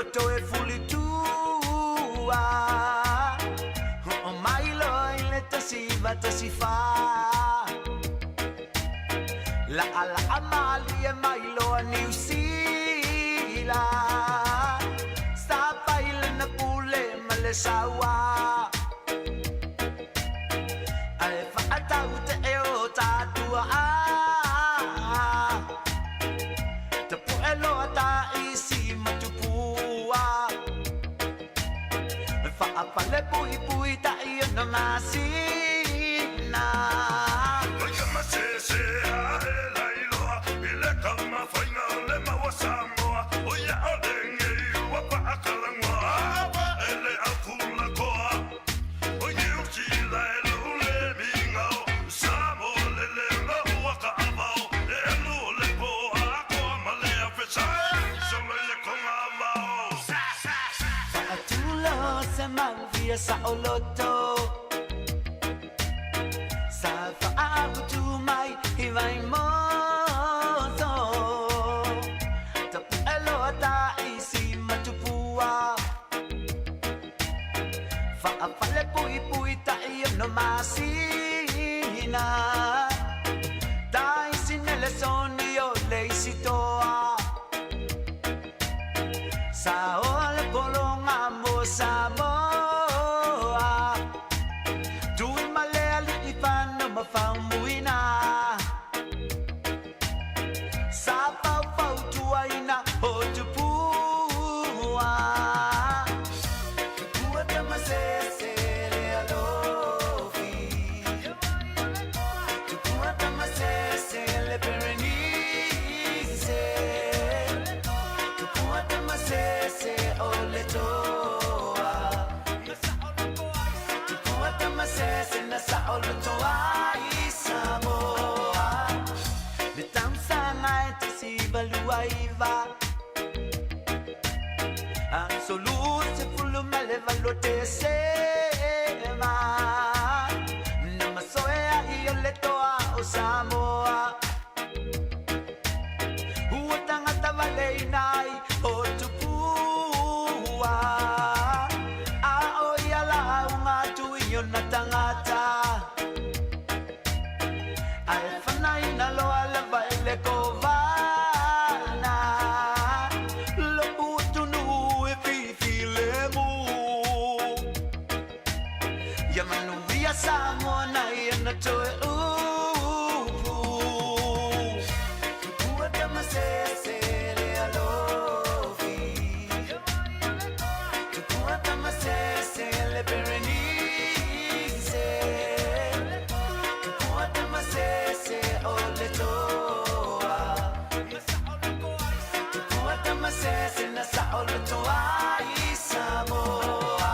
loto e fuli tua o mai lo ile tasiva tasifa la ala amali e mai lo New Zealand sta baile na pule male sawa ai fa atau te e o tatua te puelo ata isi matupua fa apale pui pui ta i no masina Ai kama se a la iloa ile kama faina le mawa Samoa o ya odenge wa pa akalangwa ele akula koa o you see la le mingao Samoa le wa ka avao e lo le po a ko male a fesa so le koma avao Atulo se malvia sa oloto sa fa autu mai I vai moto ta elo ta isi matupua fa apale pui pui ta io no masina ta isi nelle soni o le isi toa sa ole polonga mo Samoa tu male ali I fanno ma fa muina sa pau pau tu aina o tu pua pua te masese le alofi tu pua te masese le perenise tu pua te masese o le toa tu pua te masese na sa o le toa I Samoa le tamsanga te si valuaiva absolute fulu male valote sema nama soea I le toa o Samoa uotanga tavalei nai o tupua a oia la unga tu I na tangata ai fanai na loa la baile kovana lo putu nu e fifi lemu ya manuia Samoa I na toe ua te masese le alofi ua te masese le perenise ua te masese o le toa ua te masese na sa o le toa I Samoa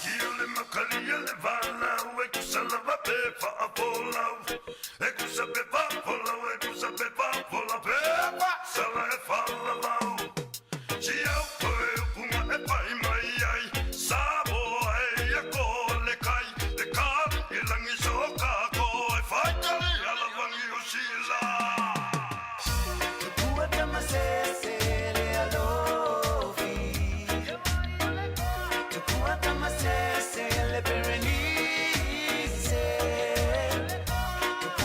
Kiole makalia le vala we kusala va pe fa apola e kusabe va pola we kusabe va pola pe sala e fa la la si au pe kuma e pai mai ai sabo e ya ko le kai de ka e langi soka ko e fa tali ala vangi osila ua te masese le alofi ua te masese le perenise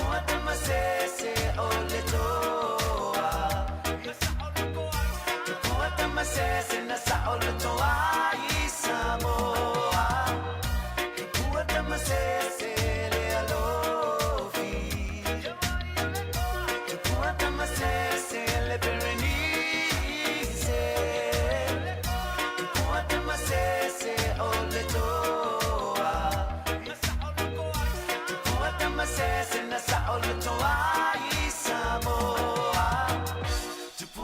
ua te masese o le toa ua te masese na sa o le toa I Samoa ua te masese le alofi ua te masese le perenise ua te masese o le toa ua te masese na sa o le toa I Samoa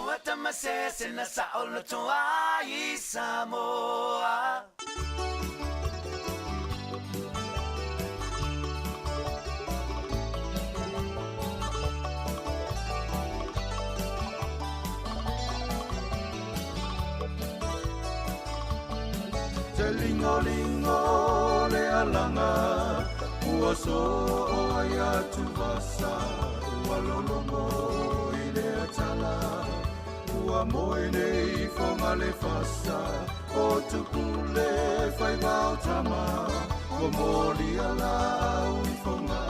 ua te masese na sa o le toa I Samoa Te lingo le alanga ua so ai atu vasa ua lolomo I le atala ua moe nei fonga le fasa o tupule fai vau tama ko moli ala au I fonga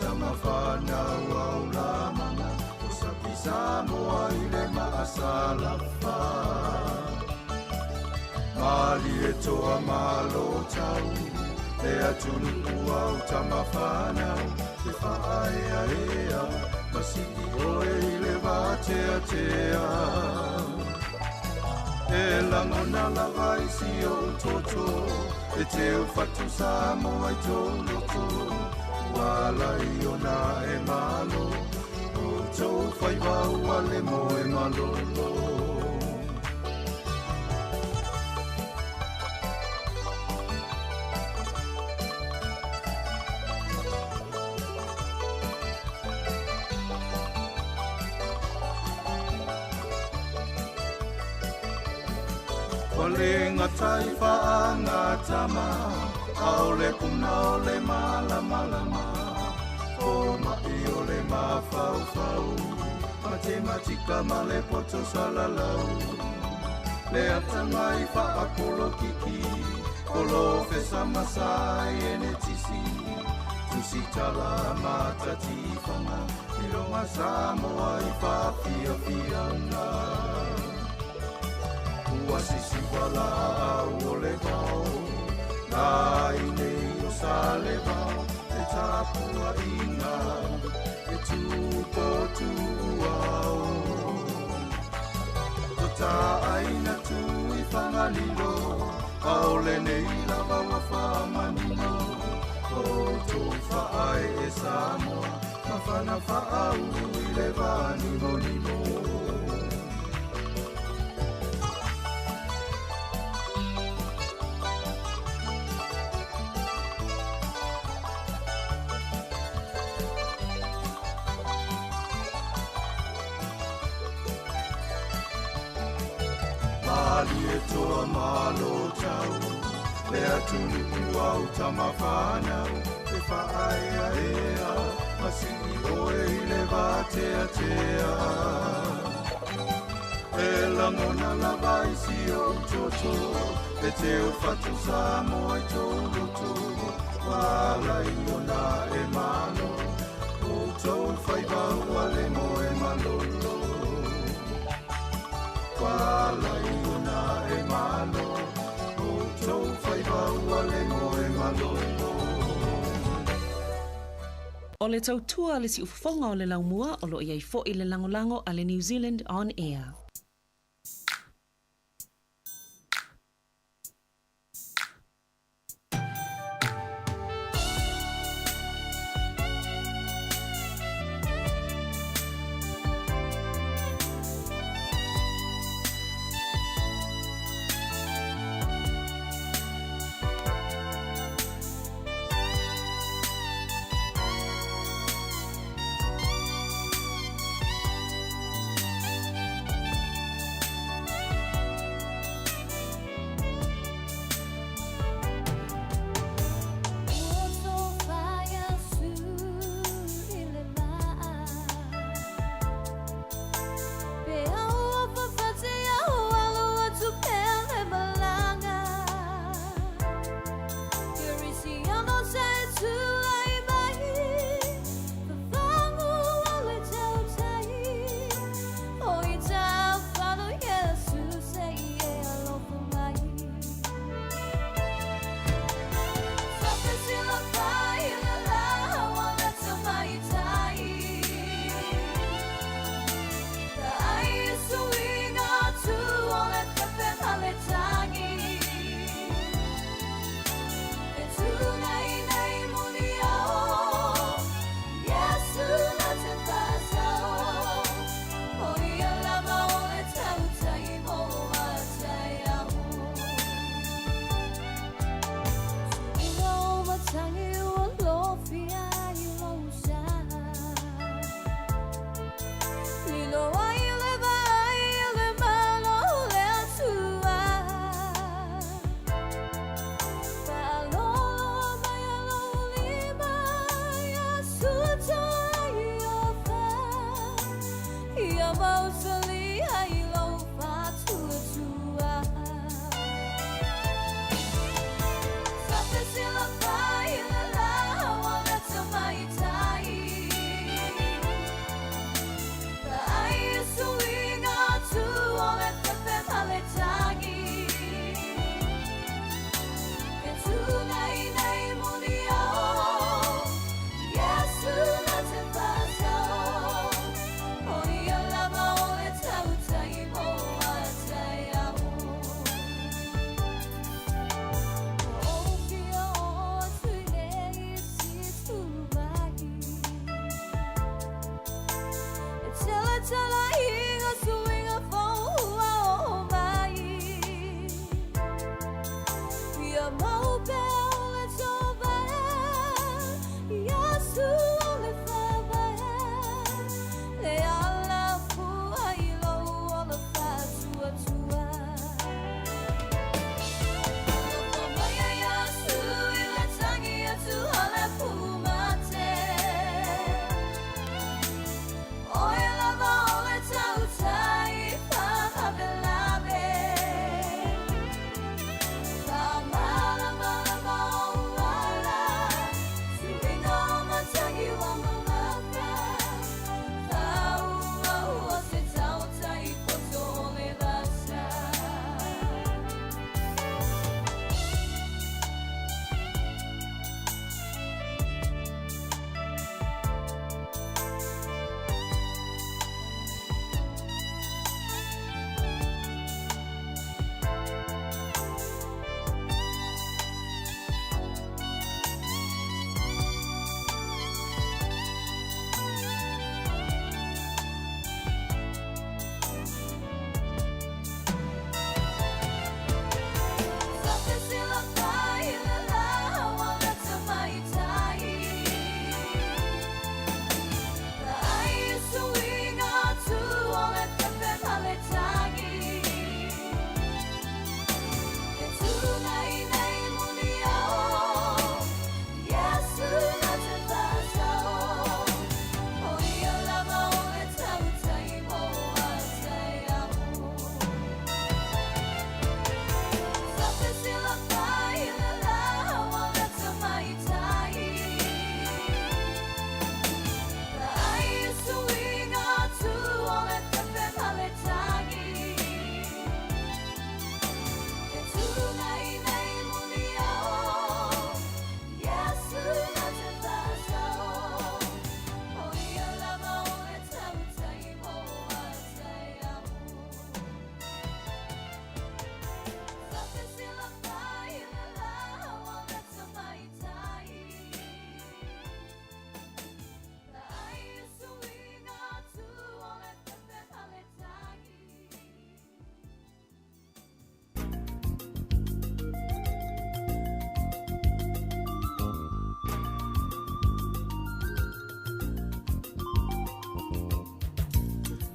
tama whana au la mana o sapi Samoa I le maasalafa Mali e toa malo tau e atunu au tama whana te whaea ea Masiki oe I le vatea tea E langona lava I si o toto E te o fatu Samoa I tō loto Wala I ona e malo O tō whai wau ale mo e malolo Walenga taifa angatama Aole puna ole malama O mai ole mafau Matematika male poto salalau Le atanga I whaakolo kiki Kolo fesa masai ene tisi Tusi tala matati whanga Ilonga Samoa I whapia fianga Sisi wala o le vau Nai nei o sa le vau E tapua inga E tupo tuau O ta aina tu I whangalilo Aole nei lava wa whamanino O tō whaai e Samoa Mawhana whaau I le vani monino Mali e toa malo tau Le atunu au tama whanau E whaaya ea Masini oe I le vatea tea E langona lava I si o toto E te o fatu Samoa I tō loto Wala I ona e malo O tō whai wau ale mo e malolo Wala I ona e malo O tō whai wau ale mo e malolo O le tautua le si ufonga o le laumua o lo iai fo I le langolango a le New Zealand On Air.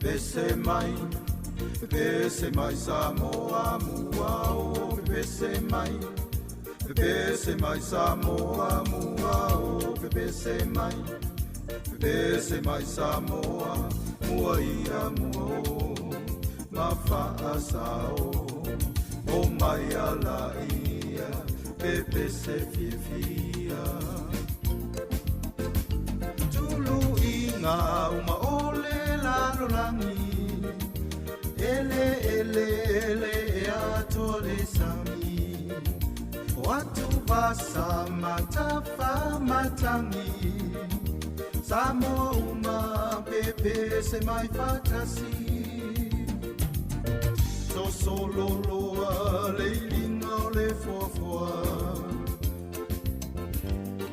pepese mai Samoa mua o pepese mai Samoa mua o pepese mai Samoa mua ia mua o mafa'asao o mai ala ia pepese fia tulu inga uma ole lalo langi ele atole sami watu basa matafa matangi Samoa uma pepese mai fatasi so solo loa leilinga o le fuafua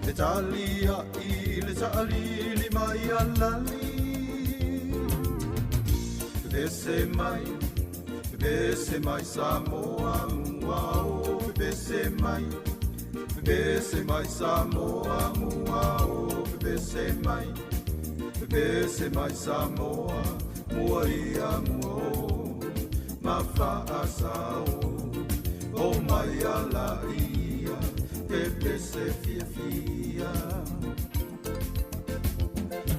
le talia I le taali mai alali pepese mai Samoa mua o pepese mai Samoa mua o pepese mai Samoa mua ia mua o mafa'asao o mai ala ia pepese fia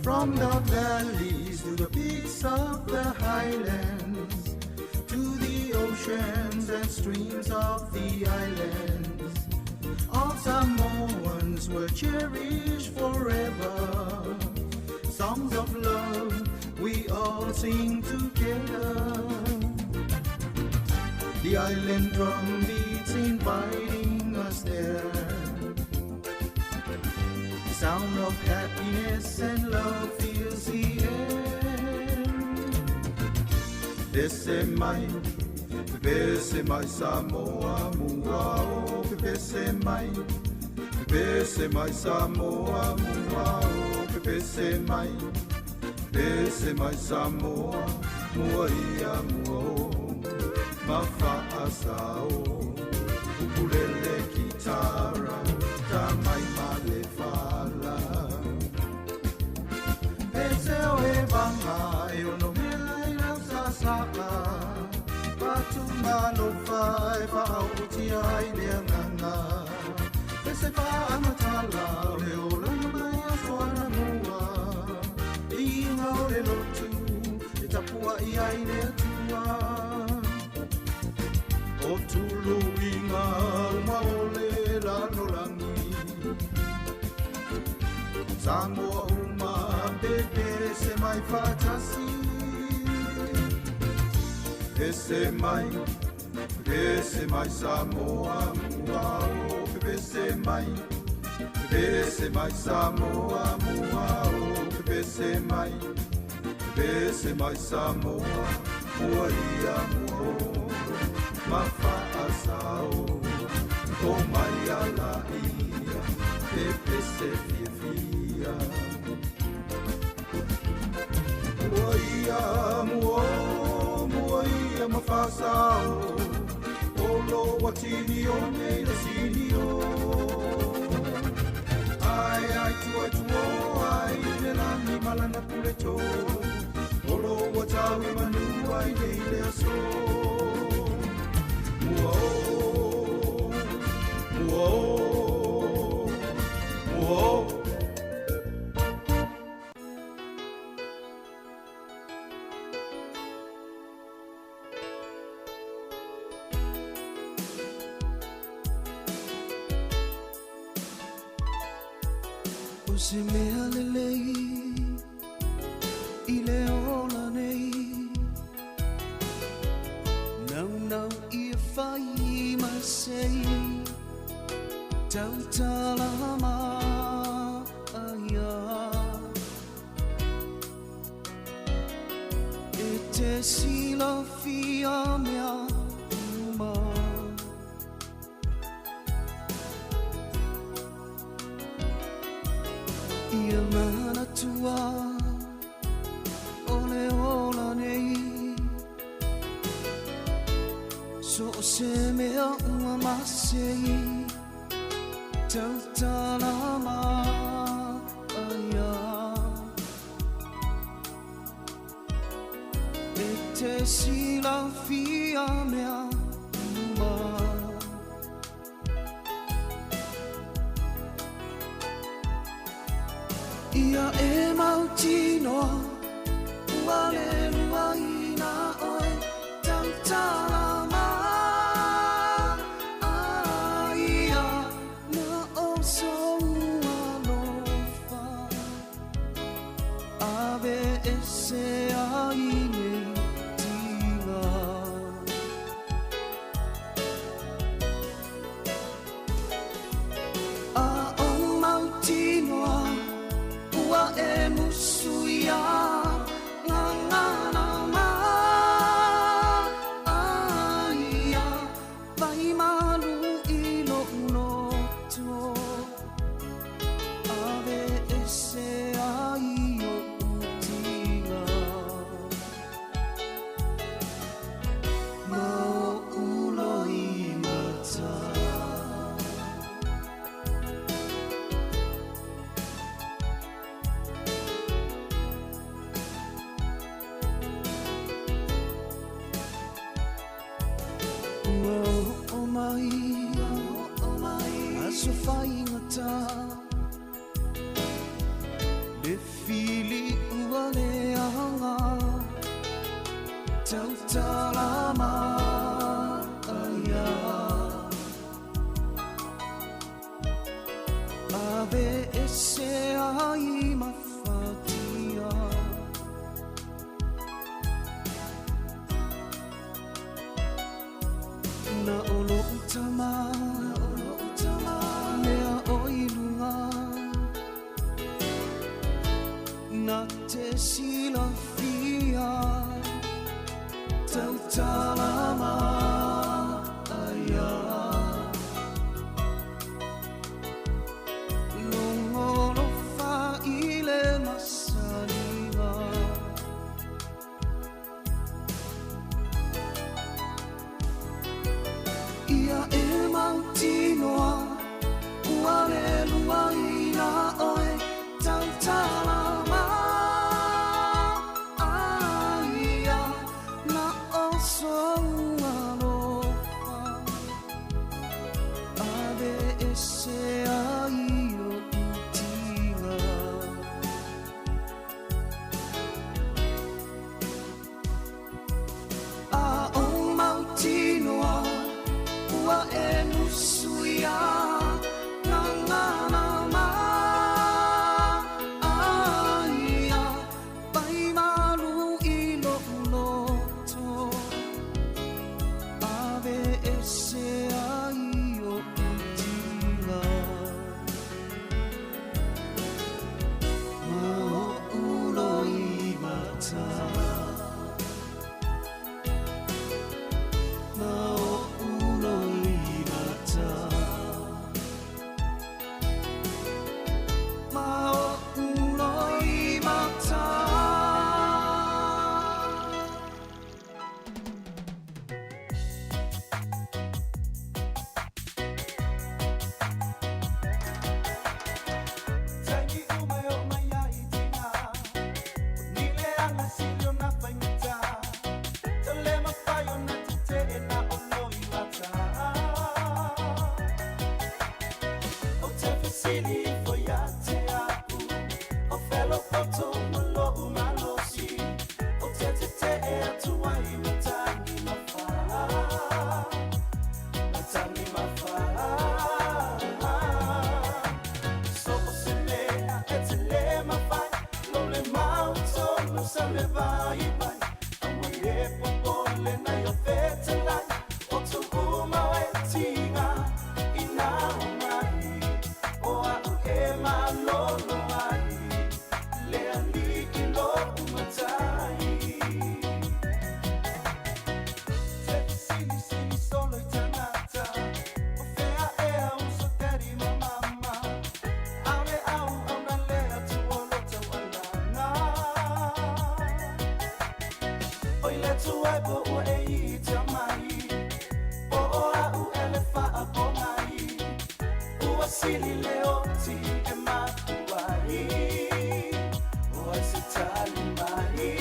from the valleys to the peaks of the highlands to the oceans and streams of the islands all Samoans were cherished forever songs of love we all sing together the island drum beats inviting us there the sound of happiness and love fills the air pepese mai Samoa mua o pepese mai Samoa mua o pepese mai Samoa mua ia mua o mafa'asao ukulele kitara tamai malefala peseo e vanga e ono mea I rau sasaka patumalo fai fa'auti ai leanganga pese fa'amatala le olana mai a soana mua inga o le lotu e tapua I ai le atua o tulu inga uma ole lano langi Samoa uma pepese mai fatasi pepese mai Samoa mua o pepese mai Samoa mua o pepese mai Samoa mua ia mua o mafa'asao o mai ala ia pepese fia mua ia mua ia mafa'asao o lo watini o nei la sinio ai tuo ai le lani malana puleto o lo watawi manua I nei le aso o se mea lelei I le ola nei nau ia fai masei tau talama aia e te sila fia mea uma ia mana tua ole ola nei so se mea uma masei tau talama aia te sila fia mea uma. Ia e mautinoa, ua le lua ina oe, tautala maa. Ia na o soua lofa, ave ese aine tinga. A o mautinoa, ua e musuia ngangana maa. Ia vai malu i lo unoto, ave ese ai o utinga. Ma o ulo i mata. O mai, aso whaingata, le fili ua le anga, tautala maia. Ave ese ai mawhatia, na olo utama, mea o ilunga, na te sila fia, tautala maia. Longolo fa ile masalinga, ia e mautinoa, ua le lua ina oe, tautala maa. Ia na o soua lofa, ave ese ai o utinga. A o mautinoa, ua e musuia ngangana maa. Ia vai malu i lo uloto, ave ese ai o utinga. Ma o ulo i mata, ma o ulo i mata, ma o ulo i mata. Tangi ume o maya i tina, nile ana silio na whaingata, tole mawhai o na te e na o no i mata. O te whisili fo ia te apu, o whelo poto malo umalosi, o te e atua i matangi mawha, matangi mawha. So o se mea e te le mawhai, lo le mauto no sa me vai vai, awa e popo le nai o vetelai, o tu uma e tinga i nā o mai, o au e malolo ai, le ali i lo umatai. Te sili sili solo i tanata, o whea e au so teri ma mama, au le au na lea tu olo tau alana. Oi le tu ai po ua e i te mai, o au ele wha a po ngai, ua sili le oti e matuai, o ai se tali mai.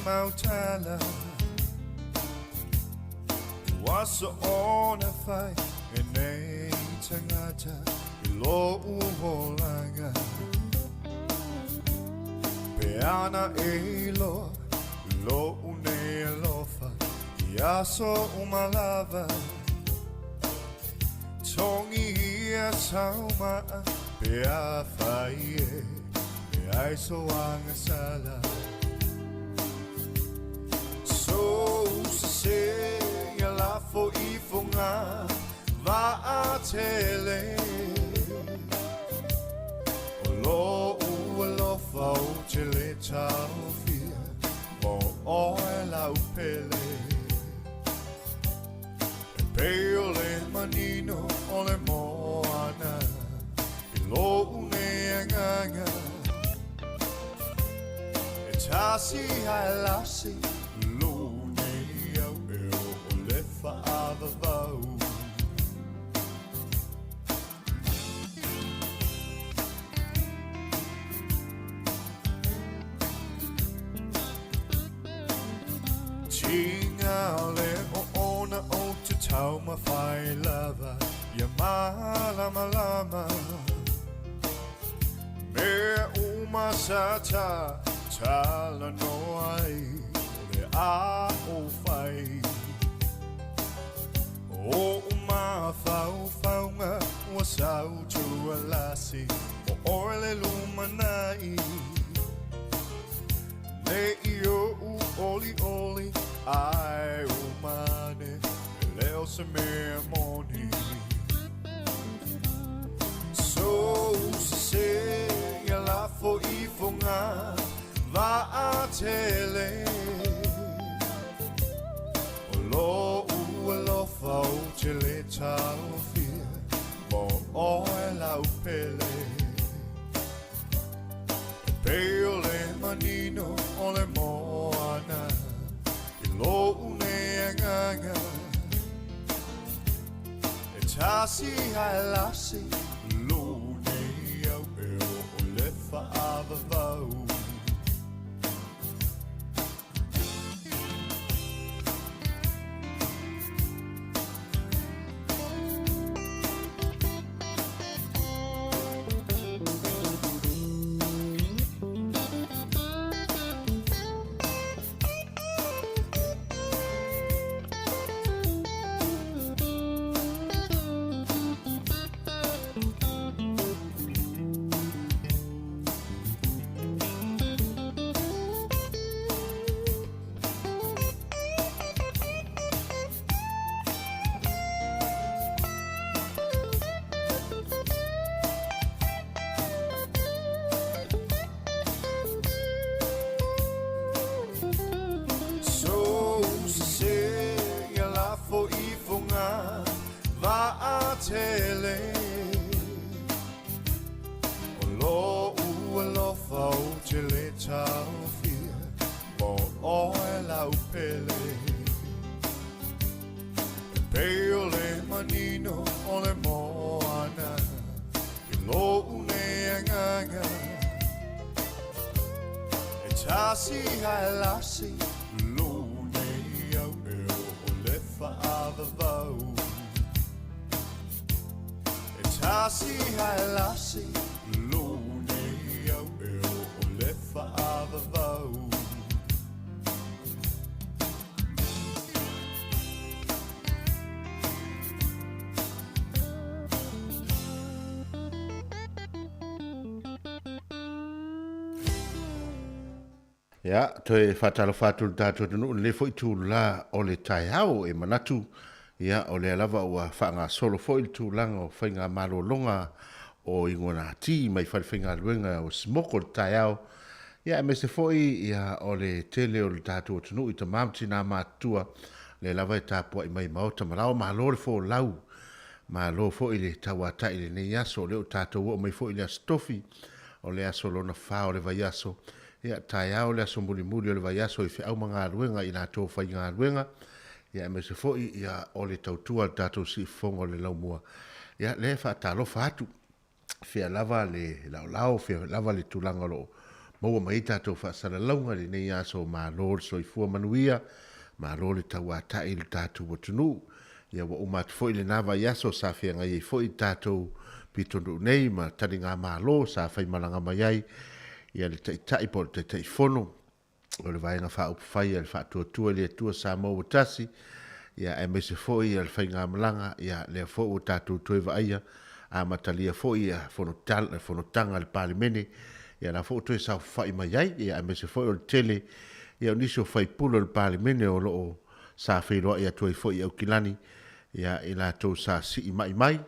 mautala Wasa ona fai e nei tangata I lo uholanga Pe ana e lo une alofa I aso umalava Tongi ia sauma pe a fai e Pe ai so anga sala So se ia lafo I fonga Va a tele O lo ualofa o tele tau fia Mo oe lau pele Peole manino ole moana I lo une anganga E tasi hai lasi Lune au eo ole whaava vau Tinga ole o ona o te tau ma whai lava Ia malama lama Mea umasata tala no ai Ole a o whai O uma whau whaunga Ua sau tua lasi O oele lumanai Ne i o u oli oli Ai umane Leo se mea moni So se ia lafo I fonga Va a tele O lo ualofa o tele tau fia Mo oe lau pele Peole manino ole moana I lo une anganga E tasi hai lasi Lune au eo ole whaava vau tele O lo ualofa o tele tau fia Mo oe lau pele Peole manino ole moana I lo une anganga E tasi hai lasi Lune au eo ole whaava vau Tasi hai lasi Lune au eo ole whaava vau Ia, toi whatalo whātul tātou tunu, le fo I tū la o le tai au e manatu, ia o le alava ua whaanga solo fo I tū langa o whainga malo longa o ingona ti mai whainga luenga o smoko le tai au, ia me se fo ia o le tele o le tātou tunu I ta mamti nā mātua, le lava e tāpua I mai maota marao, malo le fo lau, malo fo I le tawata I le nei aso, le o tātou o mai fo I le astofi, o le aso lona wha o le vai aso, ia tai au le aso muli muli o le vai aso I whiau mga ruenga I nā tō whai ngā ruenga, ia me se foi ia o le tautua tātou si fongo le laumua. Ia le wha talofa atu, whia lava le lau, whia lava le tulanga lo maua mai tātou whaasaralaunga le nei aso mā lor soifua manuia, mā lor le tau a tai le tātou watunu. Ia wa umat foi le nava yaso sa whianga i foi tātou pitonu nei ma tari ngā mā lo sa whai malanga mai ai. Ia le tai po le tai fono. O le vaenga wha upu whai le wha tua le tua Samoa tasi. Ia e mese foi le whai ngā malanga. Ia le foi o tātou toi wa aia. A matalia foi ia fonotanga le palimene. Ia la foi toi sa whai mai ai. Ia e mese foi o le tele. Ia niso whai pulo le palimene o loo sa whairoa ia toi foi au kilani. Ia i la tau sa si mai mai.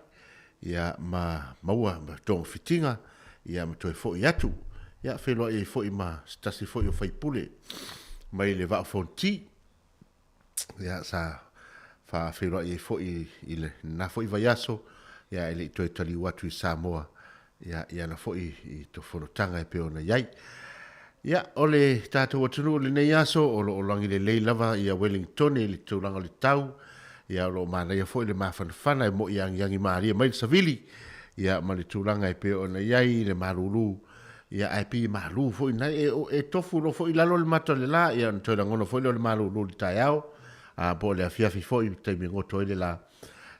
Ia maua ma tonga fitinga. Ia ma toi foi atu. Ia wheloa i foi ma stasi foi o whai pule. Mai le vaa fonti. Ia sa wheloa i foi i le na foi vai aso. Ia ili toi tali watu i Samoa. Ia na foi i to whanotanga e peo na iai. Ia ole tātou atunu le nei aso. O langi le leilava ia Wellington i le tauranga le tau. Ia lo mana ia foi le mawhanawhana e mo yangi maria mai savili. Ia ma le tūranga e peo na iai le maruru. Ia ai pi malu foi na e tofu lo foi lalo le mato le la ia to la ngono foi le malu lo tai ao a po le afia fi foi te mi ngoto ile la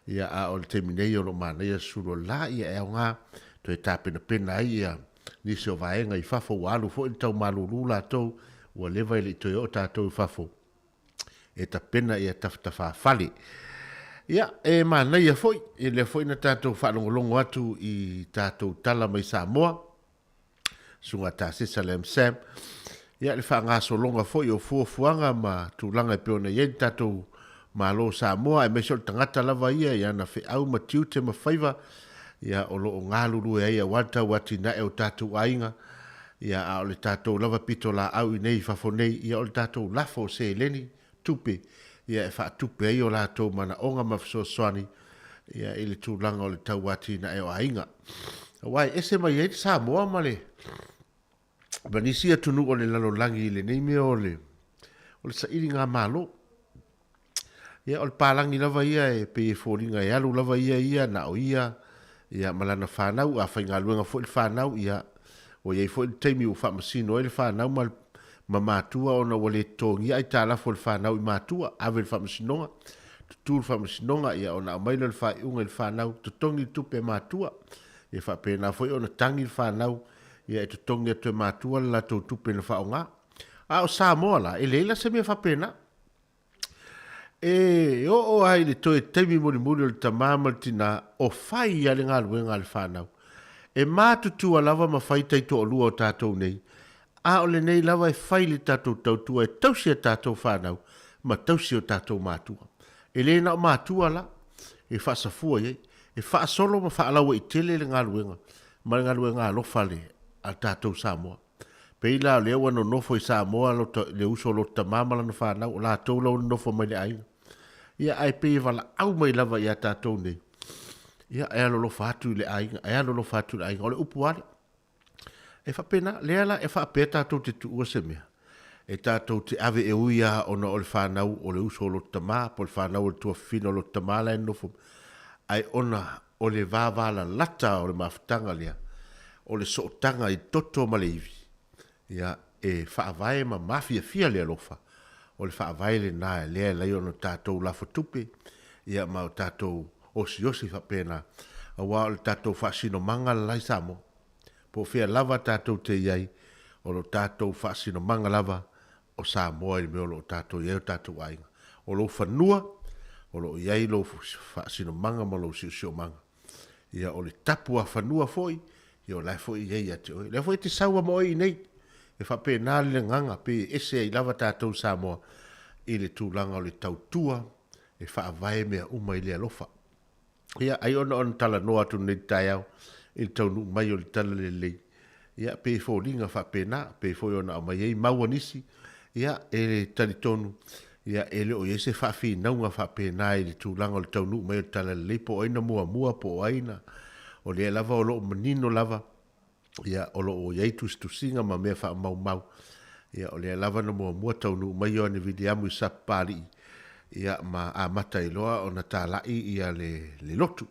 ia a o te mi nei lo mana ia suro la ia e nga to ta pena ia ni so vaenga i fafo walu foi tau malu la to o le vai le to o ta to fafo e ta pena ia tafta fa fali ia e mana ia foi le foi na tato fa longo atu i tato tala mai Samoa sunga ta Salem Sam. Ia le wha so longa foi o fuafuanga ma tūlanga e peona ien tātou ma lo Samoa e mesol tangata lava ia na whi au ma tiu te ma whaiva ia o lo o ngāluru e ia wata wati na e o tātou ainga ia a o le tātou lava pito la au i nei fafo nei ia o le tātou lafo se leni tupe ia e wha tupe ei o lātou mana onga ma fiso soani ia i le tūlanga o le tau wati na e o ainga. Wai ese mai e Samoa male. Banisia tunu o le lalo langi le nei mea o le sa iri ngā malo. Ia o le pālangi lava ia e pe e fōringa e alu lava ia na o ia malana whanau a whai ngā luenga fo le whanau ia o iei fo le teimi o whamasino e le whanau ma mātua o na wale tōngi ai tā lafo le whanau i mātua ave le whamasinonga tutu le whamasinonga ia o na o maila le whaiunga le whanau tutongi tupe mātua e whapena foi o na tangi le whanau ia e tutongi atu e mātua la tau tupe na whaonga. A o Samoa la, e leila se mea whapena. E o ai le toi teimi muri le tamama tina o whai ia le ngā luenga le whanau. E mātutua lava ma whai taito o lua o tātou nei. A o le nei lava e whai le tātou tautua e tausi a tātou whanau ma tausi o tātou mātua. E leina o mātua la, e whaasafua iei. E whaasolo ma whaalaua i tele le ngā luenga. Ma le ngā luenga alofa le a tātou Samoa. Peila o leo ano nofo i Samoa le uso lo tamama lana whanau o la tau lau nofo mai le ainga. Ia ai pei wala au mai lava i a tātou nei. Ia e alo lo whatu le ainga, e alo lo whatu le ainga, o le upu wale. E whapena, lea la e whapea tātou te tuua se mea. E tātou te ave e uia ona o le whanau o le uso lo tamā, po le whanau o le tua fino lo tamā la e nofo. Ai ona o le vāvala lata o le mawhitanga lea. O le sootanga i toto maleivi. Ia e whaavae ma mafia fia lea lofa. O le whaavae le nā e lea lei ono tātou lafo tupe. Ia ma o tātou osi whapena. A wā o le tātou whaasino manga lai Samoa. Po fia lava tātou te iai. O lo tātou whaasino manga lava. O Samoa i meo lo tātou iai o tātou ainga. O lo whanua. O lo iai lo whaasino manga ma lo siusio manga. Ia o le tapu a whanua foi. Yo la foi ye ate o la foi te saua mo i nei e fa pe na le nganga pe ese i lava tātou Samoa i le tūlanga o le tautua e fa vai mea uma i le alofa ia ai on tala no atu nei tai au i tau nu mai o le tala le lei ia pe fo linga fa pe na pe fo ona o mai mawanisi ia e le talitonu ia ele o ese fa fi na nga fa pe na i le tūlanga o le tau nu mai o tala le lei po aina mua po aina o le lava o lo manino lava ia o lo o yaitu stusinga ma me fa mau ia o le lava no mo tau nu mai o ni vidiamu sapali ia ma a mata i loa o na tālai ia le lotu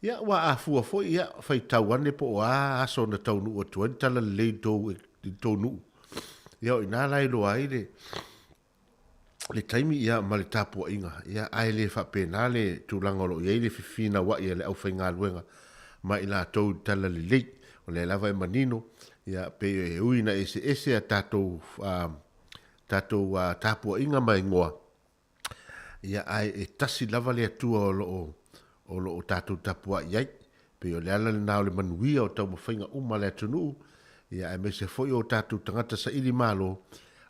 ia wa a fua foi ia fai tauane po a aso na tau nu o tuan tala le do di tonu ia o ina lai lo ai le taimi ia ma le tapu inga ia ai le fa penale tu langolo ia le fifina wa ia le au fainga luenga ma ila tou tala le le o le lava e manino ia pe e uina ese a tatou tapu inga mai ngoa ia ai e tasi lava le atua o lo tatou tapua iai pe o le ala le nao le manuia o tau mawhainga uma le atunu ia e me se foi o tatou tangata sa ili malo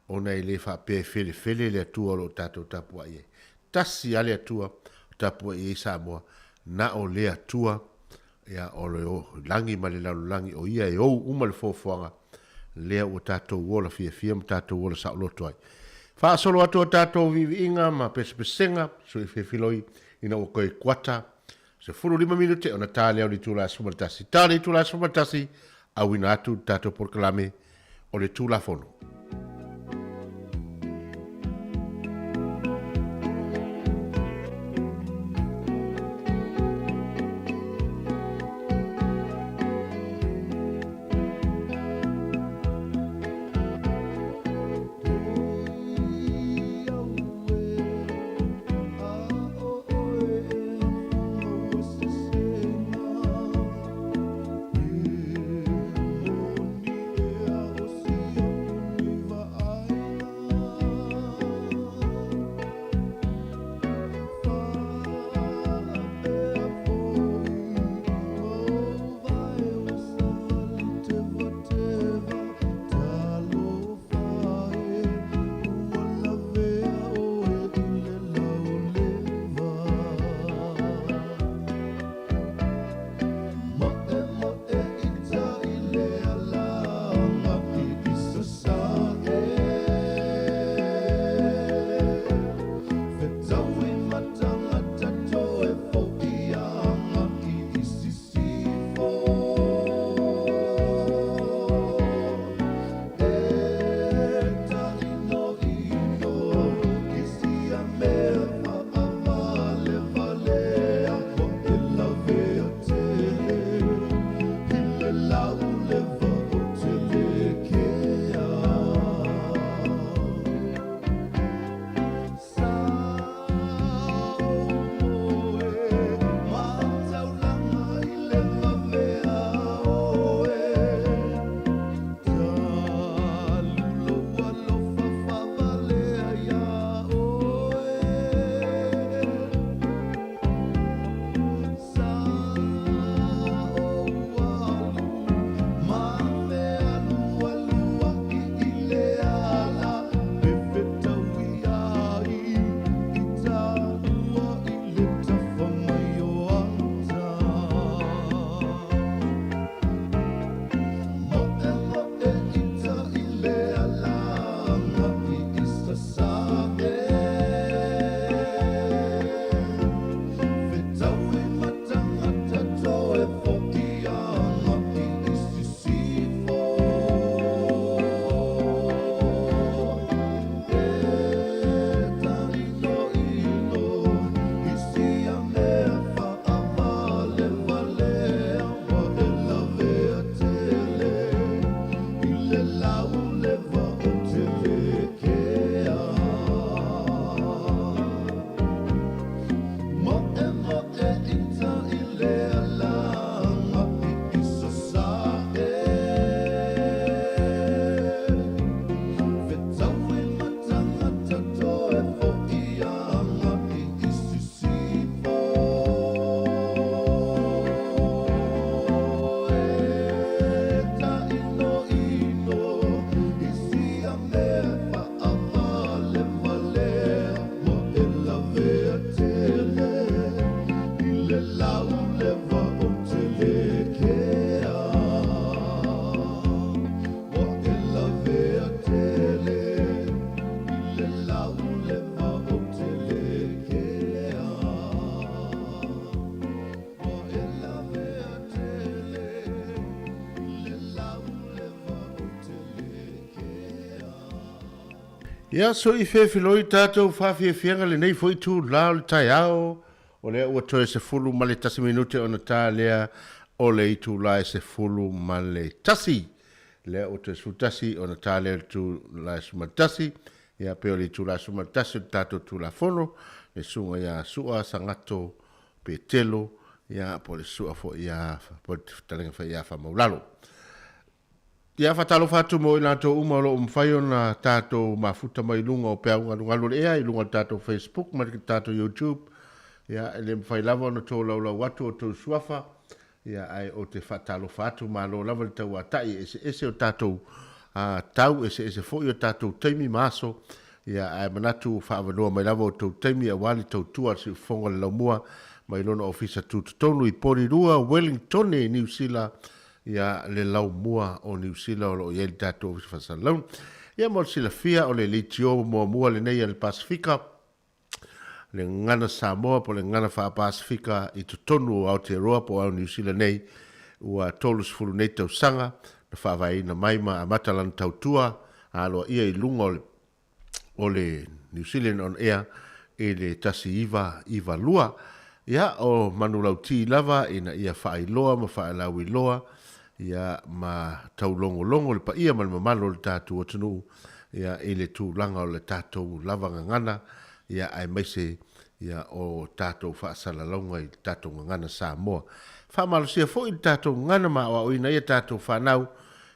o nei le fa pe fele le atua o lo tatou tapua iai tasi ale atua tapua iai Samoa na o le atua ia o le langi ma le langi o ia e ou uma le fofoanga lea o tatou wola fia ma tatou wola sa loto ai fa solo atu tatou vivinga ma pesenga so i filoi ina o koe kwata se fulu 5 minute ona tale au tula sumatasi tale tula sumatasi au ina atu tatou proclame o le tula fono Ia so I whewhiloi tātou whawhiawhianga le nei fwoi tū lao le tai ao o lea ua toe se fulu ma le tasi minute o na tā lea o le I tū lai se fulu ma le tasi le o te sutasi o na tale tu la sumatasi ia pe o le tu la sumatasi tato tu la fono le sunga ia sua sangato pe telo ia po le sua fo ia po talenga fa ia fa maulalo ia fa talo fatu mo ila to uma lo umfai ona tato mafuta mai lunga o pe unga ngalo ia i lunga tato Facebook ma tato YouTube ia le mfai lava no to la watu o to suafa ia ai o te fatalo fatu ma lo lava le tau atai ese o tatou tau ese fo o tatou taimi maso ia ai manatu whaavanoa mai lava o tau taimi a wali tau tua si fonga le laumua mai lona ofisa tonu i Porirua Wellington e New Zealand ia le laumua o New Zealand o lo ieli tatou ofisa fasalau ia mo sila fia o le litio mua le nei le Pasifika le ngana Samoa po le ngana wha Pasifika i tonu o Aotearoa po au New Zealand nei ua tolus fulu nei tau sanga na whaavai na maima a matalan tau tua aloa ia i lunga o le New Zealand on air e le tasi iwa lua ia o manulau ti lava ina ia whaailoa ma whaalawiloa ia ma tau longo le pa ia ma mamalo le tātou atunu ia i le tūlanga o le tātou lava ngana ia ai maise ia o tātou whaasala launga i tātou ngana Samoa. Whamalosia fo i tātou ngana ma o ina ia tātou whanau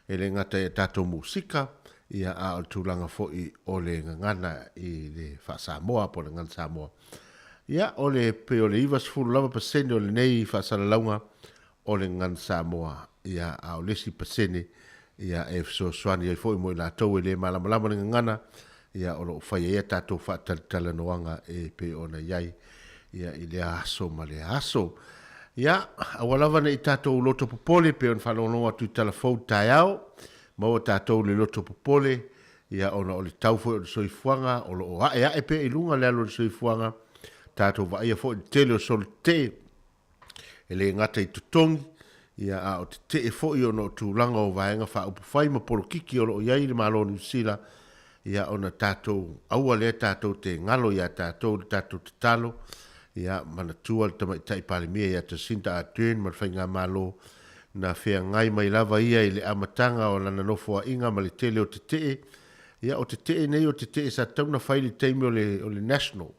e le ngata ia tātou musika ia a o tūlanga fo i o le ngana i le Samoa po le ngana Samoa. Ia o le pe o le iwas fulu lava pasene o le nei whaasala launga o le ngana Samoa ia a o lesi pasene ia e fsoswani ai fo i mo i la tau e le malamalama le ngana ia o lo fai ia tātou whaataltala noanga e pe ona iai ia i le aso ma le aso. Ia, awalawa na i tātou loto popole pe on whanonoa tu telefou tai au, maua tātou le loto popole, ia ona o le taufo o le soifuanga, o lo o ae pe i lunga le alo le soifuanga, tātou wa ia fo i tele o sol te, e le ngata i tutongi, ia a o te fo i ono tūlanga o vaenga wha upu whai ma polo kiki o lo iai le malo ni sila, ia ona tātou, aua le tātou te ngalo ia tātou te talo, ia mana tua le tamaitai palemia ia te sinta atuen ma le whainga malo na whea ngai mai lava ia i le amatanga o lana nofo a inga ma le tele o te tee. Ia o te tee nei o te tee sa tauna whaili teimi o le national.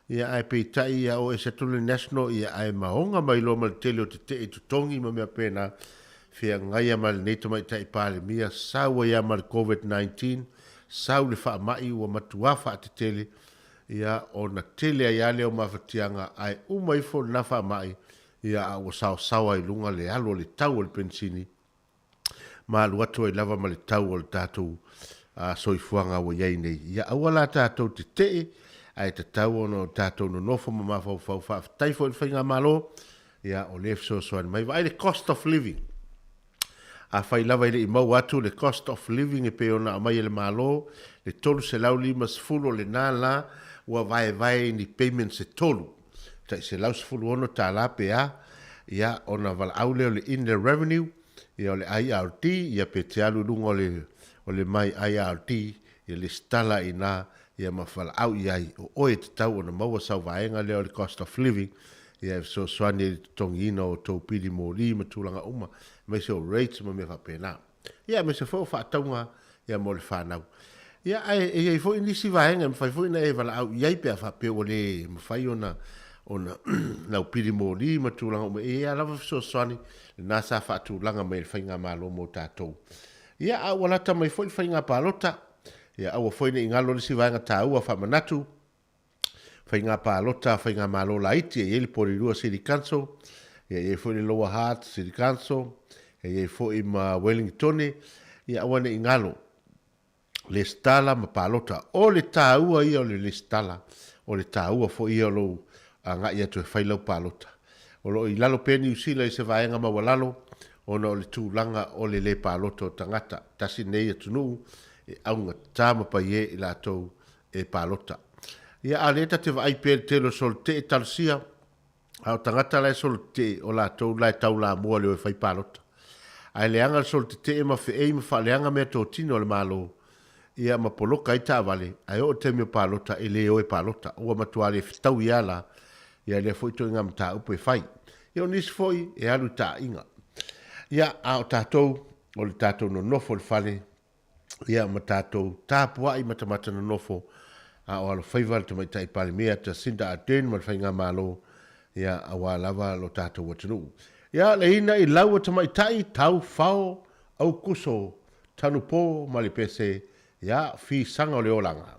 Ia ai peitai ia o e sa tule national ia ai mahonga mai lo ma le tele o te tee tutongi ma mea pena whea ngai ma le nei tamaitai palemia saua ia ma le COVID-19 sau le wha mai ua matuafa a te tele ia o na tele ai ale o mawhatianga ai umaifo na wha mai ia a o sao ai lunga le alo le tau o le pensini ma alu atu ai lava ma le tau o le tātou a soifuanga o iei nei ia awala tātou te tee ai te tau o no tātou no nofo ma mawhau taifo i whainga malo ia o le fso soan mai vai le cost of living a fai lava ile i mau atu le cost of living e pe ona a mai le malo le tolu se lau lima sefulu le nā la ua vai ni payment se tolu. Tai se lau sefulu ono tā la pe a, ia ona vala aule o le in the revenue, ia o le IRT, ia pe te alu lunga o le mai IRT, ia le stala i nā, ia ma vala au iai, o oe te tau ona maua sau vaenga leo le cost of living, ia so swani e tongi ina o tau pili mo li ma tūlanga uma, mai se o rates ma me whapena. Ia me se fo whaataunga, ia mo le whanau. Ia ai foi nisi vaenga me fai foi na e vala au iai pe fa pe ole me fai ona na upiri mo li ma tulanga me ia lava so soni na sa fa tulanga me fainga malo mo tatou. Ia a wala ta mai foi fainga palota. Ia a foi ni ngalo nisi vaenga ta ua fa manatu. Fainga palota fainga malo laiti e ele Porirua City Council. Ia foi ni Lower Hutt City Council. Ia foi ma Wellington. Ia wane ingalo le stala ma palota o le tāua ia o le stala o le tāua fo ia lo anga ia tu whailau palota o lo i lalo peni usila i se vaenga ma walalo o no le tūlanga o le palota o tangata tasi nei atunu e aunga tāma pa ie i la tau e palota ia a leta te vai pe te lo sol te talsia au tangata lai sol te o la tau lai tau la mua le o whai palota ai leanga sol te ma fe e ma fa leanga me to tino le malo ia ma poloka i tā vale, ai o te mio palota e le o e palota, ua matuare fitau i ala, ia le foi to inga mta upo e fai. Ia o nisi foi e alu tā inga. Ia a o tātou, o le tātou no nofo le whale, ia ma tātou tāpua i matamata no nofo, a o alo whaiva le tamaitai pale mea, ta sinda a tēnu ma le whainga mālo, ia a wā lava lo tātou watanu. Ia le ina i laua tamaitai tau whao au kuso tanu pō ma le pese, ia fi sanga o le olanga.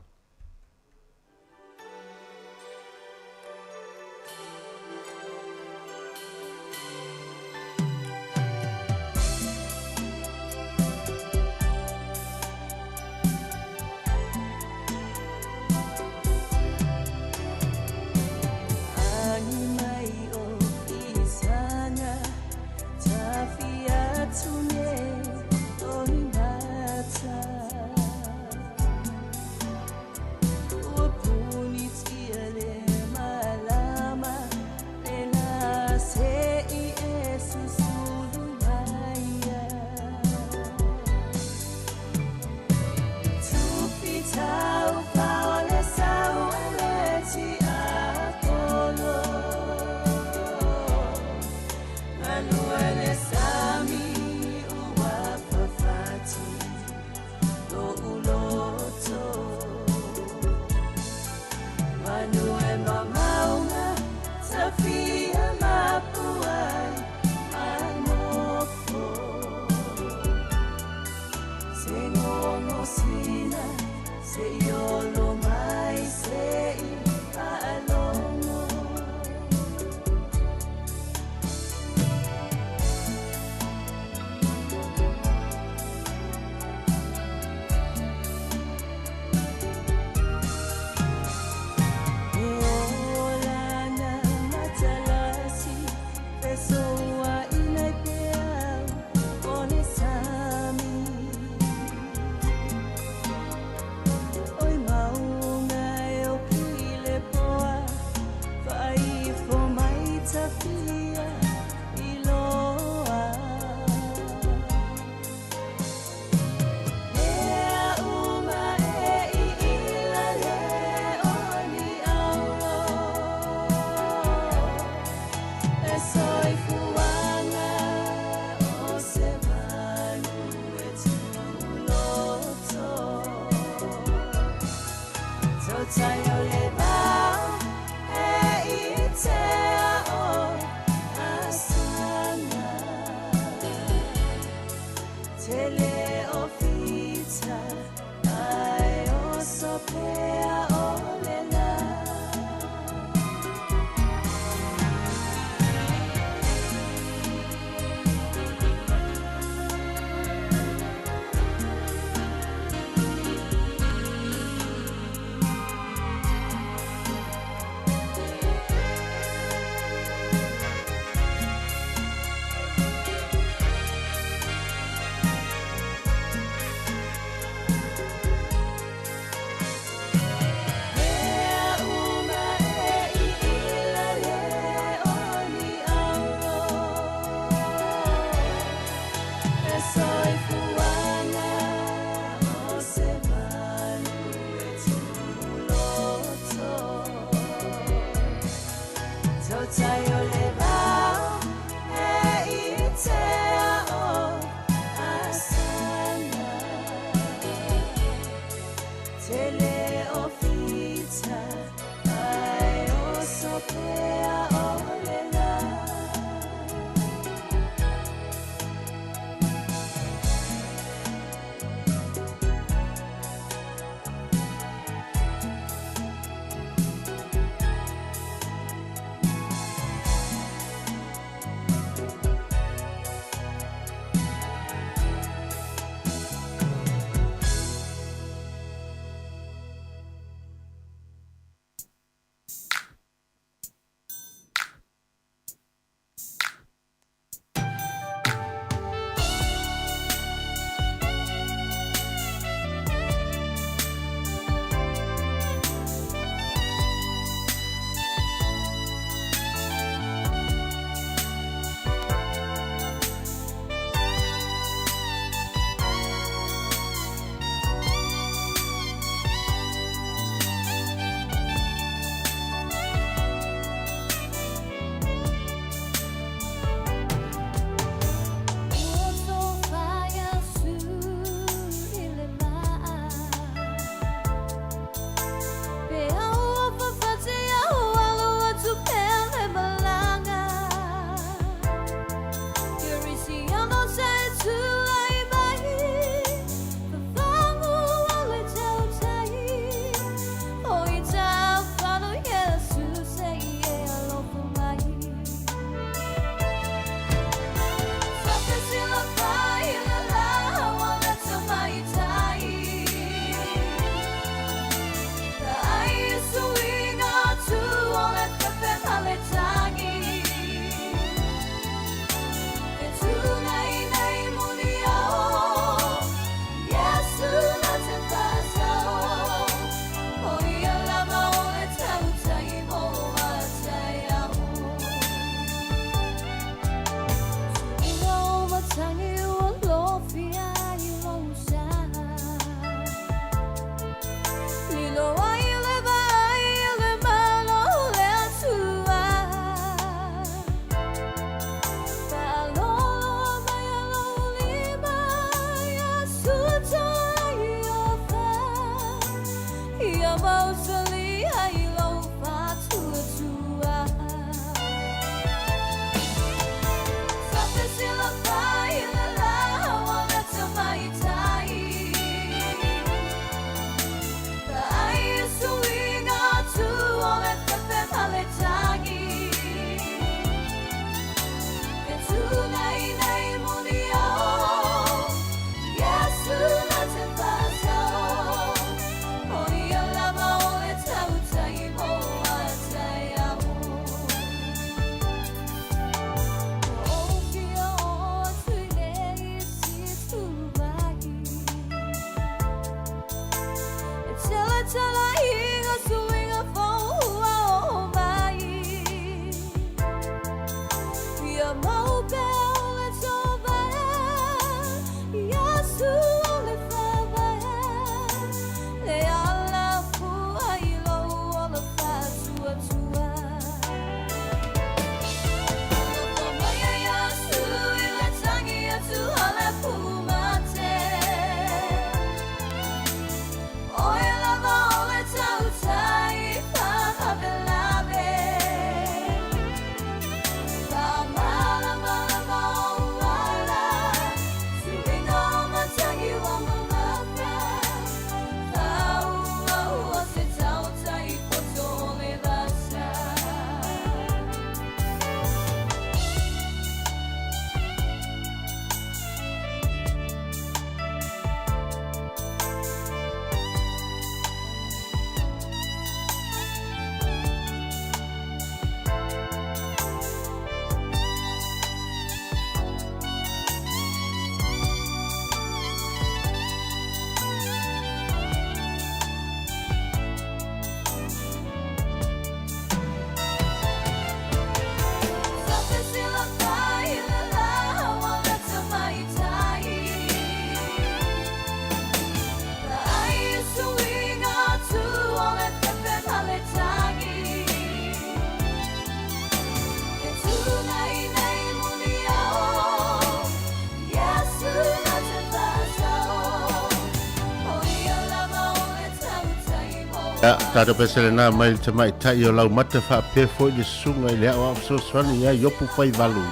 Tata pesele na mai te mai tai o lau mata wha pe foi de sunga i lea o apso swani ia yopu fai valu.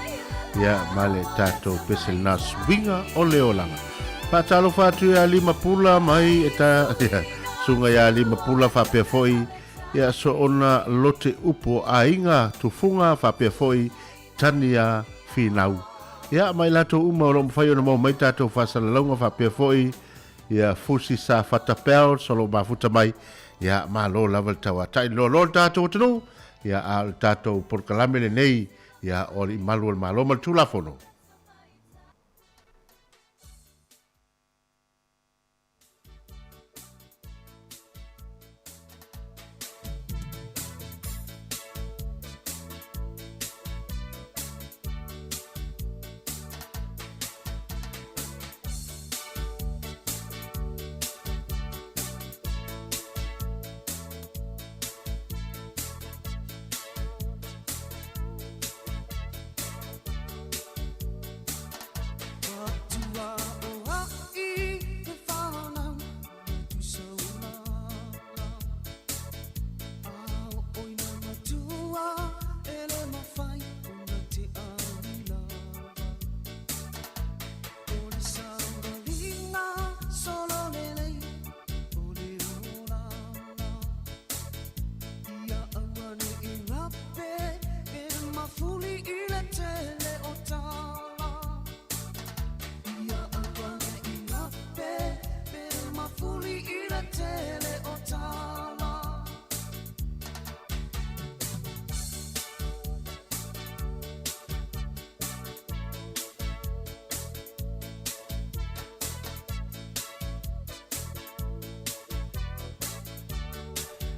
Ia male tato pesele na swinga o leolanga. Whatalo whatu ia lima pula mai e ta sunga ia lima pula wha pe foi. Ia so ona lote upo a inga tufunga wha pe foi tania finau. Ia mai lato uma o lomu whai o na mau mai tato whasala launga wha pe foi. Ia fusi sa whatapel solo mafuta mai. Ya malo level tawa tai lo tato tunu ya al tato por kalame nei ya ori malo mal tulafono.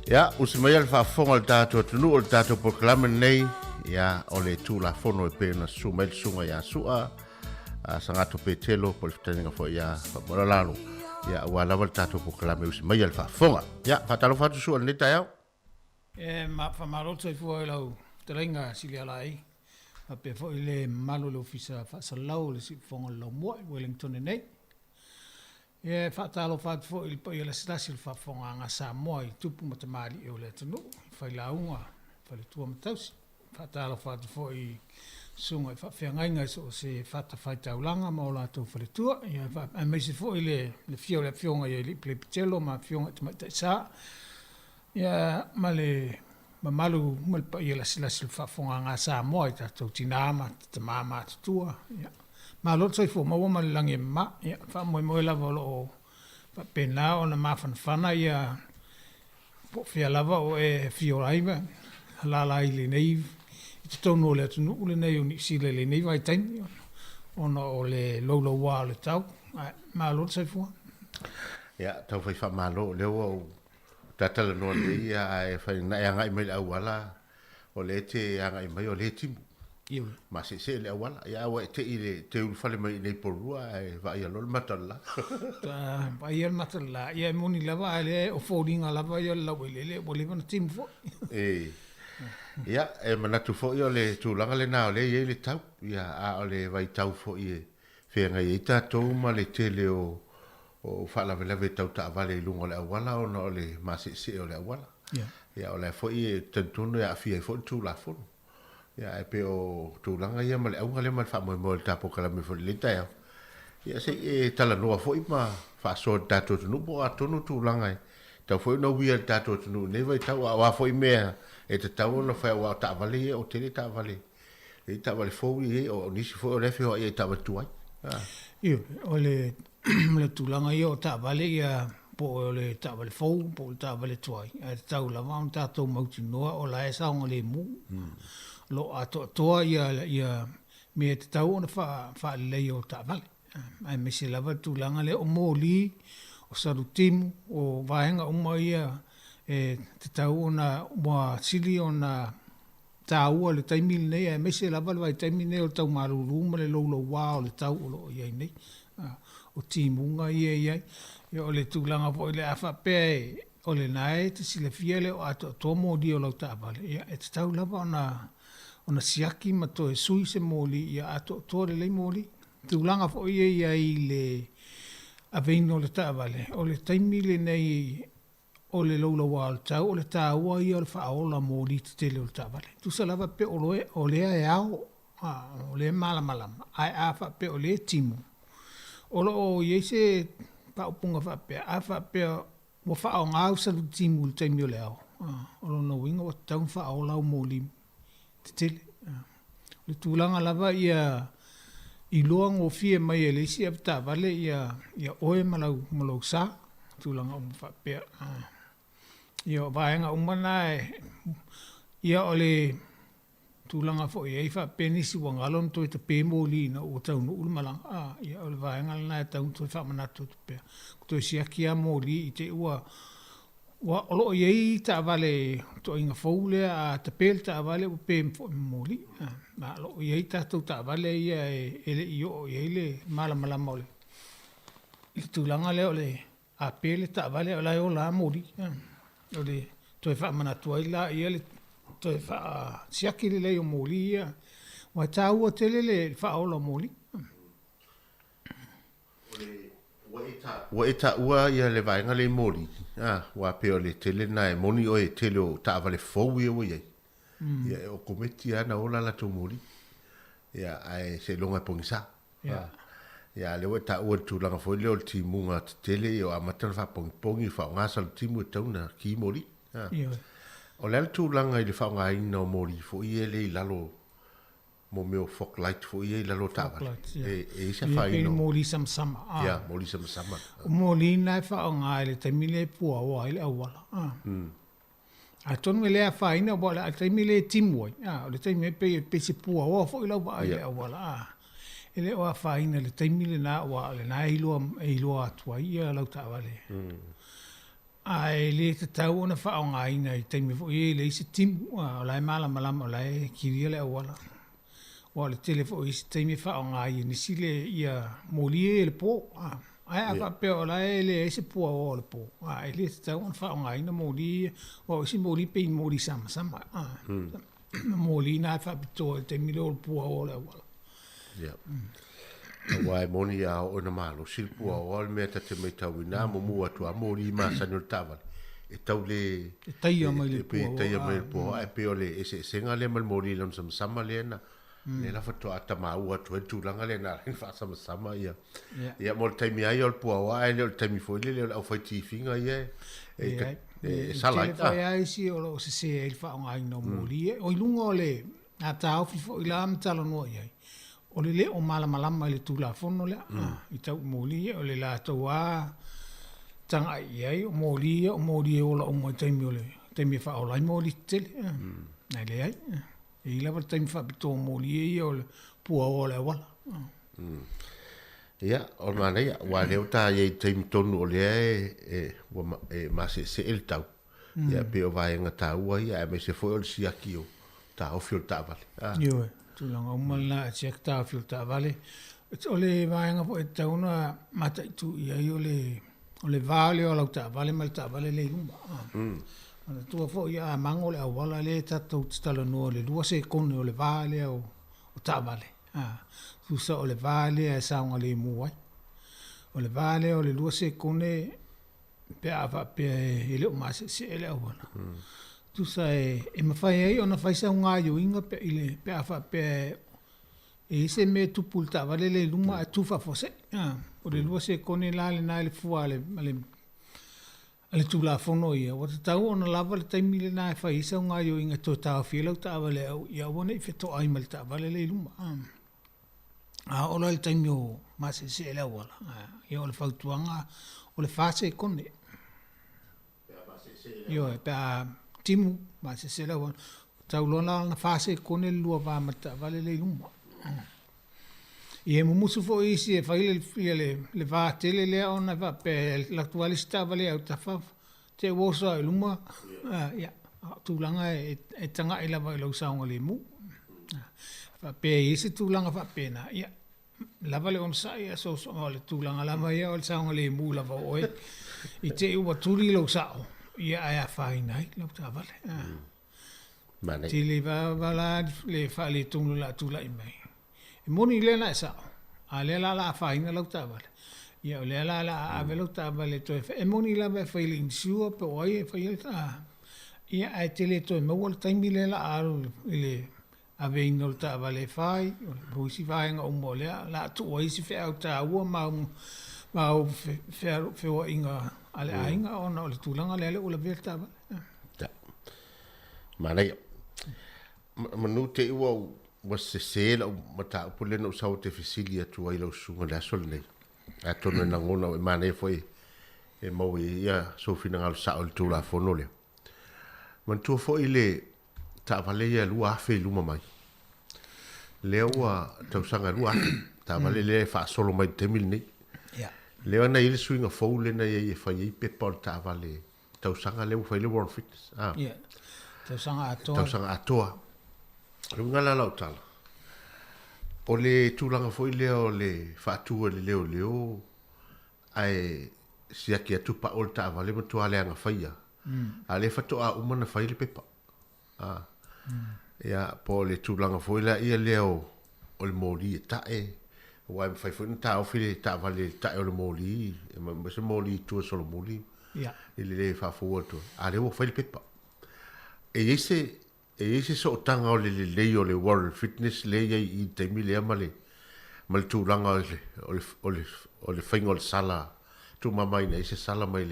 Ya, usimaya fa fonga tato tunu o tato proklame nei ya ole tu la fono e pe na sumel sunga ya sua sangato pe telo por fitaninga fo ya fa moralalo ya wala wal tato proklame usimaya fa fonga ya fatalo fatu su ne tayao ma fa marotso fo lo telenga silia lai ma pe fo ile malo lo fisa fa salau le si fonga lo mo Wellington nei Ia whaatalo whaatu fo ili pa ia la stasi le whafonga ngā Samoa I tupu matamari e o le tanu. Whai launga, whai tua matausi. Whaatalo whaatu fo I sunga I whawhiangainga so se whata whai taulanga ma o lātou whai tua. Ia a meisi fo I le fio le fionga I li plepitelo ma fionga te maitai sā. Ia ma le malu ma le pa ia la stasi le whafonga ngā Samoa I tātou tinama, tamama, tutua. Ia. Ma lo tsoi fo maua ma langi ma ia fa mo lava lo pa pena ona ma fana ia po fia lava o e fio raiva la ile nei I te tono le tunu le nei ni sile le nei vai taimi ona o le lo wa le tau ma lo tsoi fo ia tau fai fa malo le o tatala no le ia e fai na ia ngai mai au wala o le te ia ngai mai o le timu ma se le wala ia wa te ile te fale mai nei porua e vai lo matala vai el matala ia moni lava le o foldinga lava ia la le o le van tim fo ia e mana tu fo ia le tu langa le na le ia le tau ia a le vai tau fo ia fe nga ia ta to ma le tele o fala vela ve tau ta vale lunga le wala o no le ma se o le wala ia o le fo ia tentunu ia fi fo tu la fo ia e pe o tūlanga ia ma le aunga le ma le wha le tapo kala me fo le taia. Ia se e tala noa fo I ma wha so tato tunu po a tonu tūlanga e. Tau fo I no wia tato tunu ne vai tau a wa fo I mea e te tau na whai wa ta vale e o tele ta vale. E ta vale fo I e o nisi fo o lefe o e ta vale tuai. Ia o le tūlanga ia o ta vale ia po o le ta vale fo po le ta vale tuai. E tau lava un tato mauti noa o la e saonga le mu. Lo ato toa ia me te tau ona fa lei o ta vale ai me se lava tu langa le o moli o sarutimu o vaenga uma ia e te tau ona wa sili ona tau le taimi nei ai me se lava le taimi nei o tau maruru ma le lo wa o le tau o lo ia nei o timunga ia o le tu langa po le afa pe o le nai te sile fiele o ato to modi o lo ta vale ia e te tau lava ona siaki ma to e sui se moli ia ato tore le moli tūlanga fo ia I le aveino le tāwale o le taimi le nei o le loula wā le tau o le tāua ia o le whaola moli te tele o le tāwale tu sa lava pe o le e ao o le malamalama ai a wha pe o le timu o lo o iei se paupunga wha pe a wha pe o wha o ngāu sa lu timu le taimi o le ao o lo no winga o tau whaola o moli te tele. Le tūlanga lava ia I loa ngō fie mai e leisi ap tā vale ia oe malau sā tūlanga o mwhapea. Ia o vaenga umana ia o le tūlanga fo ia I whapea nisi wangalon toi ta pēmoli na o tau no ulmalanga. Ia o le vaenga lana e tau toi whamanatu te pēr. Toi siaki a moli I te ua wa olo iei ta vale to inga foule a te pel ta vale o pem moli ma lo iei ta to ta vale ia ele io iei le mala mole il tulanga le ole a pel ta vale ola o la moli o le to fa mana to ila ia le to fa siaki le o moli ia wa ta o tele le fa o la moli wa eta ua ia le vaenga le moli wa peo le tele na e moni o e tele o ta vale fou ia ia ia o kometi ana ola la to moli ia ai se longa pongisa ia le wa ta ua tu langa foi le o timunga tele o amata fa pongi fa ngasa le timu tauna ki moli o le tu langa I le fa ngai no moli fo ia le lalo mo meu fok light fo ia lalo tava e se fa ino moli sama ya moli sama moli na fa nga le temile pu o ile awala a ton mele fa ina bola temile timoi le temile pe se pu o fo ile awala ele o fa ina le temile na wa le na ilo atua ia lo tava le ai le te tau ona fa nga ina temile fo ile se tim la mala la ki le awala o le telefo I teimi wha o ngā I ni sile ia molie le po. Ai a wha peo la e le e se pua o le po. Ai le te tau wha o ngā I na molie o isi molie pe I molie sama. Molie na wha pito e teimi le o le pua o le awala. Wai moni a o na malo silpu a o me ta te me tau ina mo mu atu a mori ma sa no tava e tau le taia mai le pe taia mai po ai pe ole ese senga le mal mori lon sam sama le na le la foto ata ma u atu tu langa le na fa sama sama ia ia mo te mi ai ol po a ai le te mi foi le au foi ti finga ia e sala ita ia isi o se il fa ngai no mori o lungo le ata au fo ila am talo no ia o le o malama le tula fono le i tau moli o le la toa tanga ai o moli o la o mo taimi o le taimi fa o la moli tele na le ai e la va taimi fa bito moli o le pua o le wala ia o mana ia wa le ta ye taimi tonu o le e ma se el tau ia pe o vai nga tau ia me se foi o si akio ta o fio ta vale yo tulanga umala check ta filta vale ole vaanga po tauna mata tu ia ole vale o lauta vale malta vale le lumba ana tu fo ia mango le wala le tatu stalo no le lua se con ole vale o ta vale tu sa ole vale e sa ngale muai ole vale ole lua se con pe ava pe ele ma se ele ona tu sai e mafai ai ona fai sa nga yo inga pe ile pe afa pe e se me tu pulta vale le luma tu fa fose o le lua se kone la le na le fuale ale tu la fono ia o te tau ona lava le taimi le na fai sa nga yo inga to ta fila ta vale ia wona i feto ai mal ta vale le luma ola le taimi o ma se le wala ia o le fautuanga o le fase kone yo pe timu ma se la won taulona na fase kone lua va mata vale le lumba e mo musu fo isi e fai le va tele le ona va pe l'attualista vale au tafa te wosa luma ya tulanga e tanga ila va lo saunga le mu va pe isi tulanga va pena ya la vale on sa ya so le tulanga la ma ya o saunga le mu la va oi i te u tuli lo sao ia ai fai nai lo ta vale Mane. Ti le va la le fa le tunu la tu la mai. E moni le na sa. A le la fa ina lo ta vale. Ia le la a velo ta vale to e moni la va fa le insua pe oi fa il ta. Ia ai te le to me wol ta mi le la a le a ve ino ta vale fai. Bo si va nga mo le la tu oi si fa ta u ma o fe o inga ale ainga ona le tulanga le o le verta vale. Mana manu te ua was se la mata pule no sa te fisilia tu ai lo sunga la sol nei a tonu na ngona e mana foi e mo ia so fina ngal sa ol tu la fono le man tu foi le ta vale ia lua fe luma mai le ua tau sanga lua ta vale le fa solo mai te mil nei ya le ana ile swinga fo le na ia fa ia pe por ta vale tau sanga le fa le world fitness ya tau sanga atoa runga la lautala o le tūlanga foi leo le whātua le leo ai sia ki atu pa ol ta vale matua le anga whaia a le whatoa umana whai le pepa ia po le tūlanga foi la ia leo o le mōli e tae wai mwhai foi na tau while ta vale tae o le mōli ma se mōli tua solo mōli ili le whafua tu a le wo whai le pepa e ese so tanga o le o le World Fitness le i te mile amale mal tu langa o le whainga o le sala tu mamai na ese sala mai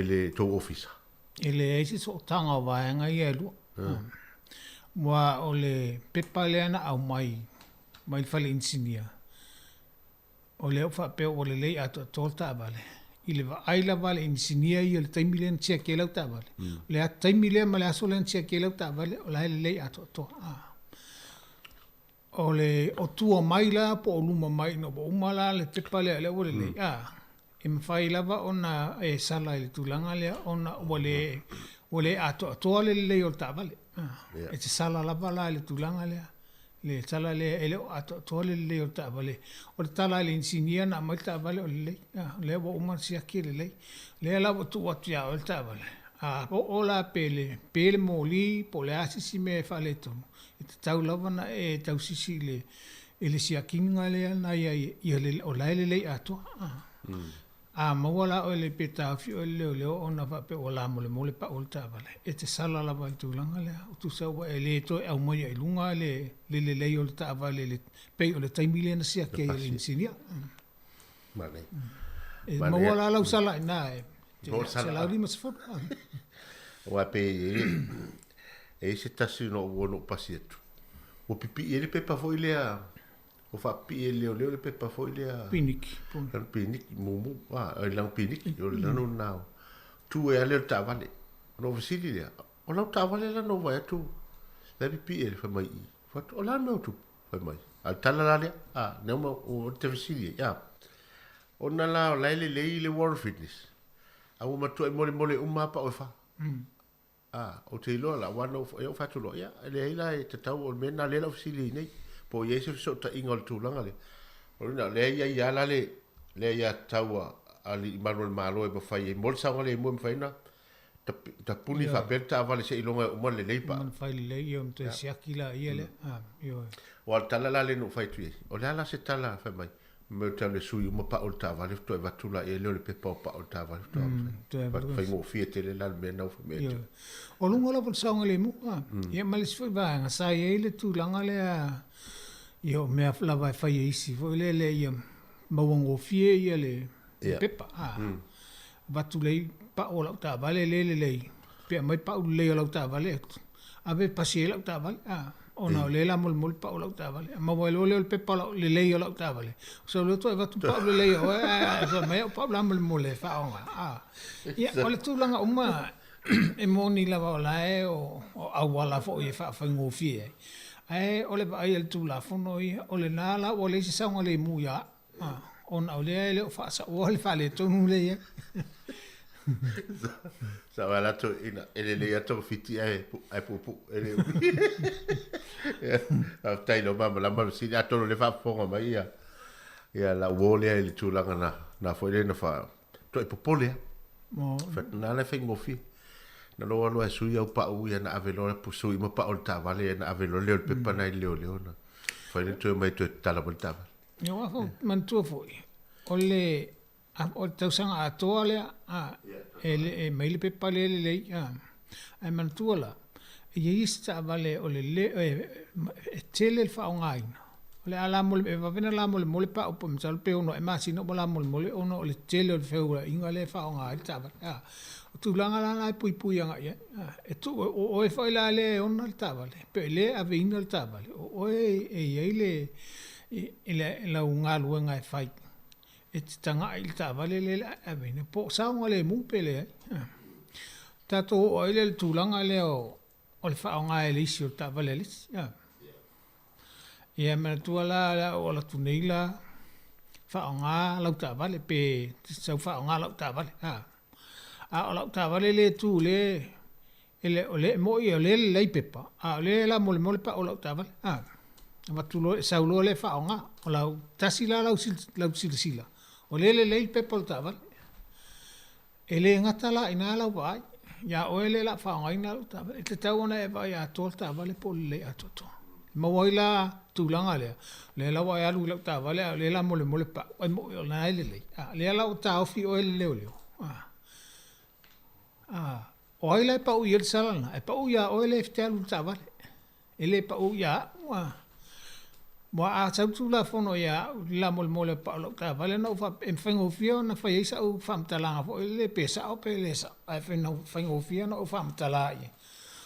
le to office ele ese so tanga o vaenga i elu mua o le pepa le ana au mai fale insinia o le ufa pe o le lei ato tolta vale i le aila vale insinia i le taimilen tia ke lau ta vale le a taimilen ma le aso len tia ke lau ta vale o la lei ato to o le o tua mai la po o luma mai no po umala le pepa le o le lei e mawhai lava ona e sala i le tulanga le ona o le ato le lei o ta vale e te sala lava la le tulanga le tala le ele ato le o ta vale o tala le insinia na mai ta vale o le bo uma sia ki le la bo tu atu ya o ta vale o la pele moli po le asisi me fale to e tau lava na e tau sisi le Ele si akinga le na ia le o le ato. Mawala o le peta fi o le ona fa pe o la mole pa o tavale. E te sala la vai tulanga le o tu sa wa ele to au mai e lunga le o tavale le pe o le taimile na sia ke le insinia. Mane. Mawala la usala na e. Sala lima se fo. Wa pe e se tasi no wono pasietu. O pipi ele pe pa foi le o fa pi le pepa foi le piniki mumu lang piniki o le no now tu e ale ta vale no visili le o la ta vale la no vai tu le pi ele fa mai fa o la no tu fa mai al tala la le no mo o te visili ya o na la le war fitness a o ma tu e mole o mapa o fa o te lo la wa no e o fa tu lo ya le ila e te tau o mena le la visili nei po yesu so ta ingol tulanga le orina le ya la le ya tawa ali manuel malo e ba fai mol sa le mo faina ta puni fa perta vale se ilonga mo le leipa man fai le yo te siakila ile yo o tala la le no fai tu o la se tala fa mai me tale sui mo pa o ta vale to va tula e le pepa pa o ta vale to fai mo fiete le la me no me o lungo la por sa le mo ya mal se va nga sa ile tulanga le Io me la vai fai isi, foi le ia mawongo fie ia le pepa. Watu lei pa o lau ta vale le. Pea mai pa o le lau ta vale. Ave pasi lau ta vale. Ona le la mol pa o lau ta vale. Ma voi le pepa le le lau ta vale. So le to watu pa le le o so me pa la mol fa onga. Ia ole tu langa uma e moni la va la o awala fo e fa ngo fie. Ole ba ai tu la fono ole nala ole se sa ngale muya on ole le fa sa ole fa le to le sa wala to ina ele le to fiti ai pupu ele tai lo mama la mama si ato le fa fonga mai ia la wole ele tu la na foi le na fa to e popole fa na le fengo fi na lo ano su ia pa u ia na avelo le pusu i mo pa o ta vale na avelo le pepa na le na fa ni tu mai tu tala bon ta yo wa man tu foi ole o te sanga a to le ele mai le pepa le ai man tu la e ista vale ole le tele fa ngai ole ala mol e va vena la mol pa o pom sal pe uno e ma sino bola mol uno ole tele fe inga le fa ngai ta tu langa la pui anga ia e tu o e fai la le ona al tavale pe le ave ina al tavale o ele la unga luenga e fai e tanga il tavale le ave ne po sa nga le mu pele tato o ele tu langa le o le fa nga ele isi o tavale le ia me tu la o la tu neila fa nga la tavale pe sa fa nga la tavale o lau ta vale le tu le ele mo i le pepa le la mole pa o lau ta vale ma tu lo sa lo le fa nga o lau tasila lau sila o le pepa o ta vale ele ngata la ina lau vai ya o ele la fa nga ina lau ta vale te tau ona e vai a to ta vale po le atoto ma wai la tu langa le la vai alu lau ta vale le la mole pa o mo na le lau ta ofi o le oile pa u yel salana e pa u ya oile ftelu tavale ele pa u ya wa a tu la fono ya la mol pa lo tavale no fa en fengo fio na fa isa u fam talanga fo ele pesa o pelesa ai fengo fio no fam talai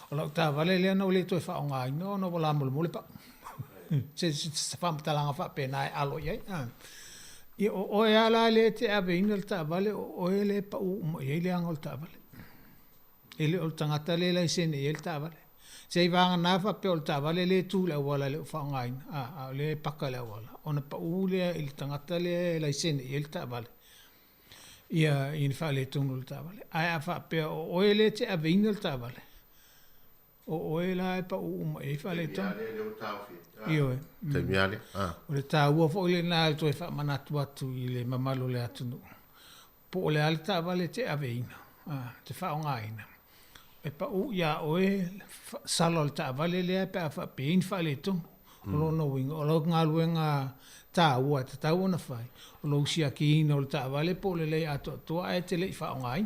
o lo tavale le no le to fa nga no la mol pa se fam talanga fa pena alo ye o ya la le te ave inel tavale o ele pa u ele angol tavale ele o tangata le la sene el tavale sei vanga na fa pe o tavale le tu la wala le fa ngai le pakala wala ona pa ule il tangata le la sene el tavale ia in fa le tu el tavale ai fa pe o ele te avino el tavale o ela pa e fa le tu io te miale o le ta u fo le na to fa manatu atu ile mamalo le atu po le al tavale te avino te fa ngai e pa u ya o e salo ta vale le pa fa pein fa le tu Lo no winga, o lo ngaluenga ta ua te tau na fai. O lo sia ki ina o le ta vale po le le ato toa e te le wha o ngai.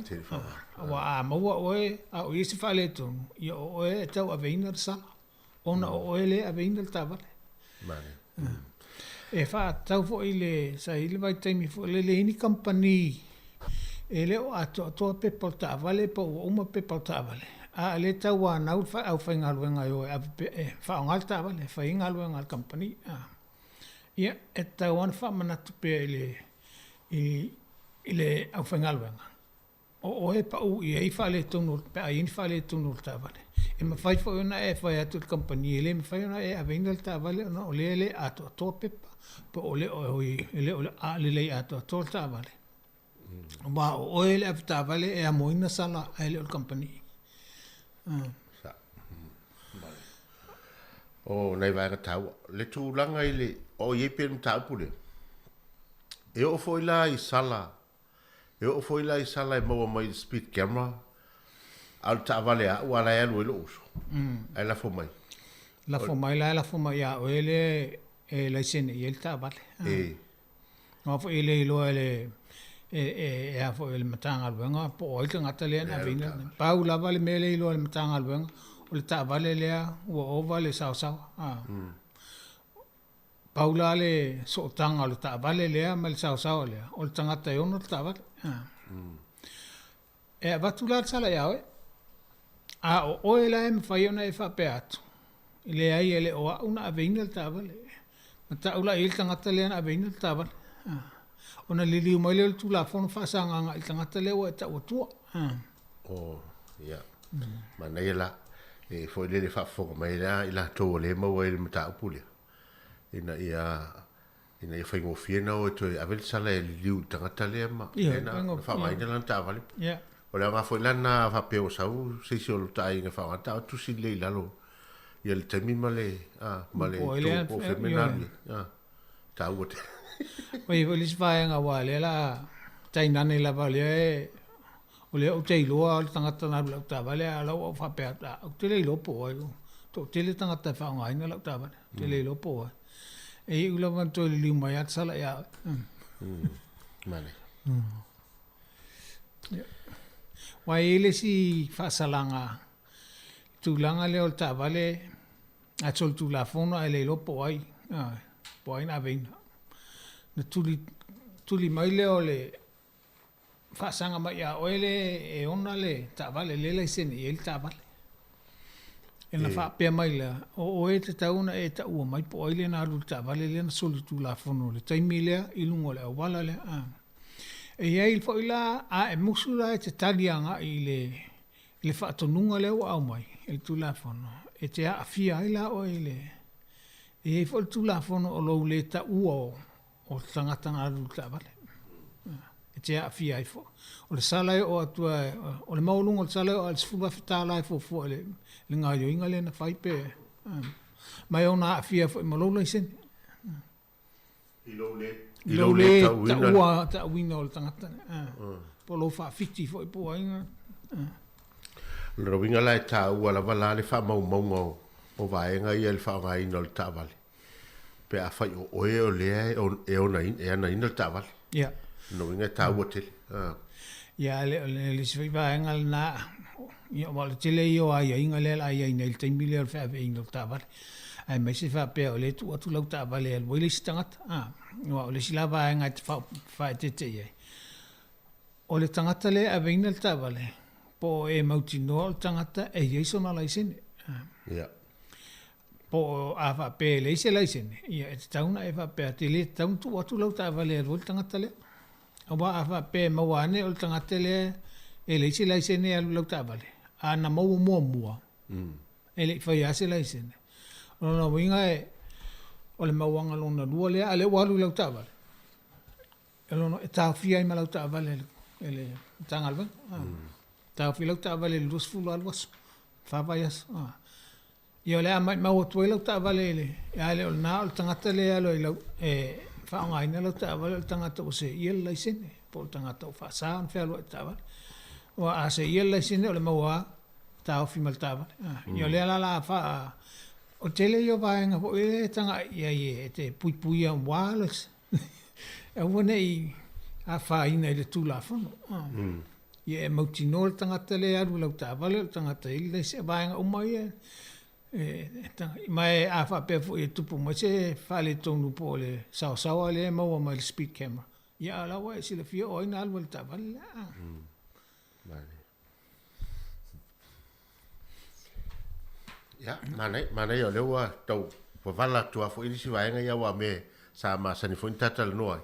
Wa a maua oe, a o isi wha le tonu. Ia o oe e tau a veina le sala. Ona o oe le a veina le ta vale. E wha tau fo i le, sa i le vai taimi fo le ini company. E le o ato toa pepa o ta vale po o uma pepa o ta vale. A le tau a nau fa au fa ngaluenga yo e fa o ngal ta vale, fa ngaluenga al company. Ia e tau an fa manatu pe ile au fa ngaluenga. O e pa u i e fa le tonu pe a in fa le tonu ta vale. E ma fai fo na e fa atu al company le me fai na e a venga ta vale no o le ato to pepa po o le a le ato to ta vale. Ba o ele afta vale e a moina sala ele o company. O nei vai tau le tu langa ile o ye pe tau pule. E o foi lá i sala. E o foi lá i sala e mo mai speed camera. Al ta vale a wala e lo uso. Ai la fo mai. La fo mai ya o ele e la sene e el ta vale. No fo ele lo ele e a fo el matanga alwenga po o ka ngata le na vina pa u la vale mele lo el matanga alwenga o le ta vale le o vale sa pa u la le so tanga le ta vale le mal sa le o le tanga ta ono ta vale e va tu la sala ya a o ele em fa yo na e fa peato ile ai ele o una vina ta vale mata u la il tanga ta le na vina ta vale ona lili mai le tu la fon fa sanga nga i tangata le o ta o tu ya mana ila e foi le fa fo mai la ila to le mo e mata pule ina ia fa ngo fiena o to avel sala e liu tangata le ma ina fa mai de lan ta vale o le nga foi lana fa pe o sau se si o ta i nga fa ta tu si le la lo ia le temi male to o femenali ta o te Oi, volis vai nga wale la taina nei la vale o le o te loa o tangata na la ta vale ala o fa pe ta o te le lo po ai to te le tangata fa nga ina la ta vale te le lo po e u la van to li mai at sala ya mane wai le si fa salanga tu langa le o ta vale a sol tu la fono ele lo po ai po ai na vena na tuli mai le o le whaasanga mai a oele e ona le ta vale le lai sene e le ta vale. E na whaapea mai le o e te tauna e ta ua mai po oile na alu ta vale le na soli tu la fono le taimi lea ilungo le awala le e iei il foila a e musura e te talianga i le whaatonunga le o au mai e tu la fono e te a fia ai la oile e iei fo tu la fono o lo le ta ua o tangata ngā ruta vale. E te a fia i fo. O le sala o atua, o le maulunga o le sala o le sifua fitala i fo le ngā yoinga le na whaipe. Mai o nā a fia fo i maloula i sen. I lo le ta ua ta uina o le tangata. Po lo wha fiti fo i po ainga. Le rawinga lai ta ua la wala le wha maunga o vaenga i le wha ngai no le ta vale. Pe a fai o oe o lea e ona ina ta vale. Ia. No inga ta ua tele. Ia le sifai vaenga na ia wale tele i o aia inga le aia ina il taimi le alfa ave ina ta vale. Ai mai se fa pe o le tu atu lau ta vale al wile si tangata. Wa o le sila vaenga te fa te te ia. O le tangata le ave ina ta vale. Po e mauti no o tangata e ieiso na lai sene. Ia. Po a fa pe le se lai sene ia e tauna e fa pe te le taun tu atu lau ta vale ro tangata le o ba a fa pe mawane o tangata le e le se lai sene al lau ta vale ana mo e le fa ya se lai sene o no winga e o le mawanga lona lua le ale walu lau ta vale e lono e ta fia i lau ta vale ele tangalva ta fia lau ta vale lus fulu alwas fa vayas Io le mai mau tu elo ta vale le ya le na o tangata le alo ilo e fa ngai na lo ta vale tangata o se il la sene po tangata o fa sa fe lo ta vale o a se il la sene o le mau ta o fi mal ta vale io le la fa O tele yo vaenga po e tanga ia te pui a wireless. E wane i a whaina i le tūlafono. Ia e mautino le tangata le aru lau tāwale, le tangata i le se vaenga umai e. Mai a whapefo i tupu mai se whale tonu po le sawa le maua mai le speed camera. Ia alawa e sila fia o ina alu le tāwale la. Ya, mana yo lewa tau pavala tua fo ini si vaenga ya wa me sa ma sani fo tata le noi.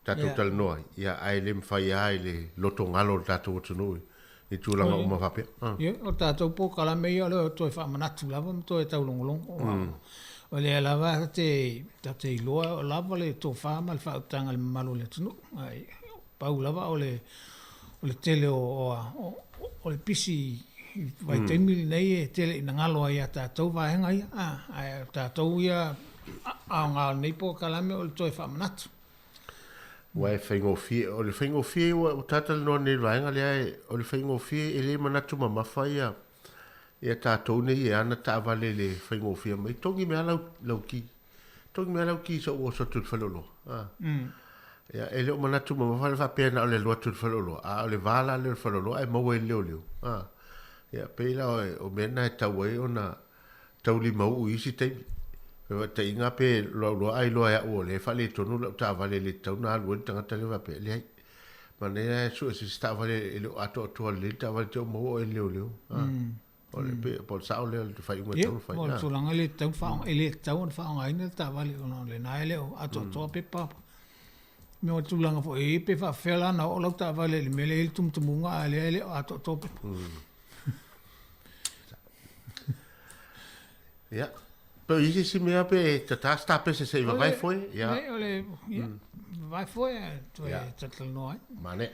Tatu tal noi. Ya ai le mfai ai le loto ngalo tatu tunu. I tu langa uma vape. Ya, o tatu po kala me yo le to fa manatu lava to e tau longolong. O le lava te loa lava le to fa mal fa tanga le malo le tunu. Ai pau lava o le tele o le pisi vai temi nei e tele ina ngalo ai a tātou vaenga ia. A tātou ia a ngā nei po kalame o le toi whamanatu. Wai whaingo fie, o le whaingo fie o tātal no nei vaenga le ai, o le whaingo fie e le manatu mamafa ia. Ia tātou nei e ana tāwale le whaingo fie mai. Tongi mea lau ki. Tongi mea lau ki sa ua sa tūt whalolo. Ia e leo manatu mamafa le whapena o le loa tūt whalolo. A o le vala le whalolo, ai maua e leo. Ia peila o mena e tau ai o na tau li mau isi teimi. Te inga pe lo ai lo ya o le fa le tonu lo ta vale le tau na lo tanga tele va pe le. Ma ne su si sta vale le ato to le ta vale to mo e le. O le pe po sa o le fa inga tau fa. Mo so langa le tau fa ele tau fa ngai ne ta vale o le na le ato to pe pa. Me o tu langa fo e pe fa fela na o lo ta vale le mele il tum tumunga le ato to pe. Ja. Pero isi si mea pe ta sta pe se vai foi, ja. Ole, ja. Vai foi to e tatal no ai. Mane.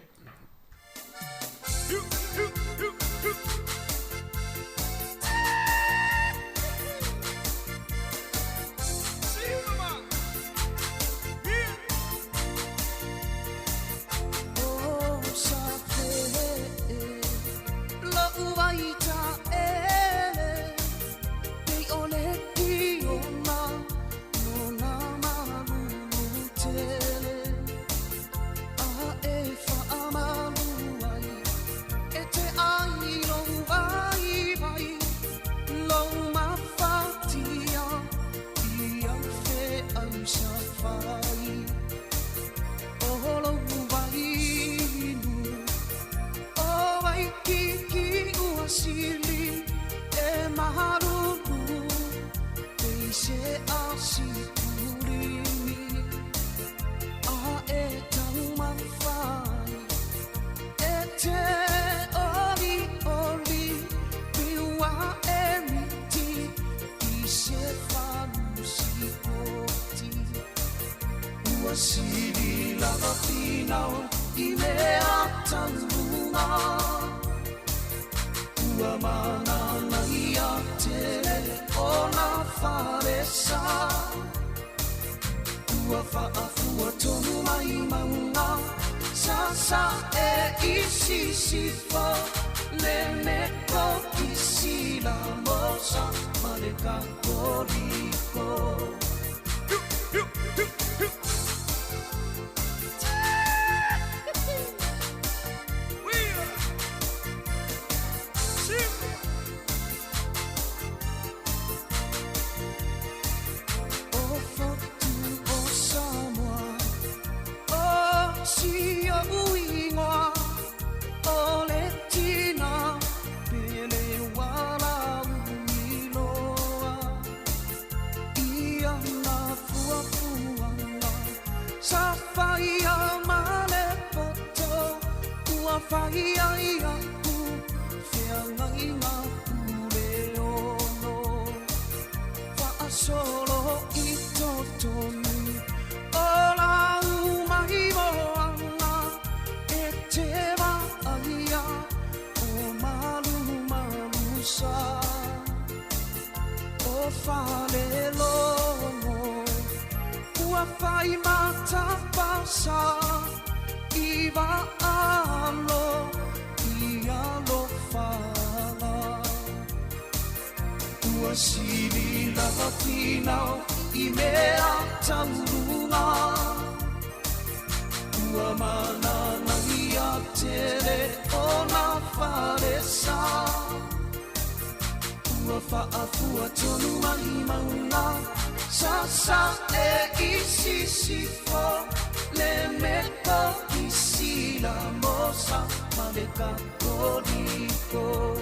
masili lava pinao I mea taurunga Ua manana ia tere o na wharesa Ua whaafua tonu mai maunga Sa e isi sifo Le meko isi la mosa Maleka kodiko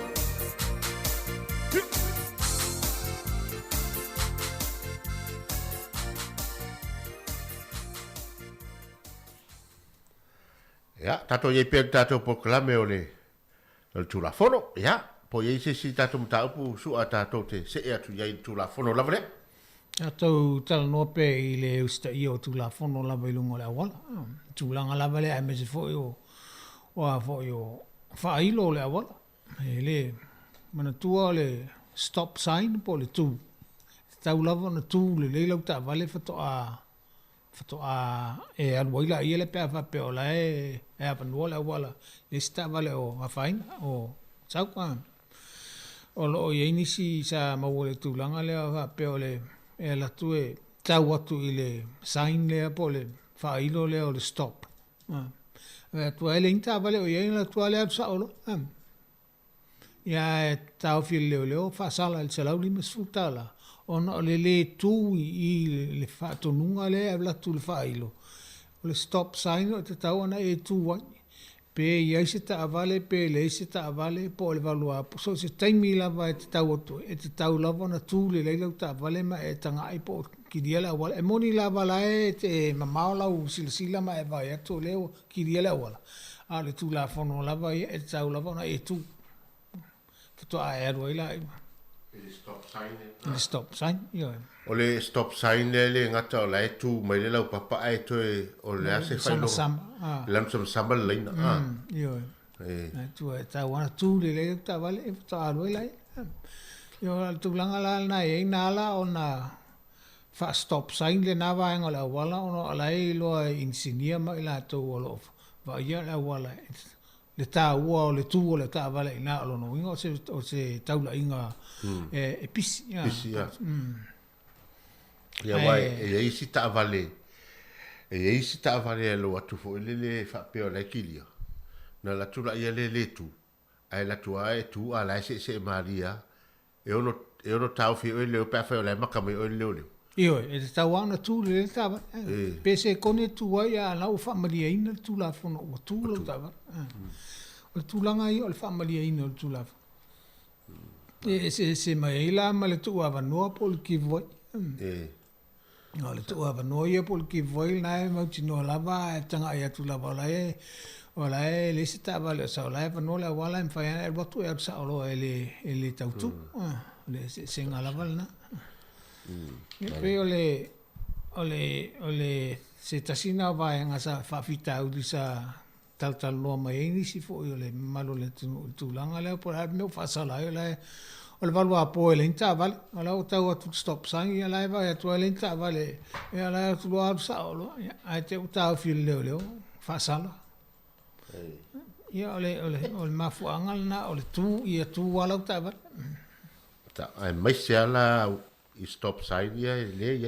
Ya, tato ye pe tato proklame ole. Le tu la fono, ya. Po ye si tato mta upu su tato te se e tu ye tu la fono lavale. Tau tala noa pe I le usta I o tu la fono lava I lungo le awala. Tu langa lava le ai mese fo I o fo I o whailo le awala. E le mana tua le stop sign po le tu. Tau lava na tu le leilau ta vale fatoa e anuaila I le pea pe o la e apanua le awala. Le sta vale o hafaina o tau kwa. O lo I inisi sa maua le tu langa le pe o le e la tu e tau atu I le sign le po le whailo le o le stop. E tua ele inta vale o iei la tua le atu sa olo. Ia e tau fil leo whaasala il salau lima sfutala. Ona o le tu I le whaatonunga le e la tu le whailo. O le stop sign o te tau ana e tu wai. Pe iei se ta avale, pe le se ta avale, po le valua. So se taimi lava e te tau oto. E te tau lava na tu le leilau ta avale ma e tanga ai po kiria le awala. E moni lava la e te mamao lau sila ma e vai ato leo kiria le awala. A le tu la fono lava e te tau lava na e tu. Fato a e arua ila iwa. Le stop sign. Le stop sign, io. O le stop sign le ngata o la e tu mai le lau papa ai to e o le ase whailo. Lam sama le leina. Io. Tu e tau ana tu le leilau ta vale e fato a arua ila iwa. Io tu langa la na e nala o na fa stop sign le na va en la wala o la e lo insinia ma ila to wala va ia la wala le ta ua o le tu o le ta vale ina o no ingo se taula inga e pisi ya ya vai e isi ta vale lo atu fo le fa pe o la kilia na la tu la ia le tu ai la tu ai tu ala se maria e ono tau fi o le pe fa o la makame o le Io, e te tau ana tu le tava. Pese kone tu wai a lau whamalia ina tu la fono o tu lau tava. O tu langa i o le whamalia ina o tu la. E se mai ila ma le tu awa noa po le ki voi. O le tu awa noa ia po le ki voi na e mauti noa lava e tanga ia tu lava o la e le se tava le sa o la e panoa le awala e mwhaiana e watu e sa o lo e le tautu. Le se ngalava le na. Pe ole se tasina vai nga sa fafita u sa tal lo mai ni si fo ole malo le tu langa le por me fa sala ole ole valu a po ele inta vale ala o tau tu stop sang ia la vai tu ele inta vale e ala tu lo sa lo ai te u tau fil le fa sala ia ole ma fu angal na ole tu ia tu ala ta vale ta ai mai se la I stop sign ia le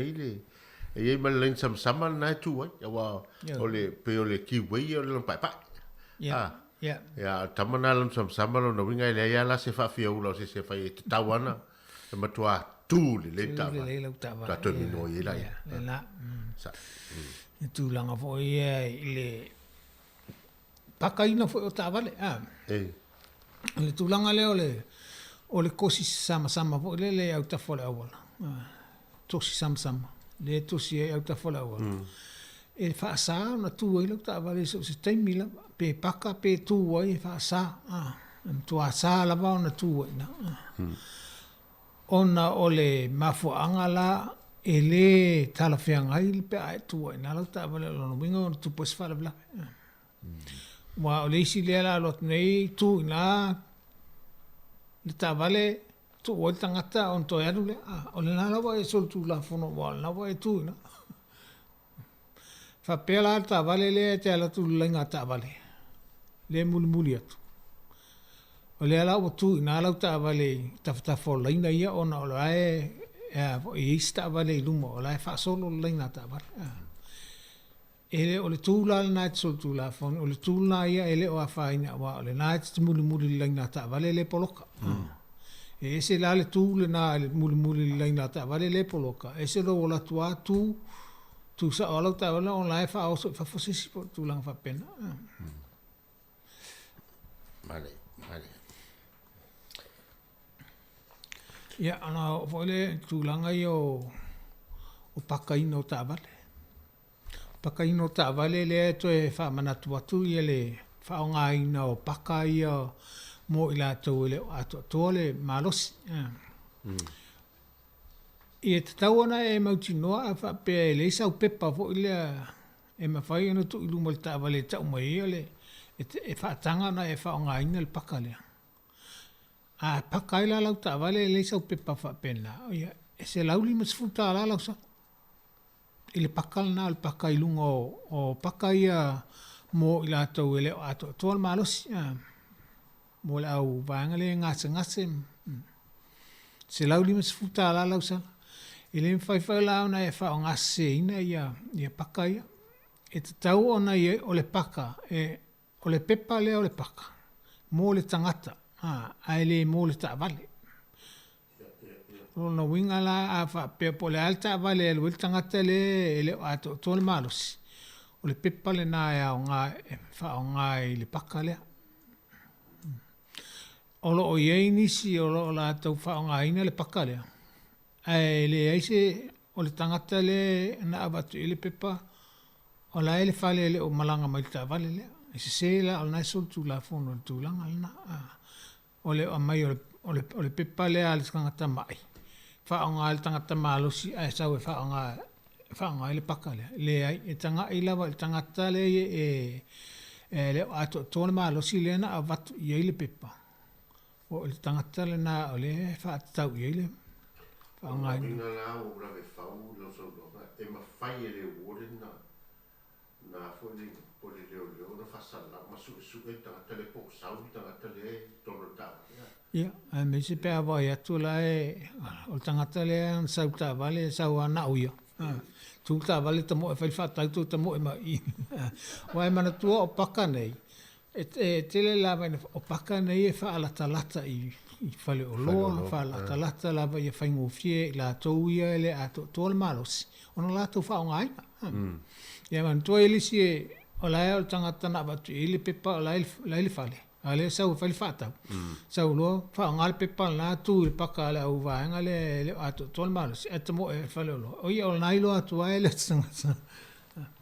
e mai len sama na tu ai wa ole pe ole ki wei ole pa ya tamana len sama lo no winga le ya la se fa fia ulo se fa e tawana e matua tu le ta to mi no ia la sa tu langa fo le pakaina fo ta vale le tu langa le ole kosi sama fo le au ta fo le awala tosi sama le tosi e au ta fola wa e fa sa na tu e lo ta vale so se taimi la pe paka pe tu e fa sa tu sa la va na tu na ona ole mafu angala e le tala fianga il pe ai tu na lo ta vale lo no bingo tu pues fa la bla wa ole si le la lo nei tu na le ta vale tu o tangata on to ya le o le la va e sol tu la fono wa la va e tu na fa pela ta vale le te la tu lenga ta vale le muli atu O le ala o tu ina lau ta vale ta fo leina ia ona o lae i sta vale lumo o lae fa solo leina ta vale. Ele o le tula na tsul tula fo o le tula ia ele o fa ina wa le na muli muli leina ta vale le poloka. E se la le tula na le muli muli leina ta vale le poloka. E se lo la tua tu sa o ta vale on lae fa o fa fo sisi po tula fa pena. Vale. Ia, ana o le tūlanga i o pakaino ta vale. Pakaino ta vale le to e wha manatu atu i le whaonga ina o paka i o mo i la tau le ato tole malosi. I e tatau ana e mauti noa a wha pe le isa o pepa fo i le e mawhai ana tu ilu mo le ta vale tau mai i le e whaatanga ana e whaonga ina le paka lea. A pakaila lau ta vale le sa pepa fa pena. Ia e se lauli mas futa la lau sa. Ile pakal na al pakailunga o pakaia mo ila tau ele ato tol malos. Mo la au vangale ngase. Se lauli mas futa la lau sa. Ile fai la na e fa ngase ina ia pakaia. E tau ona ia o le paka o le pepa le o le paka. Mo le tangata. Ai le mo le ta vale. No winga la a fa pe po le alta vale le tangata le ato tol malos. O le pepa le na ya nga fa nga le paka le. O lo o ye nisi o lo la to fa nga ina le paka le. Ai le ese o le tangata le na abatu le pepa o la ele fale le o malanga mai ta vale le. Ese se la al na sol tu la fono tu langa na. O le mai o le pepa le al tangata mai. Whaonga le tangata malosi ai sau e whaonga le paka le. Le ai e tanga i lawa le tangata le le ato tōna malosi le na a watu i le pepa. O le tangata le na o le whaatau i le. Whaonga i. Inga la o la ve whau lo so loka e ma whai e le wore na fo le po le leo na whasala ma su e tangata le po sau tangata le tono tau. Ia, me se pe awa i atu la o tangata le an sau ta vale sau ana uia. Tu ta vale ta mo e whai whatau tu ta mo e mai. Wai mana tua o paka nei. E tele lava o paka nei e whaalata lata i whale o loa, whaalata lata lava i whai ngofie i la tauia e le ato tōle malos. Ona la tau whaonga aina. Ia man tua elisi e o lae o tangata na batu i le pepa o lae le whale. Ale sau whai whatau. Sau loa, whaonga le pepa na tu i paka le au vaenga le ato tōle malos. E tamo e whale o loa. O ia o nai loa tua e le tangata.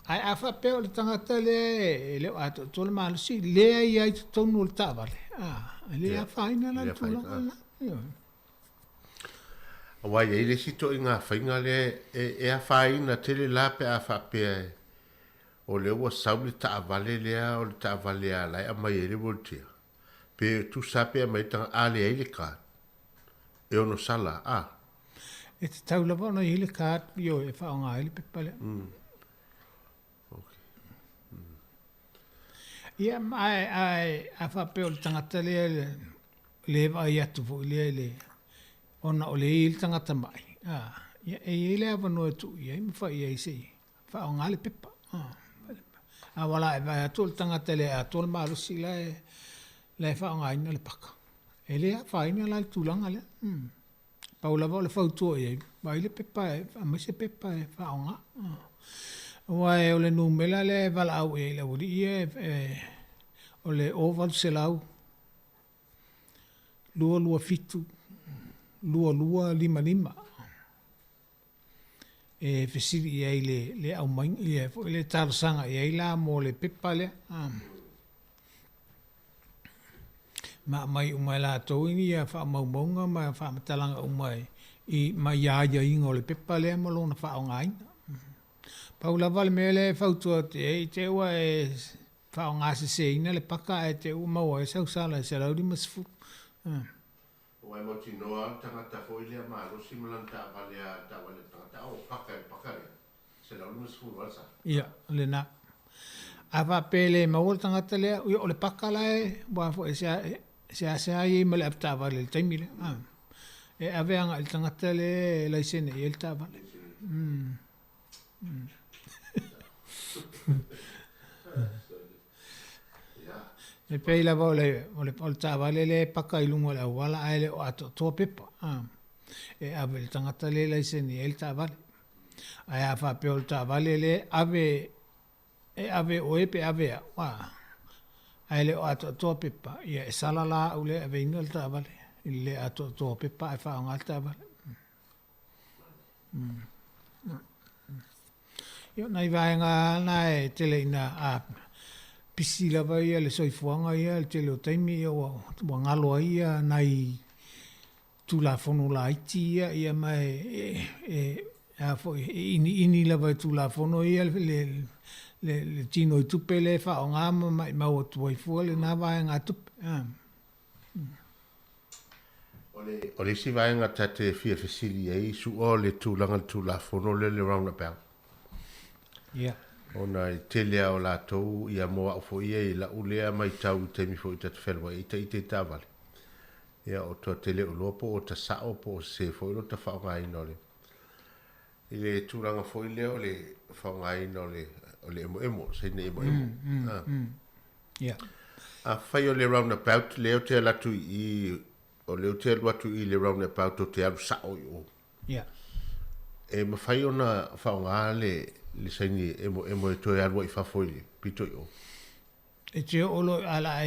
Ai a fa pe o le tangata le ato tole malosi le ai tonu le tavale. Le a faina la tula. Wai e le sito inga fainga le e a faina tele la pe a fa pe o le wa sauli ta vale le o le ta vale la a mai le voltia. Pe tu sape mai ta ale ai le ka. E ono sala E te tau lava no i le ka yo e fa nga ile pepale. Ia mai a fa pe o tangata le va ia tu vo le ona o le il tangata mai. Ia e le ava no tu ia me fa ia sei. Fa o ngale pepa. A wala e va tu tangata le a tu malu si le fa o ngaina le paka. E le fa ina la tu langa le. Paula va le fa tu ia. Vai le pepa a me se pepa fa o nga. Wai o le numela le vala au e le uri o le oval se lau lua fitu lua lima e fesiri e le au mai e le tarsanga e la mo le pepa le ma mai umai la to ini ya fa mau monga ma fa matalanga umai i mai ya ingo le pepa le mo lona fa ngai Paula vale mele fautua te ua e whaonga se ina le paka e te ua maua e sau sala e se rauri masfu. Wai mauti noa tangata fo ilia maaro si malanta vale a tangata o paka le. Se rauri masfu walsa. Ia, le na. A va pele maua tangata le o le paka la e wa fo e Se ai male apta vale il taimile. E avea il tangata le la sene il tavale. E pei la vole il tavale le paka i lungo la wala ai o ato to pepa. E ave il tangata le la sene il tavale. Ai afa pe il tavale le ave e ave o e pe ave wa. Ai le o ato to pepa. Ia sala la ule ave ingal tavale. Le ato to pepa e fa ngal tavale. Io nai vaenga nai tele ina a pisi lava ia le soifuanga ia le tele o taimi ia wa ngalo ia nai tula fono la iti ia mai a fo ini lava tula fono ia le tino i tupe le fa o ngama mai mau atu ai fua le na vaenga tupe. O le si vaenga tate fia fesili ai su o le tūlanga tula fono le roundabout. Yeah. Ona i tele o la tau ia moa o fo ia i la ulea mai tau te mi fo i tatu whelwa i te tāwale. Ia o toa tele o lopo o ta sao po o se fo i lo ta whaonga ino le. I le tūranga fo i leo le whaonga ino le o le emo se ne emo. Yeah. A whai o le roundabout leo te alatu i o leo te aluatu i le roundabout o te alu sao i o. Yeah. E ma whai ona whaonga le saini emo e toi alua i whafoi pito i o. E te olo ala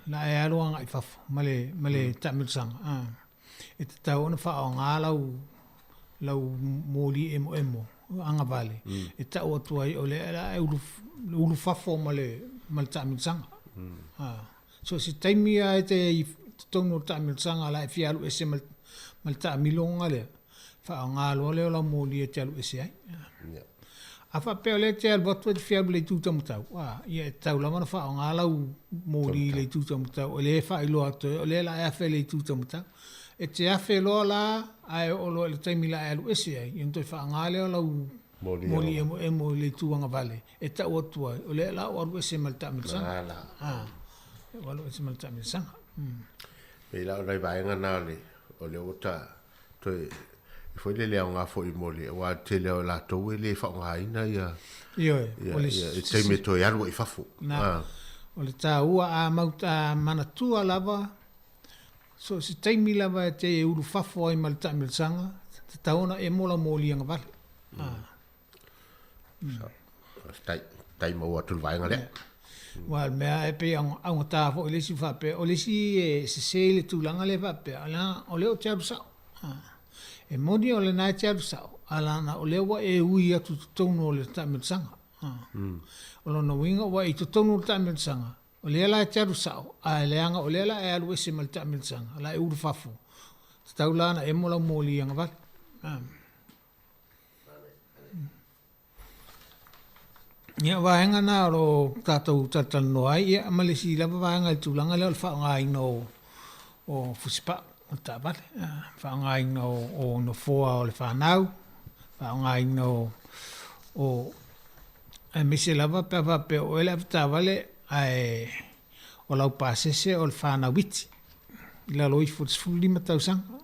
la e aluanga i whafo, male tamirsanga. E te tau ona whaonga lau mōli emo, anga vale. E tau atua i ole ala e ulu whafo male tamirsanga. So si taimia e te tono tamirsanga ala e fialu ese mal tamilonga le. Whaonga alua leo la mōli e te alu ese ai. A wha peo le te albatu e te whiabu le tūtamutau. Ia e tau lama na wha o ngā lau mōri le tūtamutau. O le e wha i loa toi, o le la e awhe le tūtamutau. E te awhe loa la, ai o loa le taimi la e alu ese ai. Ia toi wha ngā leo lau mōri emo le tūanga vale. E tau atua, o le la o alu ese malta mirsanga. O alu ese malta mirsanga. Me la o rai vaenga nā le, o le ota toi... Foi le leo ngā fo i mole, wa te leo la tau e le whaonga ina ia. E te me toi arua i whafo. O le tā ua a mauta manatua lava, so si teimi lava e te uru whafo ai mal tamirsanga, te taona e mola mōli anga vale. Tai maua tulu vaenga lea. Wa mea e pe aunga tā fo i lesi whape, o lesi e se le tūlanga le whape, ala o leo te aru sao. E moni o le nai te aru sao, ala na o lewa e ui atu tutono o le tamirsanga. O lona winga wa i tutono o le tamirsanga, o le ala te aru sao, a e leanga o le ala e alu ese ma le tamirsanga, ala e uru fafo. Tau lana e mola mōli anga vale. Ia wahenga nā ro tātou tatano ai, ia amalesi lava wahenga i tūlanga leo le whaonga ino o fusipa. O tā vale, whaonga ina o no foa o le whanau, whaonga ina o mese lava pe o ele tā vale o lau pāsese o le whanau witi. Ila loi lima tausanga.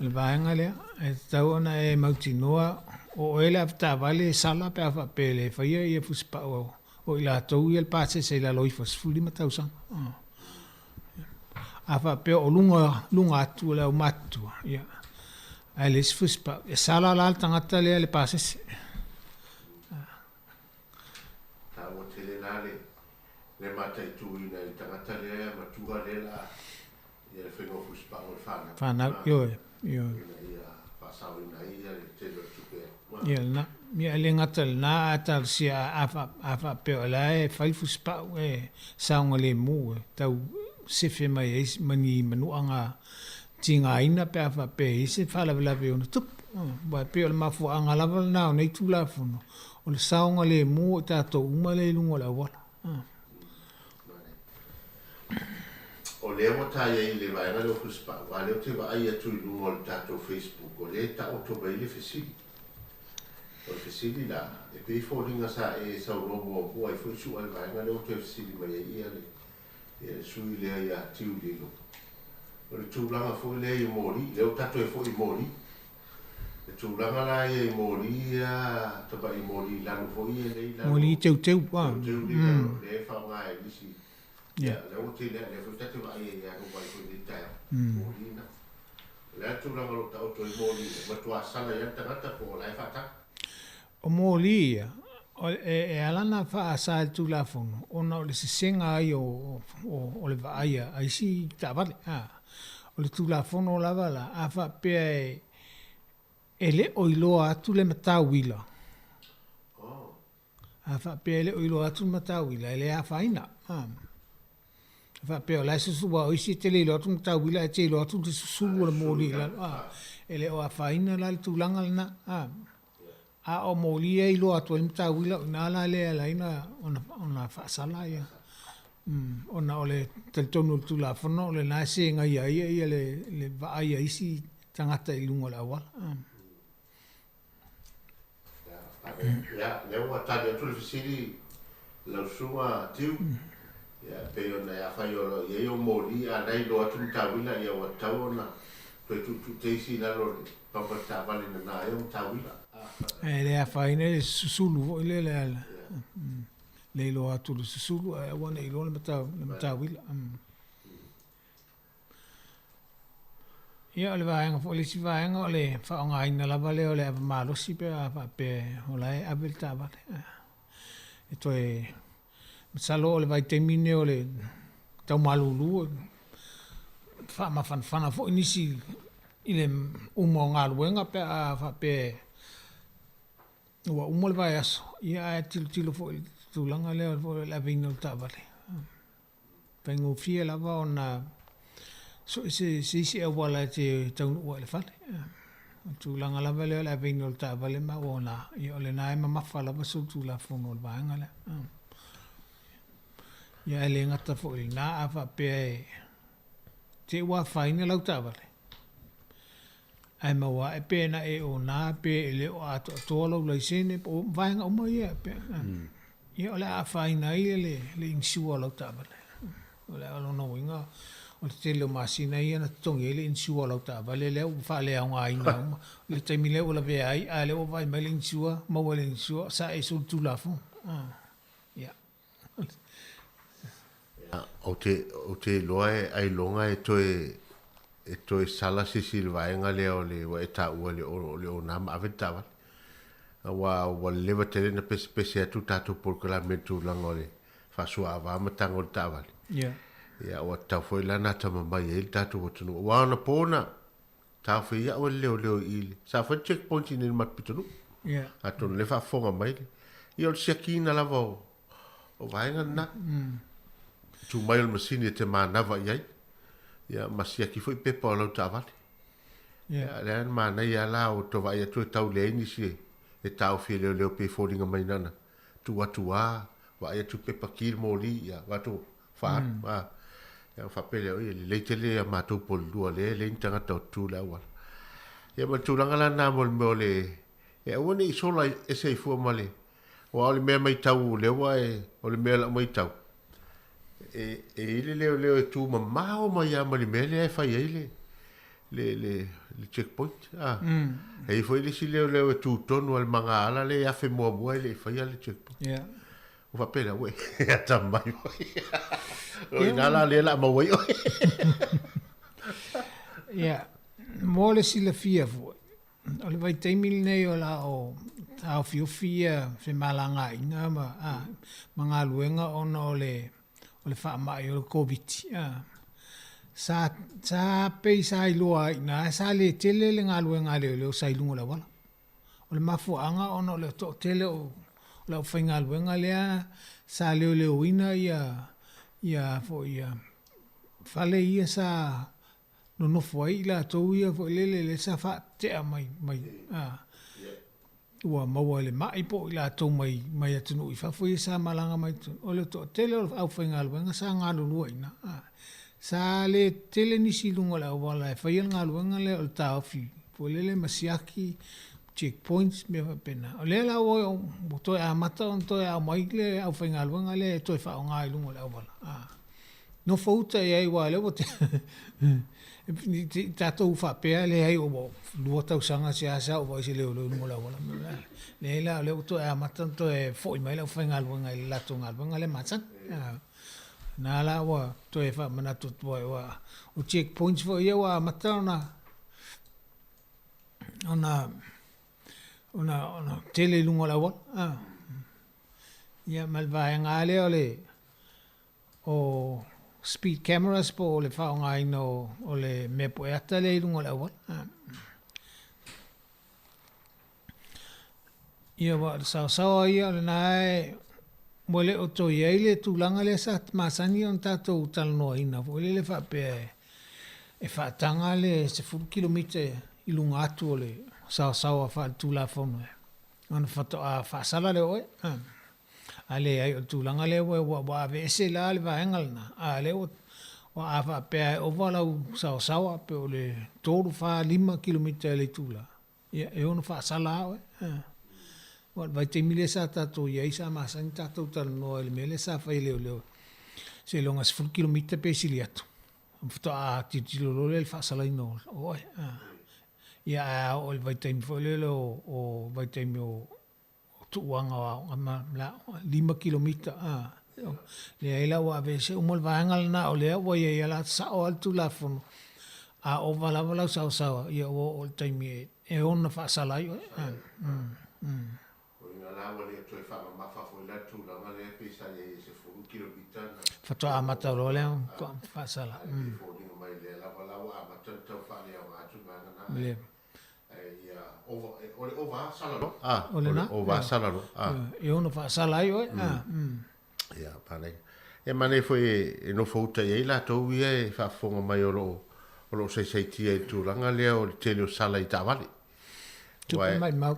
Le vaenga lea, e tau ona e mautinoa o ele tā vale sala pe le whaia i e fusipa o ila tau i le pāsese ila loi lima tausanga. A wha peo o lunga atu le o matua. A le sfuspa. E sala la tangata lea le pasese. Ta o tele nale le matai tu ina i tangata lea matua le la i le whengo fuspa o le whana. Whana, yo. Ia pasau ina ia le tele tupe. Ia na. Mia le ngata le na atal sia a wha peo la e whai fuspa e saunga le mu tau sefe mai eis mani manuanga tinga ina pe afa pe ese fala vela pe ona tup ba pe o mafu anga lava na nei tu la funo o le saunga le mu ta to uma le lungo la wala o le o ta ye le vai na lo kuspa wa le te va ai tu lungo le ta to Facebook o le ta o to ba ile fesili o fesili la e pe fo ringa sa e sa robo o ai fu su al vai na lo te fesili mai ia le Ia sui lea ia tiu lilo. O le tūlanga fo lea i mōri, leo tato e fo i mōri. Le tūlanga la ia i mōri ia, tapa i mōri lanu fo i e lei lanu. Mōri teu teu pa. Teu li lanu, le whaunga e nisi. Ia, leo te lea, le fo tate wa ia ia no wai fo i tae. Mōri na. Le tūlanga lo tau to i mōri, matua sala ia tangata po lai whata. O mōri ia, e alana wha sa e tūlafono, ona o le sisenga ai o le vaaya, ai si tāwale, o le tūlafono o lava la, a wha pia e le oiloa atu le matauila. A wha pia e le oiloa atu le matauila, e le a whaina. A wha pia o lai susua o isi te le ilo atu le matauila, e te ilo atu le susulu o le mōri, e le o a whaina la le tūlanga lana, a o molia i loa tu imta wila na la le la ina ona fa sala ia ona ole tel tonu tu la fono le na se nga ia le va ia isi tangata i lungo la wala ya le wa ta de tu le fisili la sua tiu ya pe ona ya fa yo ye yo moli a dai do tu ta wila ia wa ta ona tu te si la lo pa pa ta vale na ia ta wila le a whaine le susulu le lo atu le susulu e wana i lo le matawila ia le vaenga fo le si vaenga o le whaonga ina lava le o le ava malosi pe a pe o lai abel tawale e toi masalo o le vai temine o le tau malulu wha mawhanwhana fo inisi i le umo ngā luenga pe a wha pe ua umole vai aso ia e tilo fo tulanga leo fo la vino tavale pengo fie lava ona so se e wala te tau ua le fale tulanga lava leo la vino tavale ma ona ia ole na ma mafala ba so tula fo no vanga le ia le ngata fo na ava pe te ua faina lau tavale ai maua e pena e o nā pe e leo ato atola u laisene o vaenga uma ia pe ia ole a whaina ia le insua lau tāwale ole alo no inga o le tele o masina ia na tongi ele insua lau tāwale leo whale au ngā inga uma le taimi leo la vea ai a leo vai mai le insua maua le insua sa e sul tulafu ia o te loa ai longa e toi sala si silvaenga leo le wa eta ua le o nama avetawa wa leva tele na pese atu tatu por kalamentu langole fa sua va matango tawa ya wa ta foi lana tama mai el tatu wotunu wa na pona ta foi ya o leo il sa fa checkpoint ni mat pitunu aton le fa fonga mai io sekina lavo o vaenga na tu mai o masini te manava yai ya masia ki foi pepa o lau tawale. Ya lean mana ia la o towa ia tu tau le ni si e tau fi leo pe foringa mai nana. Tu wa ia tu pepa kir moli ya watu fa ya fa pele o le tele ya matu pol dua le intanga tau tu la wa. Ya ma tu langa la na mol le e woni sola e sei fu male. Wa le me mai tau le wa o le me la mai tau. E ile leo e tu mamao mai ama li mele e fai ele le checkpoint e foi le si leo e tu tonu al manga ala le afe mua le fai ale checkpoint o fa pena we e ta mai o nala le la ma we mo le si la fia fu o le vai taimil nei o la o au fia fe malanga inga manga luenga ona o le wha mai o le COVID. Sa pei sa iloa ina, sa le tele le ngā luenga leo sa ilungo la wala. O le mafuanga ono le to tele o le whai ngā luenga lea, sa leo ina ia whale ia sa no nofo ai la tau ia fo le sa wha tea mai ua maua le mai po ila tau mai atunu i whawhi sa malanga mai tu. O le to tele au whainga luenga sa ngā lulua ina. Sa le tele nisi lunga le awala e whaia ngā luenga le o le tāwhi. Po le masiaki checkpoints me pena. O le la o toi a mata on toi a mai le au whainga luenga le toi whao ngā lunga le awala. No fouta e ai wa le o te tatou whapea le ai o lua tausanga se asa o vai se leo leo ngola wala. Le la le o to e amatanto e foi mai la whainga luanga i lato ngalwanga le matan. Nā la wa to e wha mana tutua e wa o checkpoints fo ia wa matana ona tele lungo la wa. Ia malvai ngale o speed cameras po le whaonga ino o le mepo e ata le ilunga la wa. Ia wa sao ia le nae Wale o to ia ile tūlanga le sa masani on tātou talanoa ina. Wale le whapea e whaatanga le 10 kilomita i lunga atu o le sao a tūla whono e. Ana whaasala le oe. A le ai o tūlanga le oe wa ave ese la le vaengalna. A le o a whapea e owalau sao a pe o le tōru 5 kilomita le tūla. Ia e ono whaasala oe. Vai te mile sa tātou iai sa masani tātou talanoa ele mele sa whai leo. Se longa 10 kilomita pe sili atu. Mfuta a titilolo le whaasala ino. Oe. Ia a o le vai teimi whailele o vai teimi o tuuanga o 5 kilomita. Le aila wa ave se umol vaengal na o lea wa ia la sa o altu la fono. A o valawalau sao. Ia o le teimi e ona whaasala io. Fatoa amata lo le ko fasala. Le. Over sala. E ono fasala io. Ia, pare. E mane foi e no fouta e la to ia fa fonga mai o sei tia tu langa le o tele sala i tavali. Tupe mai mau.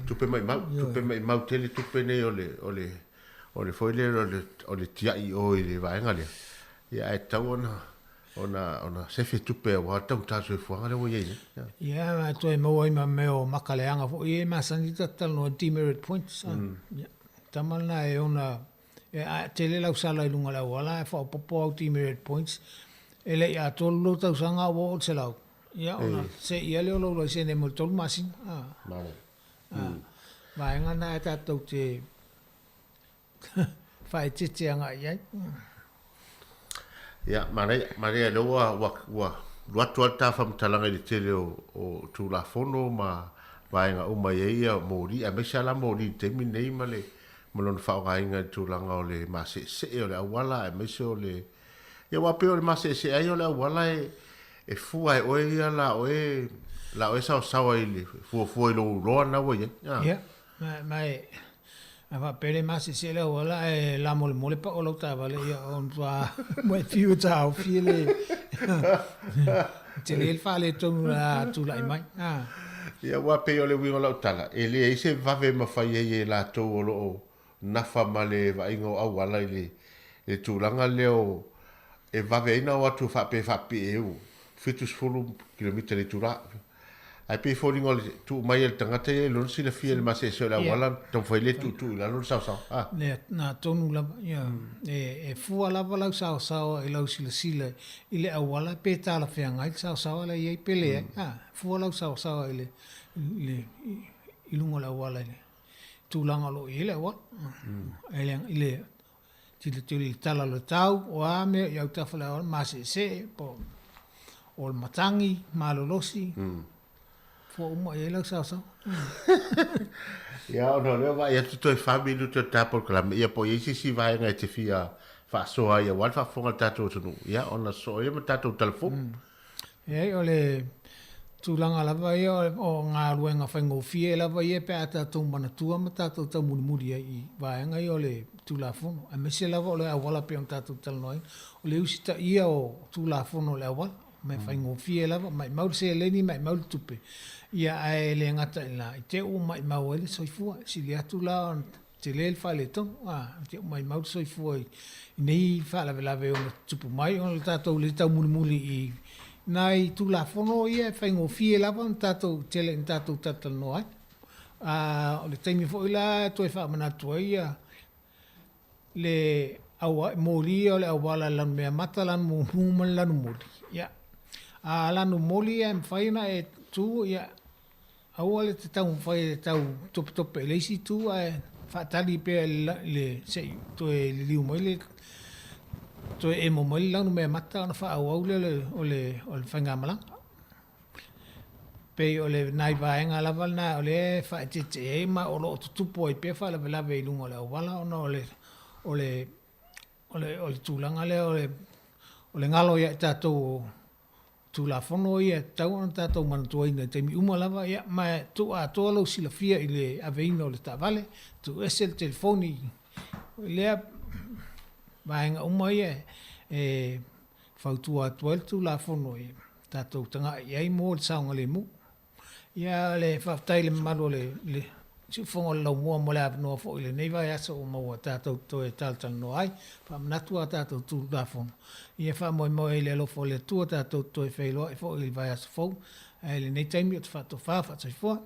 Tupe mai mau tele tupe ne o le foi le tia i o i le vaenga le. Ia e tau ona se fe tupe wa tau ta so fuanga le o ye. Ia ma to e mo i ma meo makaleanga fo i ma sanita tal no demerit points. Tamal na e ona e tele lau sala i lunga la wala e fa popo au demerit points. Ele ia tolo tau sanga o se lau. Ia ona se ia le lo se ne mo tol masin. Mane. Vaenga na e tatou te fai titi anga iai. Ia, mare lo wa tua ta fam talanga i tele o tu la fono ma vaenga o mai ia mori a mesala mori te minei male malon fa vaenga tu langa o le mase se o le awala e meso le ia wa pe o le mase se ai o le awala e fu ai o ia la o sa ile fu lo na wo ia. Ia, mai ava pere masi se le wala e la mole pa o ta vale ia on tua mai fiu tau fiele te le fale tu la mai ia wa pe o le wingo la tala e le se va ve ma fa ye la to o lo na fa male va ingo au wala ile e tu langa leo e va ve ina wa tu fa pe e u fitus fulu kilomita le tu la ai pe fori ngol tu mai el tangata e lon sila fiel ma se la wala ton foi le tu la lon sa le na tonu la ia e fu ala wala sa e lau sila ile awala pe ta la fianga i sa la ia pele fu ala sa ile ilungo la wala ile tu langa lo ile wa ile tili tala lo tau o ame ia ta fala ma se po o matangi malolosi o mo e la sa. Ya no le va ya tutto fa minuto tapo clam ia poi si vai nga te fia fa so ai wa fa fonga tato tu ya ona so ia tato telefon. E ole tu langa la vai o nga luenga fa ngo fie la vai pe ata tu mana tua mata tu ta muri ai vai nga ole tu la fono a me se la vola wala pe on tato tel noi ole usita ia o tu la fono la wala me fa ngo fie la mai mau se leni mai mau tupe. Ia ai le ngata ila te o mai mau ele soifua si le atu la te le fale ton te o mai mau soifua nei fala vela ve o tupu mai on tato le tau muli i nai tu la fono ia fa ngo fie la van tato tele tato tatal no ai o le taimi fo ila to fa mana to ia le awa moli ole awala lan me mata lan mo human lan moli ya a lan moli em faina e tu ya awale te tau fai tau top le si tu a fa tali pe le se to e liu mai le to e mo mai lan me mata na fa awale ole fanga mala pe ole nai vaenga la valna ole fa te ma olo tu po e pe fa la ve lungo le wala no ole tulanga le ole ngalo ya tato tu la fono ia tau ana tato man tu ina te mi uma lava ia ma tu a tolo sila fia ile aveino le tavale tu esel telefoni le vaenga uma ia fautua tu la fono ia tato tanga ia mo saunga le mu ia le faafetai le mamalu le siufoga o le laumua mo le avanoa foʻi lenei vaeasa ua maua tatou toe talatalanoa ai faamanatu a tatou tulafono ia faamoemoe ai le alofa o le atua tatou toe feiloaʻi foʻi i le vaeasa fou ae lenei taimi o te faatofā faataifoa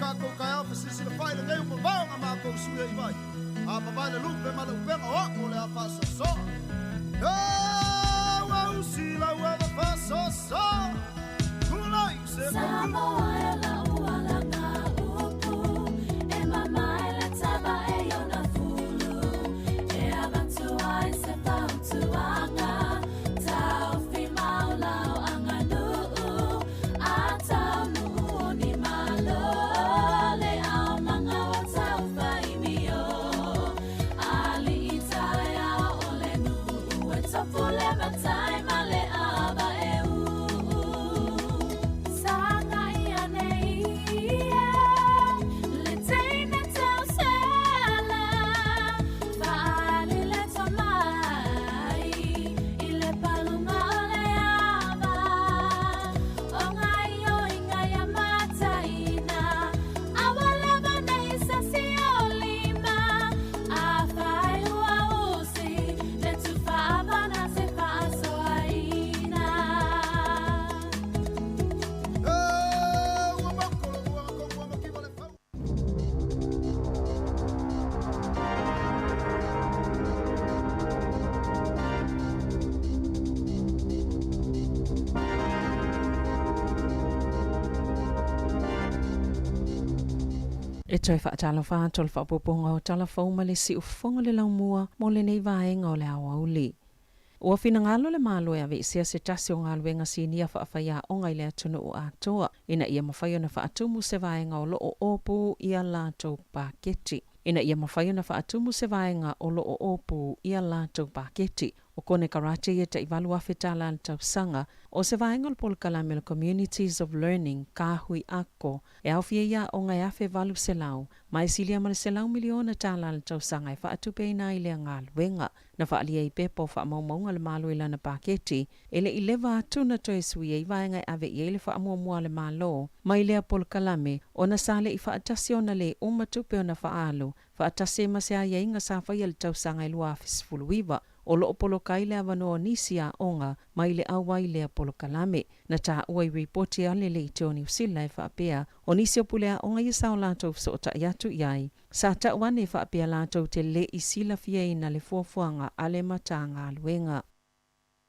kako kai au sisi le fai le neu mo vanga ma ko suia I vai. A papa le lupe ma le upenga o le a faso so. Wa usila wa faso so. Kulai se Samoa e la uala nga upu. E mama e le taba e yona fulu. E avantu ai se pautu anga. Tau fi maulau anga nuu. A tau nuu ni malo. Le au manga wa tau fai mio. Ali itai au ole nuu. E topu le matai ma le aba e Sanga ia nei le teina tau sela Fali le tomai I le palunga o le aba O ngai o inga ia mataina Awala vanei sasi o lima A fai ua usi Le tufa avana se faso aina E toi whaatala whātol whapoponga o tala whauma le si ufonga le laumua mo le nei vaenga o le awa uli. Ua whina ngalo le malo e ave sia se tasi o ngaluenga sinia whaafaya o ngai le atunu o atoa. Ina ia mawhaio na whaatumu se vaenga o loo opu ia lato paketi. Ina ia mawhaio na whaatumu se vaenga o loo opu ia lato paketi. O kone karate e ta iwalu awhetala al tausanga o se vaenga o polkalame le Communities of Learning kahui ako e awhia ia o ngai awhe valu se lau mai silia male se lau miliona tala al tausanga e whaatupe ina ile ngaluenga na whaalia I pepo whaamaumaunga le malo ilana paketi ele I lewa atuna toe sui e vaenga e ave I ele whaamuamua le malo mai lea polkalame o na sale I whaatasi o na le umatupe o na whaalu whaatasi ma se aia inga sa whai al tausanga I lua afisfuluiva o loo polo kai le avanoa nisi a onga mai le awai le polo kalame na ta uai reporti ale le te o New Zealand e whaapea o nisi o pule a onga I sao lātou so ta iatu iai sa ta wane whaapea lātou te le I sila fia ina le fuafuanga ale mata ngā luenga.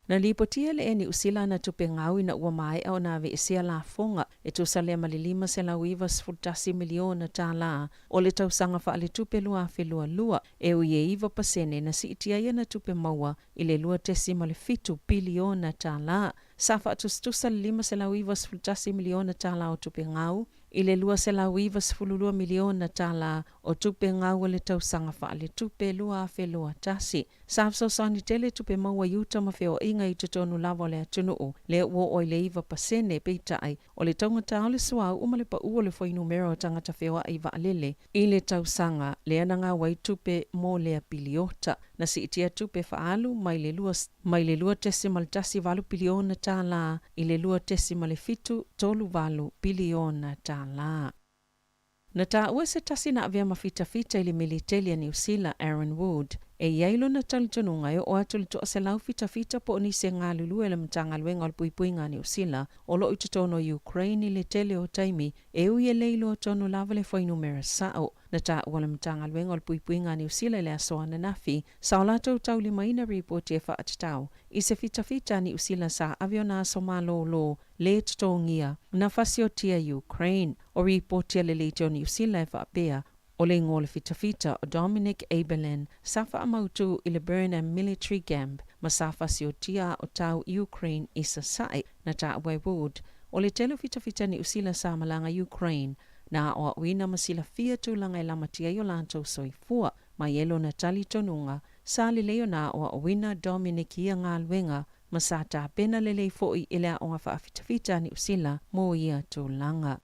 Na lipotia le eni usila na tupe ngau ina ua mai au na ave isia la fonga e tu sale malilima se la uiva sfutasi miliona ta la o le tausanga wha le tupe lua fe lua e uie iwa pasene na si itia ia na tupe maua I le lua tesi male fitu biliona ta la sa wha tustusa le lima se la uiva sfutasi miliona ta la o tupe ngau I le lua se la uiva sfululua miliona ta la o tupe ngau le tausanga wha le tupe lua fe lua tasi sa so sani tele tupe maua yuta mawheo inga I tutonu lava le atunu le ua oi le iwa pasene peita ai o le taungata o le suau umale pa ua le fwoi numero tangata whewa ai vaalele I le tausanga le ananga wai tupe mo lea piliota na si itia tupe whaalu mai le lua tesimal tasi valu piliona ta la I le lua tesimal fitu tolu valu piliona ta la. Na ta ua se tasi na avea mafita-fita I le militeli a New Zealand Aaron Wood e iailo na talitonunga e o atu le toa se lau fita-fita po ni se ngā lulu e le mtanga luenga o le puipui ngā New Zealand o lo ututono Ukraine I le tele o taimi e ui e leilo o tono lava le whainu mera sao na ta ua le mtanga luenga o le puipui ngā New Zealand le asoa na nafi sa o latou tau li maina reporti e whaatatau I se fita-fita New Zealand sa avio na aso malo lo le tutongia na fasiotia Ukraine o reporti le leitio New Zealand e whaapea o le ngole fita-fita o Dominic Abelin safa amautu I le Burnham Military Camp ma safa siotia o tau Ukraine I sasai na ta awai Wood o le telo fita-fita New Zealand sa malanga Ukraine na o wina masila fia tūlanga I lamatia I o lantou soifua ma yelo na tali tonunga sa le leo na o wina Dominic ia ngā luenga ma sa ta pena le lei foi I lea o ngā whaafita-fita New Zealand mo ia tūlanga.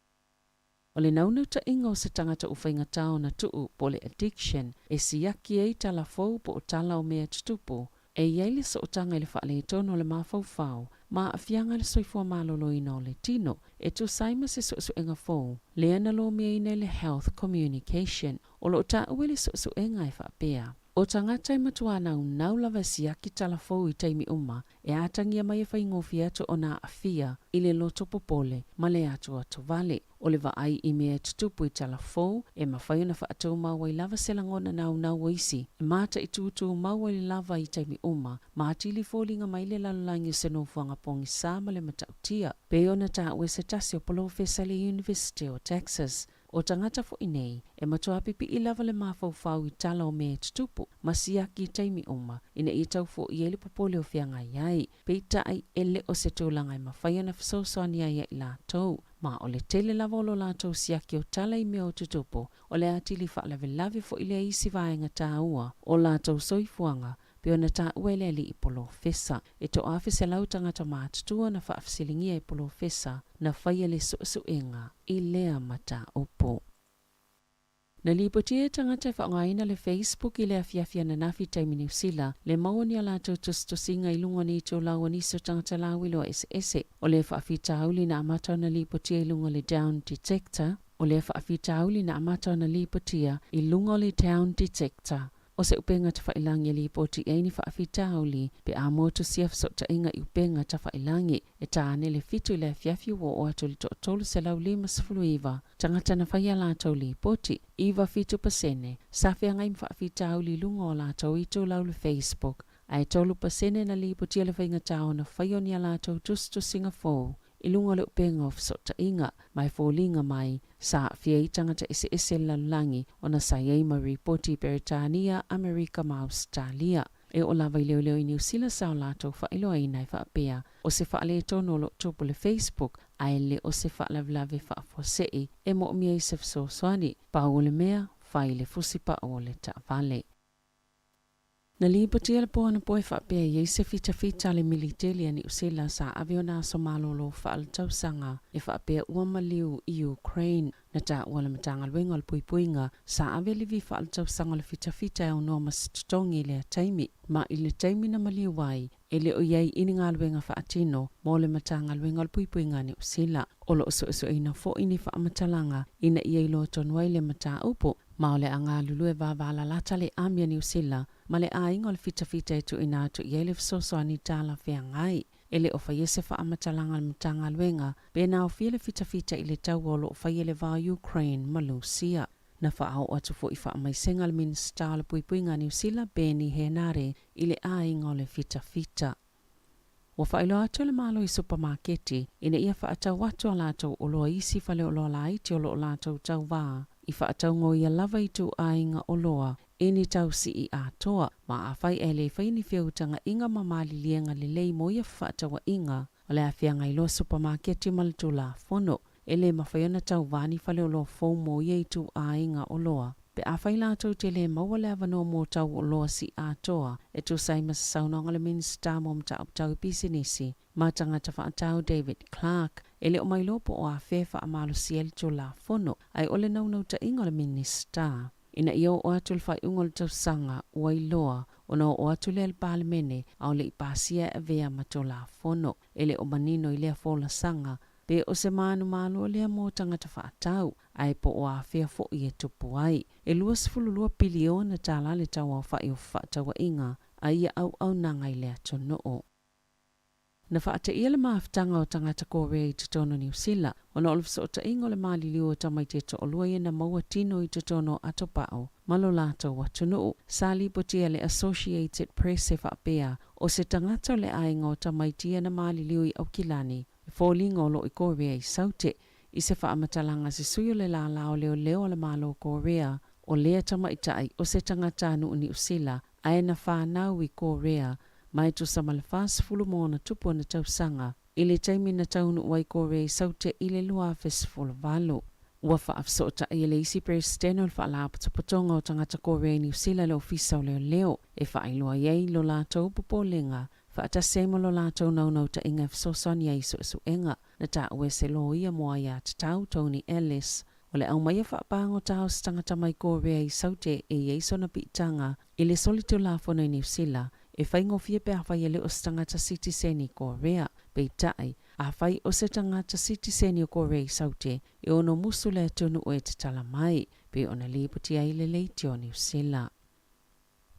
O le naunu ta inga o se tangata uwhainga tau na tuu po le addiction e siaki e tala fau po o tala o mea tutupo e iaile sa o tanga I le whaale tono le mawhau ma a fianga le soifua malolo ina o le tino e tu saima se so enga fau le ana lo mea ina le health communication o lo ta uwe le so enga e whaapea. O tangata i matua nau lava siaki talafou I taimi uma, e atangia mai e whaingofi atu o nā awhia I le loto popole, ma le atu atu vale. O le vaai I mea tutupu I talafou, e mawhai ona whaatou maua I lava selangona nau waisi. E mata I tutu maua I lava I taimi uma, ma atili fōlinga mai le lalulangi seno fuanga pongi sā ma le matautia. Pe ona tā ue se tasi o polo Fesale University o Texas. O tangata fo inei, e matua pipi I lava le mafau I tala o mea tutupu, ma siaki I taimi uma, ina I tau fo I ele popole o whianga iai, peita ai ele o se tūlanga I mawhai ona fisosoani ai I lātou, ma o le tele lava o lo lātou siaki o tala I mea o tutupu, o le atili whaalave fo I le isi vaenga tā ua, o lātou soifuanga, pe ona tā uele li I polo fesa, e to awhise lau tangata mātutua na whaafisilingia I polo fesa, na whaia le suenga I lea mata opo. Na lipotia tangata whaangaina le Facebook I le afiafia na nafi taimi New Zealand, le maoni a lātou tosinga I lunga ni tō laua niso tangata lawilo ese. O le whaafita auli na amata na lipotia I lunga le down detector, o le whaafita auli na amata na lipotia I lunga le down detector. O se upenga ta whailangi li poti e ni whaafita auli, pe a motu siaf so ta inga I upenga ta whailangi, e ta ane le fitu I le fiafi o atu li to tolu se lau 5 iwa, tangata na whaia lātou li poti, iwa fitu pasene, sawhia ngai mwhaafita auli lunga o lātou I tō lau le Facebook, ai tolu pasene na li poti le whainga tau na whaioni a lātou tustu Singapore, I lunga le upenga o fisota inga, mai fōlinga mai, sa fia I tangata ese lalulangi o na sayai ma ripoti Peritania, Amerika ma Australia. E o lava I leo I New Zealand sao lātou whailo ai nai whaapea, o se whaale tono lo topo le Facebook, ai le o se whaalavlave whaafosei, e mo mia I se fisoswani, pa o le mea, whai le fusipa o le ta vale. Na lipotia le poana poe whaapea I se fita le militeli ni usela sa aviona so malolo whaaltausanga e whaapea uamaliu I Ukraine na ta wala matanga luenga le puipuinga sa avelivi whaaltausanga le fita e unoa masitutongi le taimi ma I le taimi na maliu wai e le o iei ini ngā luenga whaatino mo le matanga luenga le puipuinga ni usela o lo so ina fo ini whaamatalanga ina iei lo tonwai le mata upo ma o le anga lulue wavala lata le amia ni usela ma le a ingo le fita e tu ina atu iei le fisosoani tala whea ngai. Ele o whaiese whaamatalanga le matanga luenga, bena o fia le fita I le tau o lo whaiele va Ukraine ma Lucia. Na whaao atu fo I whaamaisenga le minsta le puipuinga New Zealand Beni Henare I le a ingo le fita. Wa whailo atu le malo I supermarketi, ina ia whaatau watu a lātou o loa isi whale o loa laiti o loa lātou tau wā. I whaatau ngō ia lava I tu a inga o loa, eni tau si I atoa, ma a whai e le whaini whiautanga inga mamali lienga le lei mo ia whaatawa inga, o le a whianga I loa supermarketi malatu la fono, e le mawhaiona tau vani whale o loa fō mo ia I tu a inga o loa. Pe a whai lātou te le maua le avano mō tau o loa si atoa, e tu sai masasaunanga le minsta mo mta uptau pisinisi, ma tangata whaatau David Clark, e le o mai lopo o a whewha a malo siel tu la fono, ai ole nau ta inga le minsta. Ina ia o atu le whai ungo le tausanga ua I loa, o na o atu le palemene au le I pasia e vea mato la fono, e le o manino I lea fola sanga, pe o se manu malo lea mō tangata whaatau, ai po o a whea fo I e tupu ai. E 2 piliona tala le taua whai o whaatawa inga, a ia au nanga I lea tono o. Na whaata ia le maafutanga o tangata Korea I tutono New Zealand, o na olufisa o ta ingo le maali liu o tamai te to olua ia na maua tino I tutono atopao, malo lato watunu, sali potia le Associated Press e whaapea, o se tangata le ainga o tamai tia na maali liu I Aukilani, fōlinga o lo I Korea I saute, I se whaamatalanga se suyo le la lao leo le malo Korea, o lea tamai tai o se tangata anu New Zealand, aena whanau I Korea, mai tu samalfas fulu mona tupu na tausanga, ile taimi na taunu wai Korea I saute ile lua festival valo. Ua whaafsota ile isi presteno le whaalaapa tupatonga o tangata Korea New Zealand le ofisa o leo, e whaailoa iei lo lātou pupolenga, whaata sema lo lātou naunau ta inga fsoson iei suenga, na ta ue se lo ia moa ia tatau Tony Ellis. O le au mai whaapango tau stangata mai Korea I saute e iei sona pitanga, ile solito lafona I New Zealand, e whaingo fia pe a whai ele o stangata citizen I Korea, pe tai, a whai o se tangata citizen I Korea I saute, e ono musu le tunu o e te tala mai, pe ona liputi ai le leiti o New Zealand.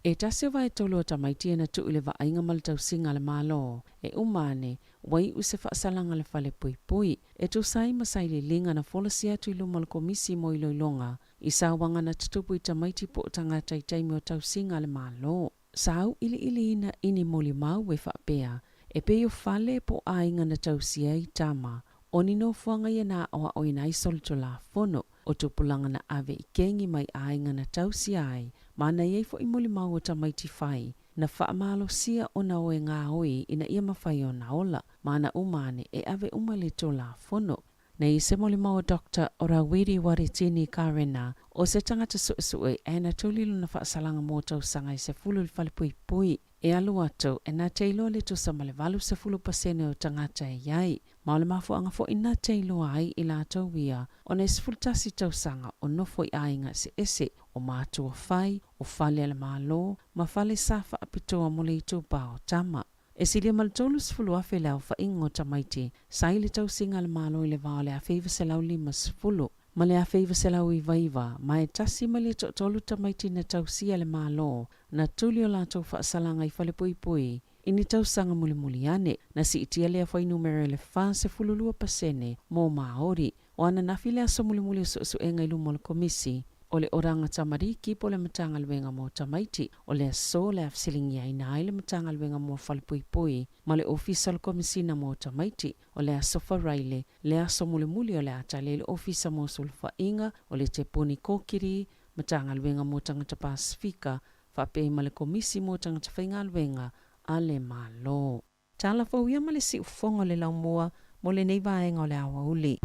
E tase vai tolo tamaiti na tu ile vainga mal tau singa le malo. E umane, wai use whaasalanga le fale pui pui. E tu sai masai le linga na folosia tu ilu mal komisi mo ilo ilonga. Isa wanga na tutupu i tamaiti po tanga taitai mo tau singa le malo. Sau ili ina ini moli mau we whaapea. E pe yo fale po ainga na tau sia i tama. Oni no fuanga ia na oa o ina isol to la fono. O tupulanga na ave i kengi mai ainga na tau sia ai. Mana iei fo i moli mau o tamaiti fai. Na whaamalo sia o na oe ngā oi ina ia mawhai o na ola. Mana umane e ave umale to la fono. Na i se moli mau Dr. Orawiri Waritini Karena. O se tangata suesue e na tulilu na whaasalanga mō tau sanga i se fulu li fale pui pui. E alu ato e na teilo le to sa malevalu se fulu pasene o tangata e iai. Maole mafu anga fo ina teilo ai i la tau wia. O na se fultasi tau sanga o nofo i ainga se ese o mātua fai, o fale ala malo, ma fale safa apitoa mole i tūpa o tama. E silia maltolu se fulu afe lau fa ingo tamaiti, sa ili tau singa ala malo i le vao le afeiva se lau lima se fulu. Ma le afeiva se lau i vaiva, ma e tasi ma le tolu tamaiti na tau si ale malo, na tuli o la tau whaasalanga i fale pui pui, ini tau sanga muli muli ane, na si itia lea fai numero le fa se fululua pasene, mō maori, o ana nafi lea so muli muli so e ngai lumo le komisi, o le oranga tamariki po le matanga luenga mō tamaiti, o le so le afsilingi ai nai le matanga luenga mō fale pui pui, ma le ofisa le komisina mō tamaiti, o le asofa raile, le aso muli muli o le atale le ofisa mō sulfa inga, o le te poni kokiri, matanga luenga mō tangata Pasifika, whapei ma le komisi mō tangata whainga luenga, ale malo. Tala fauia ma le si ufonga le lau mua, mo le nei vaenga o le awa uli.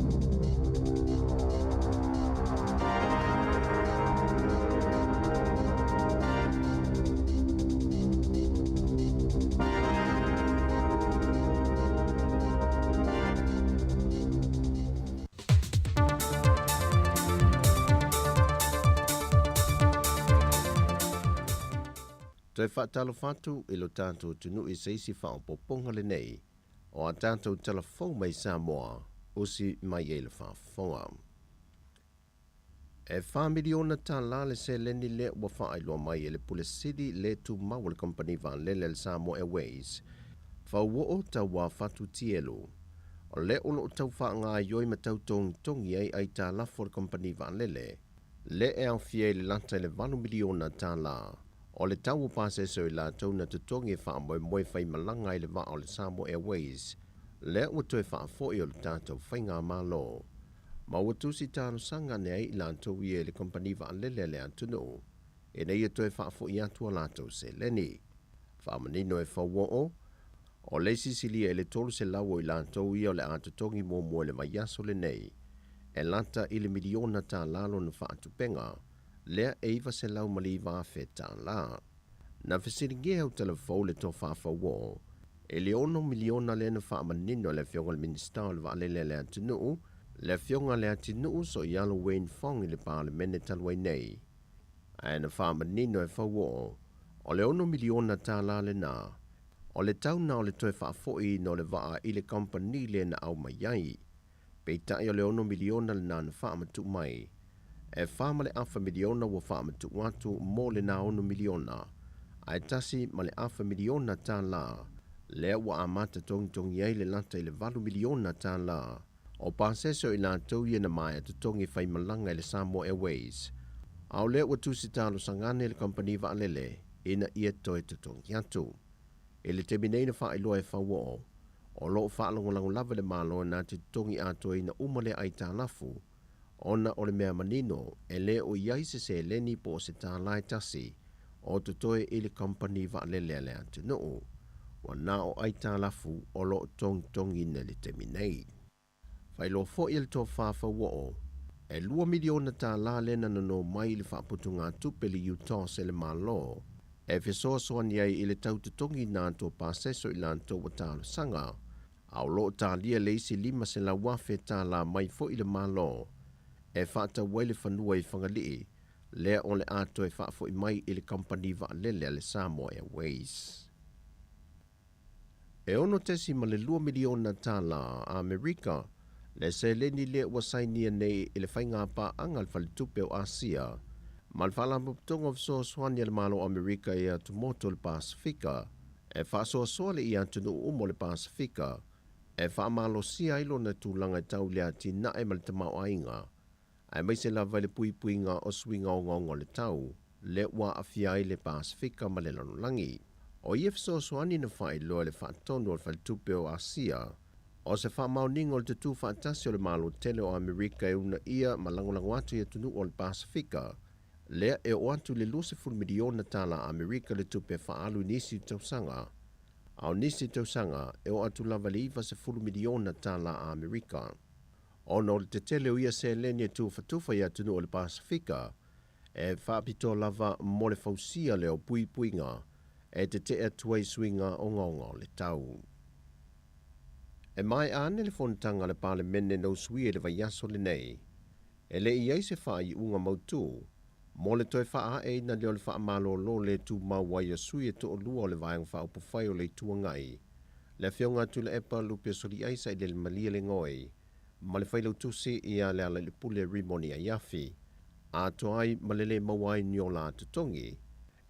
Te whaatalo whatu i lo tātou tunu i seisi whaopoponga le nei, o a tātou telefon mai Samoa, usi mai e le whaafonga. E whamiliona tā la le se leni le ua whaailoa mai e le Pule City le tu mawale company van lele le Samoa Airways, whauo ta wā whatu tielu, o le ulo tau whaanga ioi ma tau tongi ai tā la for company van lele, le e au fie le lanta le 1 miliona tā la, o le tau pase so i la tau na tutongi wha moe whai malanga i le wa o le Samoa Airways, le ua toe wha fo i o le tātou whainga malo. Ma ua tusi tāno sanga nei i la tau i e le kompani wa lele le antunu, e nei e toe wha fo i atua la tau se leni. Wha manino e wha o le sisilia e le tolu se lau i la tau i o le atutongi mo le maiaso le nei, e lanta i le miliona tā lalo na wha atupenga, lea eiva se lau mali wa feta la. Na fesiringia au telefou le to whaafa wo, e le 1 miliona le na wha manino le fionga le minister le wa le atinu, le fionga le atinu so i alo Wayne Fong i le parlemene talwai nei. Ai na wha manino e whawo, o le 1 miliona tā la le na, o le tau na o le toe whaafoi no le waa i le company le na au mai ai, peitai o le 1 miliona le na na wha matu mai, e whamale afa miliona wa whamatu watu mo le na 1 miliona, ai tasi ma le afa miliona tā la, lea wa amata tongi ai le lanta i le 2 miliona tā la, o paseso i la tau ia na mai atu tongi whai malanga i le Samoa Airways, au lea wa tusi talo sangane le company va lele, ina ia toi tutongi atu. E le teminei na wha iloa e whawo, o loo wha lango lava le malo na te tongi ato ina umale ai tā lafu, ona o le mea manino e le o iai se leni po se tā lai tasi o tutoe i le company va lele le antunu, wa na o ai tā lafu o lo tongi na le teminei. Fai lo fo il to whaafa wo e 2 miliona tā la lena no mai le whaaputunga tupeli Utah se le malo, e fesoa soani ai i le tau tutongi nā to paseso i lanto wa tālo sanga, au lo tā lia leisi 5 se la wafe tā la mai fo i le malo, e whaata wele whanua i whangalii, lea o le ato e whaafo i mai i le company va lele le Samoa Airways. E ono tesi ma le 2 miliona tā la Amerika, le se leni le ua sainia nei i le whainga pa angal whaletupe o Asia, Ma le whaalaputonga of soasoani le malo Amerika ia tumoto le Pasifika, e whaasoasoa le ia tunu umo le Pasifika, e whaamalosia ilo na tūlanga tau lea tina e ma le tamau ainga, ai mai se lava le puipuinga o swinga o ngongo le tau, le wa afiai le Pasifika ma le lanulangi. O ia soasoani na whai loa le whaatonu o le whalitupe o Asia, o se whaamauningo le tutu whaatasi o le malo tele o Amerika e una ia ma langolango atu ia tunu o le Pasifika, lea e o atu le 20 miliona tala Amerika le tupe whaalu nisi tausanga. Au nisi tausanga e o atu lava le 20 miliona tala Amerika. O no le te tele o ia se lenia tufa ia tunu o le Pasifika, e whaapito lava mo le fausia le o puipuinga, e te te atuai swinga o ngongo le tau. E mai ane le fontanga le pale mene no sui e le vaiaso le nei, e le iai se whai unga mautu, mo le toi wha e na leo le wha malo lo le tu mawai a sui e to o lua o le vaiang wha upawhai o le tua ngai. Le whionga tu le epa lupe soli aisa i le malia le ngoi, ma le whailau tusi i a le ala le pule rimoni a yafi. A toai ma le mawai ni o la tutongi,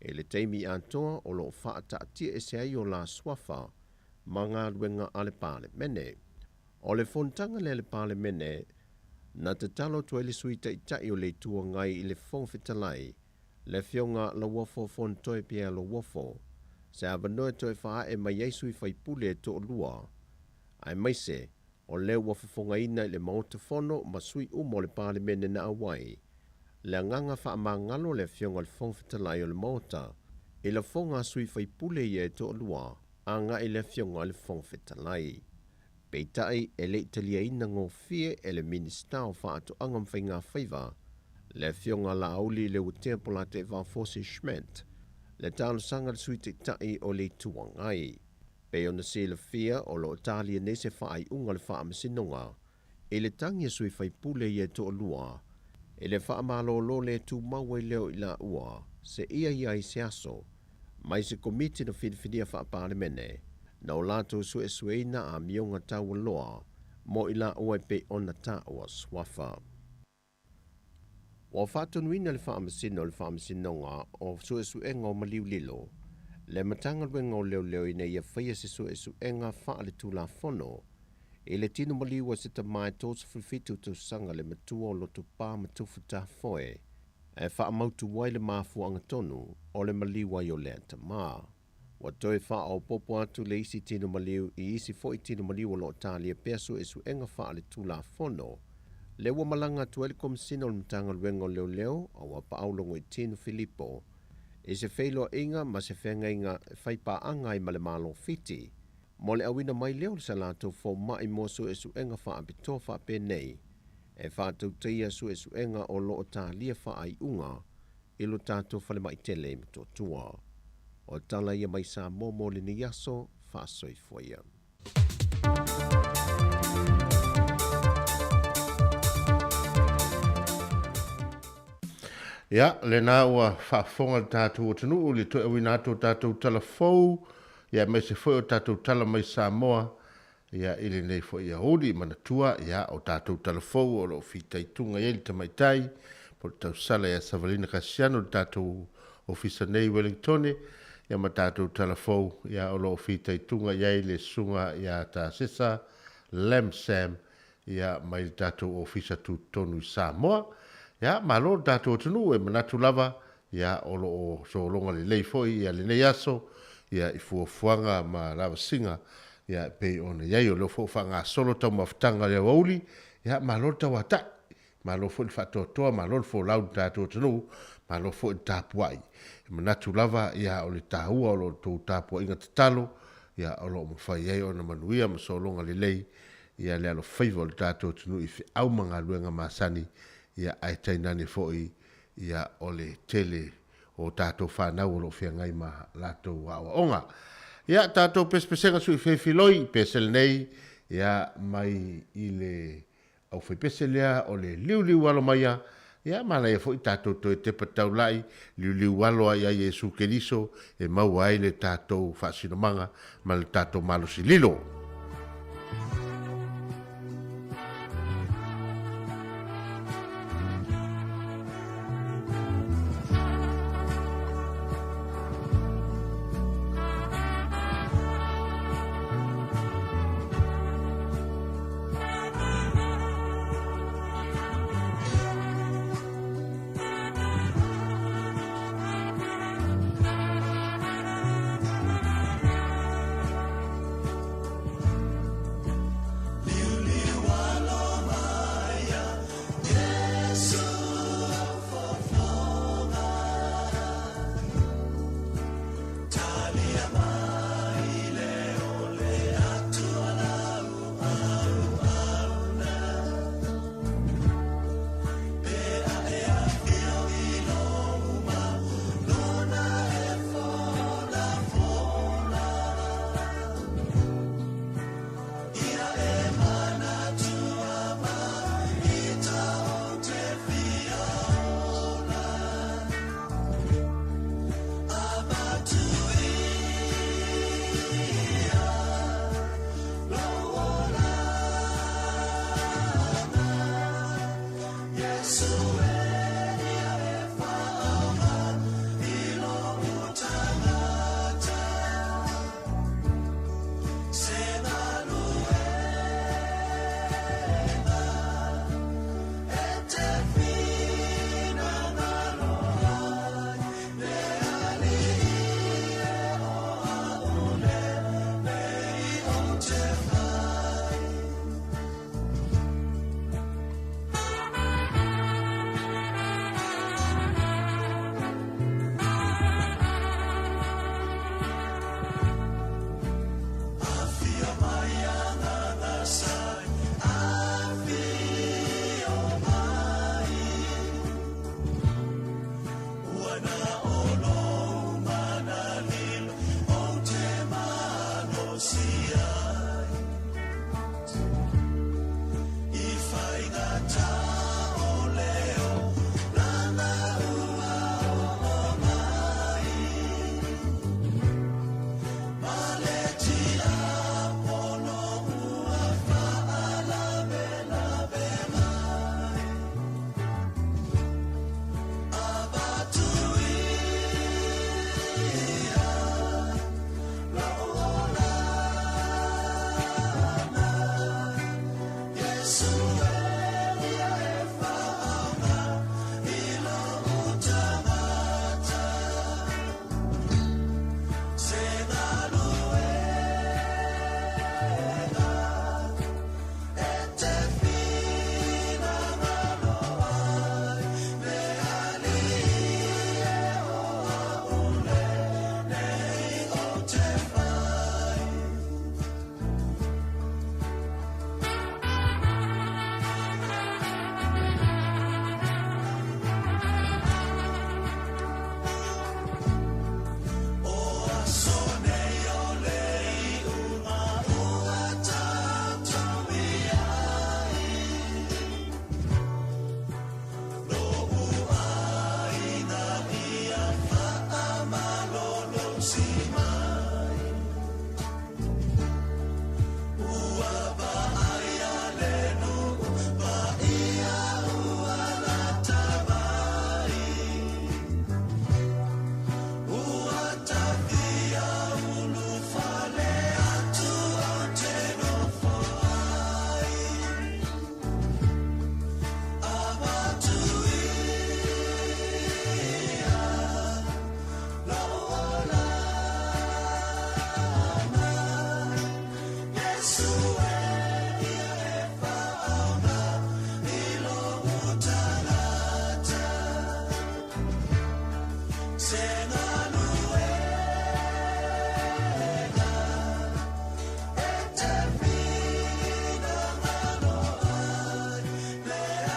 e le teimi a toa o lo wha ta atia e se ai o la swafa, ma ngā ruenga ale pale mene. O le fontanga le pale mene, na te talo tu ele sui ta itai o le tua ngai i le fong fitalai, le fionga la wafo fontoe pia lo wafo, se avanoe toe faa e mai eisui fai pule e to lua. Ai maise, o le wafo fonga ina i le maota fono ma sui umo le pale mene na awai, le nganga faa ma ngalo le fionga le fong fitalai o le maota, i le fonga sui fai pule i e to lua, anga i le fionga le fong fitalai. Peitai e le italia ina ngō fie e le minister o whaato angam whai ngā whaiva, le fionga la auli le utea pola te Valfosi Schmidt, le tālo sanga le sui te tai o le tuangai. Pei ona se le fia o lo Italia ne se whaai unga le wha amasinonga, e le tangia sui whai pule i e to lua, e le wha amalo lo le tu maua i leo i la ua, se ia i se aso, mai se komiti na whidiwhidia wha apare mene, na o lato sueina a mionga tau loa, mo i la ua pe ona ta ua swafa. O whātonuina le whaamasinonga o suesuenga o maliu lilo, le matanga luenga o leo i nei ia whaia se suesuenga wha le tūla whono, e le tino maliu a sita mai tōsa whiwhitu tu sanga le matua o lotu pā matufu ta foe, e wha amautu wai le mafu angatonu o le maliu ai o lea ta maa. Wa toi wha au popo atu le isi tino maliu i isi fo i tino maliu o lo talia pesu e su enga wha le tūla whono. Le wa malanga tu ele komisina o le mtanga luenga leo leo a wa pa aulongo i tino Filippo. E se feilo inga ma se whenga inga whaipa anga i male malo fiti. Mo le awina mai leo le salato fo mai mosu e su enga wha apito wha pe nei. E wha tau teia su e su enga o lo talia wha ai unga i lo tato whale mai tele mto tua. O tala ia mai sa momo le ni yaso fa soi foia. Ya, le na ua whaafonga le tātou o tunu, le toi awi nātou tātou tala fau, ya mai se foi o tātou tala mai Samoa, ya ili nei foi ia hori, manatua, ya o tātou tala fau, o lo fitai tunga ia li tamaitai, po le tau sala ya Savalina Kasiano, le tātou ofisa nei Wellingtone, ya ma tātou tala fau, ya o lo fitai tunga ia le sunga ya tā sesa, Lemsam, ya mai tātou ofisa tu tonu Samoa, ya malo tātou tunu e manatu lava, ya o lo o so longa le lei foi, ya le nei aso, ya i fuafuanga ma lava singa, ya pei ona ya yo lo fo fanga solo tau mafutanga le wauli, ya malo tau ata, malo fo il fatotoa, malo fo lau tātou tunu, malo fo il tapuai. Manatu lava, ya o le tahua o lo tau tapua inga tatalo, ya o lo mawhai ei ona manuia ma so longa le lei, ya le alo faiva o le tātou tunu i fi au manga luenga masani, ya ai tainani foi, ya o le tele o tātou whanau o lo whiangai ma latou awa onga. Ya tātou pespesenga sui whewhiloi pesel nei, ya mai i le au whepesel o le liu alo maia, ya mana e foi tātou to e te patau lai, liu alo ai ai Jesu Keriso, e mau ai le tātou whasinomanga, ma le tātou malosi lilo.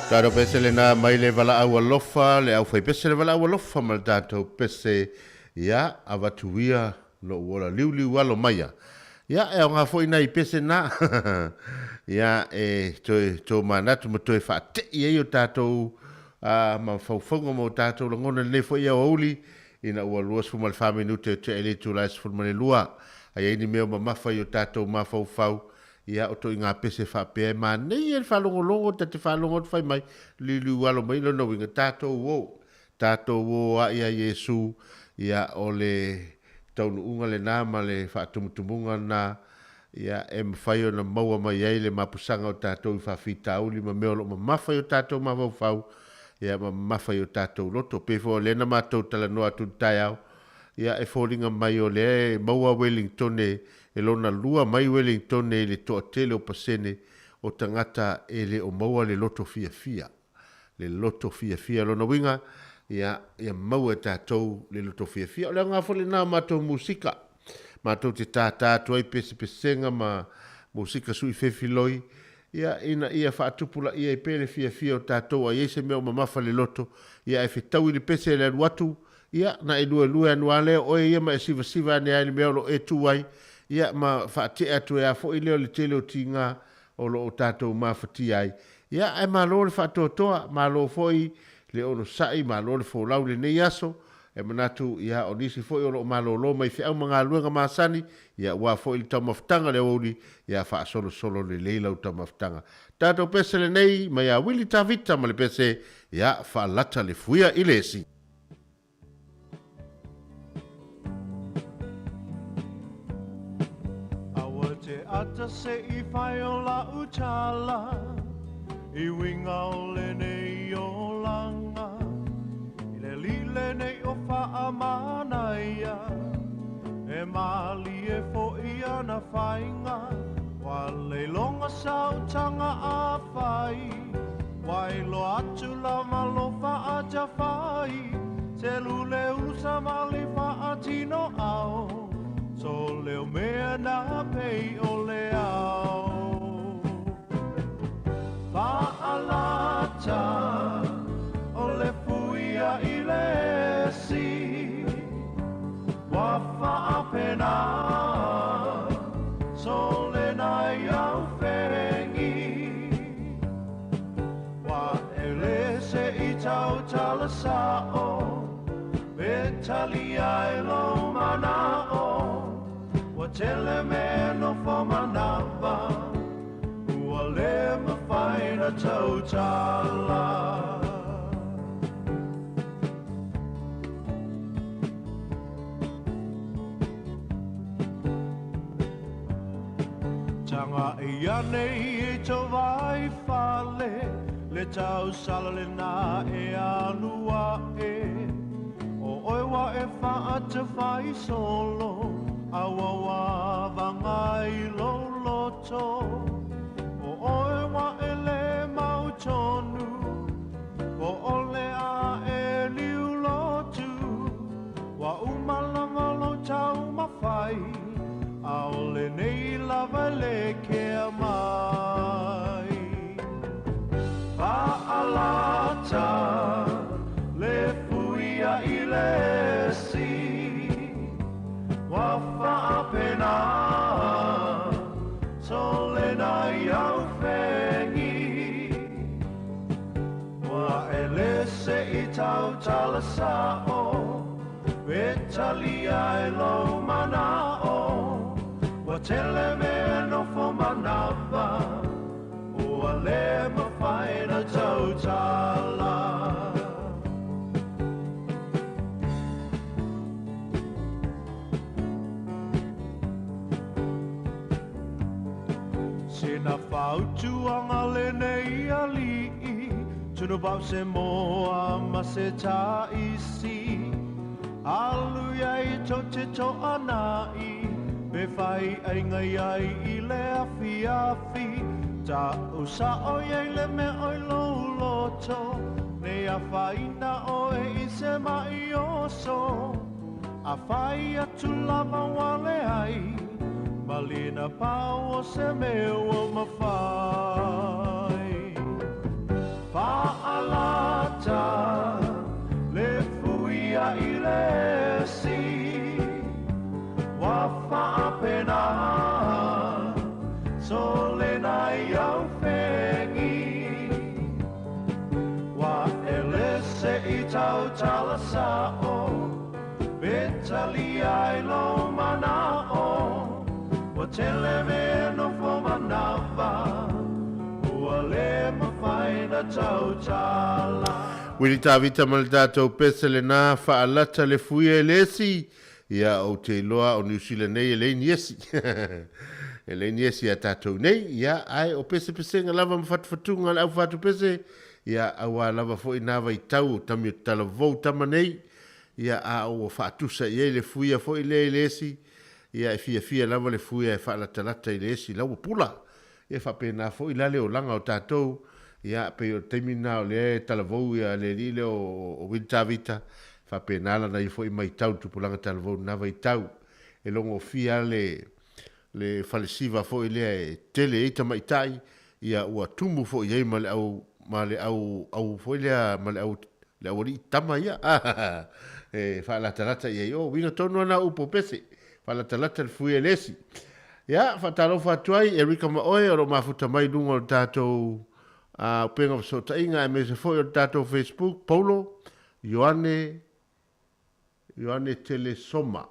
Tātou pese le nā mai le wala au alofa, le au whai pese le wala au alofa ma le tātou pese ia awatuia no uola liu alo maia. Ia e o ngā fwoi nai pese nā. Ia e tō manatu ma toi wha te i o tātou ma whauwhaunga mo tātou langona le fwoi au auli ina ua luas fu ma le whaminute o te ele tu lais fu ma le lua. Ai ni meo ma mawhai o tātou ma whauwhau. Ia o to ngā pese whapea ma nei e whalongolongo ta te whalongo te whai mai liu alo mai lo no inga tātou wo a ia Yesu ia o le taunu unga le nā ma le whaatumutumunga nā ia e mwhai o na maua mai ei le mapusanga o tātou i whawhita uli ma meo lo ma mawhai o tātou ma whau ia ma mawhai o tātou loto pefo le na mātou tala noa tu tai au ia e fōringa mai o le maua Wellington e lona lua mai Wellington e le toa tele o pasene o tangata e le o maua le loto fia. Le loto fia lona winga ia maua tātou le loto fia. O le ngā fole nā mātou musika. Mātou te tātou ai pesenga ma musika sui fefiloi. Ia whaatupula ia i pele fia o tātou a iese mea o mamafa le loto. Ia e whetau i le pese le aruatu. Ia na e lua anuale o ia ma e siva ane ai le mea o lo e tuai. Ia ma whaate atu e a fo i leo le tele o tinga o lo o tātou ma whati ai. Ia e ma lo le whaatotoa, ma lo foi le ono sai, ma lo le folau le nei aso, e manatu ia o nisi foi o lo ma lo mai whiau mga luenga maasani, ia ua foi le tau maftanga le ouli, ia wha solo le leila o tau maftanga. Tātou pese le nei, ma ia wili tā vita ma le pese, ia wha lata le fuia i lesi. Ata se I whai o la utala I winga o le nei o langa I le lile nei o wha manaia E mali e fo I ana whainga Wa le longa sautanga a whai Wai lo atu la malo wha aja whai Te lule usa mali wha atino au So leo mea na pei o le au Whaalata o le fuia I le si Wa whaapena So le nai au whengi Wa ele se I tau tala sao Betali ai lo mana o Tele me no whamanapa Ua le mawhaina tautala Tanga I anei e tau vai whale Le tau sala le nā e anua e O oewa e whaata whai solo Awa vangai lo loto O oe wa ele mau tonu O ole a e liu lotu Wa umalanga lo tau mawhai A ole nei lava le kea mai Whaalata le fuia I le si Wa whaapena So le nai au whengi Wa ele se I tau tala sao Betali ai lo mana o Wa tele me no fo manava Ua le mawhaina tau tala Sina whautuanga le nei ali'i Tunu pau se moa ma se tā isi Alu iai to te to anai Be whai ai ngai ai I le afi Ta usa o iai le me oi lo loto Ne a whaina o e I se mai oso A whai atu lava wale ai Malina pau o se meu o mawhai Whai lata le fuia i le si wa whaapena so le nai au whengi wa ele se i tau tala sa o betali ai lo mana o wa tele me no fo manava ua le mawhaina tau tala. Wili tāwita ma le tātou pese le nā whaalata le fuia e lesi. Ia o te loa o New Zealand nei e leini esi. E leini esi a tātou nei. Ia ai o pese pese nga lava mawhatuwhatunga le au whatu pese. Ia awa lava fo i nāwa i tau o tami o tala vau tama nei. Ia a o whaatusa i le fuia fo i le lesi. Ia e fia lava le fuia e whaalatalata i lesi. Lau pula. Ia whapena fo i lale o langa o tātou. Ia pe o temina o le talavou ia le lile o Wintavita fa penala na ifo i mai tau tupulanga talavou na vai tau e longo fia le falesiva fo i le tele ita mai tai ia ua tumu fo i ma le au fo i le ma le au ri tama ia e fa la talata ia o winga tonu na upo pese fa la talata le fui elesi ia fa talo fa tuai Erika ma oe o mafuta mai lungo tatou penga so tainga e me se foi o tato Facebook Paulo Ioane Telesoma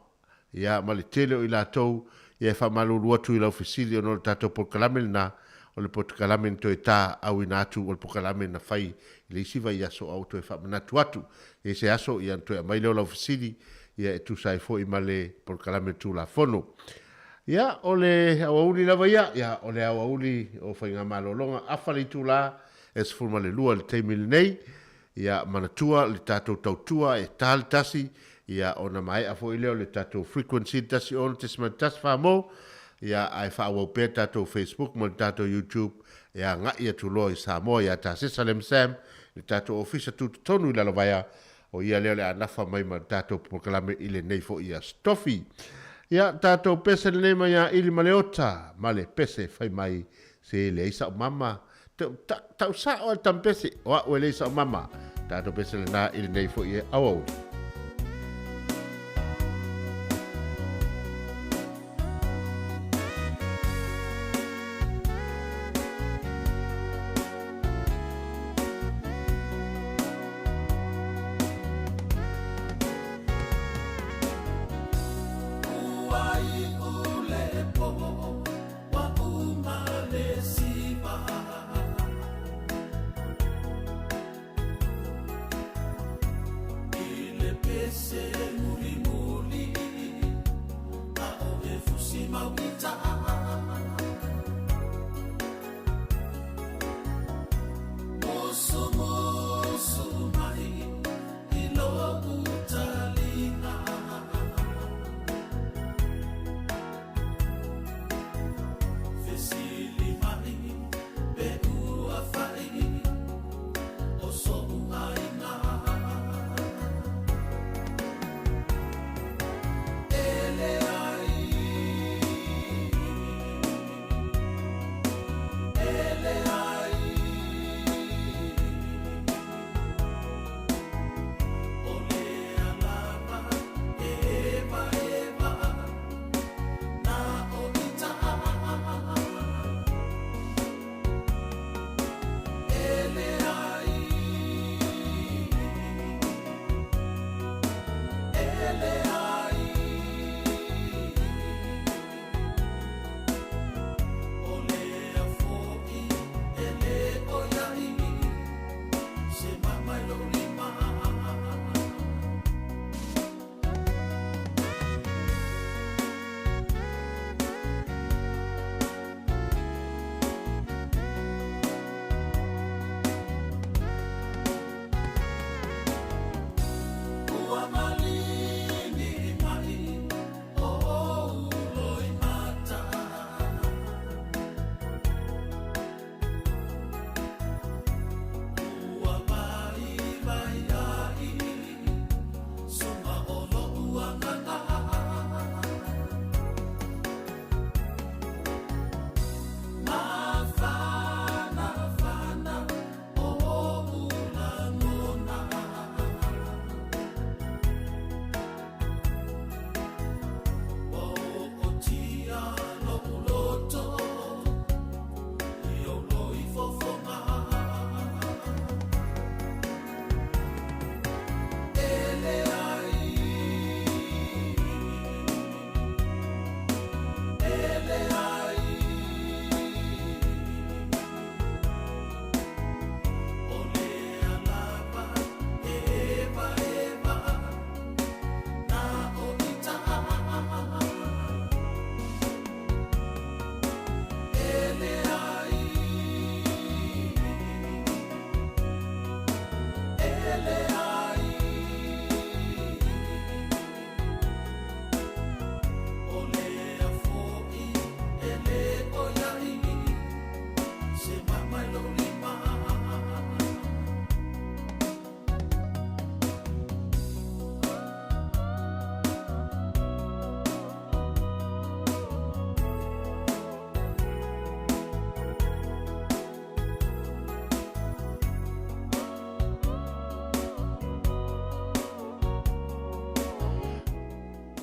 ia mali tele o ila tou ia fa malu ruatu ila ofisili o no tato por kalamen na o le por kalamen to eta au inatu o por kalamen na fai le siva ia so auto e fa manatu atu e se aso ia to mai le ofisili ia tu sai foi male por kalamen tu la fono. Ia, ole awauli lava ia, ole awauli o whainga malolonga, awhali tu la, e se fulma le lua le teimili nei, ia manatua le tātou tautua e tāli tasi, ia ona mai a fo i leo le tātou frequency tasi ono te sima tasi whamo, ia ai whaawau pēr tātou Facebook, mo le tātou YouTube, ia ngai ia tu loa i Samoa, ia tā Salem Sam, le tātou ofisa tu tonu i lalavaya, o ia leo le anafa mai ma tātou proklame i le nei fo ia stofi. Ia tātou pese le nema ia ili maleota, male pese fai mai se le isa o mama. Tau sa o tam pese, o a le isa o mama. Tātou pese le na ili nei fo ia au.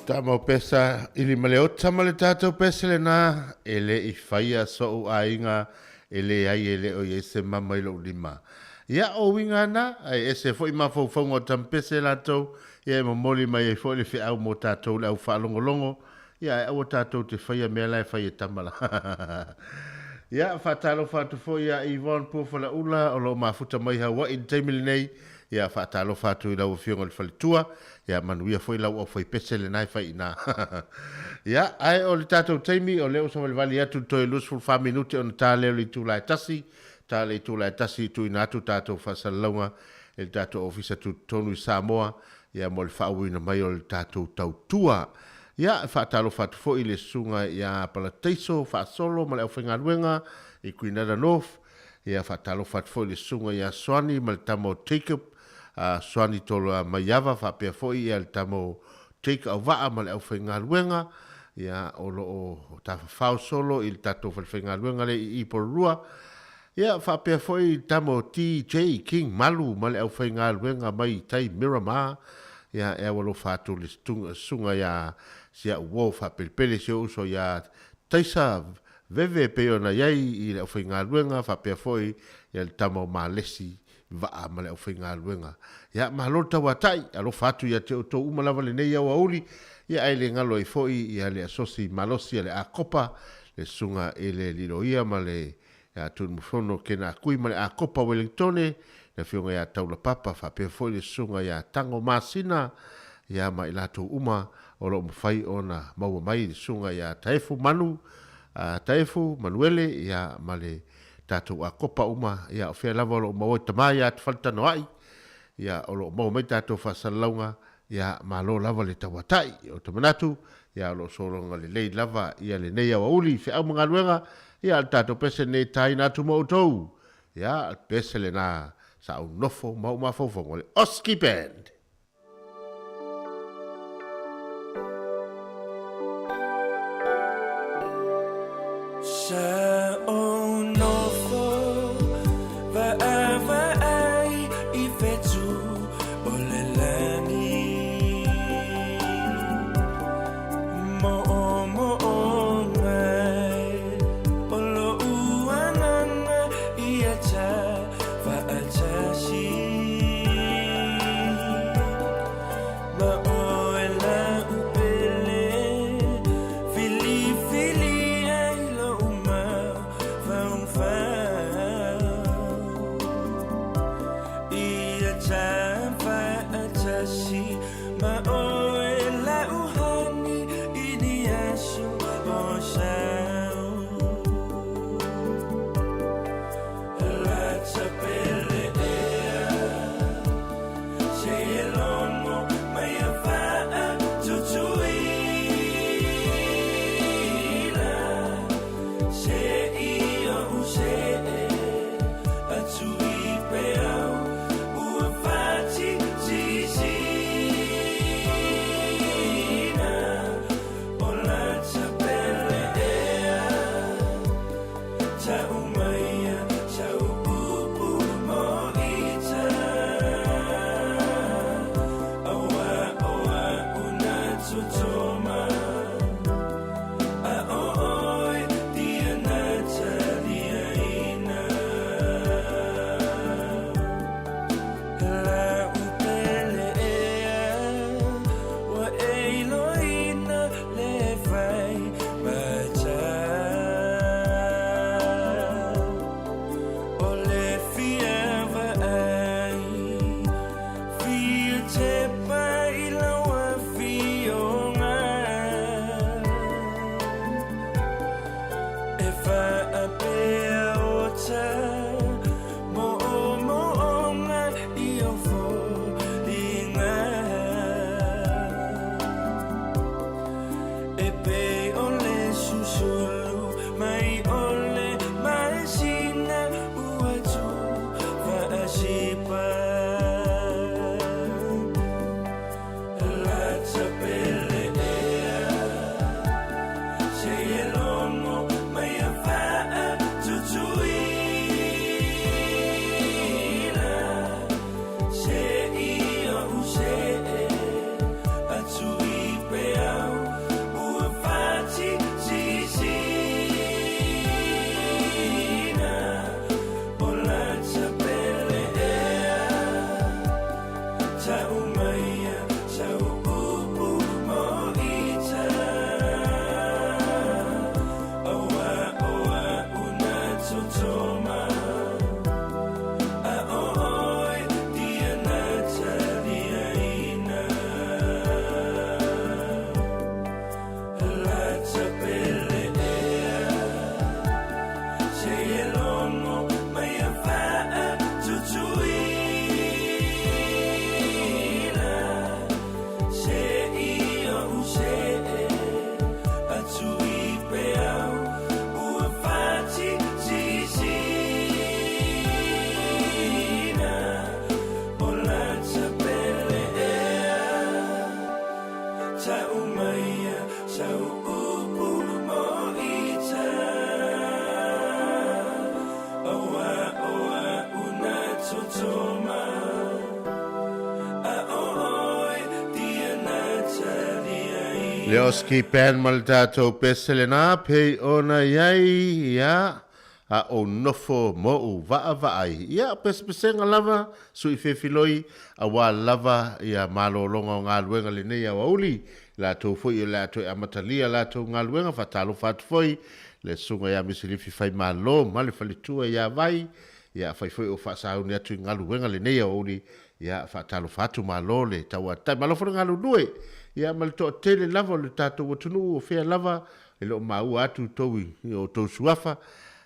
Tamo pesa ili maleo tamale tato pesa le na ele I faia so u ainga ele ai ele o yese mama ilo lima. Ya o winga na ai ese fo ima fo fongo tampese la to ya mo moli mai fo le fi au mo tato le au fa longo longo ya au tato te faia me la faia tamala. Ya fatalo fatu fo ya Yvonne po fo la ula o lo mafuta mai hawa in taimili nei ya fatalo fatu ila o fiongo le falitua ya manuia foi lau o foi pese le nai fai na ya ai o le tatou taimi o leo so le vali atu to e lus ful fa minute on ta leo li tu lai tasi tu ina atu tatou fasalonga el tatou ofisa tu tonu I Samoa ya mo le fa'auina mai o le tatou tautua ya fatalo fatu foi le sunga ya palateiso fa solo ma le ofenga luenga I Kuinada North ya fatalo fatu foi le sunga ya Swani ma le tamo take Swani tolo maiava fa pe foi el tamo take over ma le ofenga luenga ya olo o ta fa solo il tato ofenga luenga le I porua ya fa pe foi tamo TJ King malu ma le ofenga luenga mai tai Mirama ya e wolo fatu le sunga ya sia wo fa pele se uso ya taisa veve pe ona yai I le ofenga luenga fa pe foi el tamo malesi va amale o finga luenga ya malota watai alo fatu ya te to uma lava le nei ya wauli ya ai le ngalo I foi ya le asosi malosi le akopa le sunga ele liloia male ya tu mfono kena kui male akopa Wellington na fionga ya taula papa fa pe foi le sunga ya tango masina ya mai lato uma o lo mfai ona mau mai le sunga ya taifu manu taifu manuele ya male tatou akopa uma ia o fea lava o lo maua tamai ia te faltano ai ia o lo mau mai tatou faasalaunga ia malo lava le tauatai o tamanatu ia o lo solonga le lei lava ia le nei awauli fea au mga luenga ia al tatou pese ne tai natu mo utou ia al pese le na sa au nofo mau mafaufongo le Oski Band. Yeah. Leo ski pen mal tātou pesele nā pei ona iai ia a o nofo mo u vaa vaai. Ia pesenga lava sui whewhiloi a wā lava ia malolonga o ngā luenga le nei a wauli. Lātou fwoi o lātou amatalia lātou ngā luenga whatalo whatfoi. Le sunga ia misilifi whai malo male whalitua ia vai. Ia whai fwoi o whasau ni atu ngā luenga le nei a wauli. Ia whatalo whatu malo le taua tai malofo ngā lunue. Ia malto tele lava le tātou watunu o whea lava e lo mau atu towi o tau suafa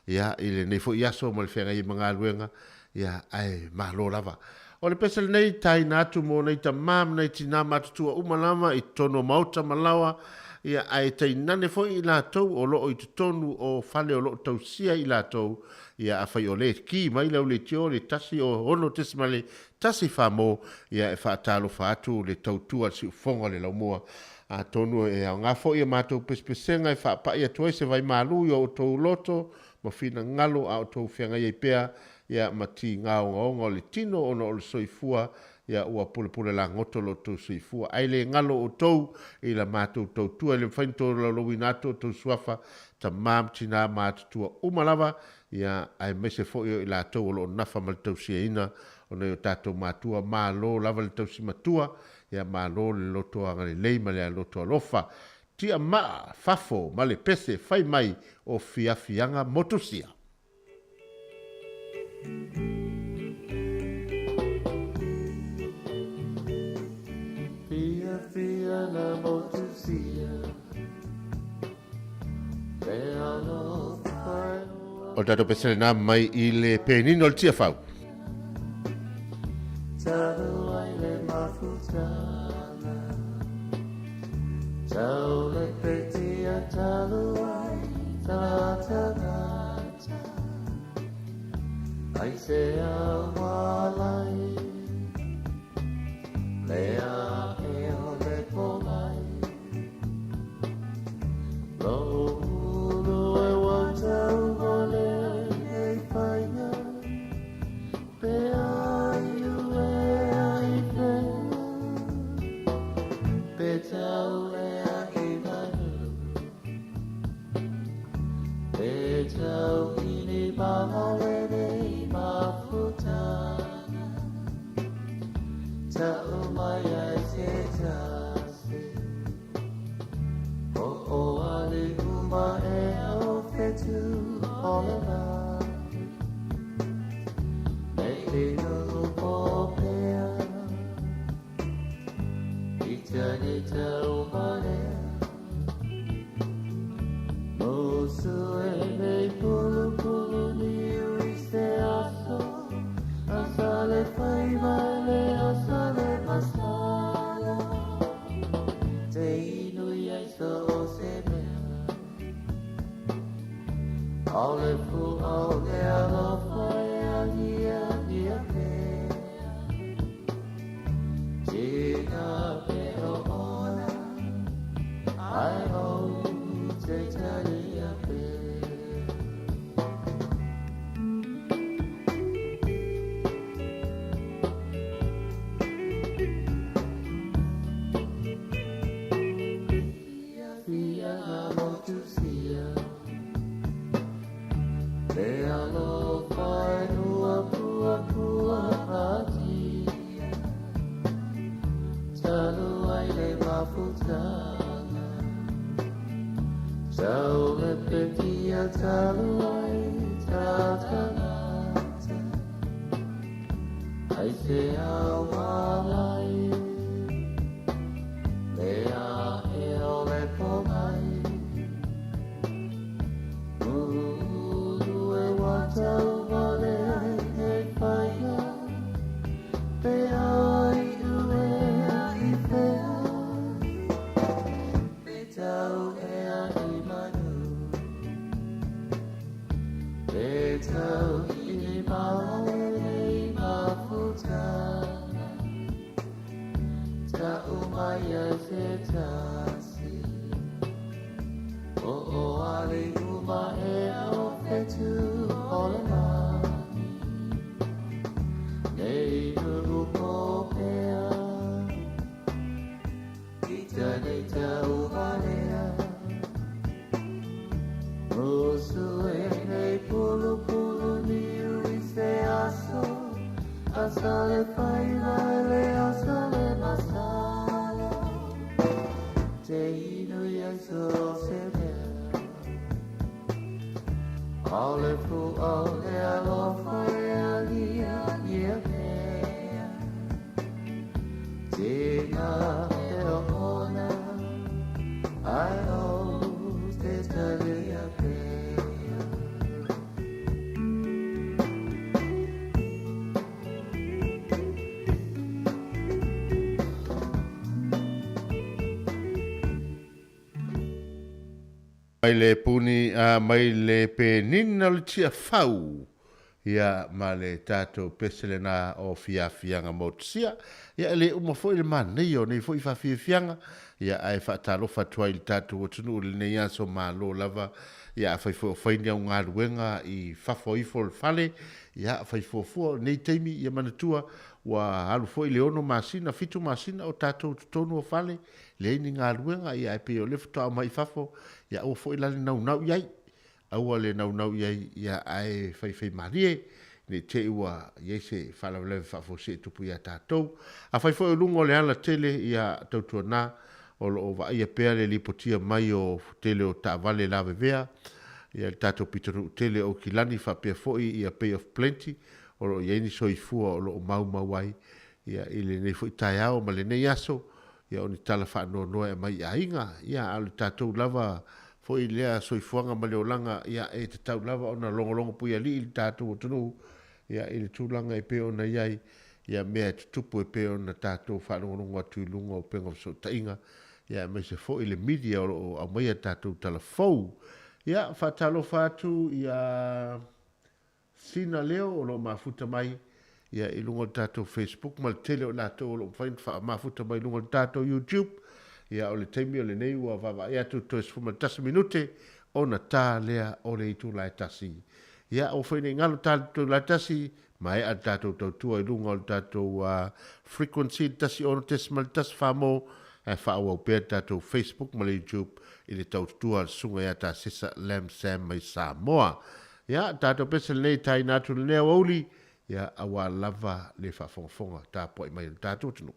ia ile nei fo iaso mal whenga i mga luenga ia ai malo lava o le pesel nei tai natu mo nei ta mam nei tina matutua umalama i tono mauta malawa ia ai tai nane fo i lātou o loo i tonu o fale o loo tausia i lātou ia a whai o le ki mai lau le tio le tasi o ono tesimale tasi whamo ia e whaatalo whaatu le tautua si ufonga le lau mua a tonu e au ngā fo i a mātou pespesenga e whaapai atua se vai malu i o tau loto ma whina ngalo a o tau whenga i pea ia mati ngā o le tino ono o le soifua ia ua pule la ngoto lo tau soifua ai le ngalo o tau i la mātou tau tua le whainto la lowi nato tau suafa ta mam tina mātua umalava ia ai mese fo i la tau o lo nafa mal tau sia ina o nei o tātou mātua mālo lava le tau si matua ia mālo le loto anga le leima le loto alofa tia maa fafo ma le pese fai mai o fiafianga motosia. Fiafianga motosia O tātou pese nā mai i le penino le tia whau. Tau ai le mafutana Tau le petia talu ai tatanata Ai se awalai Lea e o le pomai Lo ulu e wantau ole e whaia Pe ai Tau e a i manu E tau i ni mahole nei mafutana Tau mai ai se tasi O o ali uma e au fetu ole mani Nei inu popea Itani tau mane Mosu e nei pulu ni ui se aso Asale fai vale asale masala Te inu i so o se mea Aule fu aule alo fai agia nia mea Tina pero ona Ai o te taria pe Fia na motusia Le alo fai pua patia Talu ai le mafutana Tau le petia talu ai tatanata Ai se awalai Lea e o le pomai Ulu e watau vale e whaia Pe ai ue ai whea Pe tau e a i manu Pe tau i ni mahole nei mafutana Tau mai ai se tasi O o ali uma e au fetu ole mani Nei unu popea Ita nei tau mai Rosue nei pulu pulu ni uise aso asale fai vale asale masala te inu yeso se ole fu ole alo fai alia ye Tina te ona I always taste the Mai le puni a mai le pe nina le tia fau. Ia ma le tato pesele na o fia fianga motsia. Ia le uma foi le manei o nei foi fa fia fianga. Ia ai fa talo fa tua il tato o tunu le nei aso ma lo lava. Ia fai foi ni ngā ruenga i fafo i fo fale. Ia fai fo nei teimi ia manatua wa halu foi le ono masina fitu masina o tato tonu o fale. Le ni ngā ruenga ia ai pe o le fto mai fafo. Ia o foi la nau iai. Aua le nau iai ia ai fai marie. Ne te ua iese fala lewe fafo se tupu ia tātou. A fai foi lungo le ala tele ia tautua nā. O lo va ia pea le lipotia mai o tele o tāwale lawe vea. Ia tātou pitaru tele o kilani fa pea foi ia Pay of Plenty. O lo ieni soifua o lo mau ai. Ia ile nei foi tai ao ma le nei aso. Ia o ni tala wha noa e mai a inga. Ia alu tātou lava foi lea soifuanga ma leolanga. Ia e te tau lava o na longolongo pui ali ili tātou o tunu. Ia ili tūlanga e peo na iai. Ia mea te tupu e peo na tātou wha longolongo atu i lunga o penga so ta inga. Ia me se foi le media o a mai a tātou tala fau. Ia whatalo whātu ia sina leo o lo mafuta mai. Ia i lunga tātou Facebook ma le tele o nātou o lo mafuta mai lunga tātou YouTube. Ia o le teimi o le nei ua wawa ia tu toes fuma tasi minute o na tā lea o le itu lai tasi. Ia o whaine ngalo tātou lai tasi mai a tātou tautua i lunga o tātou frequency tasi ono tesi ma le tasi whamo e whaau au pēr tātou Facebook ma le YouTube i le tautua sunga ia tā sisa Lam Sam mai Samoa. Ia tātou pesa le nei tai nātu le nea wauli ia awa lava le whafonga tā poi mai tātou tunu.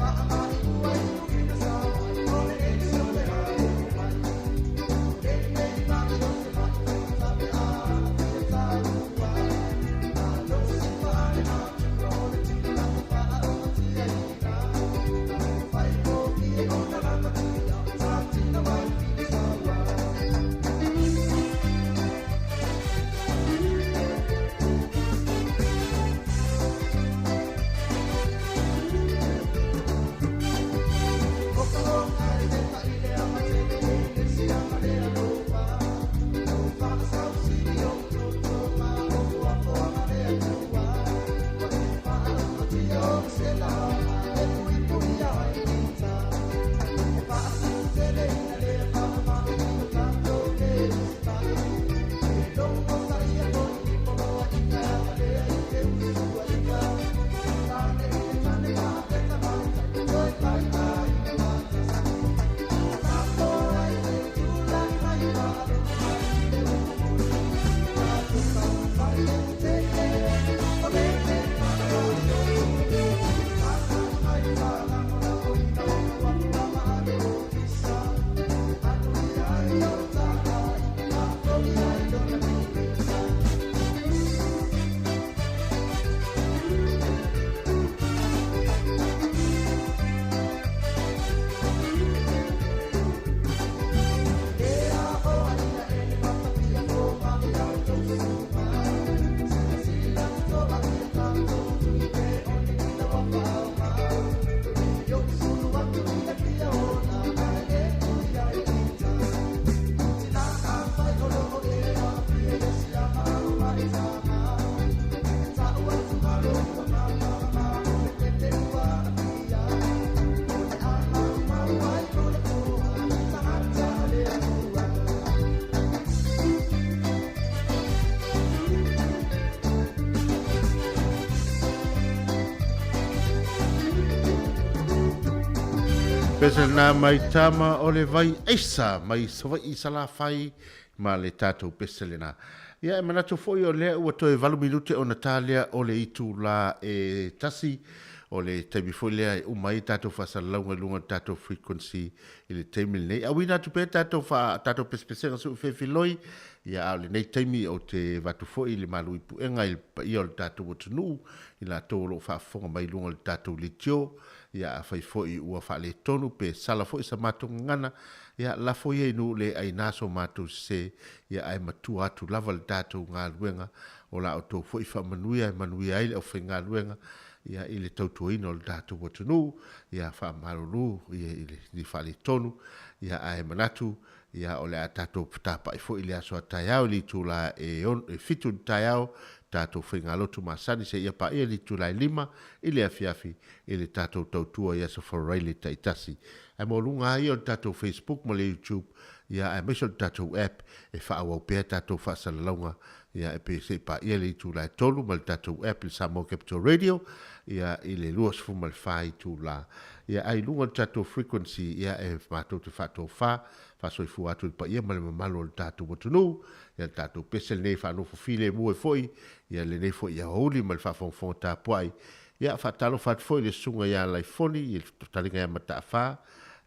I'm Pesa na mai tama o le vai eisa mai sawa i sala fai ma le tatou pesa le na. Ia e manato foi o lea ua toe 20 minute o Natalia o le itu la e tasi o le taimi foi lea e umai tatou whasalaunga lunga tatou frequency i le taimi nei. A wina tu pe tatou pespesenga su whewhiloi ia au le nei taimi o te watu foi le malu i puenga i o le tatou watunu i la tōlo whaafonga mai lunga le tatou le tio ia a whai foi ua whaale tonu pe sala foi sa matonga ngana ia la foi e nu le ai naso matou se ia ai matua atu lava le tatou ngā luenga o la o tō foi wha manuia ai o whai ngā luenga ia i le tautuina o le tatou watunu ia wha maruru ia i le whaale tonu ia ai manatu ia o le a tatou ptapa i foi le aso a taiao li tu la e fitu taiao tatou whainga lotu masani se ia pa ia li tu la 5 i le afiafi i le tatou tautua ia sa wharaile taitasi. Ai mo lunga ai o tatou Facebook mo le YouTube ia ai meso tatou app e whaawau pēr tatou whaasalaunga ia e pese pa ia le tu la tolu mo le tatou app le Samoa Capital Radio ia i le luas fuma le whai tu la ia ai lunga tatou frequency ia e matou te whatou wha fasoi fu atu pa ia male mamalo le tatou watunu ia tatou pese le nei whanofo file mua foi ia le nei foi ia holi ma le whafongfong tapuai ia whatalo whatfoi le sunga ia laifoni i talinga ia matawha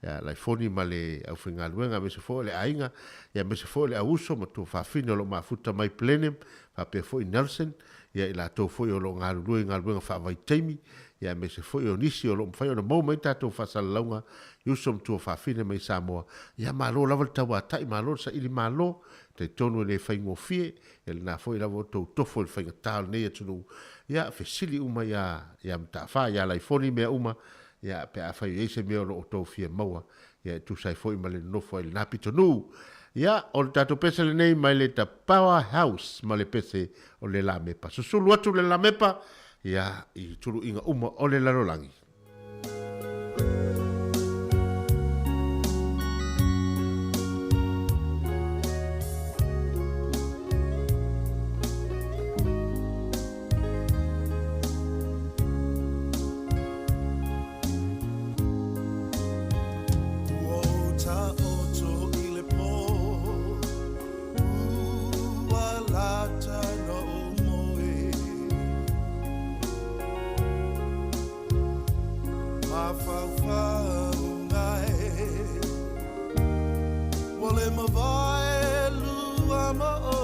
ia laifoni ma le au whinga luenga mese foi le ainga ia mese foi le auso ma tu whawhino lo mafuta mai plenem whapea foi Nelson ia i la tau foi o lo ngā luenga whawai teimi ia me se foi o nisi o lo mwhai o na mau mai tatou whasalaunga iusom tua whawhine mai Samoa ia malo lawal tawa tai malo sa ili malo te tonu le whaingo fie e le na foi lawa tau tofo le whainga tāl nei atunu ia whesili uma ia mtawha ia laifoni mea uma ia pe a whai eise mea o lo o tau fie maua ia tu sai foi ma le nofo e le napi tonu ia o le tatou pese le nei mai le ta powerhouse ma le pese o le la mepa susulu atu le la mepa ia i tulu inga uma o le larolangi. Well, in my vai, lu, I'm a